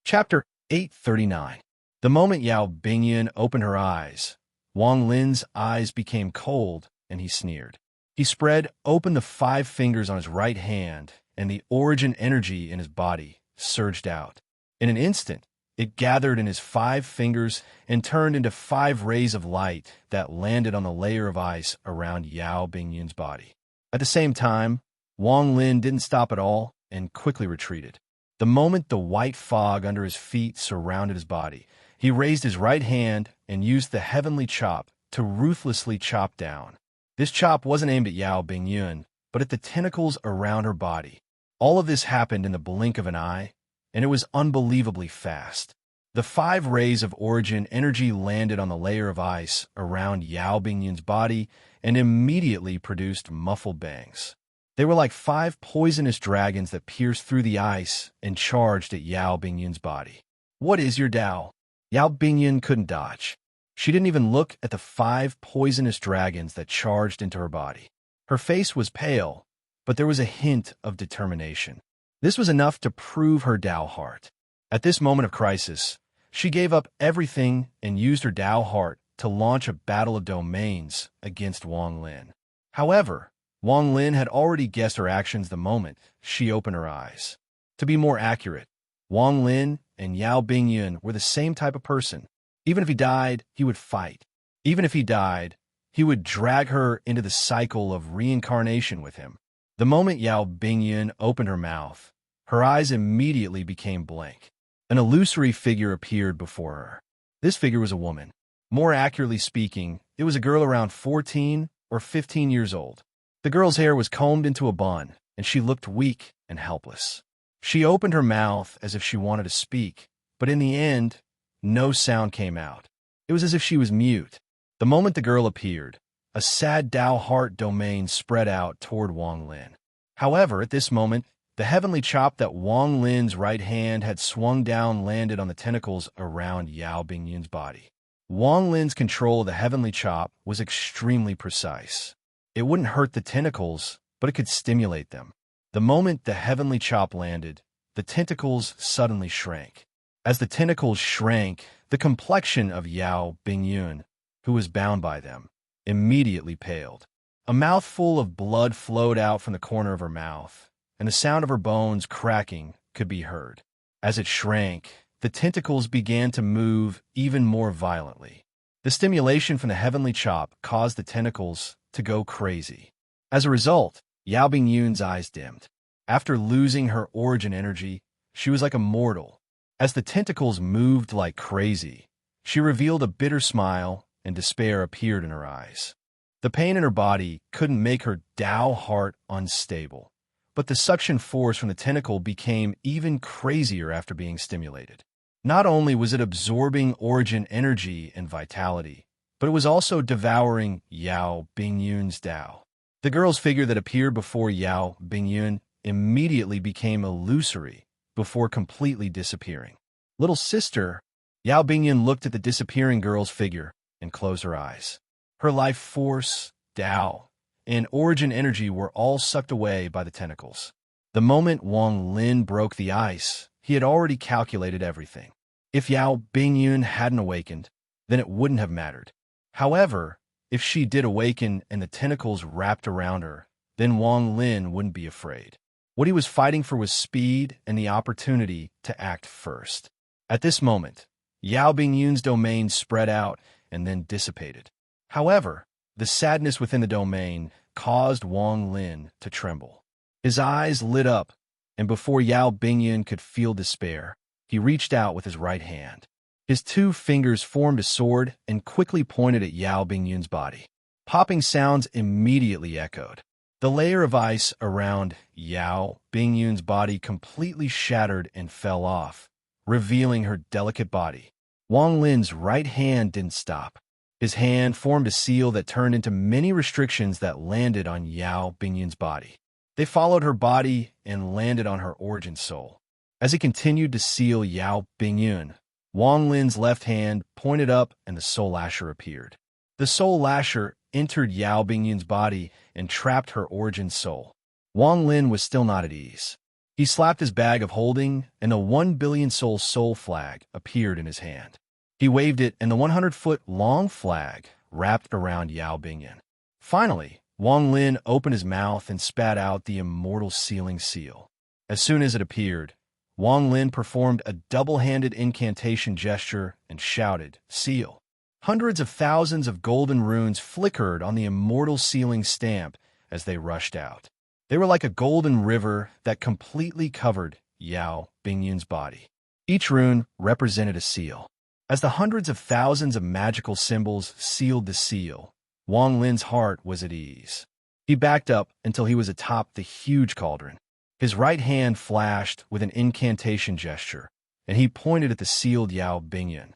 Chapter 839. The moment Yao Bingyun opened her eyes, Wang Lin's eyes became cold and he sneered. He spread open the 5 fingers on his right hand, and the origin energy in his body surged out. In an instant, it gathered in his 5 fingers and turned into 5 rays of light that landed on the layer of ice around Yao Bingyun's body. At the same time, Wang Lin didn't stop at all and quickly retreated. The moment the white fog under his feet surrounded his body, he raised his right hand and used the heavenly chop to ruthlessly chop down. This chop wasn't aimed at Yao Bingyun, but at the tentacles around her body. All of this happened in the blink of an eye, and it was unbelievably fast. The 5 rays of origin energy landed on the layer of ice around Yao Bingyun's body and immediately produced muffled bangs. They were like 5 poisonous dragons that pierced through the ice and charged at Yao Bingyun's body. "What is your Dao?" Yao Bingyun couldn't dodge. She didn't even look at the 5 poisonous dragons that charged into her body. Her face was pale, but there was a hint of determination. This was enough to prove her Dao heart. At this moment of crisis, she gave up everything and used her Dao heart to launch a battle of domains against Wang Lin. However, Wang Lin had already guessed her actions the moment she opened her eyes. To be more accurate, Wang Lin and Yao Bingyun were the same type of person. Even if he died, he would fight. Even if he died, he would drag her into the cycle of reincarnation with him. The moment Yao Bingyun opened her mouth, her eyes immediately became blank. An illusory figure appeared before her. This figure was a woman. More accurately speaking, it was a girl around 14 or 15 years old. The girl's hair was combed into a bun, and she looked weak and helpless. She opened her mouth as if she wanted to speak, but in the end, no sound came out. It was as if she was mute. The moment the girl appeared, a sad Dao heart domain spread out toward Wang Lin. However, at this moment, the heavenly chop that Wang Lin's right hand had swung down landed on the tentacles around Yao Bingyun's body. Wang Lin's control of the heavenly chop was extremely precise. It wouldn't hurt the tentacles, but it could stimulate them. The moment the heavenly chop landed, the tentacles suddenly shrank. As the tentacles shrank, the complexion of Yao Bingyun, who was bound by them, immediately paled. A mouthful of blood flowed out from the corner of her mouth, and the sound of her bones cracking could be heard. As it shrank, the tentacles began to move even more violently. The stimulation from the heavenly chop caused the tentacles to go crazy. As a result, Yao Bingyun's eyes dimmed. After losing her origin energy, she was like a mortal. As the tentacles moved like crazy, she revealed a bitter smile and despair appeared in her eyes. The pain in her body couldn't make her Dao heart unstable, but the suction force from the tentacle became even crazier after being stimulated. Not only was it absorbing origin energy and vitality, but it was also devouring Yao Bingyun's Dao. The girl's figure that appeared before Yao Bingyun immediately became illusory before completely disappearing. "Little sister," Yao Bingyun looked at the disappearing girl's figure and closed her eyes. Her life force, Dao, and origin energy were all sucked away by the tentacles. The moment Wang Lin broke the ice, he had already calculated everything. If Yao Bingyun hadn't awakened, then it wouldn't have mattered. However, if she did awaken and the tentacles wrapped around her, then Wang Lin wouldn't be afraid. What he was fighting for was speed and the opportunity to act first. At this moment, Yao Bingyun's domain spread out and then dissipated. However, the sadness within the domain caused Wang Lin to tremble. His eyes lit up, and before Yao Bingyun could feel despair, he reached out with his right hand. His two fingers formed a sword and quickly pointed at Yao Bingyun's body. Popping sounds immediately echoed. The layer of ice around Yao Bingyun's body completely shattered and fell off, revealing her delicate body. Wang Lin's right hand didn't stop. His hand formed a seal that turned into many restrictions that landed on Yao Bingyun's body. They followed her body and landed on her origin soul. As he continued to seal Yao Bingyun, Wang Lin's left hand pointed up and the soul lasher appeared. The soul lasher entered Yao Bingyun's body and trapped her origin soul. Wang Lin was still not at ease. He slapped his bag of holding, and a 1 billion soul flag appeared in his hand. He waved it, and the 100-foot-long flag wrapped around Yao Bingyun. Finally, Wang Lin opened his mouth and spat out the immortal sealing seal. As soon as it appeared, Wang Lin performed a double-handed incantation gesture and shouted, "Seal." Hundreds of thousands of golden runes flickered on the immortal sealing stamp as they rushed out. They were like a golden river that completely covered Yao Bingyun's body. Each rune represented a seal. As the hundreds of thousands of magical symbols sealed the seal, Wang Lin's heart was at ease. He backed up until he was atop the huge cauldron. His right hand flashed with an incantation gesture, and he pointed at the sealed Yao Bingyun.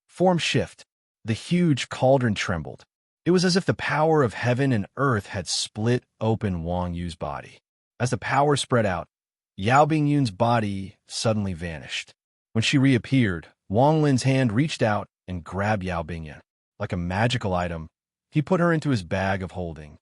Form shift. The huge cauldron trembled. It was as if the power of heaven and earth had split open Wang Yu's body. As the power spread out, Yao Bingyun's body suddenly vanished. When she reappeared, Wang Lin's hand reached out and grabbed Yao Bingyun. Like a magical item, he put her into his bag of holding.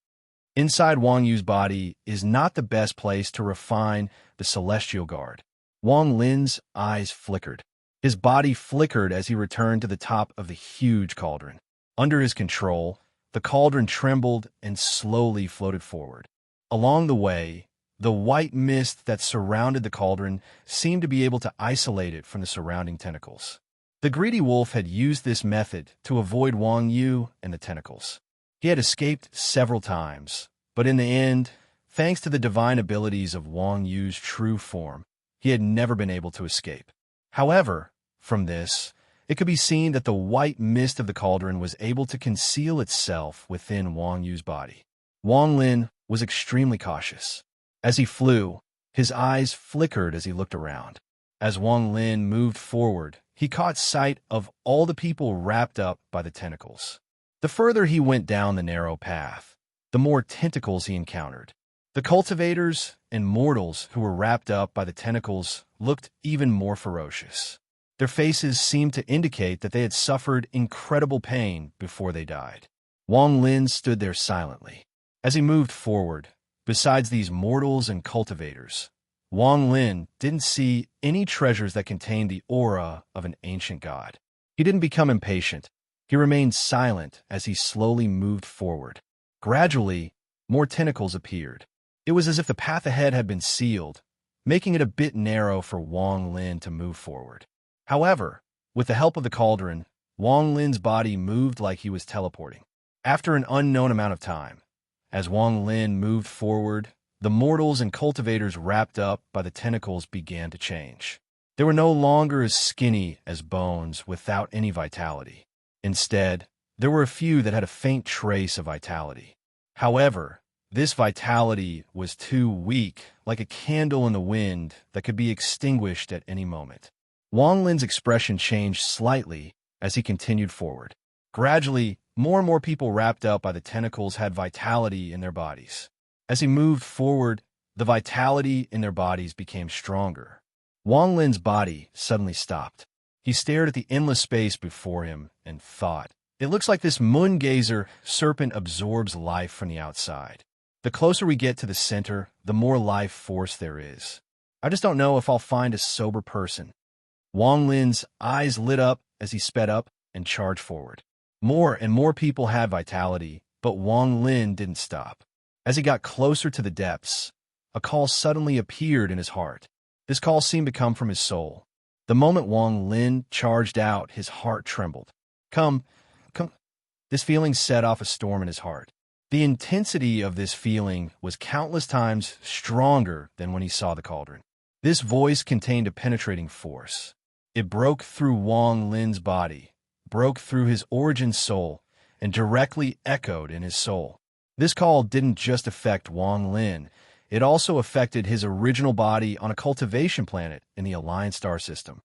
Inside Wang Yu's body is not the best place to refine the celestial guard. Wang Lin's eyes flickered. His body flickered as he returned to the top of the huge cauldron. Under his control, the cauldron trembled and slowly floated forward. Along the way, the white mist that surrounded the cauldron seemed to be able to isolate it from the surrounding tentacles. The greedy wolf had used this method to avoid Wang Yu and the tentacles. He had escaped several times, but in the end, thanks to the divine abilities of Wang Yu's true form, he had never been able to escape. However, from this, it could be seen that the white mist of the cauldron was able to conceal itself within Wang Yu's body. Wang Lin was extremely cautious. As he flew, his eyes flickered as he looked around. As Wang Lin moved forward, he caught sight of all the people wrapped up by the tentacles. The further he went down the narrow path, the more tentacles he encountered. The cultivators and mortals who were wrapped up by the tentacles looked even more ferocious. Their faces seemed to indicate that they had suffered incredible pain before they died. Wang Lin stood there silently. As he moved forward, besides these mortals and cultivators, Wang Lin didn't see any treasures that contained the aura of an ancient god. He didn't become impatient. He remained silent as he slowly moved forward. Gradually, more tentacles appeared. It was as if the path ahead had been sealed, making it a bit narrow for Wang Lin to move forward. However, with the help of the cauldron, Wang Lin's body moved like he was teleporting. After an unknown amount of time, as Wang Lin moved forward, the mortals and cultivators wrapped up by the tentacles began to change. They were no longer as skinny as bones without any vitality. Instead, there were a few that had a faint trace of vitality. However, this vitality was too weak, like a candle in the wind that could be extinguished at any moment. Wang Lin's expression changed slightly as he continued forward. Gradually, more and more people wrapped up by the tentacles had vitality in their bodies. As he moved forward, the vitality in their bodies became stronger. Wang Lin's body suddenly stopped. He stared at the endless space before him and thought, "It looks like this moon-gazer serpent absorbs life from the outside. The closer we get to the center, the more life force there is. I just don't know if I'll find a sober person." Wang Lin's eyes lit up as he sped up and charged forward. More and more people had vitality, but Wang Lin didn't stop. As he got closer to the depths, a call suddenly appeared in his heart. This call seemed to come from his soul. The moment Wang Lin charged out, his heart trembled. Come. This feeling set off a storm in his heart. The intensity of this feeling was countless times stronger than when he saw the cauldron. This voice contained a penetrating force. It broke through Wang Lin's body, broke through his origin soul, and directly echoed in his soul. This call didn't just affect Wang Lin, it also affected his original body on a cultivation planet in the Alliance star system.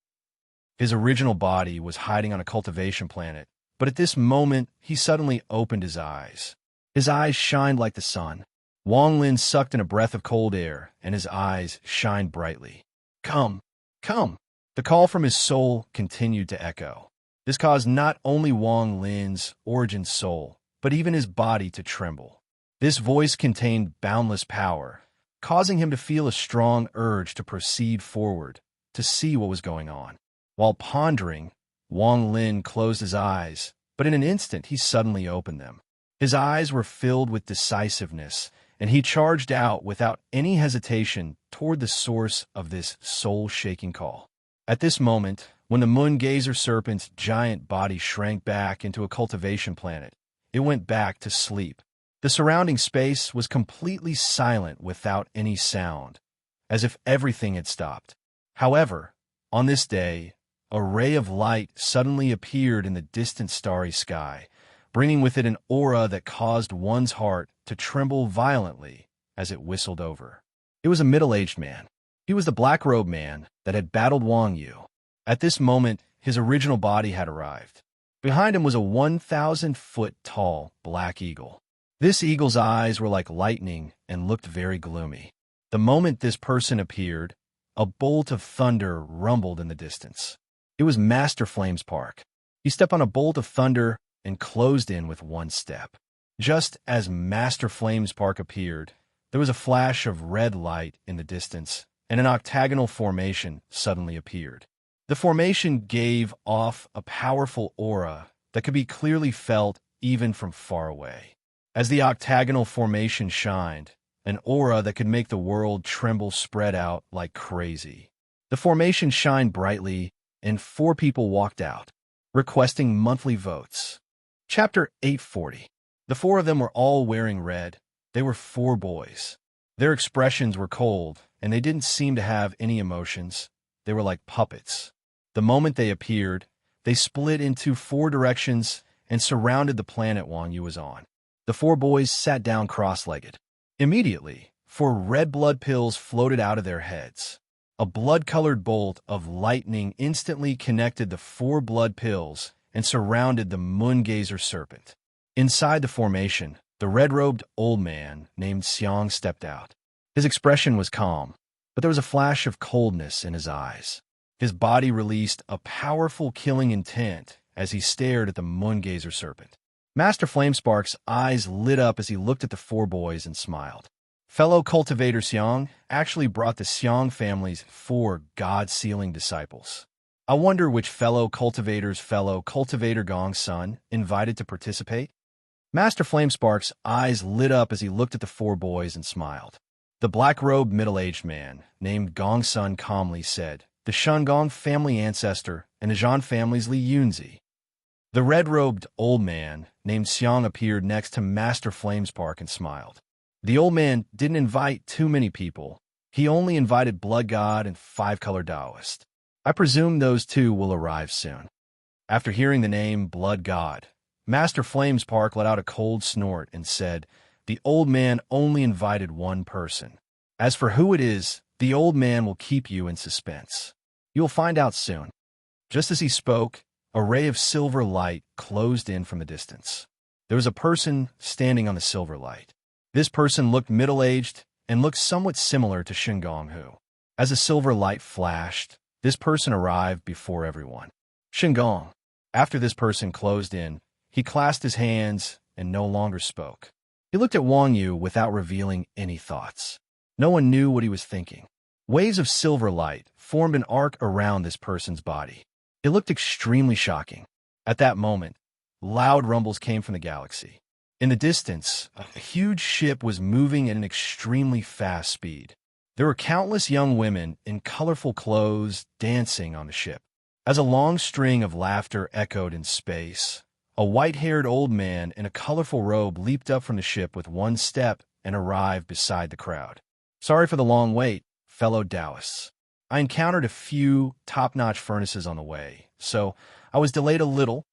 His original body was hiding on a cultivation planet, but at this moment, he suddenly opened his eyes. His eyes shined like the sun. Wang Lin sucked in a breath of cold air, and his eyes shined brightly. Come, come! The call from his soul continued to echo. This caused not only Wang Lin's origin soul, but even his body to tremble. This voice contained boundless power, causing him to feel a strong urge to proceed forward, to see what was going on. While pondering, Wang Lin closed his eyes, but in an instant he suddenly opened them. His eyes were filled with decisiveness, and he charged out without any hesitation toward the source of this soul-shaking call. At this moment, when the moon gazer serpent's giant body shrank back into a cultivation planet, it went back to sleep. The surrounding space was completely silent without any sound, as if everything had stopped. However, on this day, a ray of light suddenly appeared in the distant starry sky, bringing with it an aura that caused one's heart to tremble violently as it whistled over. It was a middle-aged man. He was the black-robed man that had battled Wang Yu. At this moment, his original body had arrived. Behind him was a 1,000-foot-tall black eagle. This eagle's eyes were like lightning and looked very gloomy. The moment this person appeared, a bolt of thunder rumbled in the distance. It was Master Flame's Park. He stepped on a bolt of thunder and closed in with one step. Just as Master Flame's Park appeared, there was a flash of red light in the distance, and an octagonal formation suddenly appeared. The formation gave off a powerful aura that could be clearly felt even from far away. As the octagonal formation shined, an aura that could make the world tremble spread out like crazy. The formation shined brightly, and 4 people walked out, requesting monthly votes. Chapter 840. The 4 of them were all wearing red. They were 4 boys. Their expressions were cold, and they didn't seem to have any emotions. They were like puppets. The moment they appeared, they split into 4 directions and surrounded the planet Wang Yu was on. The 4 boys sat down cross-legged. Immediately, 4 red blood pills floated out of their heads. A blood-colored bolt of lightning instantly connected the 4 blood pills and surrounded the moon-gazer serpent. Inside the formation, the red-robed old man named Xiang stepped out. His expression was calm, but there was a flash of coldness in his eyes. His body released a powerful killing intent as he stared at the moon-gazer serpent. Master Flamespark's eyes lit up as he looked at the 4 boys and smiled. Fellow cultivator Xiang actually brought the Xiang family's 4 god-sealing disciples. I wonder which fellow cultivator Gong's son invited to participate? Master Flamespark's eyes lit up as he looked at the 4 boys and smiled. The black-robed middle-aged man, named Gong's son, calmly said, "The Shungong family ancestor and the Zhan family's Li Yunzi." The red-robed old man, named Xiang, appeared next to Master Flamespark and smiled. The old man didn't invite too many people. He only invited Blood God and 5-color Taoist. I presume those 2 will arrive soon. After hearing the name Blood God, Master Flamespark let out a cold snort and said, "The old man only invited 1 person. As for who it is, the old man will keep you in suspense. You'll find out soon." Just as he spoke, a ray of silver light closed in from the distance. There was a person standing on the silver light. This person looked middle-aged and looked somewhat similar to Shingong. As the silver light flashed, this person arrived before everyone. Shingong. After this person closed in, he clasped his hands and no longer spoke. He looked at Wang Yu without revealing any thoughts. No one knew what he was thinking. Waves of silver light formed an arc around this person's body. It looked extremely shocking. At that moment, loud rumbles came from the galaxy. In the distance, a huge ship was moving at an extremely fast speed. There were countless young women in colorful clothes dancing on the ship. As a long string of laughter echoed in space, a white-haired old man in a colorful robe leaped up from the ship with 1 step and arrived beside the crowd. "Sorry for the long wait, fellow Taoists. I encountered a few top-notch furnaces on the way, so I was delayed a little.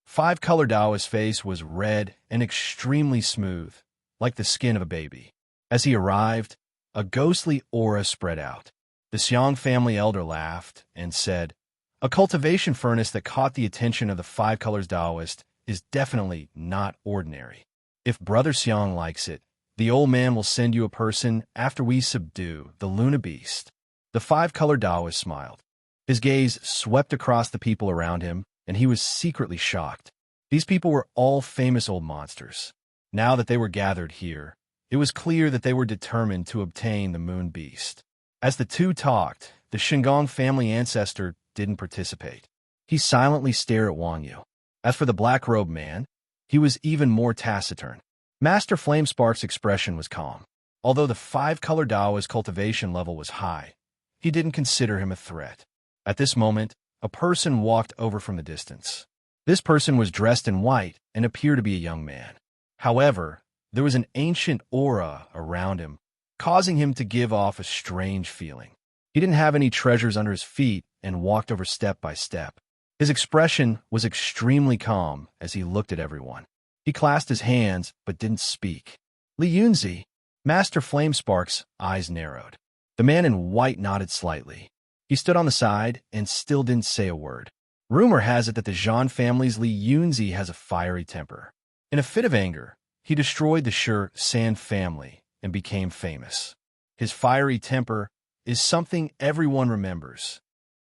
Five-color Dao's face was red and extremely smooth, like the skin of a baby. As he arrived, a ghostly aura spread out. The Xiang family elder laughed and said, "A cultivation furnace that caught the attention of the Five Colors Daoist is definitely not ordinary. If Brother Xiang likes it, the old man will send you a person after we subdue the Luna Beast." The Five-Color Daoist smiled. His gaze swept across the people around him, and he was secretly shocked. These people were all famous old monsters. Now that they were gathered here, it was clear that they were determined to obtain the Moon Beast. As the two talked, the Shingon family ancestor didn't participate. He silently stared at Wang Yu. As for the black-robed man, he was even more taciturn. Master Flamespark's expression was calm. Although the Five-Color Dao's cultivation level was high, he didn't consider him a threat. At this moment, a person walked over from the distance. This person was dressed in white and appeared to be a young man. However, there was an ancient aura around him, causing him to give off a strange feeling. He didn't have any treasures under his feet and walked over step by step. His expression was extremely calm as he looked at everyone. He clasped his hands but didn't speak. Li Yunzi, Master Flamespark's eyes narrowed. The man in white nodded slightly. He stood on the side and still didn't say a word. Rumor has it that the Zhan family's Li Yunzi has a fiery temper. In a fit of anger, he destroyed the San family and became famous. His fiery temper is something everyone remembers.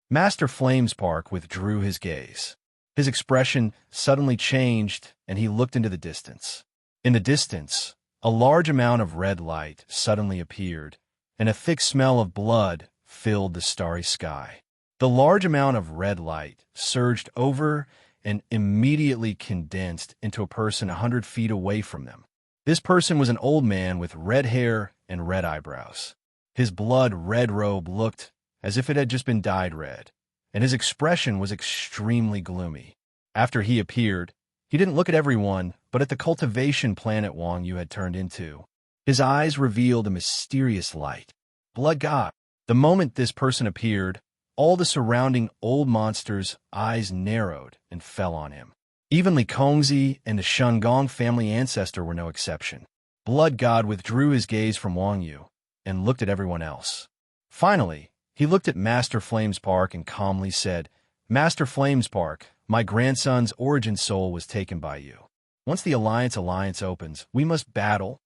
Master Flamespark withdrew his gaze. His expression suddenly changed, and he looked into the distance. In the distance, a large amount of red light suddenly appeared, and a thick smell of blood filled the starry sky. The large amount of red light surged over and immediately condensed into a person 100 feet away from them. This person was an old man with red hair and red eyebrows. His blood-red robe looked as if it had just been dyed red, and his expression was extremely gloomy. After he appeared, he didn't look at everyone, but at the cultivation planet Wang Yu had turned into. His eyes revealed a mysterious light. Blood God. The moment this person appeared, all the surrounding old monsters' eyes narrowed and fell on him. Even Li Kongzi and the Shengong family ancestor were no exception. Blood God withdrew his gaze from Wang Yu and looked at everyone else. Finally, he looked at Master Flamespark and calmly said, "Master Flamespark, my grandson's origin soul was taken by you. Once the alliance opens, we must battle."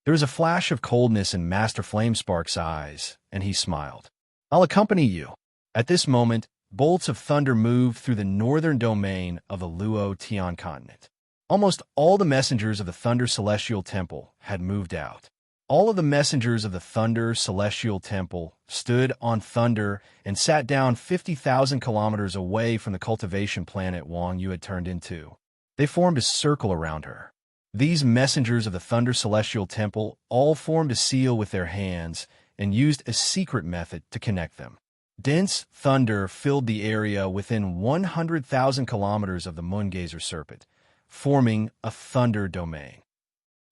There was a flash of coldness in Master Flamespark's eyes, and he smiled. "I'll accompany you." At this moment, bolts of thunder moved through the northern domain of the Luo Tian continent. Almost all the messengers of the Thunder Celestial Temple had moved out. All of the messengers of the Thunder Celestial Temple stood on thunder and sat down 50,000 kilometers away from the cultivation planet Wang Yu had turned into. They formed a circle around her. These messengers of the Thunder Celestial Temple all formed a seal with their hands and used a secret method to connect them. Dense thunder filled the area within 100,000 kilometers of the Moongazer Serpent, forming a thunder domain.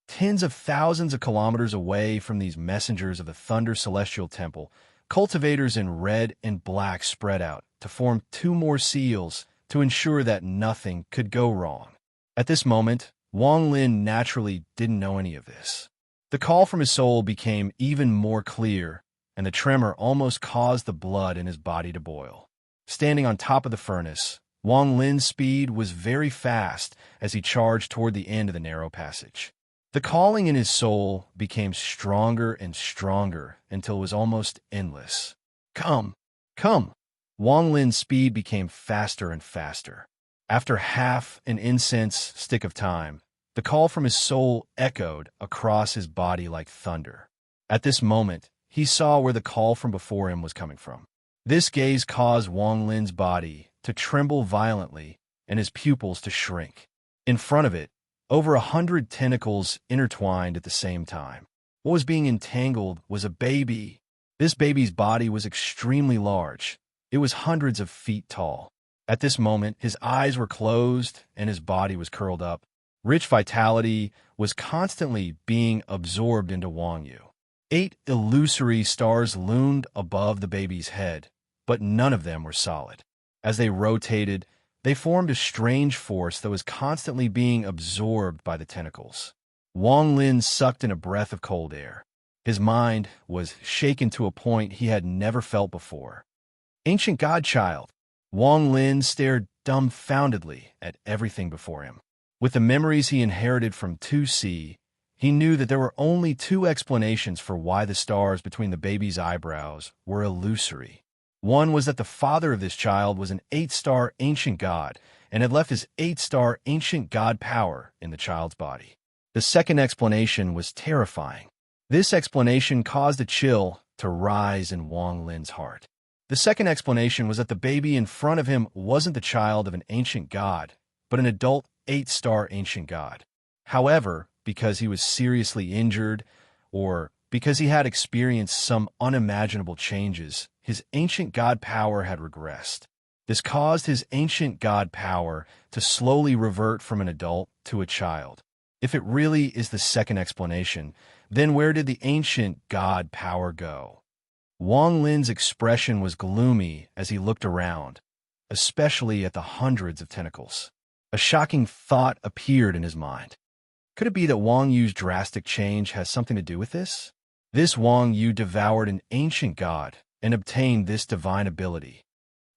Tens of thousands of kilometers away from these messengers of the Thunder Celestial Temple, cultivators in red and black spread out to form 2 more seals to ensure that nothing could go wrong. At this moment, Wang Lin naturally didn't know any of this. The call from his soul became even more clear, and the tremor almost caused the blood in his body to boil. Standing on top of the furnace, Wang Lin's speed was very fast as he charged toward the end of the narrow passage. The calling in his soul became stronger and stronger until it was almost endless. "Come, come!" Wang Lin's speed became faster and faster. After half an incense stick of time, the call from his soul echoed across his body like thunder. At this moment, he saw where the call from before him was coming from. This gaze caused Wang Lin's body to tremble violently and his pupils to shrink. In front of it, over 100 tentacles intertwined at the same time. What was being entangled was a baby. This baby's body was extremely large. It was hundreds of feet tall. At this moment, his eyes were closed and his body was curled up. Rich vitality was constantly being absorbed into Wang Yu. 8 illusory stars loomed above the baby's head, but none of them were solid. As they rotated, they formed a strange force that was constantly being absorbed by the tentacles. Wang Lin sucked in a breath of cold air. His mind was shaken to a point he had never felt before. Ancient godchild! Wang Lin stared dumbfoundedly at everything before him. With the memories he inherited from 2C, he knew that there were only two explanations for why the stars between the baby's eyebrows were illusory. One was that the father of this child was an 8-star ancient god and had left his 8-star ancient god power in the child's body. The second explanation was terrifying. This explanation caused a chill to rise in Wang Lin's heart. The second explanation was that the baby in front of him wasn't the child of an ancient god, but an adult 8-star ancient god. However, because he was seriously injured, or because he had experienced some unimaginable changes, his ancient god power had regressed. This caused his ancient god power to slowly revert from an adult to a child. If it really is the second explanation, then where did the ancient god power go? Wang Lin's expression was gloomy as he looked around, especially at the hundreds of tentacles. A shocking thought appeared in his mind. Could it be that Wang Yu's drastic change has something to do with this? This Wang Yu devoured an ancient god and obtained this divine ability.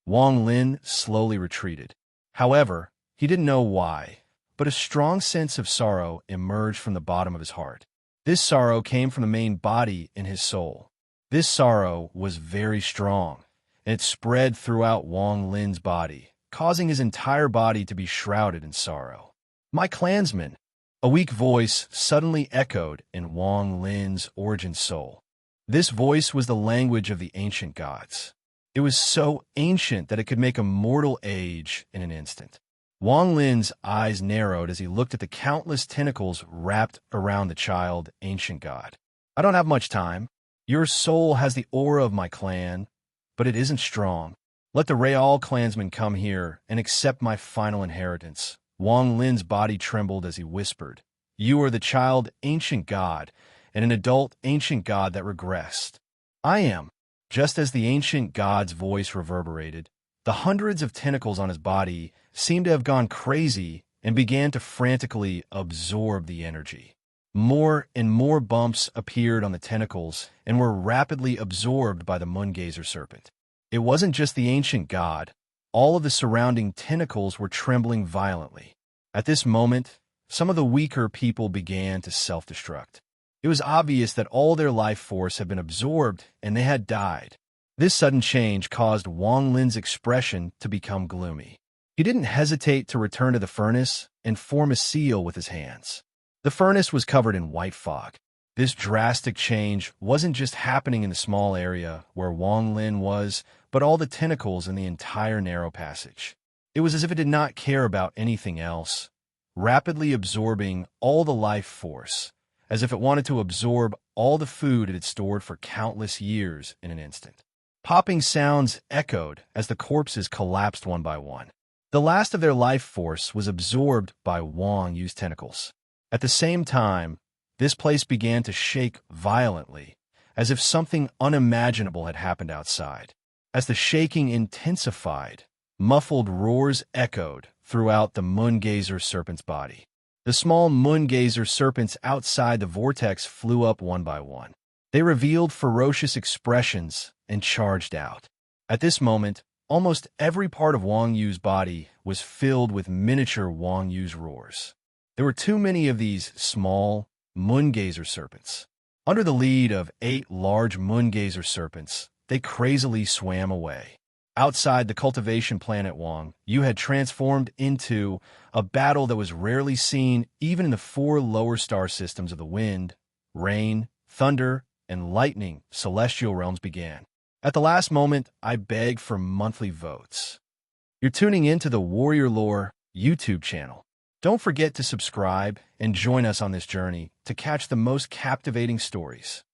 Wang Lin slowly retreated. However, he didn't know why, but a strong sense of sorrow emerged from the bottom of his heart. This sorrow came from the main body in his soul. This sorrow was very strong, and it spread throughout Wang Lin's body, causing his entire body to be shrouded in sorrow. "My clansmen!" A weak voice suddenly echoed in Wang Lin's origin soul. This voice was the language of the ancient gods. It was so ancient that it could make a mortal age in an instant. Wang Lin's eyes narrowed as he looked at the countless tentacles wrapped around the child ancient god. "I don't have much time. Your soul has the aura of my clan, but it isn't strong. Let the Real clansmen come here and accept my final inheritance." Wang Lin's body trembled as he whispered, "You are the child ancient god, and an adult ancient god that regressed." "I am." Just as the ancient god's voice reverberated, the hundreds of tentacles on his body seemed to have gone crazy and began to frantically absorb the energy. More and more bumps appeared on the tentacles and were rapidly absorbed by the moongazer serpent. It wasn't just the ancient god. All of the surrounding tentacles were trembling violently. At this moment, some of the weaker people began to self-destruct. It was obvious that all their life force had been absorbed and they had died. This sudden change caused Wang Lin's expression to become gloomy. He didn't hesitate to return to the furnace and form a seal with his hands. The furnace was covered in white fog. This drastic change wasn't just happening in the small area where Wang Lin was, but all the tentacles in the entire narrow passage. It was as if it did not care about anything else, rapidly absorbing all the life force, as if it wanted to absorb all the food it had stored for countless years in an instant. Popping sounds echoed as the corpses collapsed one by one. The last of their life force was absorbed by Wang Yu's tentacles. At the same time, this place began to shake violently, as if something unimaginable had happened outside. As the shaking intensified, muffled roars echoed throughout the moongazer serpent's body. The small moongazer serpents outside the vortex flew up one by one. They revealed ferocious expressions and charged out. At this moment, almost every part of Wang Yu's body was filled with miniature Wang Yu's roars. There were too many of these small moongazer serpents. Under the lead of 8 large moongazer serpents, they crazily swam away. Outside the cultivation planet Wang Yu had transformed into a battle that was rarely seen even in the 4 lower star systems of the wind, rain, thunder, and lightning celestial realms began. At the last moment, I beg for monthly votes. You're tuning into the Warrior Lore YouTube channel. Don't forget to subscribe and join us on this journey to catch the most captivating stories.